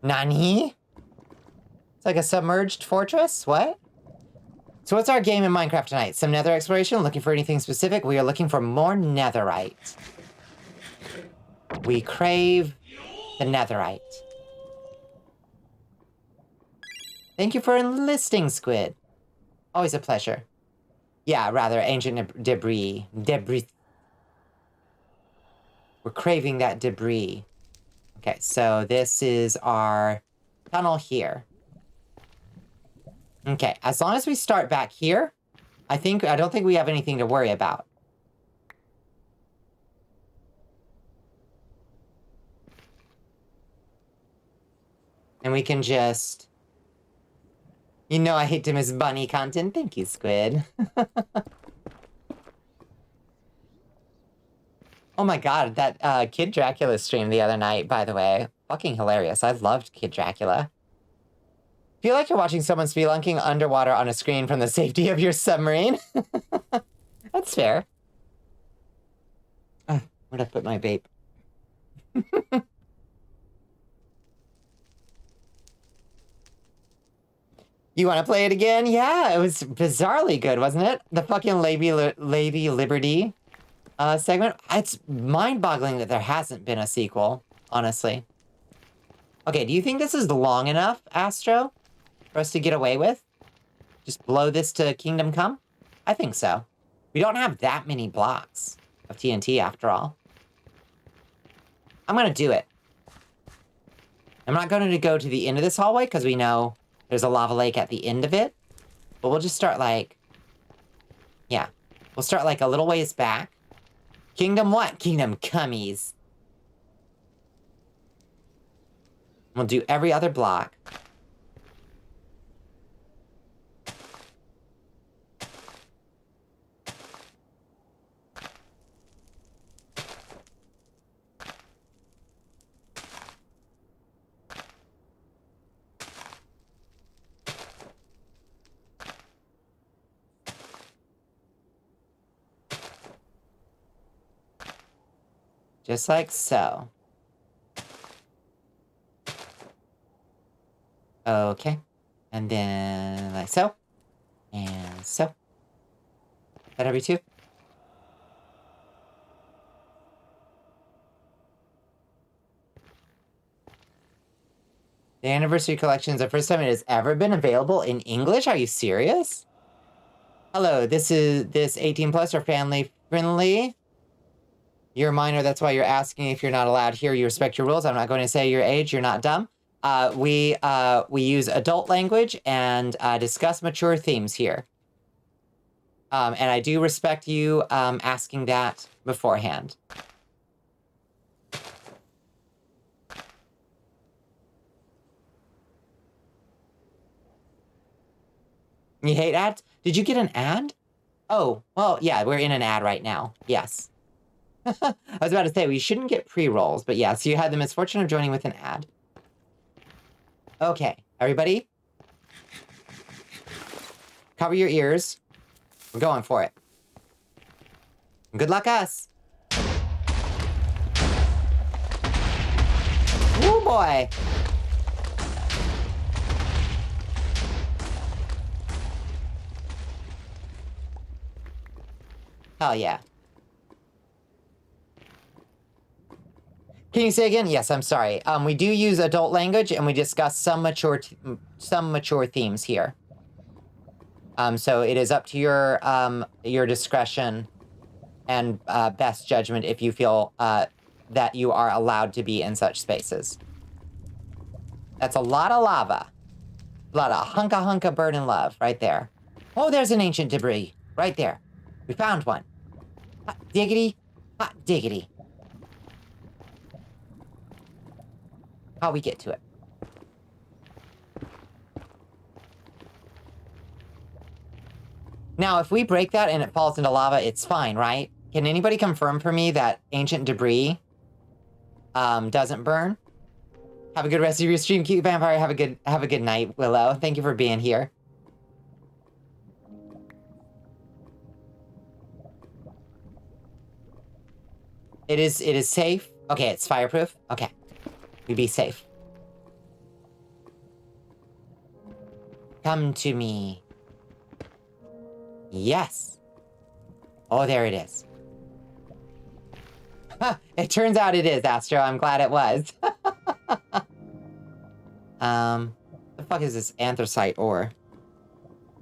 Nani? It's like a submerged fortress? What? So what's our game in Minecraft tonight? Some nether exploration? Looking for anything specific? We are looking for more netherite. We crave the netherite. Thank you for enlisting, Squid. Always a pleasure. Yeah, rather ancient debris. Debris. We're craving that debris. Okay, so this is our tunnel here. Okay, as long as we start back here, I don't think we have anything to worry about. And we can just... You know I hate to miss bunny content. Thank you, Squid. Oh my god, that Kid Dracula stream the other night, by the way. Fucking hilarious. I loved Kid Dracula. Feel like you're watching someone spelunking underwater on a screen from the safety of your submarine. That's fair. Where'd I put my vape? You want to play it again? Yeah, it was bizarrely good, wasn't it? The fucking Lady Liberty segment. It's mind-boggling that there hasn't been a sequel, honestly. Okay, do you think this is long enough, Astro, for us to get away with? Just blow this to Kingdom Come? I think so. We don't have that many blocks of TNT, after all. I'm gonna do it. I'm not going to go to the end of this hallway, because we know there's a lava lake at the end of it. But we'll just start, like... Yeah. We'll start, like, a little ways back. Kingdom what? Kingdom Cummies. We'll do every other block. Just like so. Okay. And then like so. And so. Is that every two? The Anniversary Collection is the first time it has ever been available in English? Are you serious? Hello, this 18 plus or family friendly? You're a minor, that's why you're asking if you're not allowed here. You respect your rules. I'm not going to say your age. You're not dumb. We use adult language and discuss mature themes here. And I do respect you asking that beforehand. You hate ads? Did you get an ad? Oh, well, yeah, we're in an ad right now. Yes. I was about to say, we shouldn't get pre-rolls, but yes, you had the misfortune of joining with an ad. Okay, everybody. Cover your ears. We're going for it. Good luck, us. Oh boy. Hell yeah. Can you say again? Yes, I'm sorry. We do use adult language, and we discuss some mature themes here. So it is up to your discretion and best judgment if you feel that you are allowed to be in such spaces. That's a lot of lava. A lot of hunka burning love right there. Oh, there's an ancient debris right there. We found one. Hot diggity. Hot diggity. How we get to it? Now, if we break that and it falls into lava, it's fine, right? Can anybody confirm for me that ancient debris doesn't burn? Have a good rest of your stream, cute vampire. Have a good night, Willow. Thank you for being here. It is safe. Okay, it's fireproof. Okay. We be safe. Come to me. Yes. Oh, there it is. It turns out it is, Astro. I'm glad it was. The fuck is this anthracite ore?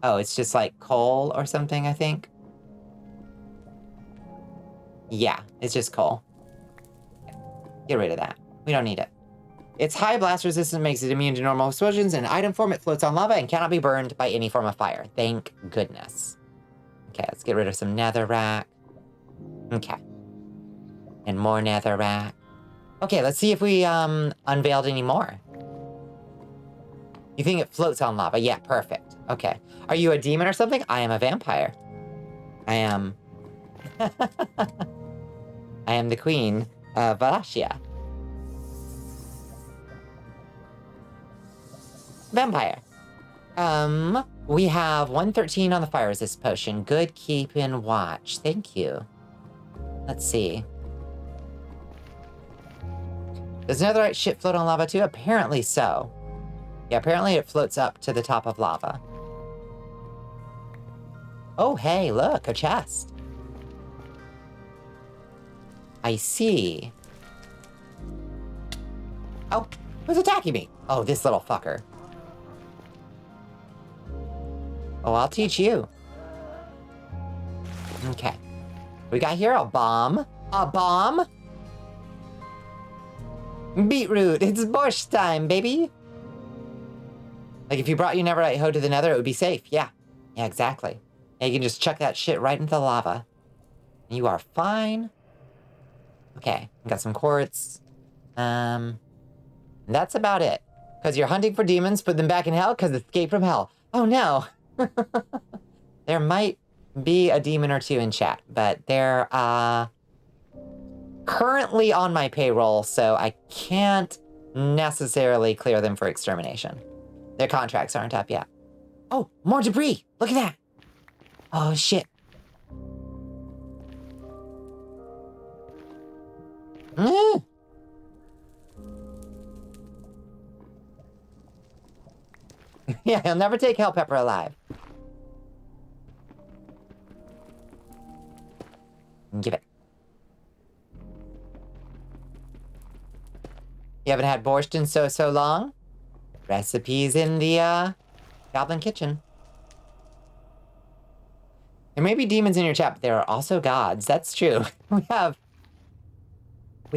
Oh, it's just like coal or something, I think. Yeah, it's just coal. Get rid of that. We don't need it. Its high blast resistance makes it immune to normal explosions. In item form, it floats on lava and cannot be burned by any form of fire. Thank goodness. Okay, let's get rid of some netherrack. Okay. And more netherrack. Okay, let's see if we unveiled any more. You think it floats on lava? Yeah, perfect. Okay. Are you a demon or something? I am a vampire. I am... I am the queen of Valachia. Vampire. We have 113 on the fire resist potion. Good keeping watch. Thank you. Let's see. Does netherite shit float on lava too? Apparently so. Yeah, apparently it floats up to the top of lava. Oh, hey, look, a chest. I see. Oh, who's attacking me? Oh, this little fucker. Oh, I'll teach you. Okay. We got here a bomb. A bomb? Beetroot, it's borscht time, baby. Like, if you brought your netherite hoe to the nether, it would be safe. Yeah. Yeah, exactly. Yeah, you can just chuck that shit right into the lava. And you are fine. Okay, got some quartz. That's about it. Because you're hunting for demons, put them back in hell, because escape from hell. Oh, no. There might be a demon or two in chat, but they're, currently on my payroll, so I can't necessarily clear them for extermination. Their contracts aren't up yet. Oh, more debris! Look at that! Oh, shit. Mm. Yeah, he'll never take Hell Pepper alive. Give it. You haven't had borscht in so long? Recipes in the, Goblin Kitchen. There may be demons in your chat, but there are also gods. That's true. We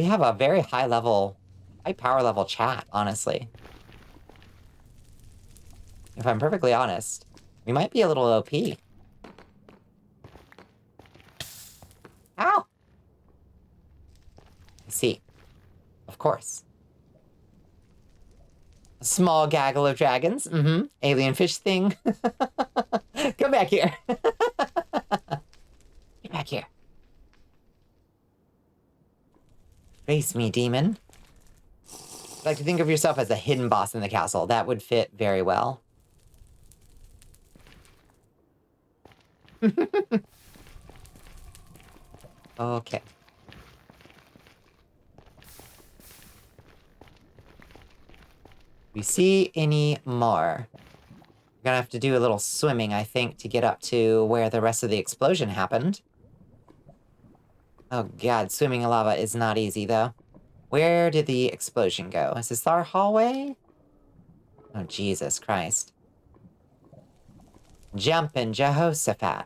have a very high power level chat, honestly. If I'm perfectly honest, we might be a little OP. Ow! I see. Of course. A small gaggle of dragons. Mm-hmm. Alien fish thing. Come back here. Get back here. Face me, demon. I'd like to think of yourself as a hidden boss in the castle. That would fit very well. Okay. We see any more? We're gonna have to do a little swimming, I think, to get up to where the rest of the explosion happened. Oh god, swimming in lava is not easy, though. Where did the explosion go? Is this our hallway? Oh, Jesus Christ. Jumpin' Jehoshaphat.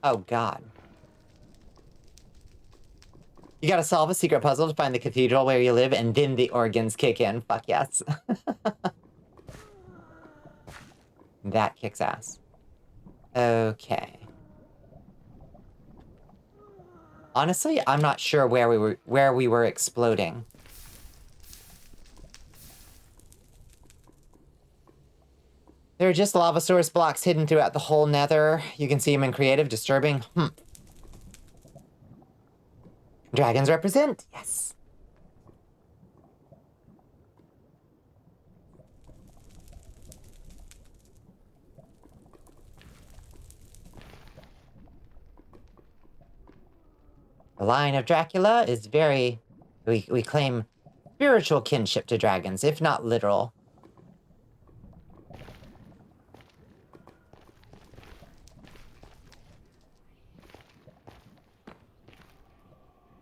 Oh, God. You gotta solve a secret puzzle to find the cathedral where you live, and then the organs kick in. Fuck yes. That kicks ass. Okay. Honestly, I'm not sure where we were exploding. There are just lava source blocks hidden throughout the whole nether. You can see them in creative, disturbing. Dragons represent. Yes. The line of Dracula is very... We claim spiritual kinship to dragons, if not literal.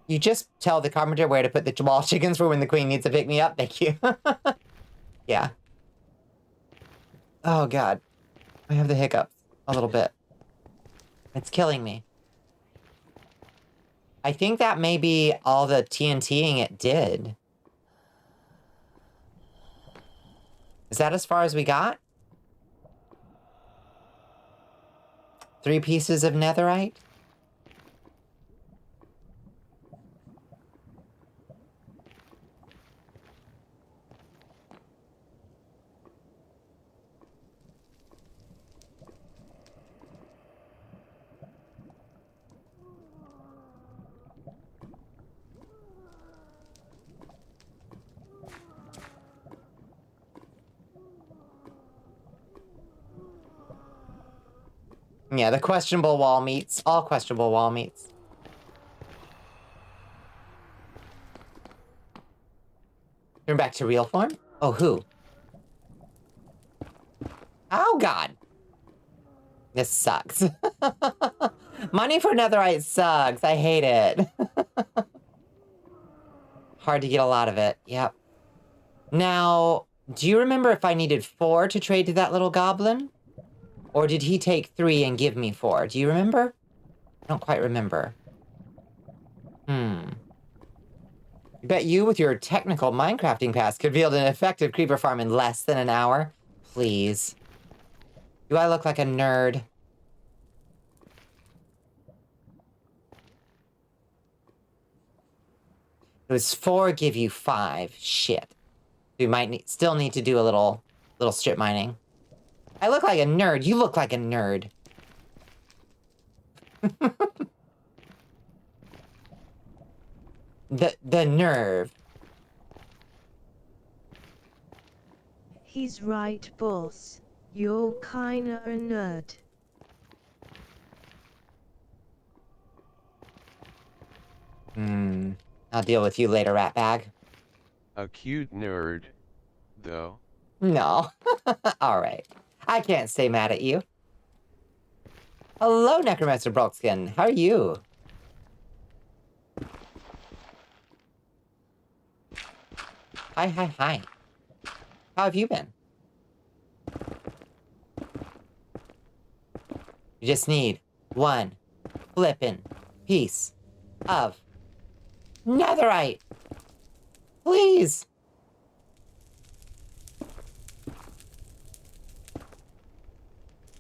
You just tell the carpenter where to put the wall chickens for when the queen needs to pick me up. Thank you. Yeah. Oh, God. I have the hiccups a little bit. It's killing me. I think that may be all the TNTing it did. Is that as far as we got? 3 pieces of netherite? Yeah, the questionable wall meets. All questionable wall meets. Turn back to real form? Oh, who? Oh, God. This sucks. Money for netherite sucks. I hate it. Hard to get a lot of it. Yep. Now, do you remember if I needed 4 to trade to that little goblin? Or did he take 3 and give me 4? Do you remember? I don't quite remember. Bet you with your technical Minecrafting past could build an effective creeper farm in less than an hour. Please. Do I look like a nerd? It was 4, give you 5. Shit. We might still need to do a little strip mining. I look like a nerd. You look like a nerd. The nerve. He's right, boss. You're kinda a nerd. I'll deal with you later, rat bag. A cute nerd, though. No. Alright. I can't stay mad at you. Hello, Necromancer Broxkin. How are you? Hi. How have you been? You just need 1 flippin' piece of netherite. Please.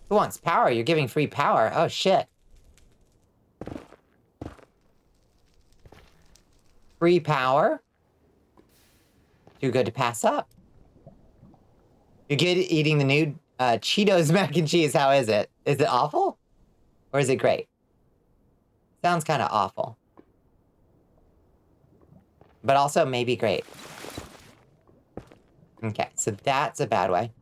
Who wants power? You're giving free power. Oh, shit. Free power? Too good to pass up. You're good at eating the new Cheetos mac and cheese. How is it? Is it awful? Or is it great? Sounds kind of awful. But also maybe great. Okay, so that's a bad way.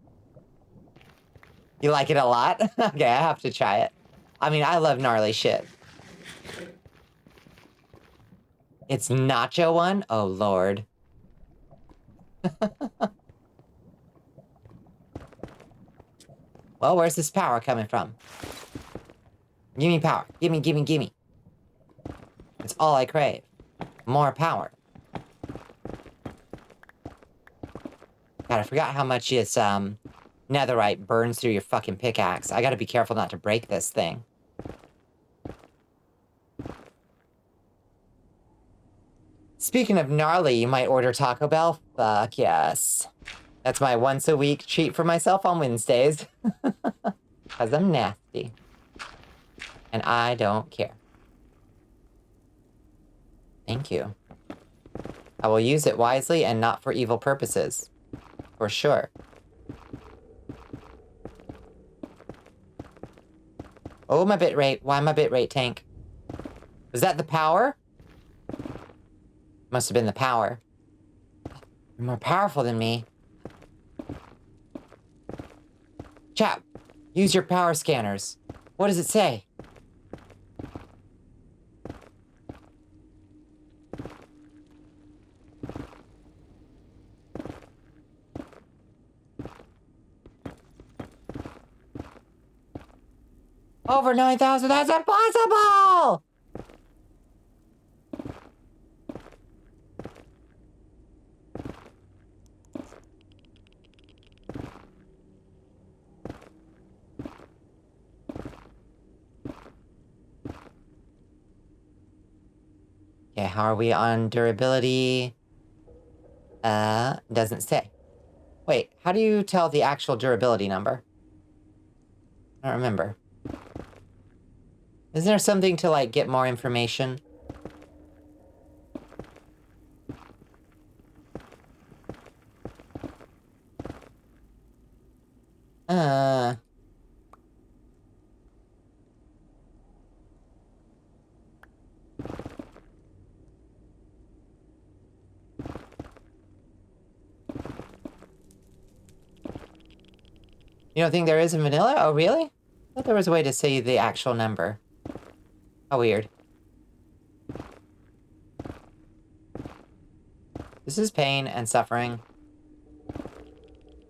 You like it a lot? Okay, I have to try it. I mean, I love gnarly shit. It's nacho one? Oh, Lord. Well, where's this power coming from? Give me power. Gimme, gimme, gimme. It's all I crave. More power. God, I forgot how much this, netherite burns through your fucking pickaxe. I gotta be careful not to break this thing. Speaking of gnarly, you might order Taco Bell? Fuck yes. That's my once-a-week treat for myself on Wednesdays. Because I'm nasty. And I don't care. Thank you. I will use it wisely and not for evil purposes. For sure. Oh, my bitrate. Why my bitrate tank? Was that the power? Must have been the power. You're more powerful than me. Chat, use your power scanners. What does it say? Over 9,000, that's impossible! Okay, how are we on durability? Doesn't say. Wait, how do you tell the actual durability number? I don't remember. Isn't there something to, like, get more information? You don't think there is in vanilla? Oh, really? I thought there was a way to say the actual number. How weird. This is pain and suffering.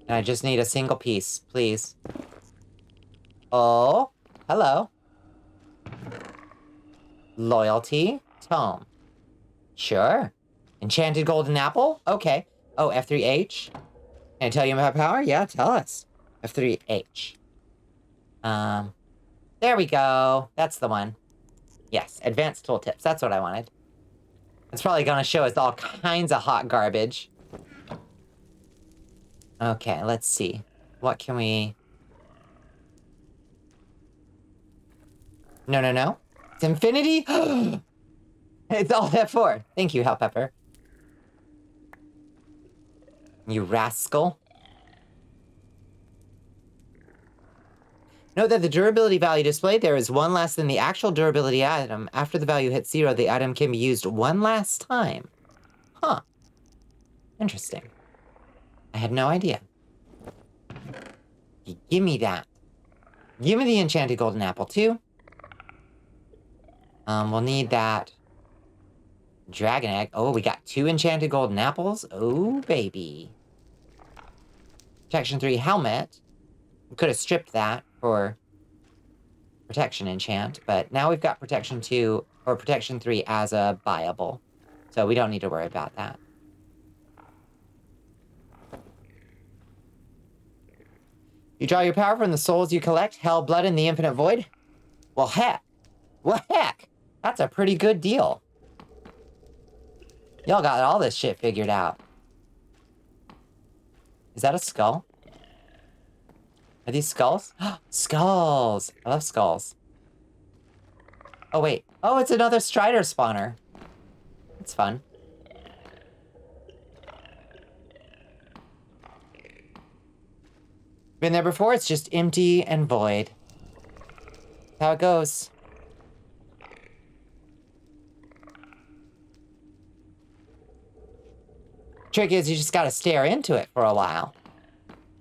And I just need a single piece, please. Oh, hello. Loyalty tome. Sure. Enchanted golden apple? Okay. Oh, F3H. Can I tell you about power? Yeah, tell us. F3H. There we go. That's the one. Yes, advanced tooltips. That's what I wanted. It's probably gonna show us all kinds of hot garbage. Okay, let's see. What can we... No, no, no. It's infinity? It's all F4. Thank you, Hellpepper. You rascal. Note that the durability value displayed there is one less than the actual durability item. After the value hits 0, the item can be used one last time. Huh. Interesting. I had no idea. Give me that. Give me the enchanted golden apple, too. We'll need that dragon egg. Oh, we got 2 enchanted golden apples. Oh, baby. Protection 3 helmet. We could have stripped that for protection enchant, but now we've got protection 2 or protection 3 as a buyable. So we don't need to worry about that. You draw your power from the souls you collect, hell, blood, and the infinite void? Well, heck. Well, heck. That's a pretty good deal. Y'all got all this shit figured out. Is that a skull? Are these skulls? Skulls! I love skulls. Oh, wait. Oh, it's another Strider spawner. That's fun. Been there before, it's just empty and void. That's how it goes. Trick is, you just gotta stare into it for a while.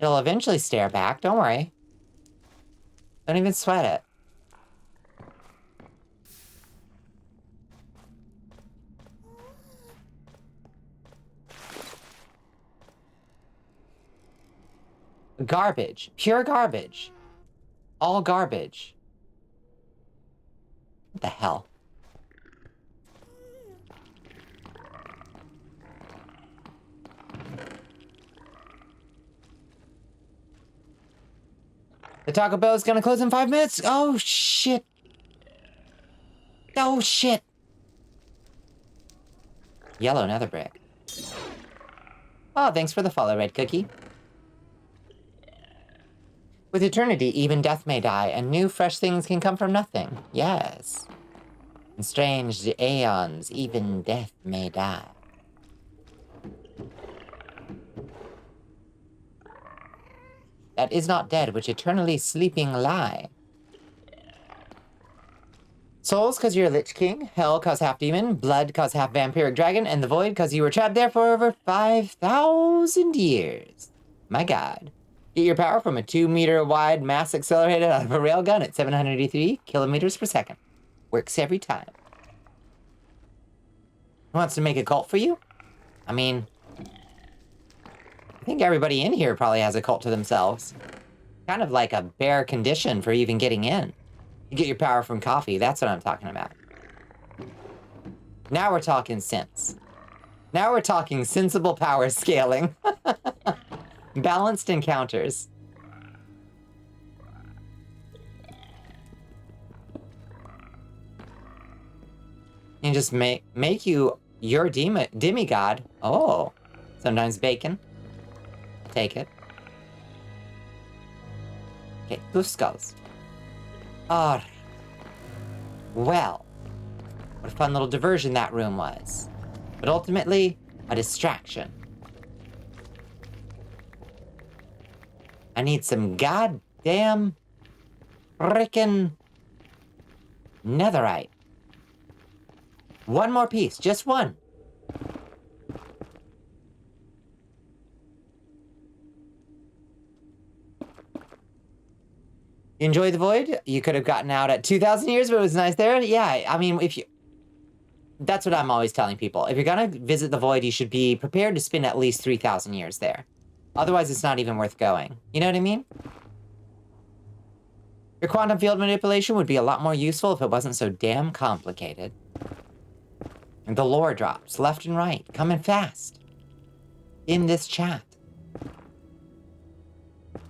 It'll eventually stare back, don't worry. Don't even sweat it. Garbage. Pure garbage. All garbage. What the hell? The Taco Bell is gonna close in 5 minutes? Oh, shit. Oh, shit. Yellow nether brick. Oh, thanks for the follow, Red Cookie. With eternity, even death may die, and new, fresh things can come from nothing. Yes. In strange aeons, even death may die. That is not dead, which eternally sleeping lie. Souls, cause you're a Lich King. Hell, cause half demon. Blood, cause half vampiric dragon. And the void, cause you were trapped there for over 5,000 years. My god. Get your power from a 2-meter wide mass accelerated out of a railgun at 783 kilometers per second. Works every time. Who wants to make a cult for you? I mean, I think everybody in here probably has a cult to themselves. Kind of like a bare condition for even getting in. You get your power from coffee, that's what I'm talking about. Now we're talking sense. Now we're talking sensible power scaling. Balanced encounters. And just make you your demigod. Oh, sometimes bacon. Take it. Okay, hoof skulls. Oh, well, what a fun little diversion that room was. But ultimately, a distraction. I need some goddamn frickin' netherite. One more piece, just one. You enjoy the void? You could have gotten out at 2,000 years, but it was nice there. Yeah, I mean, if you... That's what I'm always telling people. If you're gonna visit the void, you should be prepared to spend at least 3,000 years there. Otherwise, it's not even worth going. You know what I mean? Your quantum field manipulation would be a lot more useful if it wasn't so damn complicated. And the lore drops left and right, coming fast. In this chat.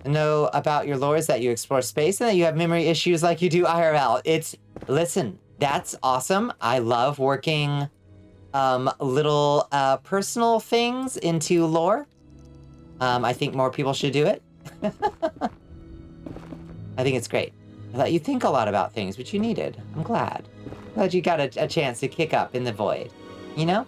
Know about your lore is that you explore space and that you have memory issues like you do IRL. Listen, that's awesome. I love working little personal things into lore. I think more people should do it. I think it's great. I thought you think a lot about things, which you needed. I'm glad. Glad you got a chance to kick up in the void. You know?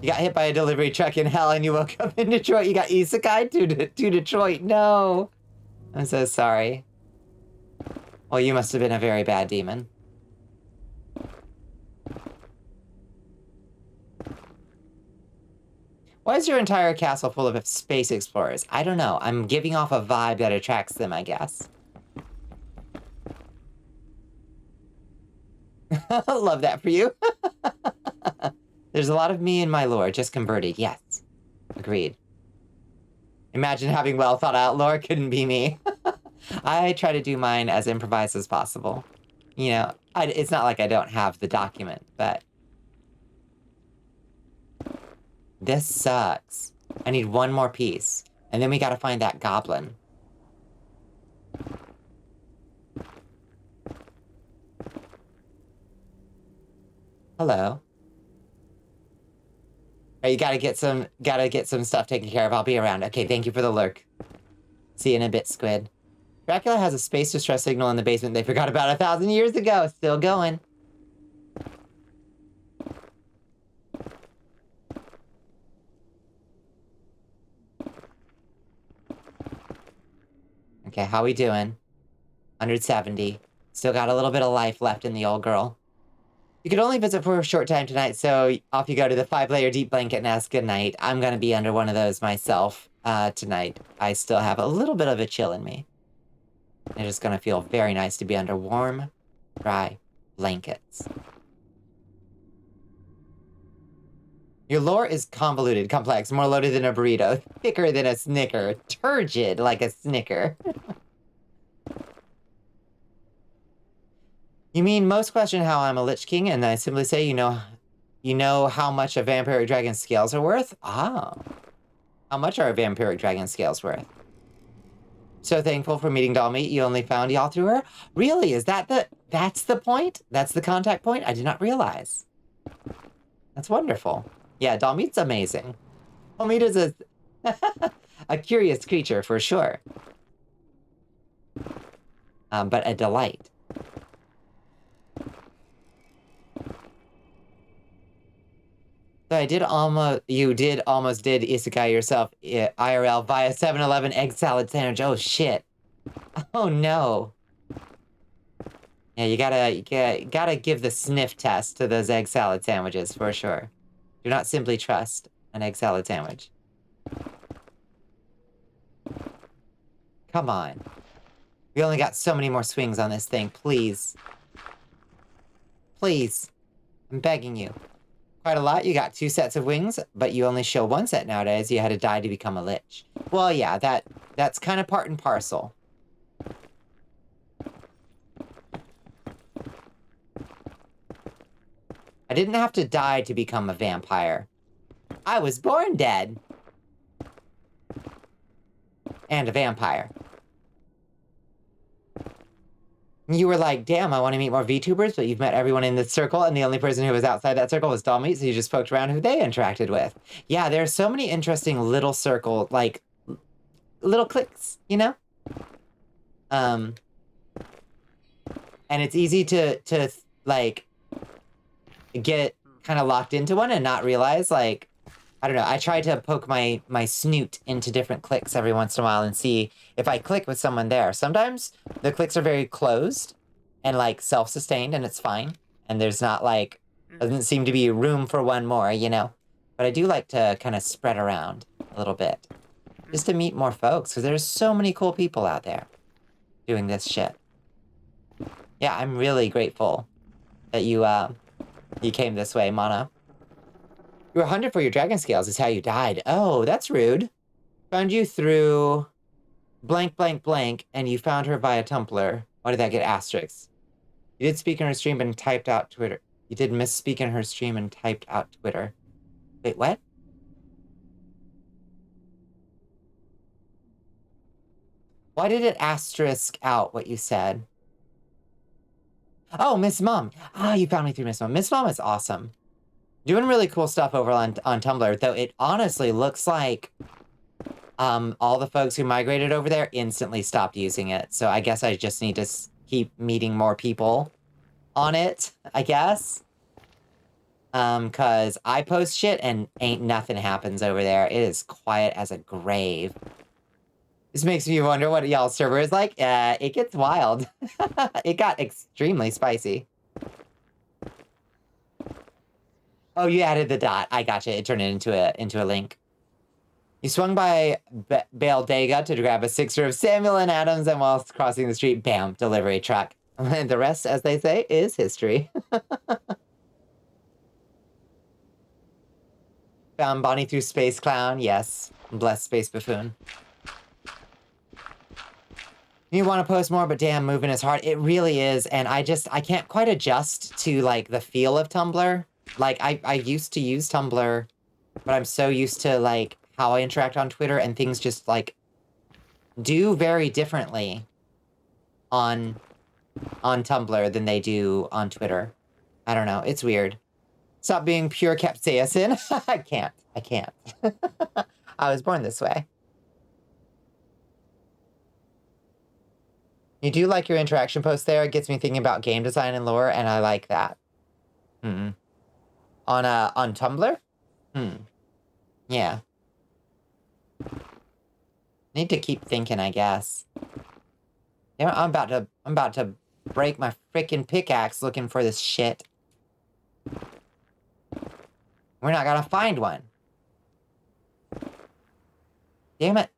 You got hit by a delivery truck in hell and you woke up in Detroit. You got isekai to Detroit. No. I'm so sorry. Well, you must have been a very bad demon. Why is your entire castle full of space explorers? I don't know. I'm giving off a vibe that attracts them, I guess. Love that for you. There's a lot of me in my lore, just converted, yes. Agreed. Imagine having well thought out lore, couldn't be me. I try to do mine as improvised as possible. You know, it's not like I don't have the document, but... This sucks. I need one more piece. And then we gotta find that goblin. Hello. Right, you gotta get some stuff taken care of. I'll be around. Okay, thank you for the lurk. See you in a bit, Squid. Dracula has a space distress signal in the basement they forgot about 1,000 years ago. Still going. Okay, how we doing? 170. Still got a little bit of life left in the old girl. You could only visit for a short time tonight, so off you go to the 5-layer deep blanket nest. Good night. I'm gonna be under one of those myself tonight. I still have a little bit of a chill in me. It's just gonna feel very nice to be under warm, dry blankets. Your lore is convoluted, complex, more loaded than a burrito, thicker than a Snicker, turgid like a Snicker. You mean most question how I'm a Lich King, and I simply say, you know how much a vampiric dragon's scales are worth? Ah. How much are a vampiric dragon's scales worth? So thankful for meeting Dollmeat. You only found y'all through her? Really? Is that that's the point? That's the contact point? I did not realize. That's wonderful. Yeah, Dollmeat's amazing. Dollmeat is a a curious creature for sure. But a delight. So you did almost isekai yourself IRL via 7-Eleven egg salad sandwich. Oh shit. Oh no. Yeah, you gotta give the sniff test to those egg salad sandwiches for sure. Do not simply trust an egg salad sandwich. Come on. We only got so many more swings on this thing, please. Please. I'm begging you. Quite a lot. You got 2 sets of wings, but you only show 1 set nowadays. You had to die to become a lich. Well, yeah, that's kind of part and parcel. I didn't have to die to become a vampire. I was born dead. And a vampire. You were like, damn, I want to meet more VTubers, but you've met everyone in this circle, and the only person who was outside that circle was Dollmeat, so you just poked around who they interacted with. Yeah, there's so many interesting little circle, like, little cliques, you know? And it's easy to like, get kind of locked into one and not realize, like, I don't know, I try to poke my snoot into different cliques every once in a while and see if I click with someone there. Sometimes the cliques are very closed and, like, self-sustained, and it's fine. And there's not, like, doesn't seem to be room for one more, you know? But I do like to kind of spread around a little bit. Just to meet more folks, because there's so many cool people out there doing this shit. Yeah, I'm really grateful that you came this way, Mana. You were hunted for your dragon scales is how you died. Oh, that's rude. Found you through blank, blank, blank, and you found her via Tumblr. Why did that get asterisks? You did speak in her stream and typed out Twitter. You did misspeak in her stream and typed out Twitter. Wait, what? Why did it asterisk out what you said? Oh, Miss Mom. Ah, you found me through Miss Mom. Miss Mom is awesome. Doing really cool stuff over on Tumblr, though it honestly looks like all the folks who migrated over there instantly stopped using it. So I guess I just need to keep meeting more people on it, I guess. Cause I post shit and ain't nothing happens over there. It is quiet as a grave. This makes me wonder what y'all's server is like. It gets wild. It got extremely spicy. Oh, you added the dot. I gotcha. It turned it into a link. You swung by Baldega to grab a 6er of Samuel and Adams, and whilst crossing the street, bam, delivery truck. And the rest, as they say, is history. Found Bonnie through Space Clown. Yes. Bless Space Buffoon. You want to post more, but damn, moving is hard. It really is, and I can't quite adjust to, like, the feel of Tumblr. Like, I used to use Tumblr, but I'm so used to, like, how I interact on Twitter, and things just, like, do very differently on Tumblr than they do on Twitter. I don't know. It's weird. Stop being pure capsaicin. I can't. I was born this way. You do like your interaction post there. It gets me thinking about game design and lore, and I like that. On Tumblr? Yeah. Need to keep thinking, I guess. Yeah, I'm about to break my freaking pickaxe looking for this shit. We're not gonna find one. Damn it.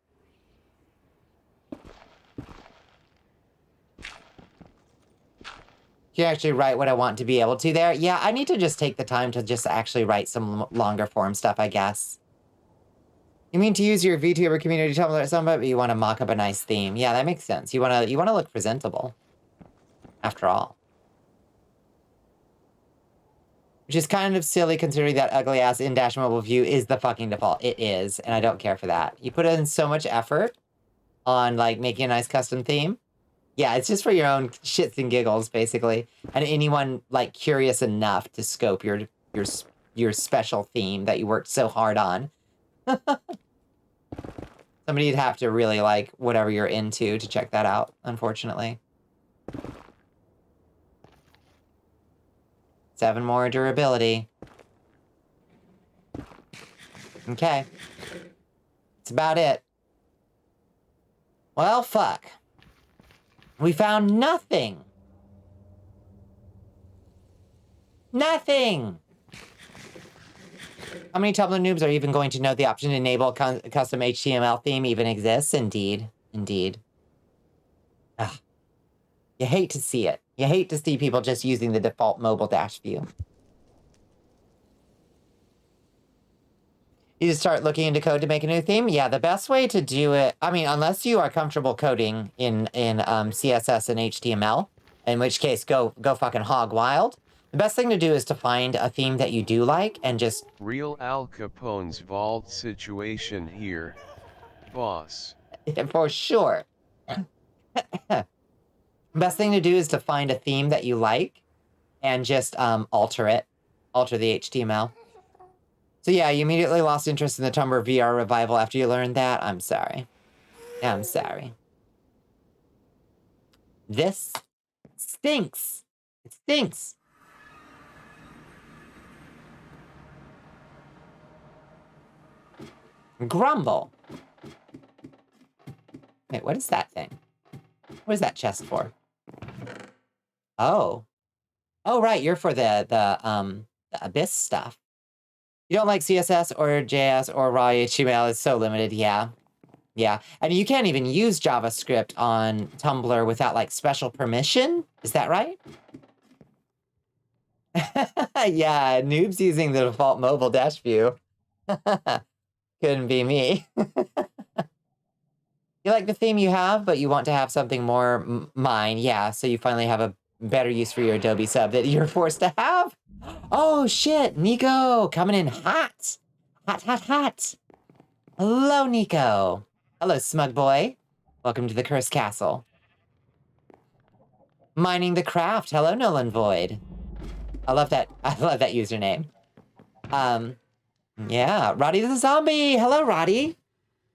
Can you actually write what I want to be able to there? Yeah, I need to just take the time to just actually write some longer form stuff, I guess. You mean to use your VTuber community Tumblr at some point, but you want to mock up a nice theme. Yeah, that makes sense. You want to look presentable. After all. Which is kind of silly considering that ugly-ass in-dash mobile view is the fucking default. It is, and I don't care for that. You put in so much effort on, like, making a nice custom theme. Yeah, it's just for your own shits and giggles, basically. And anyone, like, curious enough to scope your special theme that you worked so hard on. Somebody'd have to really like whatever you're into to check that out, unfortunately. 7 more durability. Okay. That's about it. Well, fuck. We found nothing. Nothing! How many Tumblr noobs are even going to know the option to enable custom HTML theme even exists? Indeed. Indeed. Ugh. You hate to see it. You hate to see people just using the default mobile dash view. You just start looking into code to make a new theme? Yeah, the best way to do it... I mean, unless you are comfortable coding in CSS and HTML, in which case, go fucking hog wild. The best thing to do is to find a theme that you do like and just... Real Al Capone's vault situation here, boss. For sure. Best thing to do is to find a theme that you like and just alter it. Alter the HTML. So yeah, you immediately lost interest in the Tumblr VR revival after you learned that? I'm sorry. I'm sorry. This stinks. It stinks. Grumble. Wait, what is that thing? What is that chest for? Oh. Oh, right, you're for the Abyss stuff. You don't like CSS or JS or raw HTML, it's so limited, yeah. Yeah, and you can't even use JavaScript on Tumblr without, like, special permission? Is that right? Yeah, noobs using the default mobile dash view. Couldn't be me. You like the theme you have, but you want to have something more mine, yeah, so you finally have a better use for your Adobe sub that you're forced to have? Oh, shit, Nico, coming in hot. Hot, hot, hot. Hello, Nico. Hello, smug boy. Welcome to the Cursed Castle. Mining the craft. Hello, Nolan Void. I love that username. Yeah, Roddy the Zombie. Hello, Roddy.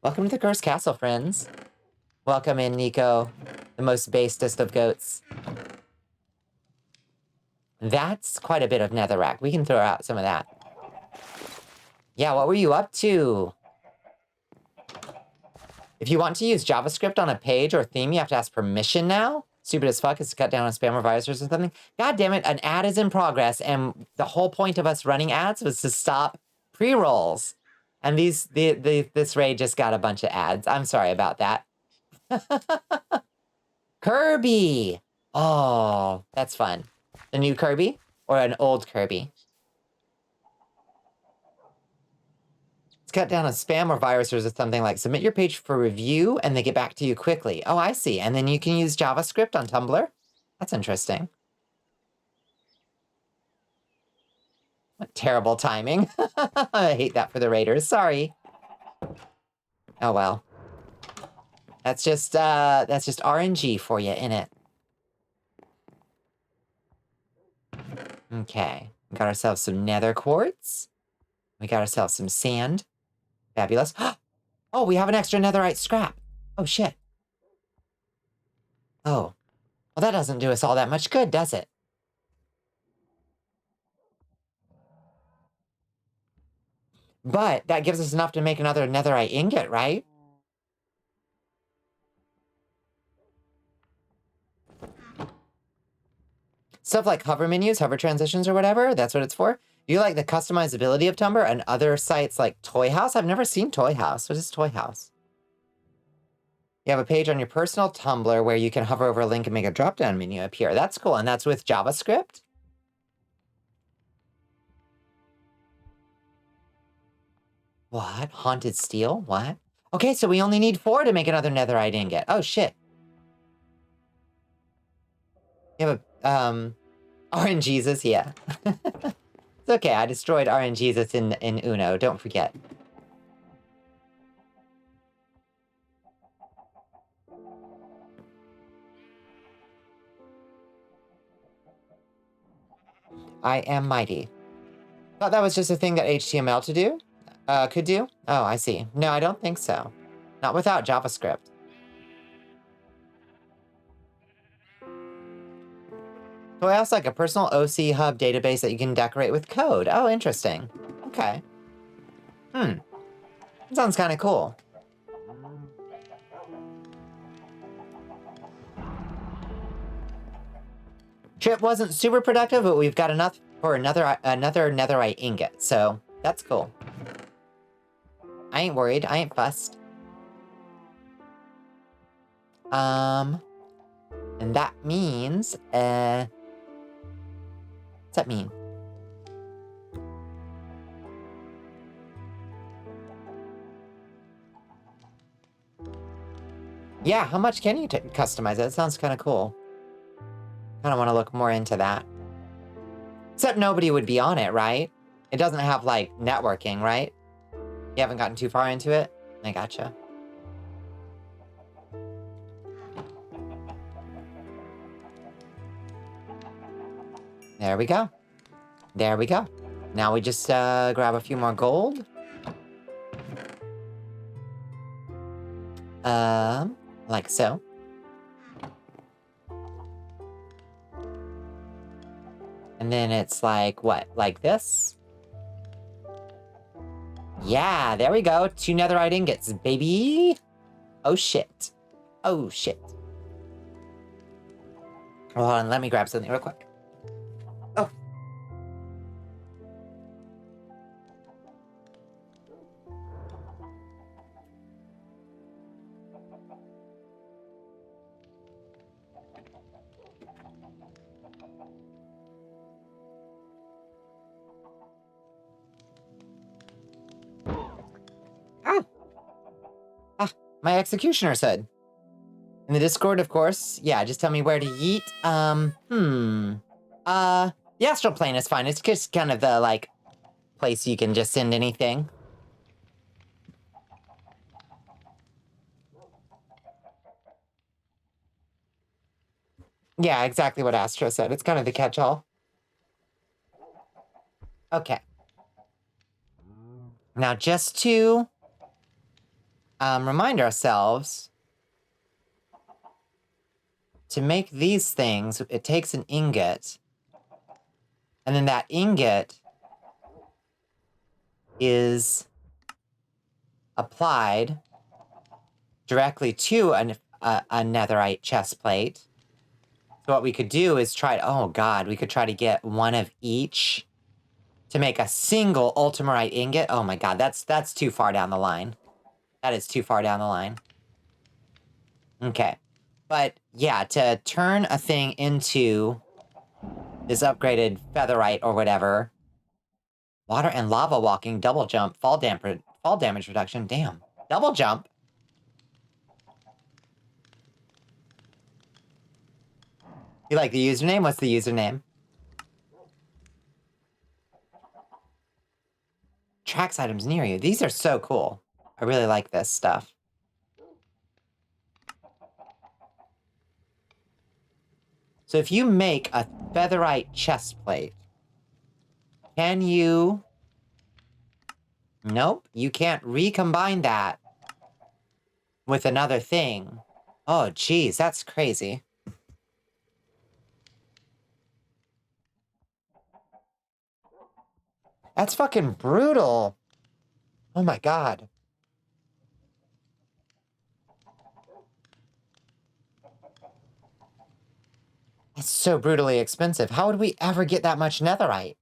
Welcome to the Cursed Castle, friends. Welcome in, Nico, the most basest of goats. That's quite a bit of netherrack. We can throw out some of that. Yeah, what were you up to? If you want to use JavaScript on a page or theme, you have to ask permission now? Stupid as fuck is to cut down on spam or viruses or something. God damn it, an ad is in progress, and the whole point of us running ads was to stop pre-rolls. And this raid just got a bunch of ads. I'm sorry about that. Kirby! Oh, that's fun. The new Kirby? Or an old Kirby? It's cut down on spam or viruses or something like submit your page for review and they get back to you quickly. Oh, I see. And then you can use JavaScript on Tumblr? That's interesting. What terrible timing. I hate that for the raiders. Sorry. Oh, well. That's just RNG for you, innit? Okay. We got ourselves some nether quartz. We got ourselves some sand. Fabulous. Oh, we have an extra netherite scrap. Oh, shit. Oh. Well, that doesn't do us all that much good, does it? But that gives us enough to make another netherite ingot, right? Stuff like hover menus, hover transitions, or whatever, that's what it's for. You like the customizability of Tumblr and other sites like Toy House? I've never seen Toy House. What is Toy House? You have a page on your personal Tumblr where you can hover over a link and make a drop-down menu appear. That's cool, and that's with JavaScript? What? Haunted steel? What? Okay, so we only need 4 to make another netherite ingot. Oh, shit. You have a, RNGesus, yeah. It's okay, I destroyed RNGesus in Uno, don't forget. I am mighty. Thought that was just a thing that HTML could do? Oh, I see. No, I don't think so. Not without JavaScript. Toy House like a personal OC hub database that you can decorate with code. Oh, interesting. Okay. That sounds kind of cool. Trip wasn't super productive, but we've got enough for another netherite ingot, so that's cool. I ain't worried. I ain't fussed. And that means, what's that mean? Yeah, how much can you customize it? That sounds kind of cool. Kind of want to look more into that. Except nobody would be on it, right? It doesn't have, like, networking, right? You haven't gotten too far into it? I gotcha. There we go. There we go. Now we just grab a few more gold. Like so. And then it's like, what? Like this? Yeah, there we go. 2 netherite ingots, baby. Oh, shit. Oh, shit. Hold on, let me grab something real quick. Oh. My executioner's hood. In the Discord, of course. Yeah, just tell me where to yeet. The astral plane is fine. It's just kind of the, like, place you can just send anything. Yeah, exactly what Astro said. It's kind of the catch-all. Okay. Now, just to remind ourselves, to make these things, it takes an ingot, and then that ingot is applied directly to a netherite chest plate. So what we could do is oh god, we could try to get one of each to make a single ultimarite ingot. Oh my god, that's too far down the line. That is too far down the line. Okay. But yeah, to turn a thing into this upgraded featherite or whatever, water and lava walking, double jump, fall damage reduction, damn. Double jump? You like the username? What's the username? Tracks items near you. These are so cool. I really like this stuff. So if you make a featherite chest plate, can you... Nope, you can't recombine that with another thing. Oh, geez, that's crazy. That's fucking brutal. Oh my god. That's so brutally expensive. How would we ever get that much netherite?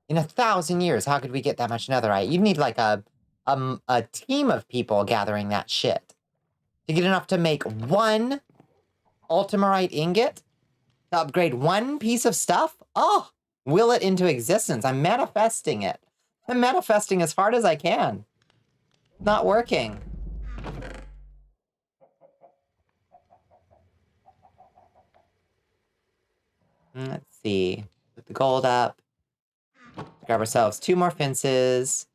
In 1,000 years, how could we get that much netherite? You'd need like a team of people gathering that shit. to get enough to make 1 ultimarite ingot? To upgrade 1 piece of stuff? Oh, will it into existence. I'm manifesting it. I'm manifesting as hard as I can. Not working. Let's see. Put the gold up. Grab ourselves 2 more fences.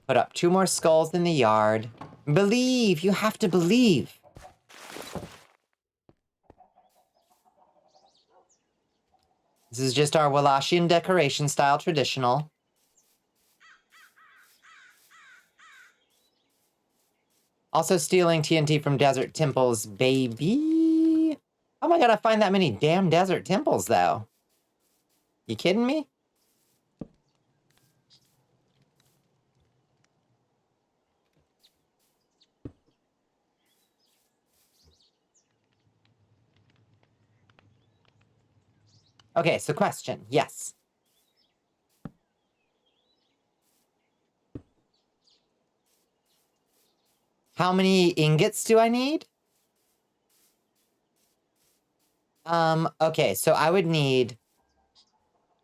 Put up 2 more skulls in the yard. Believe! You have to believe! This is just our Wallachian decoration style traditional. Also stealing TNT from desert temples, baby. How am I gonna find that many damn desert temples, though? You kidding me? Okay, so question, yes. How many ingots do I need? Okay, so I would need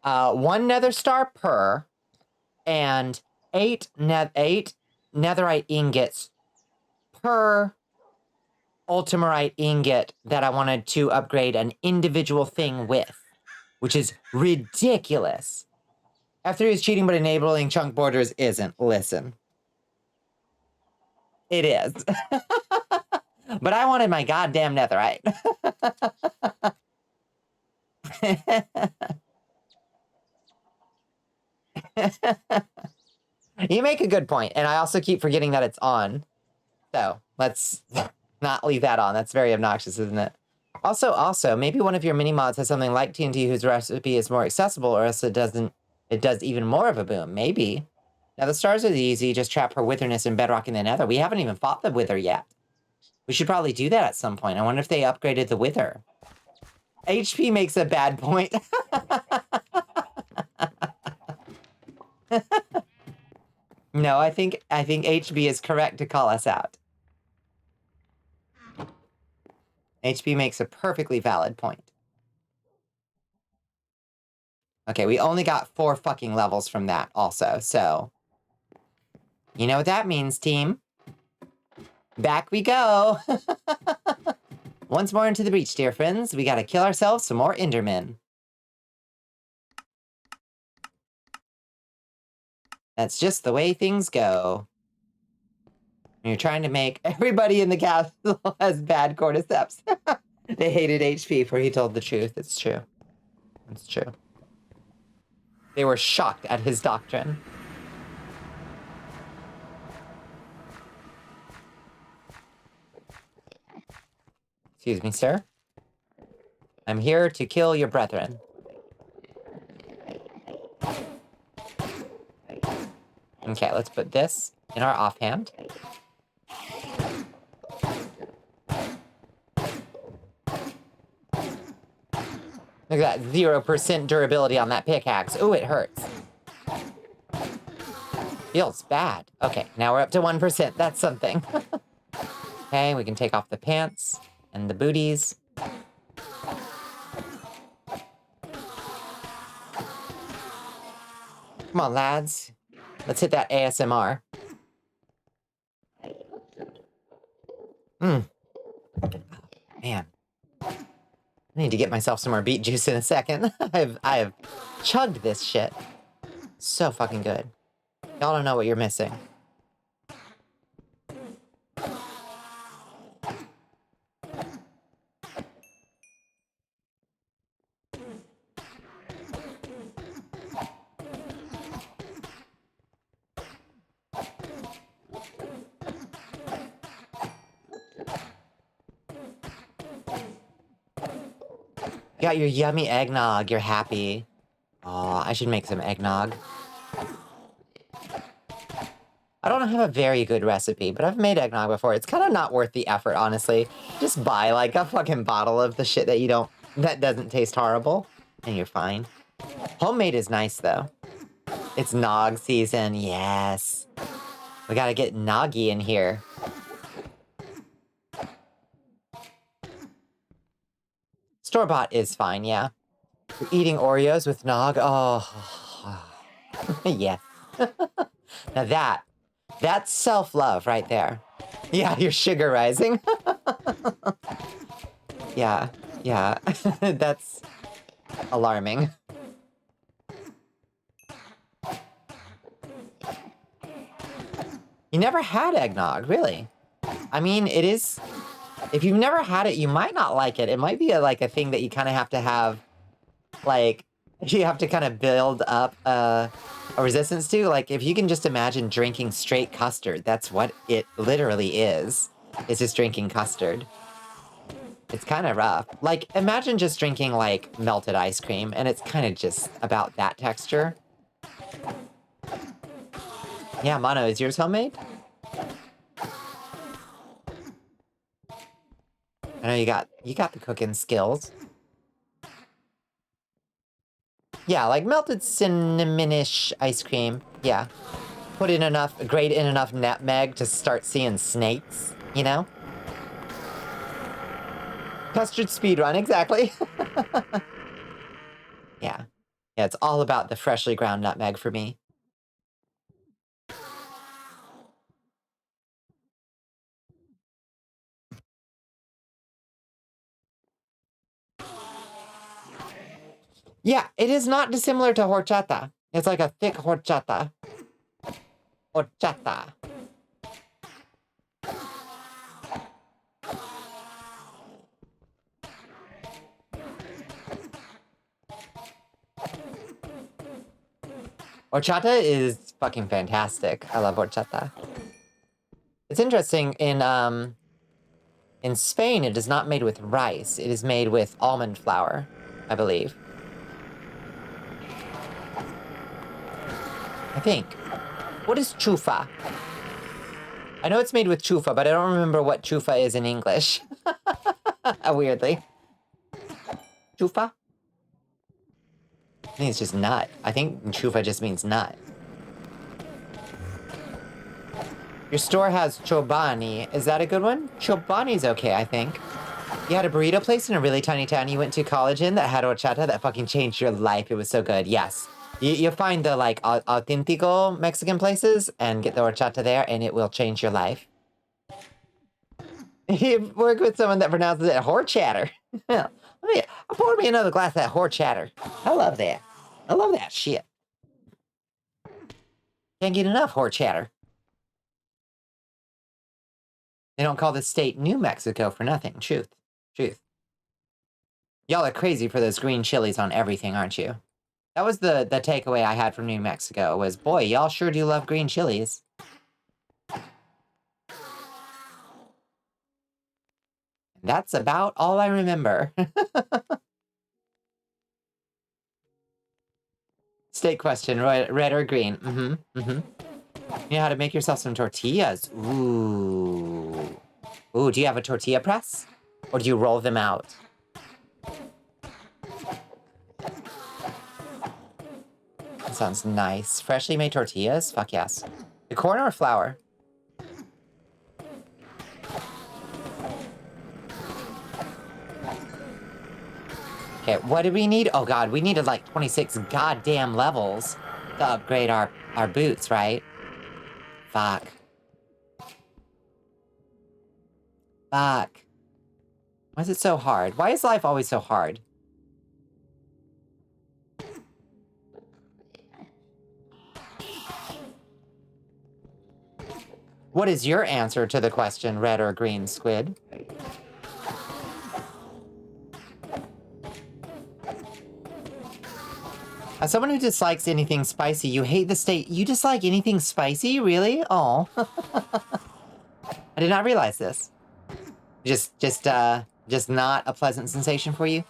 1 nether star per and 8 netherite ingots per ultimarite ingot that I wanted to upgrade an individual thing with, which is ridiculous. F3 is cheating, but enabling chunk borders isn't. Listen. It is. But I wanted my goddamn netherite. You make a good point, and I also keep forgetting that it's on. So, let's not leave that on. That's very obnoxious, isn't it? Also, maybe one of your mini-mods has something like TNT whose recipe is more accessible, or else it does even more of a boom. Maybe. Now, the stars are easy. Just trap her witherness in bedrock in the nether. We haven't even fought the wither yet. We should probably do that at some point. I wonder if they upgraded the wither. HP makes a bad point. No, I think HB is correct to call us out. HB makes a perfectly valid point. Okay, we only got 4 fucking levels from that also, so... You know what that means, team. Back we go! Once more into the breach, dear friends. We gotta kill ourselves some more Endermen. That's just the way things go. When you're trying to make everybody in the castle has bad cordyceps. They hated HP, for he told the truth. It's true. It's true. They were shocked at his doctrine. Excuse me, sir. I'm here to kill your brethren. Okay, let's put this in our offhand. Look at that 0% durability on that pickaxe. Ooh, it hurts. Feels bad. Okay, now we're up to 1%. That's something. Okay, we can take off the pants and the booties. Come on, lads. Let's hit that ASMR. Man. I need to get myself some more beet juice in a second. I have chugged this shit. So fucking good. Y'all don't know what you're missing. You got your yummy eggnog. You're happy. Aw, I should make some eggnog. I don't have a very good recipe, but I've made eggnog before. It's kind of not worth the effort, honestly. Just buy, like, a fucking bottle of the shit that doesn't taste horrible, and you're fine. Homemade is nice, though. It's nog season, yes. We gotta get noggy in here. Store-bought is fine, yeah. You're eating Oreos with nog? Oh, yes. Now that's self-love right there. Yeah, you're sugar rising. Yeah, that's alarming. You never had eggnog, really? I mean, it is... If you've never had it, you might not like it. It might be like a thing that you kind of have, like, you have to kind of build up a resistance to. Like, if you can just imagine drinking straight custard, that's what it literally is. It's just drinking custard. It's kind of rough. Like, imagine just drinking, like, melted ice cream, and it's kind of just about that texture. Yeah, Mono, is yours homemade? I know you got the cooking skills. Yeah, like melted cinnamonish ice cream. Yeah. Grate in enough nutmeg to start seeing snakes, you know? Custard speedrun, exactly. Yeah. Yeah, it's all about the freshly ground nutmeg for me. Yeah, it is not dissimilar to horchata. It's like a thick horchata. Horchata. Horchata is fucking fantastic. I love horchata. It's interesting, in Spain, it is not made with rice. It is made with almond flour, I believe. I think. What is chufa? I know it's made with chufa, but I don't remember what chufa is in English. Weirdly. Chufa? I think it's just nut. I think chufa just means nut. Your store has chobani. Is that a good one? Chobani's okay, I think. You had a burrito place in a really tiny town you went to college in that had horchata that fucking changed your life. It was so good. Yes. You find the, like, auténtico Mexican places and get the horchata there, and it will change your life. You work with someone that pronounces it horchatter. Pour me another glass of that horchatter. I love that. I love that shit. Can't get enough horchatter. They don't call this state New Mexico for nothing. Truth. Truth. Y'all are crazy for those green chilies on everything, aren't you? That was the takeaway I had from New Mexico was, boy, y'all sure do love green chilies. That's about all I remember. State question, red or green? You know how to make yourself some tortillas? Ooh. Ooh, do you have a tortilla press? Or do you roll them out? That sounds nice. Freshly made tortillas? Fuck yes. The corn or flour? Okay, what did we need? Oh god, we needed like 26 goddamn levels to upgrade our boots, right? Fuck. Fuck. Why is it so hard? Why is life always so hard? What is your answer to the question, red or green, Squid? As someone who dislikes anything spicy, you hate the state. You dislike anything spicy? Really? Oh. I did not realize this. Just not a pleasant sensation for you?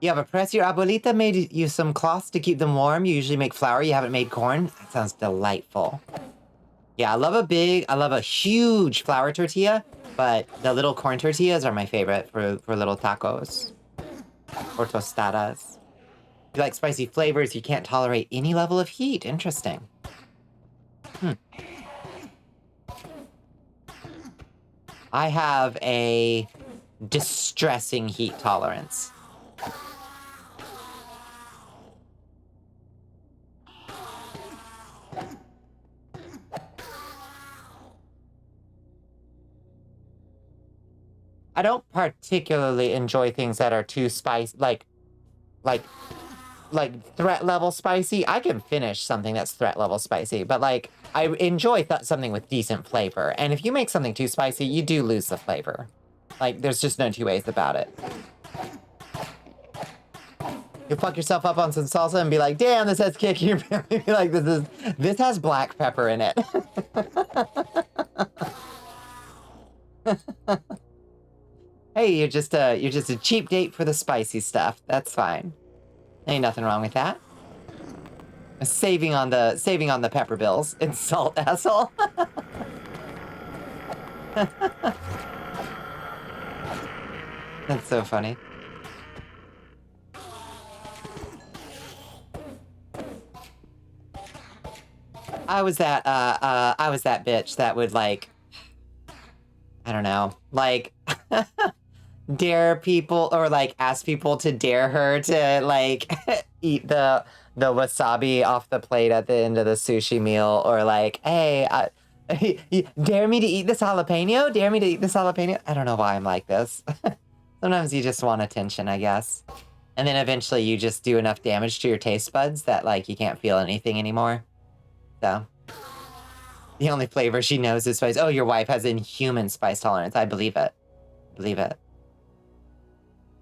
You have a press. Your abuelita made you some cloths to keep them warm. You usually make flour. You haven't made corn. That sounds delightful. Yeah, I love a huge flour tortilla, but the little corn tortillas are my favorite for little tacos. Or tostadas. If you like spicy flavors, you can't tolerate any level of heat. Interesting. I have a distressing heat tolerance. I don't particularly enjoy things that are too spicy, like threat level spicy. I can finish something that's threat level spicy, but like I enjoy something with decent flavor. And if you make something too spicy, you do lose the flavor. Like there's just no two ways about it. You fuck yourself up on some salsa and be like, damn, this has kick. You're be like, this has black pepper in it. Hey, you're just a cheap date for the spicy stuff. That's fine. Ain't nothing wrong with that. Saving on the pepper bills. It's salt, asshole. That's so funny. I was that bitch that would like, I don't know, like dare people or like ask people to dare her to like eat the wasabi off the plate at the end of the sushi meal, or like, hey, dare me to eat this jalapeno? Dare me to eat this jalapeno? I don't know why I'm like this. Sometimes you just want attention, I guess. And then eventually you just do enough damage to your taste buds that like you can't feel anything anymore. So the only flavor she knows is spice. Oh, your wife has inhuman spice tolerance. I believe it. Believe it.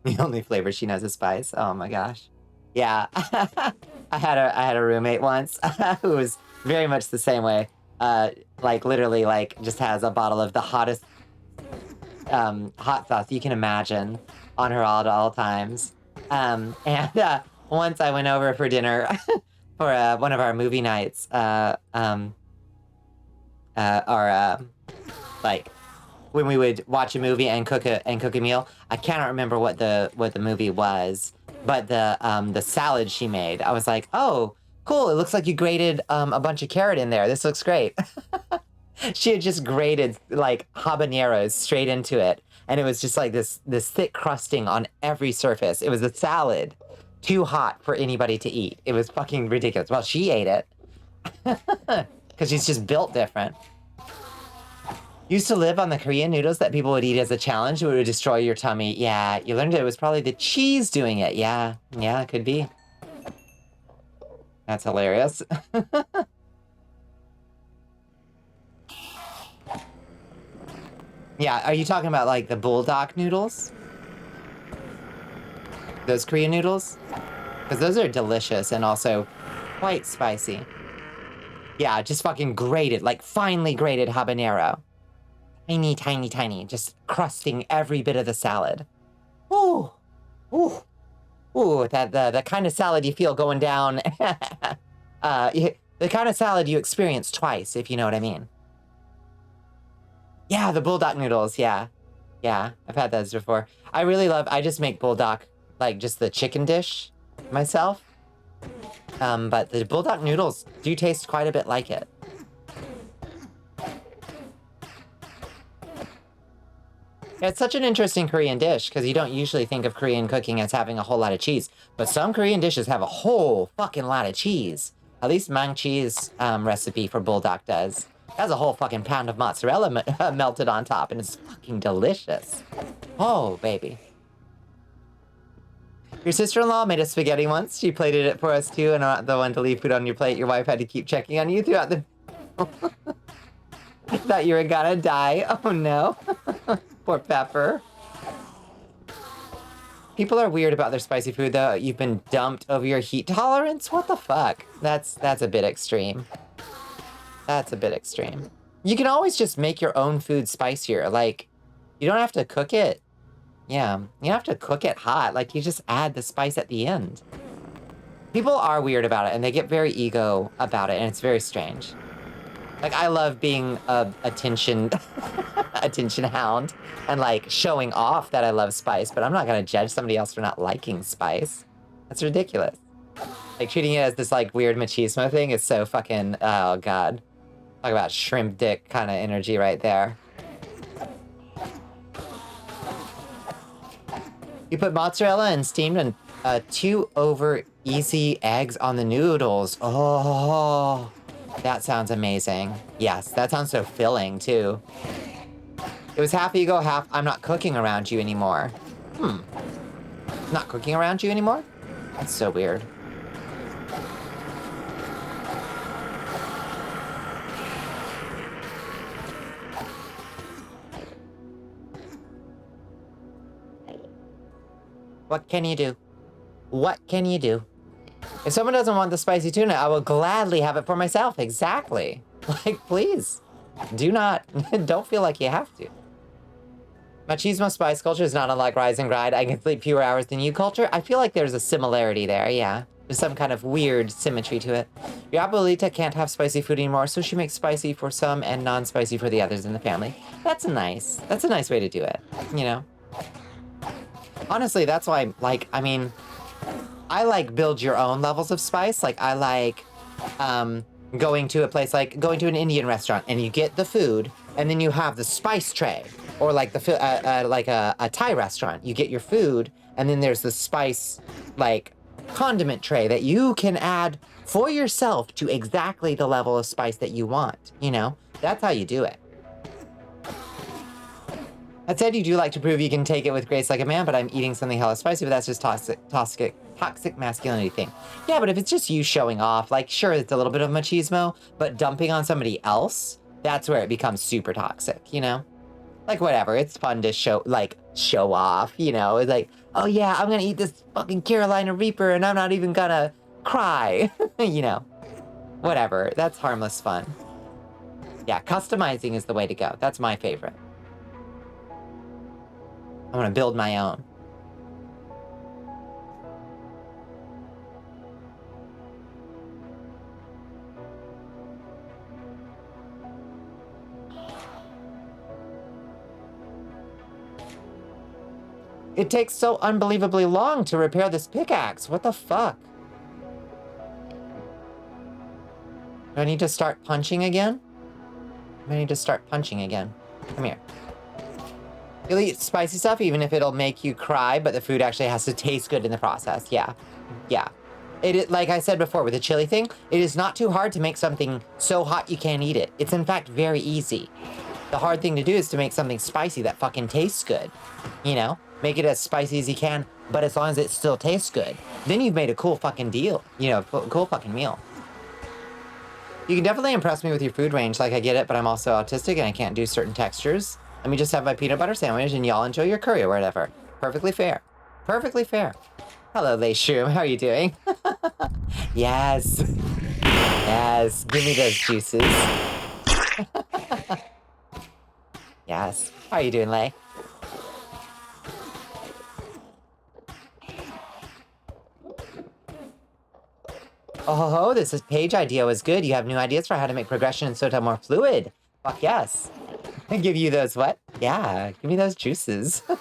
The only flavor she knows is spice. Oh my gosh. Yeah. I had a roommate once who was very much the same way. Like literally like just has a bottle of the hottest hot sauce you can imagine on her at all times. And once I went over for dinner for one of our movie nights, like when we would watch a movie and cook a meal. I cannot remember what the movie was, but the salad she made, I was like, oh, cool, it looks like you grated a bunch of carrot in there. This looks great. She had just grated like habaneros straight into it, and it was just like this thick crusting on every surface. It was a salad, too hot for anybody to eat. It was fucking ridiculous. Well, she ate it because she's just built different. Used to live on the Korean noodles that people would eat as a challenge. It would destroy your tummy. Yeah, you learned it was probably the cheese doing it. Yeah, it could be. That's hilarious. Yeah, are you talking about like the bulldog noodles? Those Korean noodles? Because those are delicious and also quite spicy. Yeah, just fucking grated, like finely grated habanero. Tiny, tiny, tiny, just crusting every bit of the salad. Ooh, ooh, ooh, the kind of salad you feel going down. The kind of salad you experience twice, if you know what I mean. Yeah, the bulldog noodles, yeah. Yeah, I've had those before. I just make bulldog, like just the chicken dish myself. But the bulldog noodles do taste quite a bit like it. It's such an interesting Korean dish because you don't usually think of Korean cooking as having a whole lot of cheese, but some Korean dishes have a whole fucking lot of cheese. At least Mang Chi's recipe for bulldog does. It has a whole fucking pound of mozzarella melted on top, and it's fucking delicious. Oh, baby. Your sister-in-law made us spaghetti once. She plated it for us too, and not the one to leave food on your plate. Your wife had to keep checking on you throughout the... Thought you were gonna die. Oh no. Poor Pepper. People are weird about their spicy food, though. You've been dumped over your heat tolerance? What the fuck? That's a bit extreme. That's a bit extreme. You can always just make your own food spicier. Like, you don't have to cook it. Yeah, you don't have to cook it hot. Like, you just add the spice at the end. People are weird about it, and they get very ego about it, and it's very strange. Like, I love being a attention hound and, like, showing off that I love spice, but I'm not gonna judge somebody else for not liking spice. That's ridiculous. Like, treating it as this, like, weird machismo thing is so fucking, oh, God. Talk about shrimp dick kind of energy right there. You put mozzarella and steamed and 2 over easy eggs on the noodles. Oh, that sounds amazing. Yes, that sounds so filling too. It was half ego, half I'm not cooking around you anymore. Not cooking around you anymore? That's so weird. What can you do? What can you do? If someone doesn't want the spicy tuna, I will gladly have it for myself. Exactly. Like, please. Don't feel like you have to. Machismo spice culture is not unlike rise and grind. I can sleep fewer hours than you culture. I feel like there's a similarity there, yeah. There's some kind of weird symmetry to it. Your abuelita can't have spicy food anymore, so she makes spicy for some and non-spicy for the others in the family. That's nice. That's a nice way to do it, you know? Honestly, that's why, like, I mean, I like build your own levels of spice. Like, I like going to a place, like going to an Indian restaurant, and you get the food, and then you have the spice tray. Or like like a Thai restaurant, you get your food, and then there's the spice, like, condiment tray that you can add for yourself to exactly the level of spice that you want, you know? That's how you do it. That said, you do like to prove you can take it with grace like a man, but I'm eating something hella spicy, but that's just toxic masculinity thing. Yeah, but if it's just you showing off, like, sure, it's a little bit of machismo, but dumping on somebody else, that's where it becomes super toxic, you know? Like, whatever, it's fun to show off, you know? It's like, oh yeah, I'm gonna eat this fucking Carolina Reaper and I'm not even gonna cry, you know? Whatever, that's harmless fun. Yeah, customizing is the way to go. That's my favorite. I want to build my own. It takes so unbelievably long to repair this pickaxe. What the fuck? Do I need to start punching again? I need to start punching again. Come here. You'll eat spicy stuff even if it'll make you cry, but the food actually has to taste good in the process. Yeah. Yeah. Like I said before with the chili thing, it is not too hard to make something so hot you can't eat it. It's in fact very easy. The hard thing to do is to make something spicy that fucking tastes good. You know? Make it as spicy as you can, but as long as it still tastes good. Then you've made a cool fucking deal. You know, cool fucking meal. You can definitely impress me with your food range, like I get it, but I'm also autistic and I can't do certain textures. Let me just have my peanut butter sandwich and y'all enjoy your curry or whatever. Perfectly fair. Perfectly fair. Hello, Lay Shroom. How are you doing? Yes. Yes. Give me those juices. Yes. How are you doing, Lay? Oh, this page idea was good. You have new ideas for how to make progression in Sota more fluid. Fuck yes. Give you those what? Yeah, give me those juices. You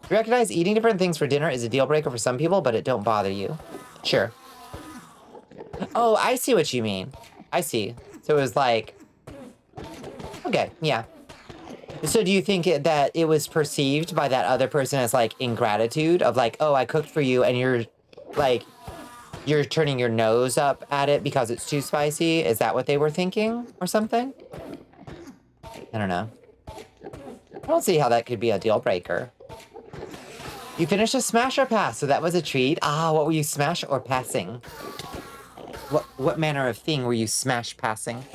recognize eating different things for dinner is a deal breaker for some people, but it don't bother you. Sure. Oh, I see what you mean. I see. So it was like... Okay, yeah. So do you think that it was perceived by that other person as, like, ingratitude? Of like, oh, I cooked for you and you're, like... You're turning your nose up at it because it's too spicy? Is that what they were thinking? Or something? I don't know. I don't see how that could be a deal breaker. You finished a smash or pass, so that was a treat. Ah, what were you smash or passing? What manner of thing were you smash passing?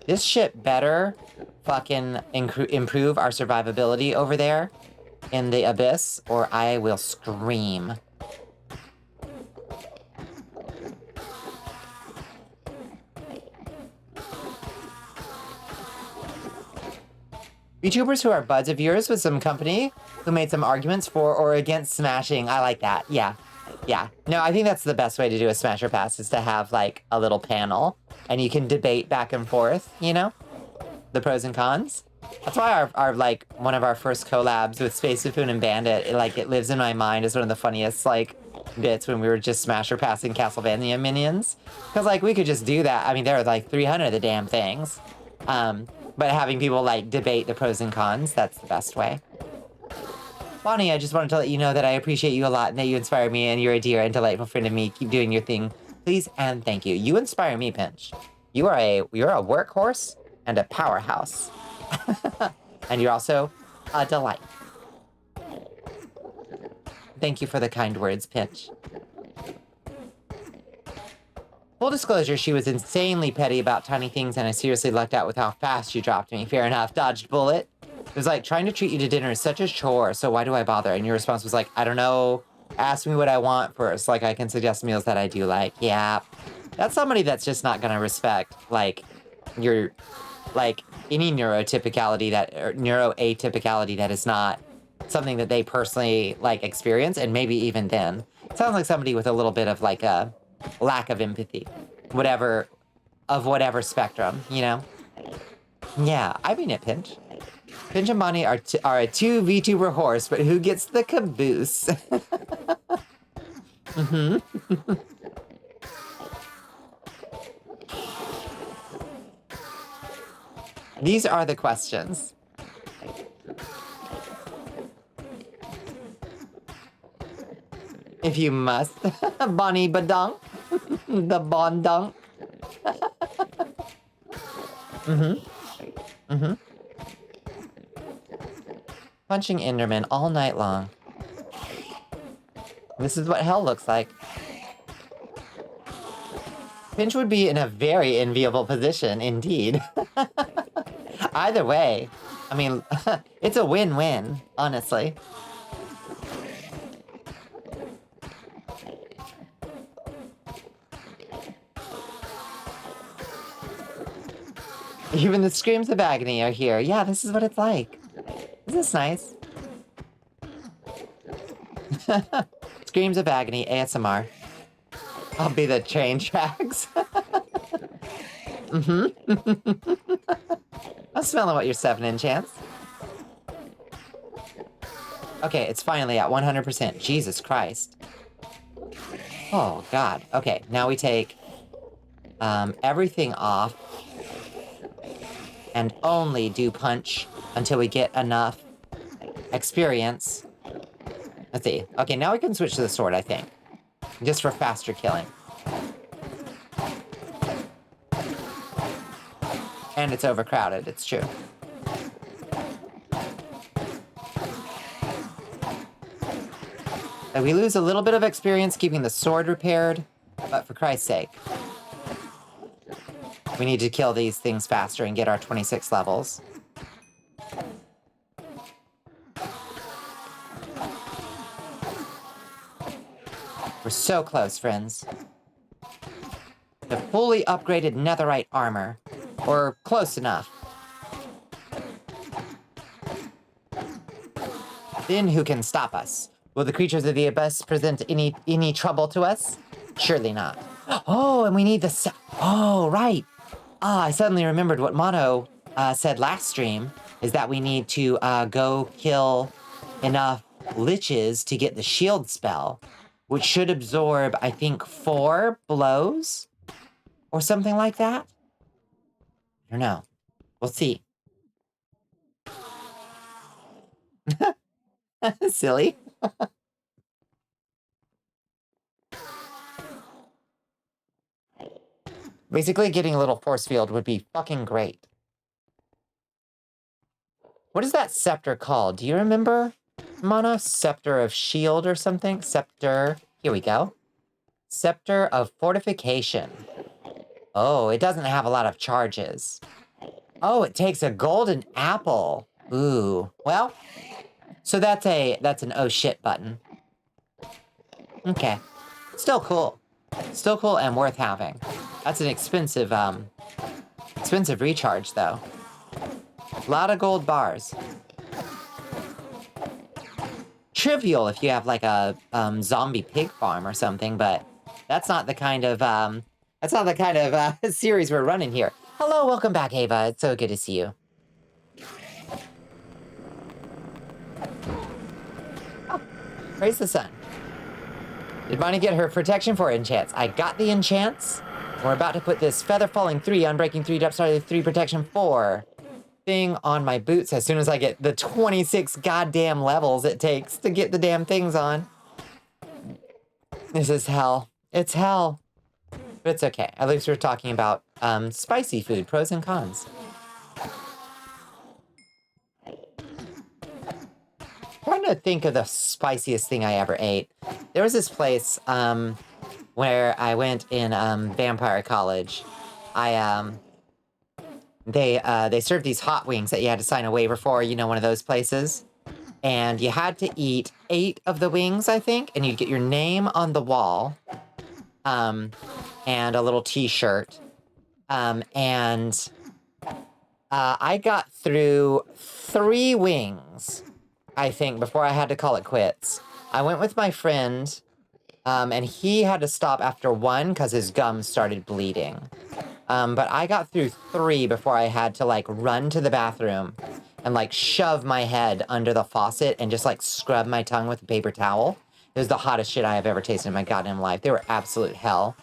This shit better fucking improve our survivability over there in the abyss, or I will scream. VTubers who are buds of yours with some company who made some arguments for or against smashing. I like that. Yeah. Yeah. No, I think that's the best way to do a smash or pass, is to have, like, a little panel and you can debate back and forth, you know? The pros and cons. That's why our like, one of our first collabs with Space Spoon and Bandit, it lives in my mind as one of the funniest, like, bits when we were just smasher passing Castlevania minions. Because, like, we could just do that. I mean, there are, like, 300 of the damn things. But having people, like, debate the pros and cons, that's the best way. Bonnie, I just wanted to let you know that I appreciate you a lot and that you inspire me and you're a dear and delightful friend of me. Keep doing your thing, please, and thank you. You inspire me, Pinch. You're a workhorse and a powerhouse. And you're also a delight. Thank you for the kind words, Pinch. Full disclosure, she was insanely petty about tiny things, and I seriously lucked out with how fast you dropped me. Fair enough. Dodged bullet. It was like, trying to treat you to dinner is such a chore, so why do I bother? And your response was like, I don't know. Ask me what I want first. Like, I can suggest meals that I do like. Yeah. That's somebody that's just not gonna respect, like, your, like, any neurotypicality that, or neuroatypicality that is not something that they personally, like, experience, and maybe even then. It sounds like somebody with a little bit of, like, a lack of empathy. Whatever spectrum, you know? Yeah, I mean it, Pinch. Pinch and Bonnie are a two VTuber horse, but who gets the caboose? Mm-hmm. These are the questions. If you must. Bonnie Badunk. The Bondunk. Mm-hmm. Mm-hmm. Punching Enderman all night long. This is what hell looks like. Pinch would be in a very enviable position, indeed. Either way, I mean, it's a win-win, honestly. Even the screams of agony are here. Yeah, this is what it's like. Isn't this nice? Screams of agony, ASMR. I'll be the train tracks. Mm-hmm. I'm smelling what you're 7 in, Chance. Okay, it's finally at 100%. Jesus Christ. Oh, God. Okay, now we take everything off and only do punch until we get enough experience. Let's see. Okay, now we can switch to the sword, I think. Just for faster killing. And it's overcrowded, it's true. And we lose a little bit of experience keeping the sword repaired, but for Christ's sake. We need to kill these things faster and get our 26 levels. We're so close, friends. The fully upgraded netherite armor. Or close enough. Then who can stop us? Will the creatures of the abyss present any trouble to us? Surely not. Oh, and we need the... Oh, right. Ah, I suddenly remembered what Mono said last stream, is that we need to go kill enough liches to get the shield spell, which should absorb, I think, 4 blows? Or something like that? I don't know. We'll see. Silly. Basically, getting a little force field would be fucking great. What is that scepter called? Do you remember, Mana? Scepter of Shield or something? Scepter. Here we go. Scepter of Fortification. Oh, it doesn't have a lot of charges. Oh, it takes a golden apple. Ooh. Well, so that's an oh shit button. Okay. Still cool. Still cool and worth having. That's an expensive recharge, though. A lot of gold bars. Trivial if you have, like, a zombie pig farm or something, but that's not the kind of, series we're running here. Hello, welcome back, Ava. It's so good to see you. Oh, praise the sun. Did Bonnie get her protection 4 enchants? I got the enchants. We're about to put this Feather Falling 3, Unbreaking 3, Depth Starter 3, Protection 4 thing on my boots as soon as I get the 26 goddamn levels it takes to get the damn things on. This is hell. It's hell. But it's okay. At least we're talking about spicy food, pros and cons. I'm trying to think of the spiciest thing I ever ate. There was this place where I went in vampire college. They served these hot wings that you had to sign a waiver for, you know, one of those places. And you had to eat 8 of the wings, I think, and you'd get your name on the wall, and a little t-shirt. I got through 3 wings, I think, before I had to call it quits. I went with my friend, and he had to stop after 1 because his gums started bleeding. But I got through 3 before I had to, like, run to the bathroom and, like, shove my head under the faucet and just, like, scrub my tongue with a paper towel. It was the hottest shit I have ever tasted in my goddamn life. They were absolute hell.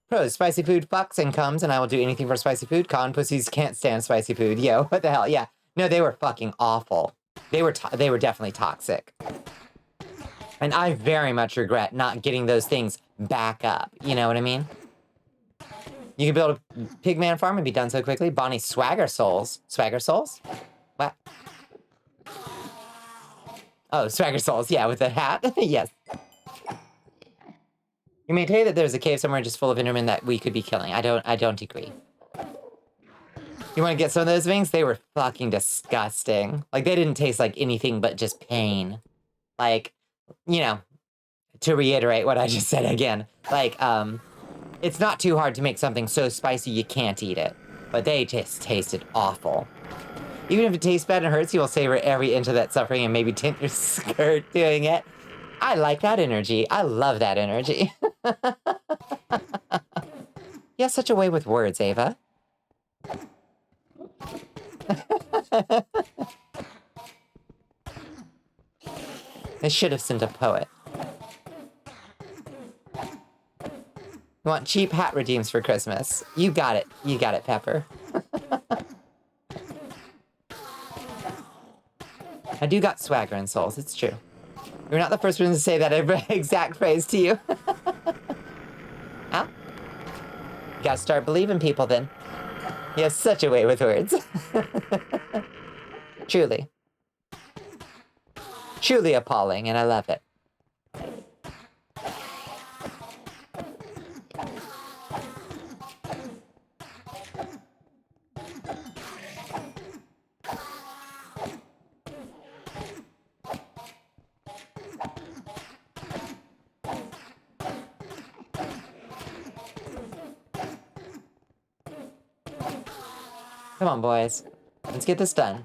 Pros, spicy food fucks and comes, and I will do anything for spicy food. Con pussies can't stand spicy food. Yo, what the hell? Yeah. No, they were fucking awful. They were definitely toxic. And I very much regret not getting those things back up. You know what I mean? You could build a pigman farm and be done so quickly. Bonnie Swagger Souls. Swagger Souls? What? Oh, Swagger Souls. Yeah, with the hat. Yes. You maintain that there's a cave somewhere just full of Endermen that we could be killing. I don't agree. You want to get some of those wings? They were fucking disgusting. Like, they didn't taste like anything but just pain. Like, you know, to reiterate what I just said again. Like, it's not too hard to make something so spicy you can't eat it. But they just tasted awful. Even if it tastes bad and hurts, you will savor every inch of that suffering and maybe tint your skirt doing it. I like that energy. I love that energy. You have such a way with words, Ava. I should have sent a poet. You want cheap hat redeems for Christmas? You got it. You got it, Pepper. I do got swagger and souls. It's true. You're not the first person to say that exact phrase to you. Huh? You gotta start believing people then. You have such a way with words. Truly. Truly appalling, and I love it. Come on, boys. Let's get this done.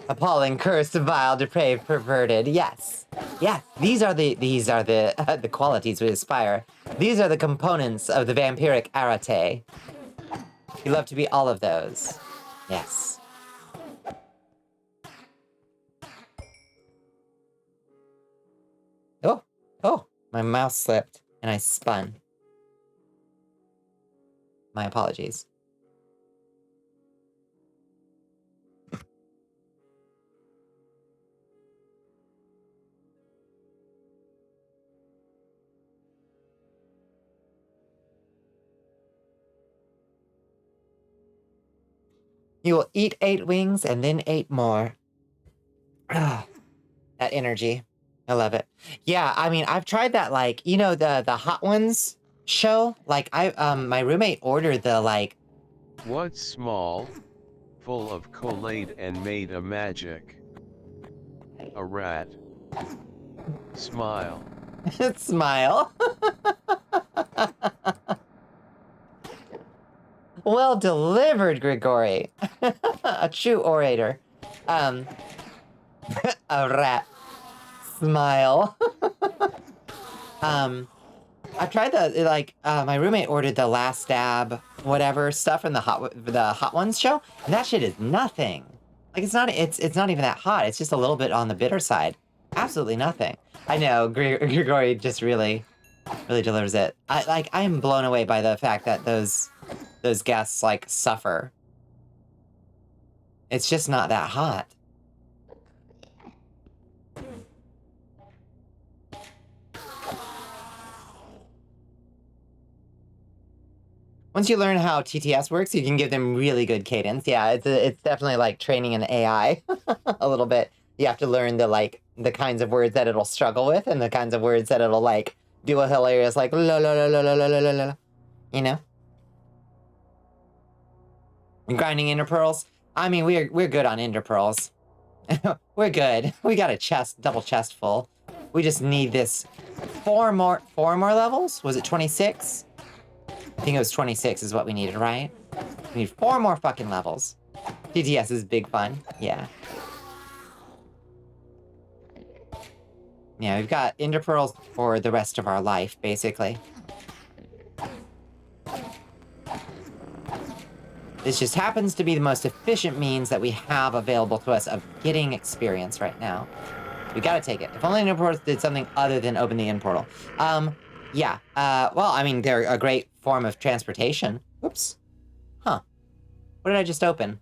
Appalling, cursed, vile, depraved, perverted. Yes. Yeah, these are the qualities we aspire. These are the components of the vampiric arete. You love to be all of those. Yes. Oh, my mouse slipped and I spun. My apologies. You will eat 8 wings and then 8 more. Ah, that energy. I love it. Yeah, I mean, I've tried that, like, you know, the Hot Ones show? Like, my roommate ordered the, like... What's small, full of Kool-Aid and made a magic? A rat. Smile. Smile. Well delivered, Grigori. A true orator. A rat. Smile. I've tried the, like, my roommate ordered the Last Stab, whatever stuff from the Hot Ones show, and that shit is nothing. Like, it's not even that hot. It's just a little bit on the bitter side. Absolutely nothing. I know, Grigori just really delivers it. I am blown away by the fact that those guests, like, suffer. It's just not that hot. Once you learn how TTS works, you can give them really good cadence. Yeah, it's definitely like training an AI a little bit. You have to learn the kinds of words that it'll struggle with and the kinds of words that it'll like do a hilarious like la la la la la la la la, you know. And grinding ender pearls. I mean, we're good on ender pearls. We're good. We got a double chest full. We just need this four more levels. Was it 26? I think it was 26 is what we needed, right? We need 4 more fucking levels. TTS is big fun. Yeah. Yeah, we've got ender pearls for the rest of our life, basically. This just happens to be the most efficient means that we have available to us of getting experience right now. We gotta take it. If only ender pearls did something other than open the end portal. Yeah. Well, I mean, they're a great form of transportation. Oops. Huh. What did I just open?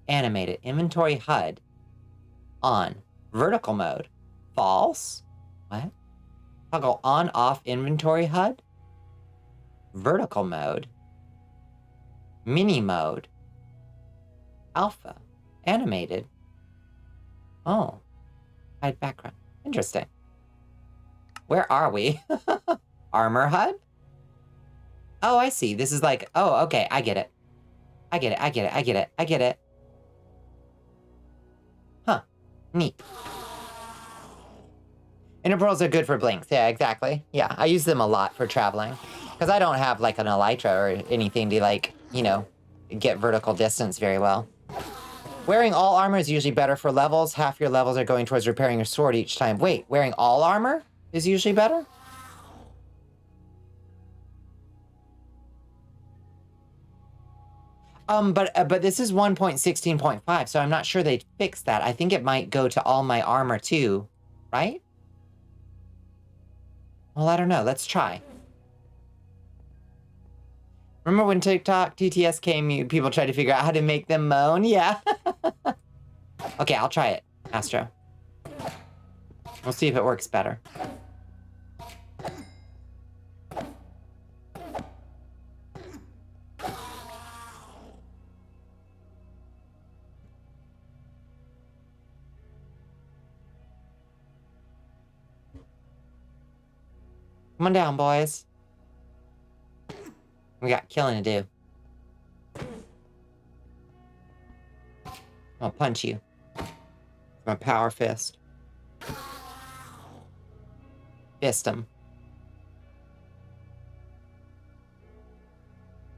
Animated. Inventory HUD. On. Vertical mode. False. What? Toggle on, off inventory HUD. Vertical mode. Mini mode. Alpha. Animated. Oh. Hide background. Interesting. Where are we? Armor HUD? Oh, I see. This is like, oh, okay, I get it. I get it. Huh. Neat. Ender pearls are good for blinks. Yeah, exactly. Yeah, I use them a lot for traveling. Because I don't have, like, an elytra or anything to, like, you know, get vertical distance very well. Wearing all armor is usually better for levels. Half your levels are going towards repairing your sword each time. Wait, wearing all armor is usually better? But this is 1.16.5, so I'm not sure they fixed that. I think it might go to all my armor too, right? Well, I don't know. Let's try. Remember when TikTok TTS came, people tried to figure out how to make them moan? Yeah. Okay, I'll try it, Astro. We'll see if it works better. Come on down, boys. We got killing to do. I'll punch you. My power fist. Fist him.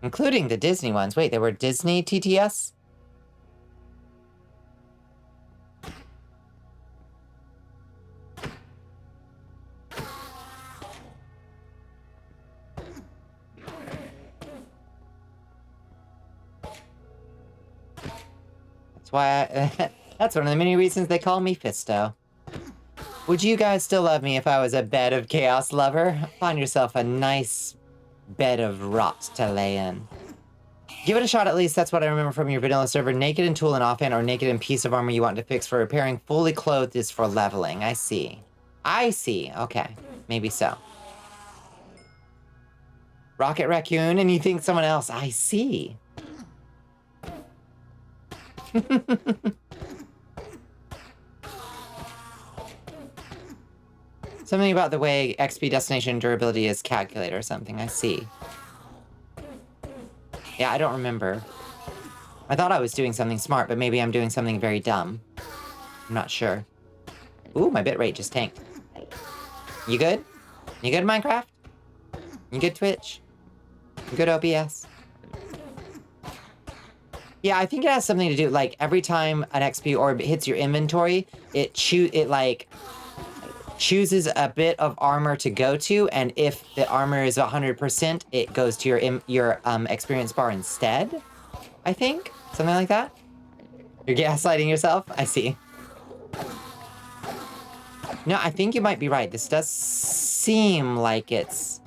Including the Disney ones. Wait, there were Disney TTS? That's one of the many reasons they call me Fisto. Would you guys still love me if I was a bed of chaos lover? Find yourself a nice bed of rot to lay in. Give it a shot at least, that's what I remember from your vanilla server. Naked in tool and offhand, or naked in piece of armor you want to fix for repairing. Fully clothed is for leveling. I see. I see. Okay. Maybe so. Rocket Raccoon, and you think someone else. I see. Something about the way XP destination durability is calculated or something. I see. Yeah, I don't remember. I thought I was doing something smart, but maybe I'm doing something very dumb. I'm not sure. Ooh, my bitrate just tanked. You good? You good, Minecraft? You good, Twitch? You good, OBS? Yeah, I think it has something to do, like, every time an XP orb hits your inventory, it chooses a bit of armor to go to, and if the armor is 100%, it goes to your experience bar instead, I think? Something like that? You're gaslighting yourself? I see. No, I think you might be right. This does seem like it's...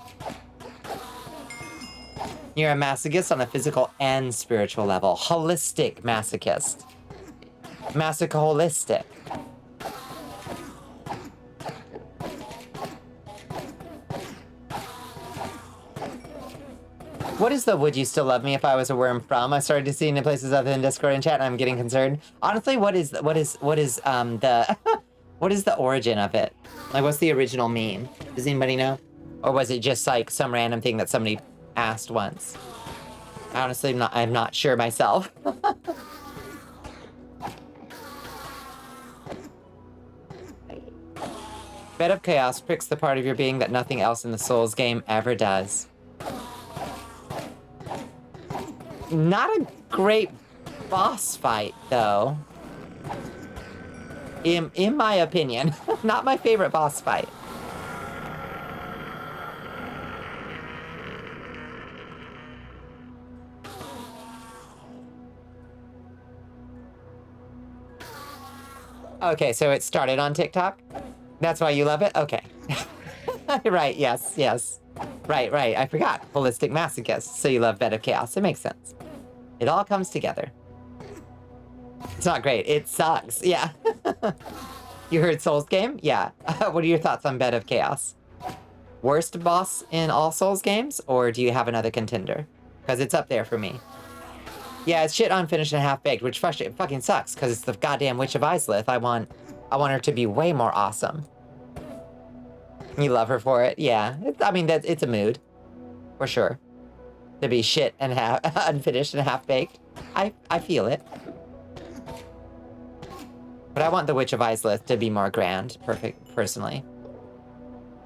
You're a masochist on a physical and spiritual level. Holistic masochist. Masocholistic. What is the "would you still love me if I was a worm" from? I started to see it in places other than Discord and chat, and I'm getting concerned. Honestly, what is the what is the origin of it? Like, what's the original meme? Does anybody know? Or was it just like some random thing that somebody asked once? Honestly, I'm not sure myself. Bed of Chaos pricks the part of your being that nothing else in the Souls game ever does. Not a great boss fight, though. In my opinion. Not my favorite boss fight. Okay, so it started on TikTok? That's why you love it? Okay. Right, yes. Right, I forgot. Holistic masochist. So you love Bed of Chaos. It makes sense. It all comes together. It's not great. It sucks. Yeah. You heard Souls game? Yeah. What are your thoughts on Bed of Chaos? Worst boss in all Souls games? Or do you have another contender? Because it's up there for me. Yeah, it's shit unfinished and half-baked, which fucking sucks, because it's the goddamn Witch of Islith. I want her to be way more awesome. You love her for it? Yeah. I mean, it's a mood. For sure. To be shit and unfinished and half-baked. I feel it. But I want the Witch of Islith to be more grand, personally.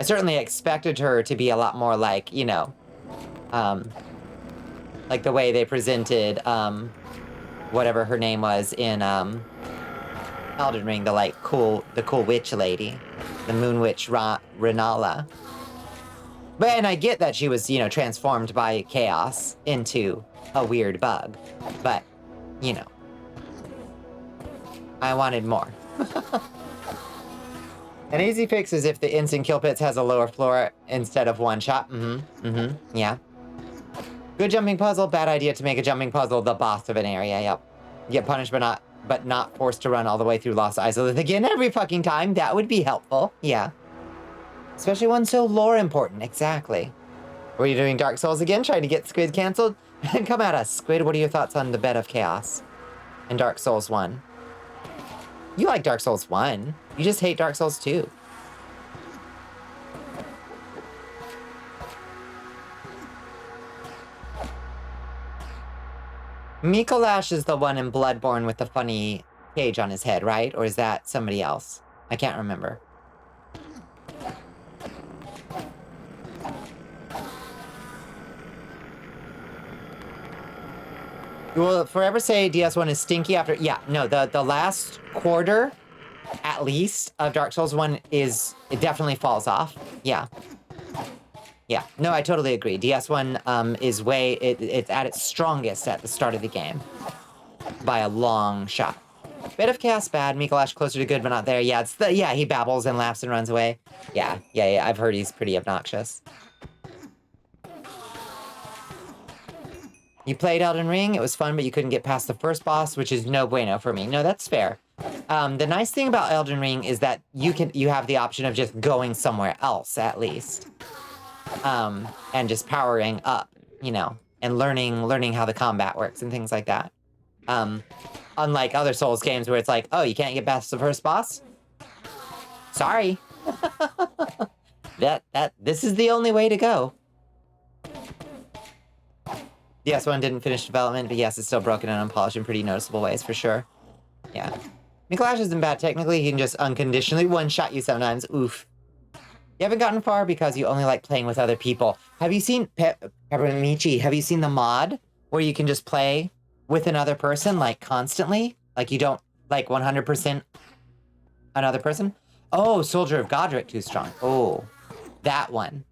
I certainly expected her to be a lot more like, you know, like the way they presented, whatever her name was in, Elden Ring, the cool witch lady. The Moon Witch Renala. And I get that she was, you know, transformed by chaos into a weird bug. But, you know. I wanted more. An easy fix is if the instant kill pits has a lower floor instead of one shot. Yeah. Good jumping puzzle, bad idea to make a jumping puzzle the boss of an area, yep. Get punished but not forced to run all the way through Lost Isolith again every fucking time. That would be helpful, yeah. Especially one so lore important, exactly. Were you doing Dark Souls again, trying to get Squid canceled? Come at us, Squid. What are your thoughts on the Bed of Chaos and Dark Souls 1? You like Dark Souls 1. You just hate Dark Souls 2. Mikolash is the one in Bloodborne with the funny cage on his head, right? Or is that somebody else? I can't remember. You will forever say DS1 is stinky after... Yeah, no, the last quarter, at least, of Dark Souls 1 is... It definitely falls off. Yeah. Yeah, no, I totally agree. DS1 is way... It's at its strongest at the start of the game. By a long shot. Bit of Chaos bad, Mikolash closer to good, but not there. Yeah, yeah, he babbles and laughs and runs away. Yeah, I've heard he's pretty obnoxious. You played Elden Ring, it was fun, but you couldn't get past the first boss, which is no bueno for me. No, that's fair. The nice thing about Elden Ring is that you have the option of just going somewhere else, at least. And just powering up, you know, and learning how the combat works and things like that. Unlike other Souls games where it's like, oh, you can't get past the first boss? Sorry. This is the only way to go. DS1 didn't finish development, but yes, it's still broken and unpolished in pretty noticeable ways, for sure. Yeah. Mikolash isn't bad technically, he can just unconditionally one-shot you sometimes. Oof. You haven't gotten far because you only like playing with other people. Have you seen, Peppermichi, have you seen the mod where you can just play with another person, like, constantly? Like, you don't, like, 100% another person? Oh, Soldier of Godric too strong. Oh, that one.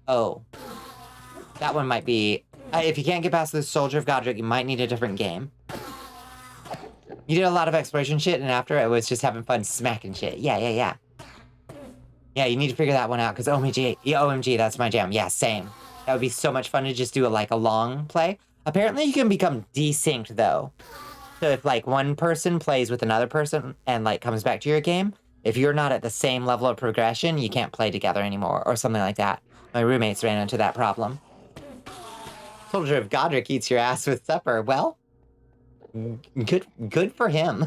Oh. That one might be... if you can't get past the Soldier of Godric, you might need a different game. You did a lot of exploration shit, and after it was just having fun smacking shit. Yeah. Yeah, you need to figure that one out, because OMG, yeah, OMG, that's my jam. Yeah, same. That would be so much fun to just do a long play. Apparently you can become desynced, though. So if, like, one person plays with another person and, like, comes back to your game, if you're not at the same level of progression, you can't play together anymore, or something like that. My roommates ran into that problem. Soldier of Godric eats your ass with supper. Well, good for him.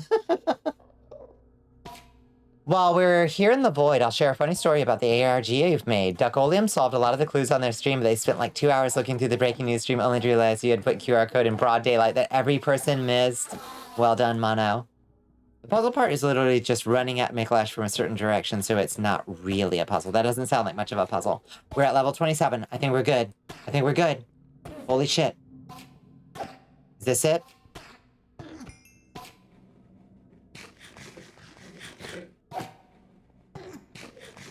While we're here in the void, I'll share a funny story about the ARG you've made. Duckolium solved a lot of the clues on their stream, but they spent like 2 hours looking through the breaking news stream only to realize you had put QR code in broad daylight that every person missed. Well done, Mono. The puzzle part is literally just running at Mikolash from a certain direction, so it's not really a puzzle. That doesn't sound like much of a puzzle. We're at level 27. I think we're good. I think we're good. Holy shit. Is this it?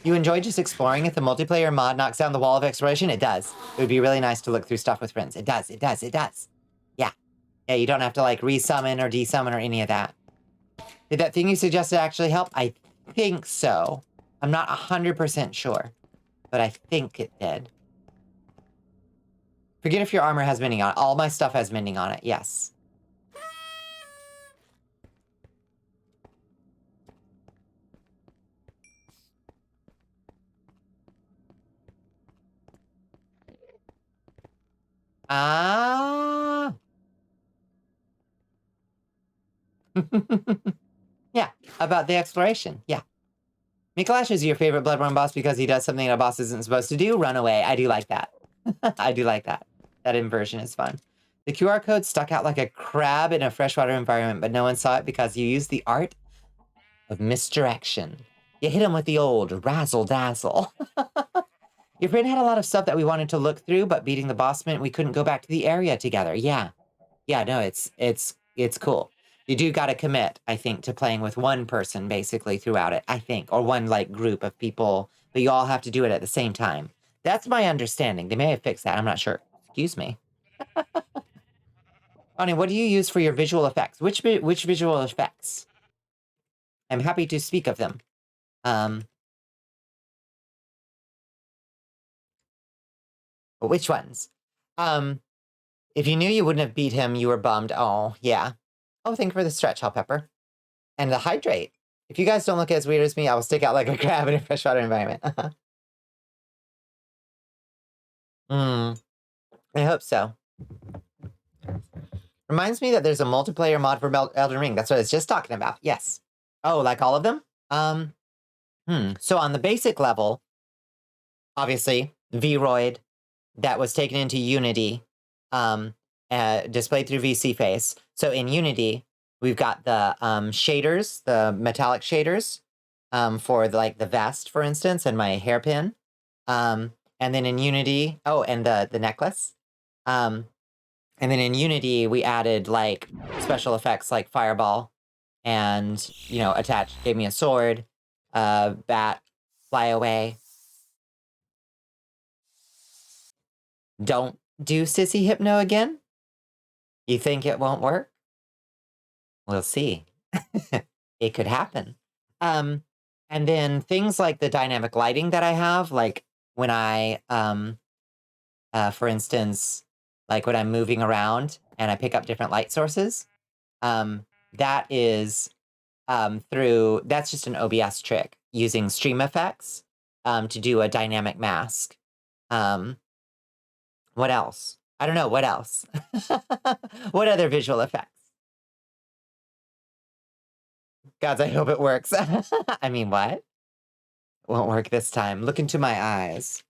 You enjoy just exploring if the multiplayer mod knocks down the wall of exploration? It does. It would be really nice to look through stuff with friends. It does, it does, it does. Yeah. Yeah, you don't have to, like, resummon or desummon or any of that. Did that thing you suggested actually help? I think so. I'm not 100% sure, but I think it did. Forget if your armor has mending on it. All my stuff has mending on it, yes. Ah. Yeah, about the exploration. Yeah. Mikolash is your favorite Bloodborne boss because he does something a boss isn't supposed to do? Run away. I do like that. I do like that. That inversion is fun. The QR code stuck out like a crab in a freshwater environment, but no one saw it because you used the art of misdirection. You hit him with the old razzle-dazzle. Your friend had a lot of stuff that we wanted to look through, but beating the boss meant we couldn't go back to the area together. Yeah. Yeah, no, it's cool. You do gotta commit, I think, to playing with one person, basically, throughout it, I think. Or one, like, group of people, but you all have to do it at the same time. That's my understanding. They may have fixed that, I'm not sure. Excuse me. Bonnie, what do you use for your visual effects? Which visual effects? I'm happy to speak of them. Which ones? If you knew you wouldn't have beat him, you were bummed. Oh, yeah. Oh, thank you for the stretch, Hot Pepper. And the hydrate. If you guys don't look as weird as me, I will stick out like a crab in a freshwater environment. I hope so. Reminds me that there's a multiplayer mod for Elden Ring. That's what I was just talking about. Yes. Oh, like all of them? So on the basic level, obviously, Vroid, that was taken into Unity, displayed through VC Face. So in Unity, we've got the shaders, the metallic shaders, for like the vest, for instance, and my hairpin. And then in Unity, oh, and the necklace. And then in Unity, we added like special effects like fireball, and gave me a sword, bat, fly away. Don't do Sissy Hypno again? You think it won't work? We'll see. It could happen. And then things like the dynamic lighting that I have, like when I, for instance, like when I'm moving around and I pick up different light sources, that is that's just an OBS trick using stream effects to do a dynamic mask. What else? I don't know. What else? What other visual effects? Gods, I hope it works. I mean, what? Won't work this time. Look into my eyes.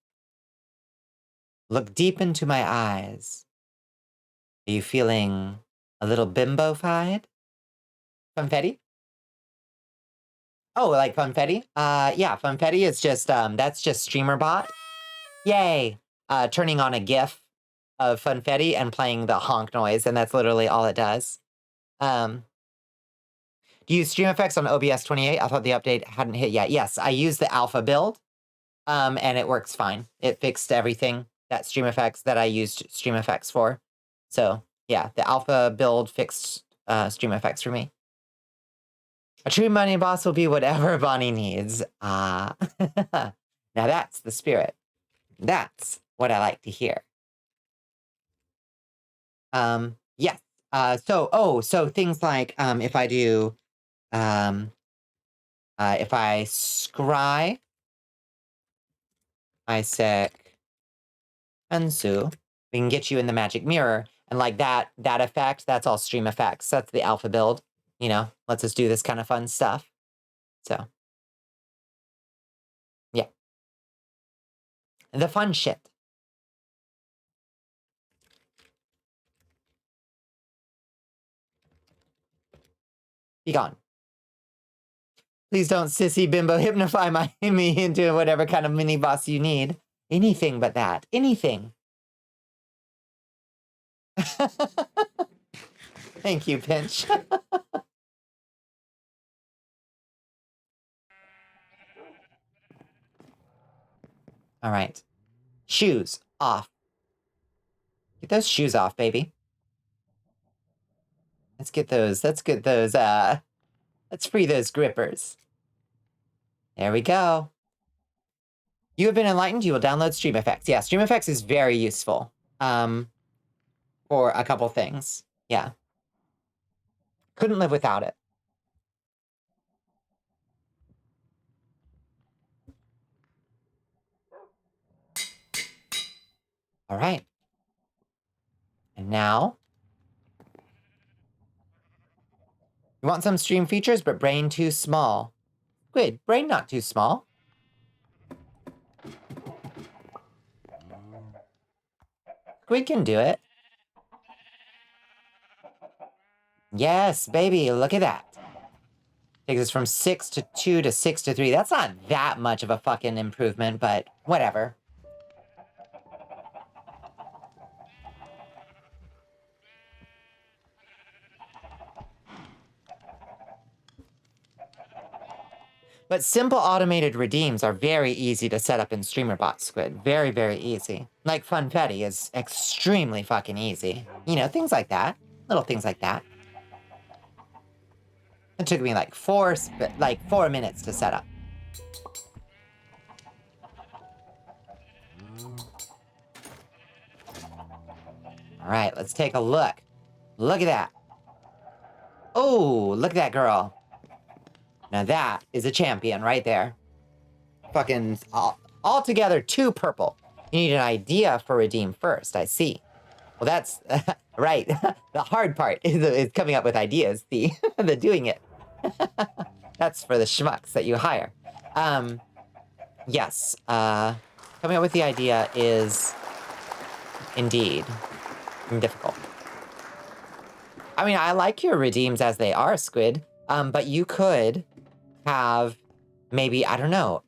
Look deep into my eyes. Are you feeling a little bimbo-fied? Funfetti? Oh, like Funfetti? Yeah, Funfetti is just, that's just StreamerBot. Yay! Turning on a GIF of Funfetti and playing the honk noise, and that's literally all it does. Do you use stream effects on OBS 28? I thought the update hadn't hit yet. Yes, I use the alpha build, and it works fine. It fixed everything that stream effects that I used stream effects for. So, yeah, the alpha build fixed stream effects for me. A true money boss will be whatever Bonnie needs. Now that's the spirit. That's what I like to hear. Yes. So things like, if I do, if I scry Isaac Ansu, we can get you in the magic mirror. And like that effect, that's all stream effects. That's the alpha build. You know, lets us do this kind of fun stuff. So, yeah. The fun shit. Be gone. Please don't sissy bimbo hypnify me into whatever kind of mini boss you need. Anything but that. Anything. Thank you, Pinch. All right. Shoes off. Get those shoes off, baby. Let's get those, let's free those grippers. There we go. You have been enlightened. You will download Stream Effects. Yeah, Stream Effects is very useful. For a couple things. Yeah. Couldn't live without it. All right. And now, you want some stream features, but brain too small. Squid, brain not too small. Squid can do it. Yes, baby, look at that. Takes us from 6 to 2 to 6 to 3. That's not that much of a fucking improvement, but whatever. But simple automated redeems are very easy to set up in StreamerBot, Squid. Very, very easy. Like Funfetti is extremely fucking easy. You know, things like that. Little things like that. It took me like 4 minutes to set up. All right, let's take a look. Look at that. Oh, look at that girl. Now that is a champion right there. Fucking altogether 2 purple. You need an idea for redeem first, I see. Well, that's right. The hard part is coming up with ideas, the doing it. That's for the schmucks that you hire. Yes, coming up with the idea is indeed difficult. I mean, I like your redeems as they are, Squid, but you could have maybe, I don't know,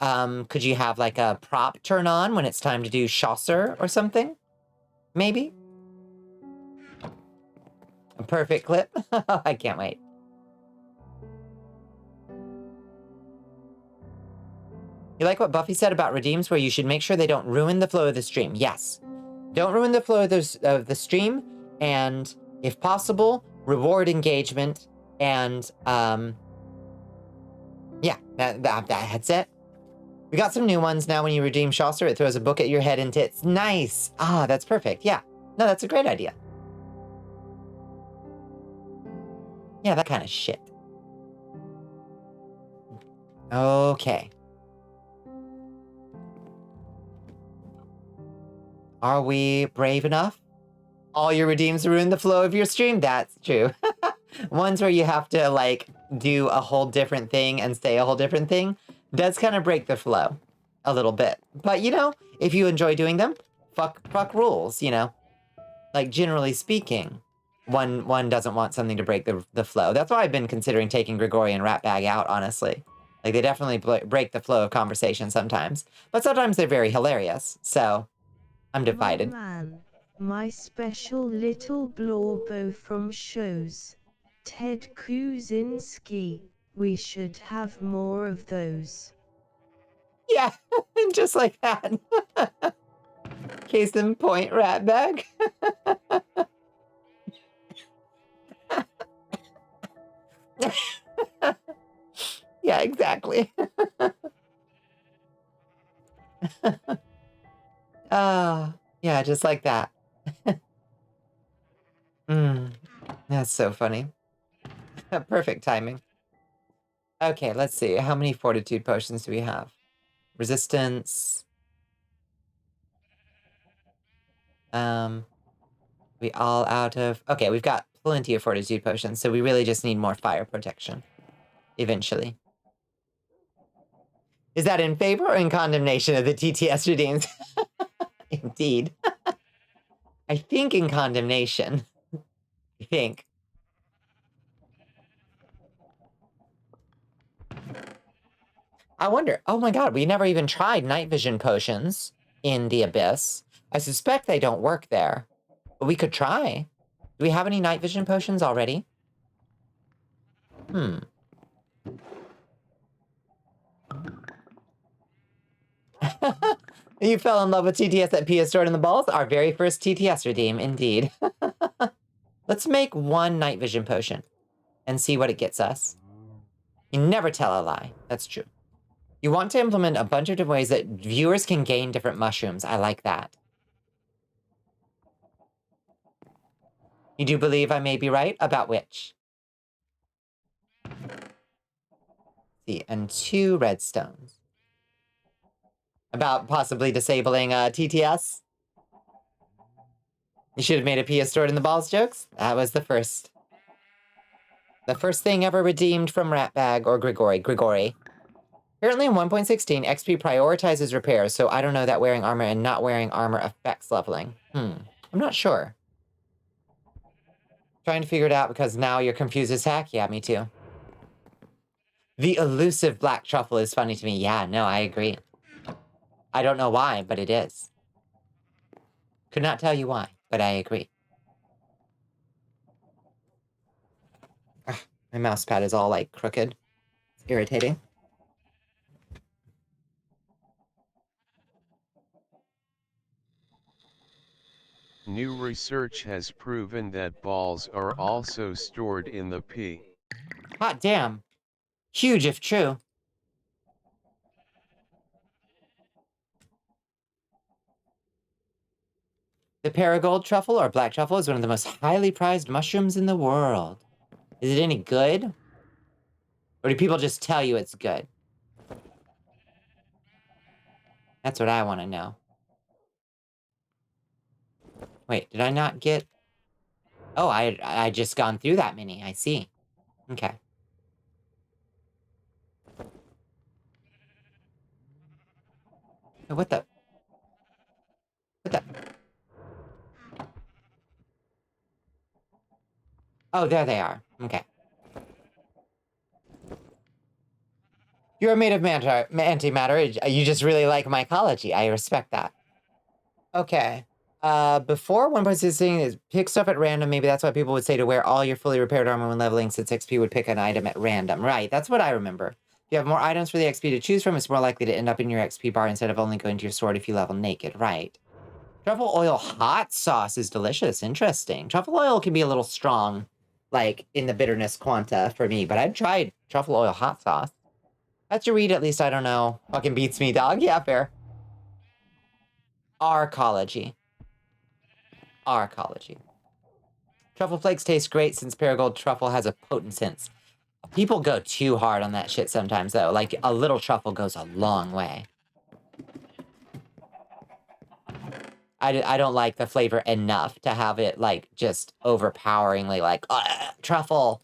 could you have like a prop turn on when it's time to do Chaucer or something? Maybe? A perfect clip? I can't wait. You like what Buffy said about redeems, where you should make sure they don't ruin the flow of the stream? Yes. Don't ruin the flow of the stream, and if possible, reward engagement, and yeah, that's it. We got some new ones now. When you redeem Chaucer, it throws a book at your head and tits. Nice. Ah, that's perfect. Yeah. No, that's a great idea. Yeah, that kind of shit. Okay. Are we brave enough? All your redeems ruin the flow of your stream? That's true. Ones where you have to, like, do a whole different thing and say a whole different thing does kind of break the flow a little bit. But, you know, if you enjoy doing them, fuck rules, you know? Like, generally speaking, one doesn't want something to break the flow. That's why I've been considering taking Gregorian Ratbag out, honestly. Like, they definitely break the flow of conversation sometimes. But sometimes they're very hilarious, so I'm divided. My man, my special little blorbo from shows. Ted Kuczynski, we should have more of those. Yeah, just like that. Case in point, Ratbag. Yeah, exactly. Yeah, just like that. That's so funny. Perfect timing. Okay, let's see. How many fortitude potions do we have? Resistance. We all out of... Okay, we've got plenty of fortitude potions, so we really just need more fire protection. Eventually. Is that in favor or in condemnation of the TTS redeems? Indeed. I think in condemnation. I think. I wonder... Oh my god, we never even tried night vision potions in the Abyss. I suspect they don't work there. But we could try. Do we have any night vision potions already? You fell in love with TTS that Pia stored in the balls? Our very first TTS redeem, indeed. Let's make one night vision potion and see what it gets us. You never tell a lie. That's true. You want to implement a bunch of different ways that viewers can gain different mushrooms. I like that. You do believe I may be right? About which? See, and 2 redstones. About possibly disabling TTS? You should have made a Pia stored in the balls jokes. That was the first. The first thing ever redeemed from Ratbag or Grigori. Apparently in 1.16, XP prioritizes repairs, so I don't know that wearing armor and not wearing armor affects leveling. I'm not sure. Trying to figure it out because now you're confused as heck? Yeah, me too. The elusive black truffle is funny to me. Yeah, no, I agree. I don't know why, but it is. Could not tell you why, but I agree. Ugh, my mouse pad is all, like, crooked. It's irritating. New research has proven that balls are also stored in the pee. Hot damn. Huge if true. The Paragold truffle, or black truffle, is one of the most highly prized mushrooms in the world. Is it any good? Or do people just tell you it's good? That's what I want to know. Wait, did I not get... Oh, I just gone through that many. I see. Okay. What the... What the... Oh, there they are. Okay. You're made of antimatter. You just really like mycology. I respect that. Okay. Before 1.16 is pick stuff at random. Maybe that's why people would say to wear all your fully repaired armor when leveling, since XP would pick an item at random. Right, that's what I remember. If you have more items for the XP to choose from, it's more likely to end up in your XP bar instead of only going to your sword if you level naked. Right. Truffle oil hot sauce is delicious. Interesting. Truffle oil can be a little strong, like, in the bitterness quanta for me, but I've tried truffle oil hot sauce. That's your read, at least I don't know. Fucking beats me, dog. Yeah, fair. Arcology. Arcology. Truffle flakes taste great since Paragold truffle has a potent sense. People go too hard on that shit sometimes, though. Like, a little truffle goes a long way. I don't like the flavor enough to have it, like, just overpoweringly, like, truffle.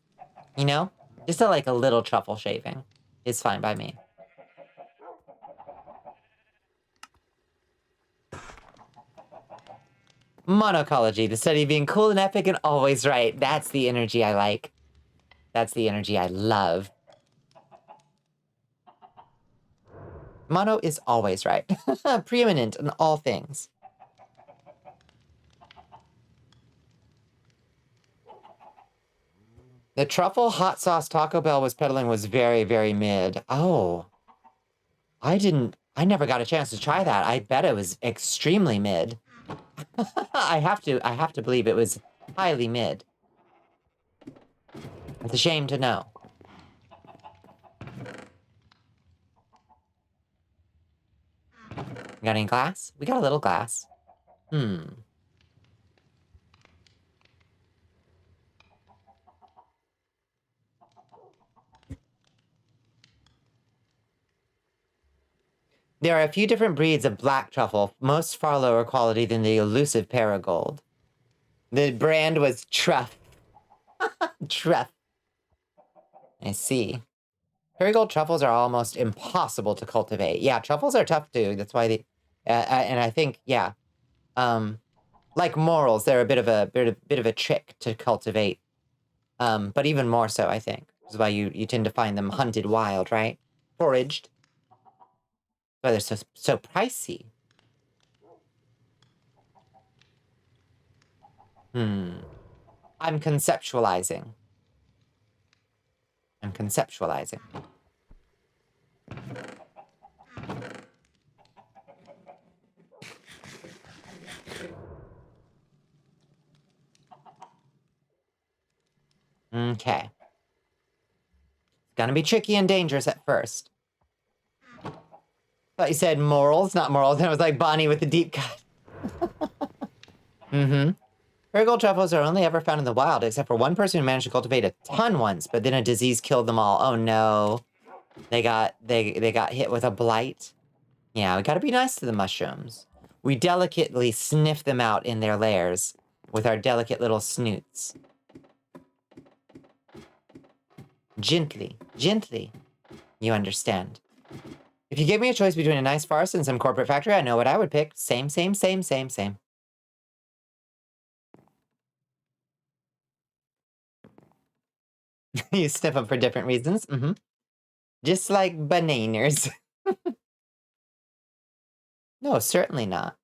You know? Just like a little truffle shaving is fine by me. Monocology, the study of being cool and epic and always right. That's the energy I like. That's the energy I love. Mono is always right. Preeminent in all things. The truffle hot sauce Taco Bell was peddling was very, very mid. Oh. I never got a chance to try that. I bet it was extremely mid. I have to believe it was highly mid. It's a shame to know. Got any glass? We got a little glass. There are a few different breeds of black truffle, most far lower quality than the elusive Paragold. The brand was Truff. Truff. I see. Paragold truffles are almost impossible to cultivate. Yeah, truffles are tough too. That's why they, and I think, yeah, like morels, they're a bit of a trick to cultivate. But even more so, I think. This is why you tend to find them hunted wild, right? Foraged. Why they're so pricey. I'm conceptualizing. Okay. Gonna be tricky and dangerous at first. Thought you said morals, not morals. And I was like Bonnie with the deep cut. Paragold truffles are only ever found in the wild, except for one person who managed to cultivate a ton once, but then a disease killed them all. Oh no. They got hit with a blight. Yeah, we gotta be nice to the mushrooms. We delicately sniff them out in their lairs with our delicate little snoots. Gently, gently. You understand. If you gave me a choice between a nice farce and some corporate factory, I know what I would pick. Same. You sniff them for different reasons. Just like bananas. No, certainly not.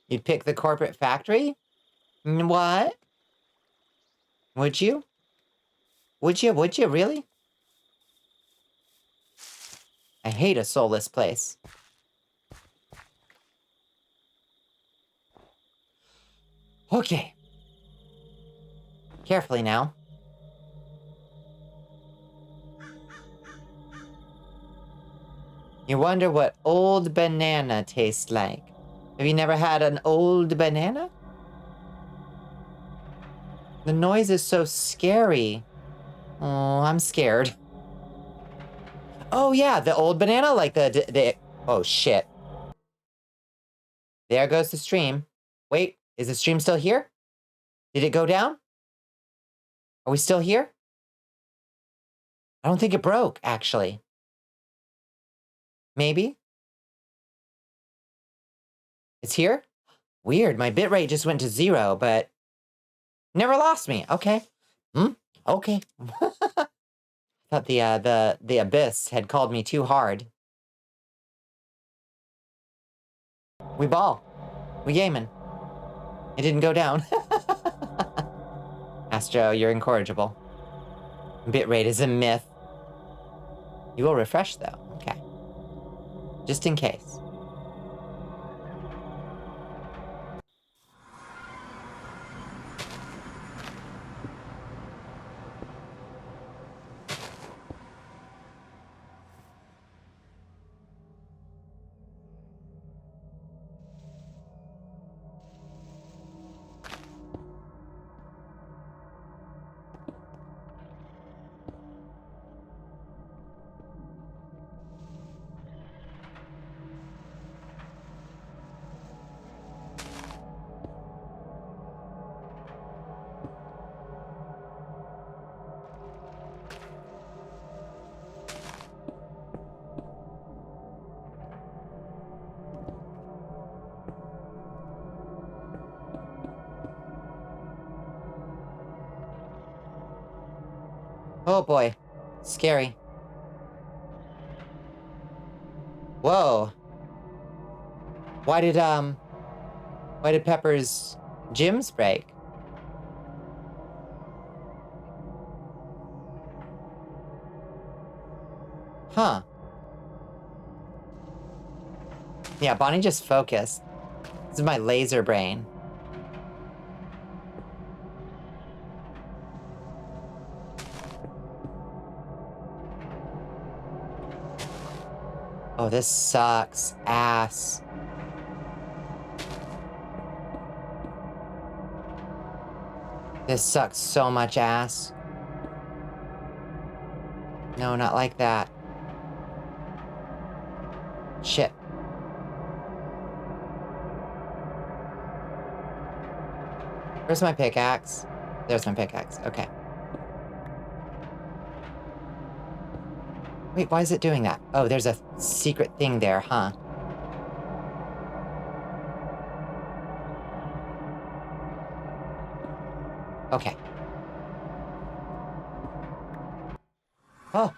You'd pick the corporate factory? What? Would you? Would you really? I hate a soulless place. Okay. Carefully now. You wonder what old banana tastes like. Have you never had an old banana? The noise is so scary. Oh, I'm scared. Oh yeah, the old banana, like the oh shit. There goes the stream. Wait, is the stream still here? Did it go down? Are we still here? I don't think it broke, actually. Maybe? It's here? Weird, my bitrate just went to 0, but never lost me. Okay. Okay. Thought the abyss had called me too hard. We ball. We gaming. It didn't go down. Astro, you're incorrigible. Bitrate is a myth. You will refresh, though. Okay. Just in case. Oh boy. Scary. Whoa. Why did Pepper's gyms break? Huh. Yeah, Bonnie just focused. This is my laser brain. Oh, this sucks ass. This sucks so much ass. No, not like that. Shit. Where's my pickaxe? There's my pickaxe. Okay. Wait, why is it doing that? Oh, there's a secret thing there, huh? Okay. Oh.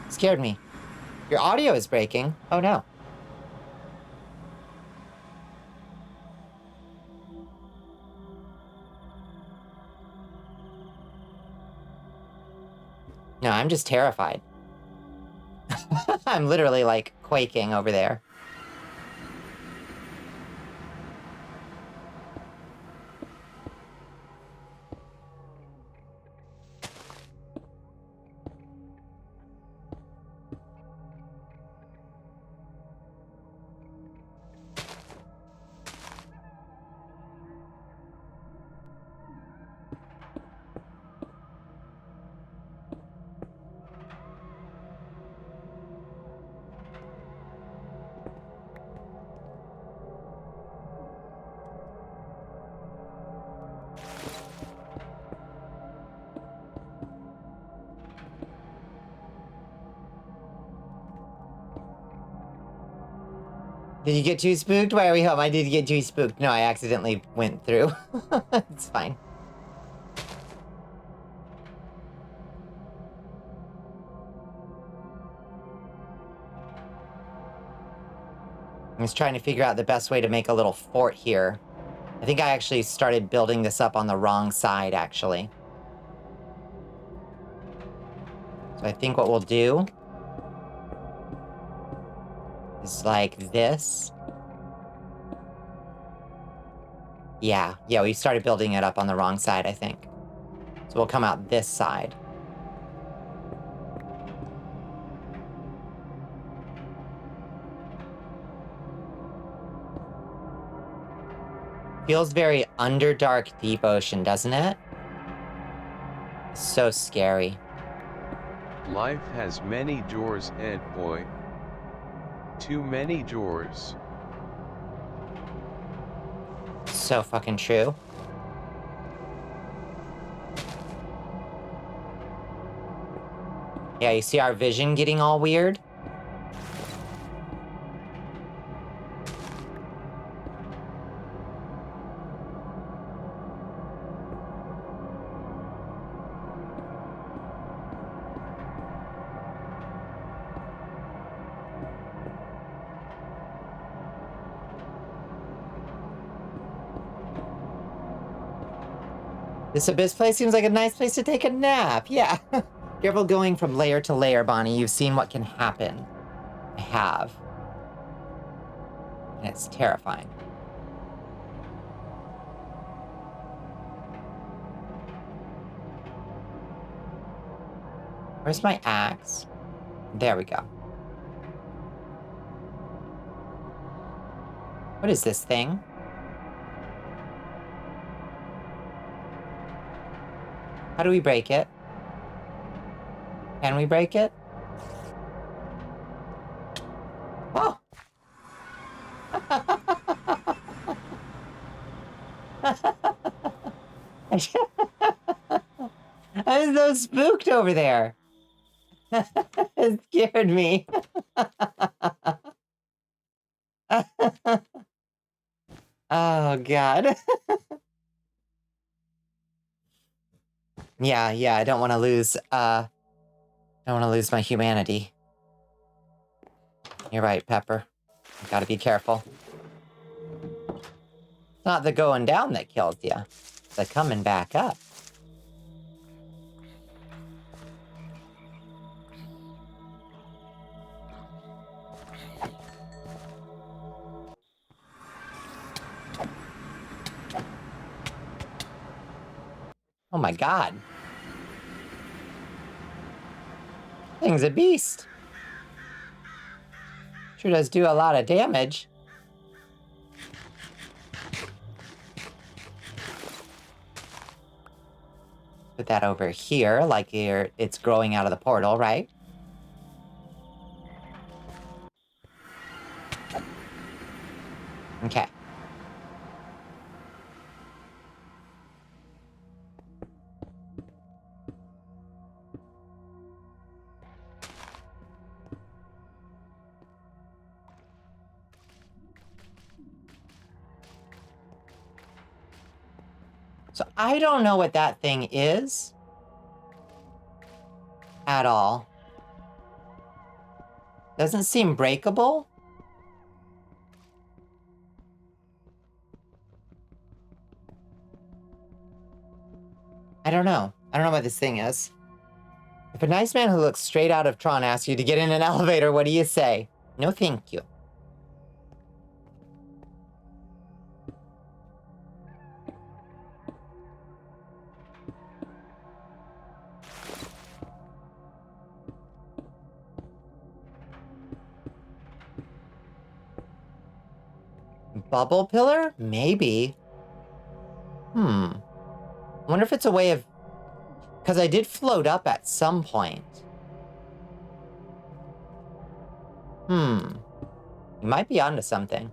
Scared me. Your audio is breaking. Oh, no. No, I'm just terrified. I'm literally, like, quaking over there. Did you get too spooked? Why are we home? I did get too spooked. No, I accidentally went through. It's fine. I was trying to figure out the best way to make a little fort here. I think I actually started building this up on the wrong side, actually. So I think what we'll do is like this. Yeah, we started building it up on the wrong side, I think. So we'll come out this side. Feels very Underdark Deep Ocean, doesn't it? So scary. Life has many doors, Ed boy. Too many doors. So fucking true. Yeah, you see our vision getting all weird? This abyss place seems like a nice place to take a nap. Yeah. Careful going from layer to layer, Bonnie. You've seen what can happen. I have. And it's terrifying. Where's my axe? There we go. What is this thing? How do we break it? Can we break it? Oh! I was so spooked over there. It scared me. Oh, God. Yeah, I don't want to lose, my humanity. You're right, Pepper. You gotta be careful. It's not the going down that kills you. It's the coming back up. Oh my God. Thing's a beast. Sure does do a lot of damage. Put that over here, like here, it's growing out of the portal, right? Okay. So I don't know what that thing is at all. Doesn't seem breakable. I don't know. I don't know what this thing is. If a nice man who looks straight out of Tron asks you to get in an elevator, what do you say? No, thank you. Bubble pillar? Maybe. I wonder if it's a way of... Because I did float up at some point. You might be onto something.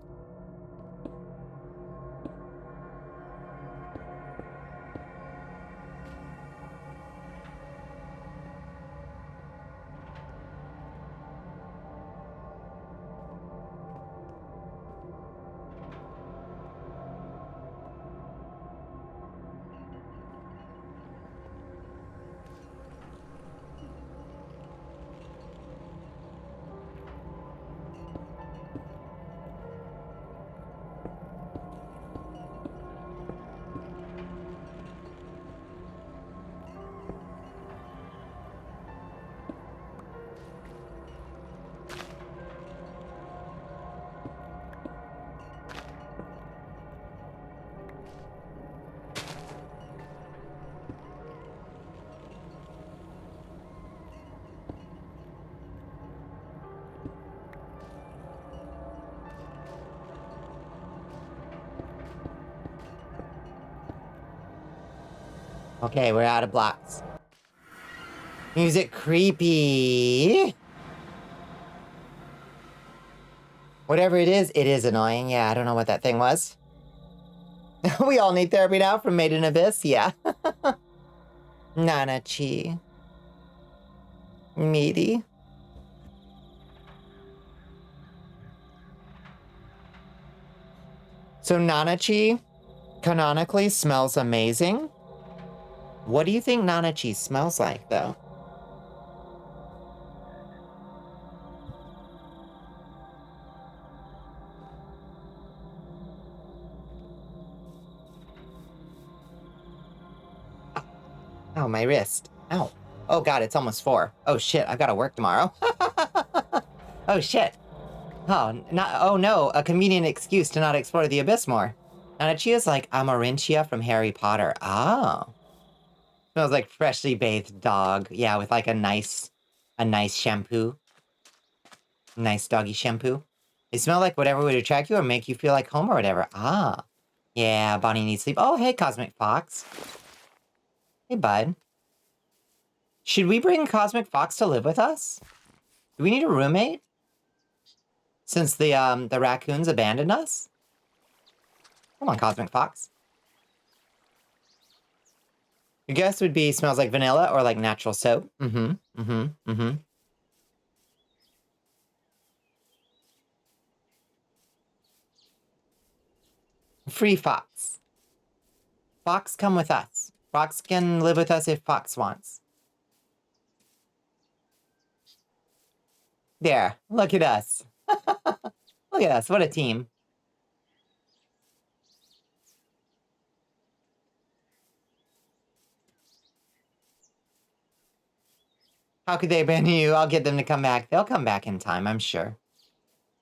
Okay, we're out of blocks. Music creepy. Whatever it is annoying. Yeah, I don't know what that thing was. We all need therapy now from Made in Abyss? Yeah. Nanachi. Meaty. So Nanachi canonically smells amazing. What do you think Nanachi smells like, though? Oh, my wrist. Ow. Oh, God, it's almost 4. Oh, shit, I've got to work tomorrow. Oh, shit. Oh, no, a convenient excuse to not explore the abyss more. Nanachi is like Amarintia from Harry Potter. Oh. Smells like freshly bathed dog. Yeah, with like a nice shampoo. Nice doggy shampoo. They smell like whatever would attract you or make you feel like home or whatever. Ah. Yeah, Bonnie needs sleep. Oh, hey, Cosmic Fox. Hey, bud. Should we bring Cosmic Fox to live with us? Do we need a roommate? Since the raccoons abandoned us? Come on, Cosmic Fox. Your guess would be smells like vanilla or like natural soap. Free Fox. Fox, come with us. Fox can live with us if Fox wants. There, look at us. Look at us, what a team. How could they abandon you? I'll get them to come back. They'll come back in time, I'm sure.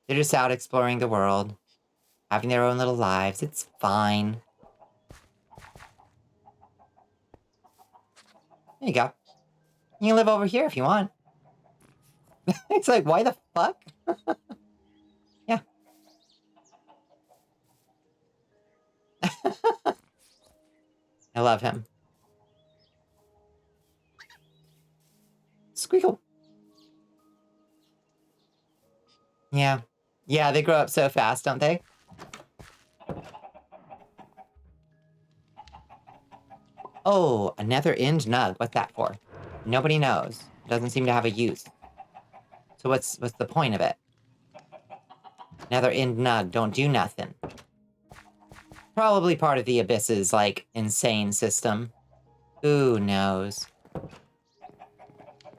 They're just out exploring the world, having their own little lives. It's fine. There you go. You can live over here if you want. It's like, why the fuck? I love him. Squeakle. Yeah. Yeah, they grow up so fast, don't they? Oh, a nether end nug. What's that for? Nobody knows. Doesn't seem to have a use. So what's the point of it? Nether end nug. Don't do nothing. Probably part of the Abyss's, like, insane system. Who knows?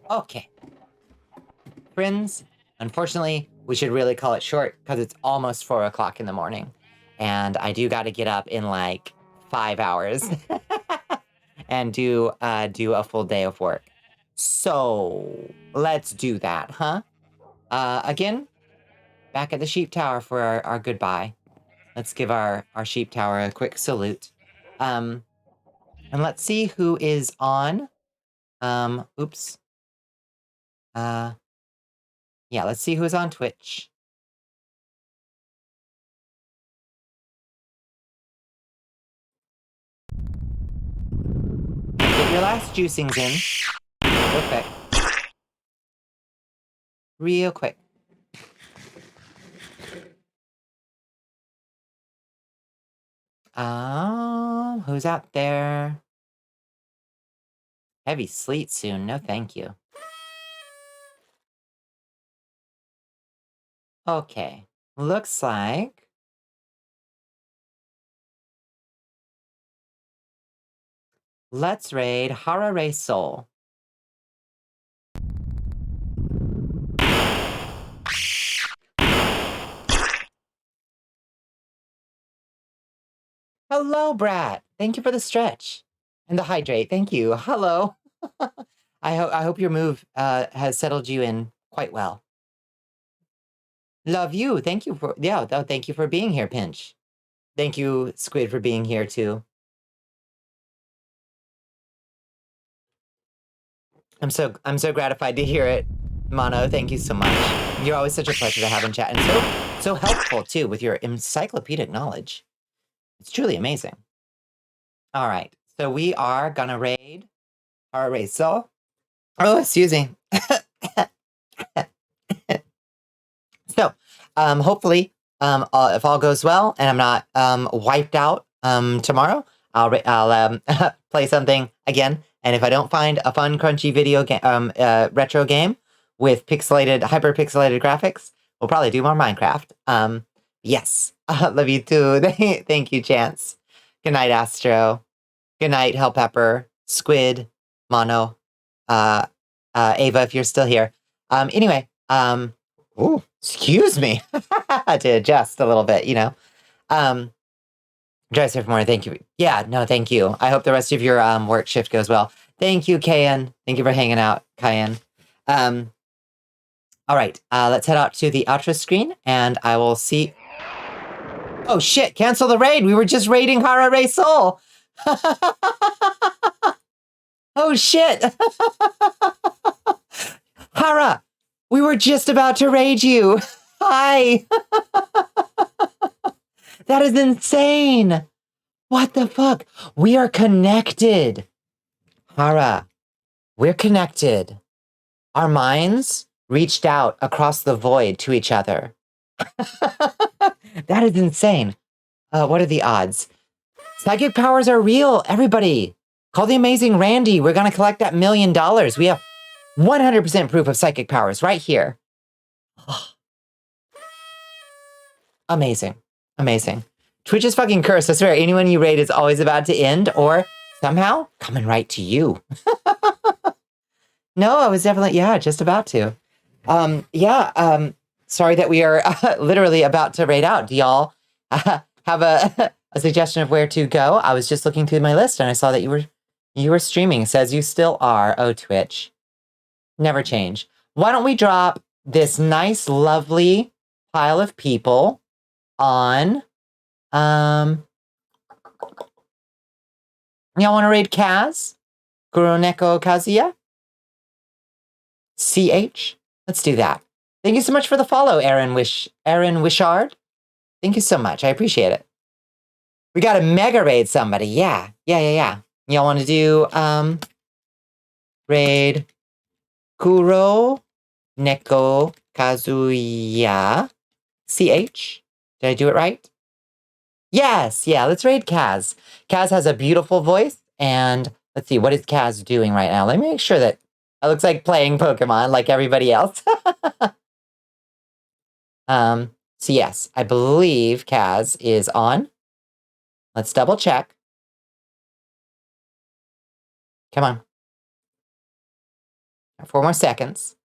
Okay. Friends, unfortunately, we should really call it short because it's almost 4 o'clock in the morning. And I do got to get up in, like, 5 hours and do a full day of work. So, let's do that, huh? Again, back at the sheep tower for our goodbye. Let's give our sheep tower a quick salute. And let's see who is on. Oops. Yeah, let's see who's on Twitch. Get your last juicings in. Real quick. Real quick. Who's out there? Heavy sleet soon. No, thank you. Okay. Looks like... Let's raid Harare Soul. Hello, Brat. Thank you for the stretch. And the hydrate. Thank you. Hello. I hope your move has settled you in quite well. Love you. Thank you for... Yeah, thank you for being here, Pinch. Thank you, Squid, for being here, too. I'm so gratified to hear it. Mono, thank you so much. You're always such a pleasure to have in chat. And so helpful, too, with your encyclopedic knowledge. It's truly amazing. All right. So we are gonna raid our Soul. Oh, excuse me. So, hopefully, if all goes well and I'm not wiped out tomorrow, I'll play something again. And if I don't find a fun, crunchy video game, retro game with hyper pixelated graphics, we'll probably do more Minecraft. Yes, love you too. Thank you, Chance. Good night, Astro. Good night, Hellpepper, Squid, Mono, Ava, if you're still here. Anyway, ooh, excuse me. To adjust a little bit, you know. Drive Surf more, thank you. Yeah, no, thank you. I hope the rest of your work shift goes well. Thank you, Kayan. Thank you for hanging out, Kayan. All right, let's head out to the outro screen, and I will see... Oh, shit, cancel the raid. We were just raiding Harare Soul. Oh, shit. Hara, we were just about to raid you. Hi. That is insane. What the fuck? We are connected. Hara, we're connected. Our minds reached out across the void to each other. That is insane. What are the odds? Psychic powers are real, everybody. Call the amazing Randy. We're going to collect that $1 million. We have 100% proof of psychic powers right here. Amazing. Amazing. Twitch is fucking cursed. I swear, anyone you raid is always about to end or somehow coming right to you. No, I was definitely, yeah, just about to. Sorry that we are literally about to raid out. Do y'all have a suggestion of where to go? I was just looking through my list and I saw that you were streaming. It says you still are. Oh, Twitch. Never change. Why don't we drop this nice, lovely pile of people on, y'all want to raid Kaz? Kuroneko Kazuya? CH? Let's do that. Thank you so much for the follow, Aaron Wishard. Thank you so much. I appreciate it. We gotta mega raid somebody. Yeah. Y'all want to do raid Kuro Neko Kazuya CH. Did I do it right? Yes. Yeah. Let's raid Kaz. Kaz has a beautiful voice, and let's see, what is Kaz doing right now? Let me make sure that it looks like playing Pokemon like everybody else. So yes, I believe Kaz is on. Let's double check. Come on. 4 more seconds.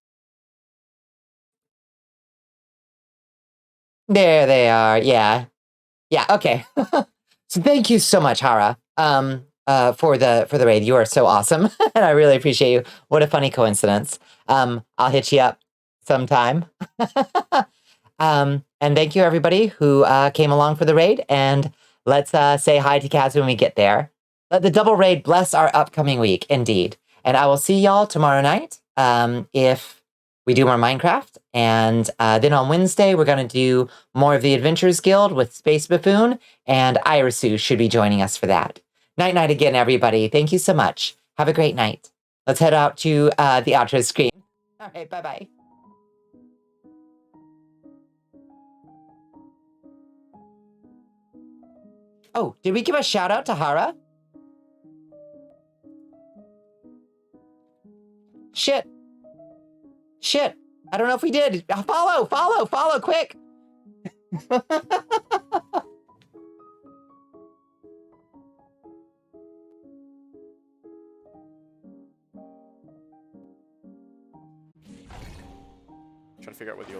There they are. Yeah. Okay. So thank you so much, Hara. For the raid. You are so awesome, and I really appreciate you. What a funny coincidence. I'll hit you up sometime. And thank you everybody who came along for the raid. And let's say hi to Kaz when we get there. Let the double raid bless our upcoming week, indeed. And I will see y'all tomorrow night if we do more Minecraft. And then on Wednesday, we're going to do more of the Adventurers Guild with Space Buffoon, and Irisu should be joining us for that. Night again, everybody. Thank you so much. Have a great night. Let's head out to the outro screen. All right, bye-bye. Oh, did we give a shout out to Hara? Shit. I don't know if we did. Follow, quick. Trying to figure out whether you're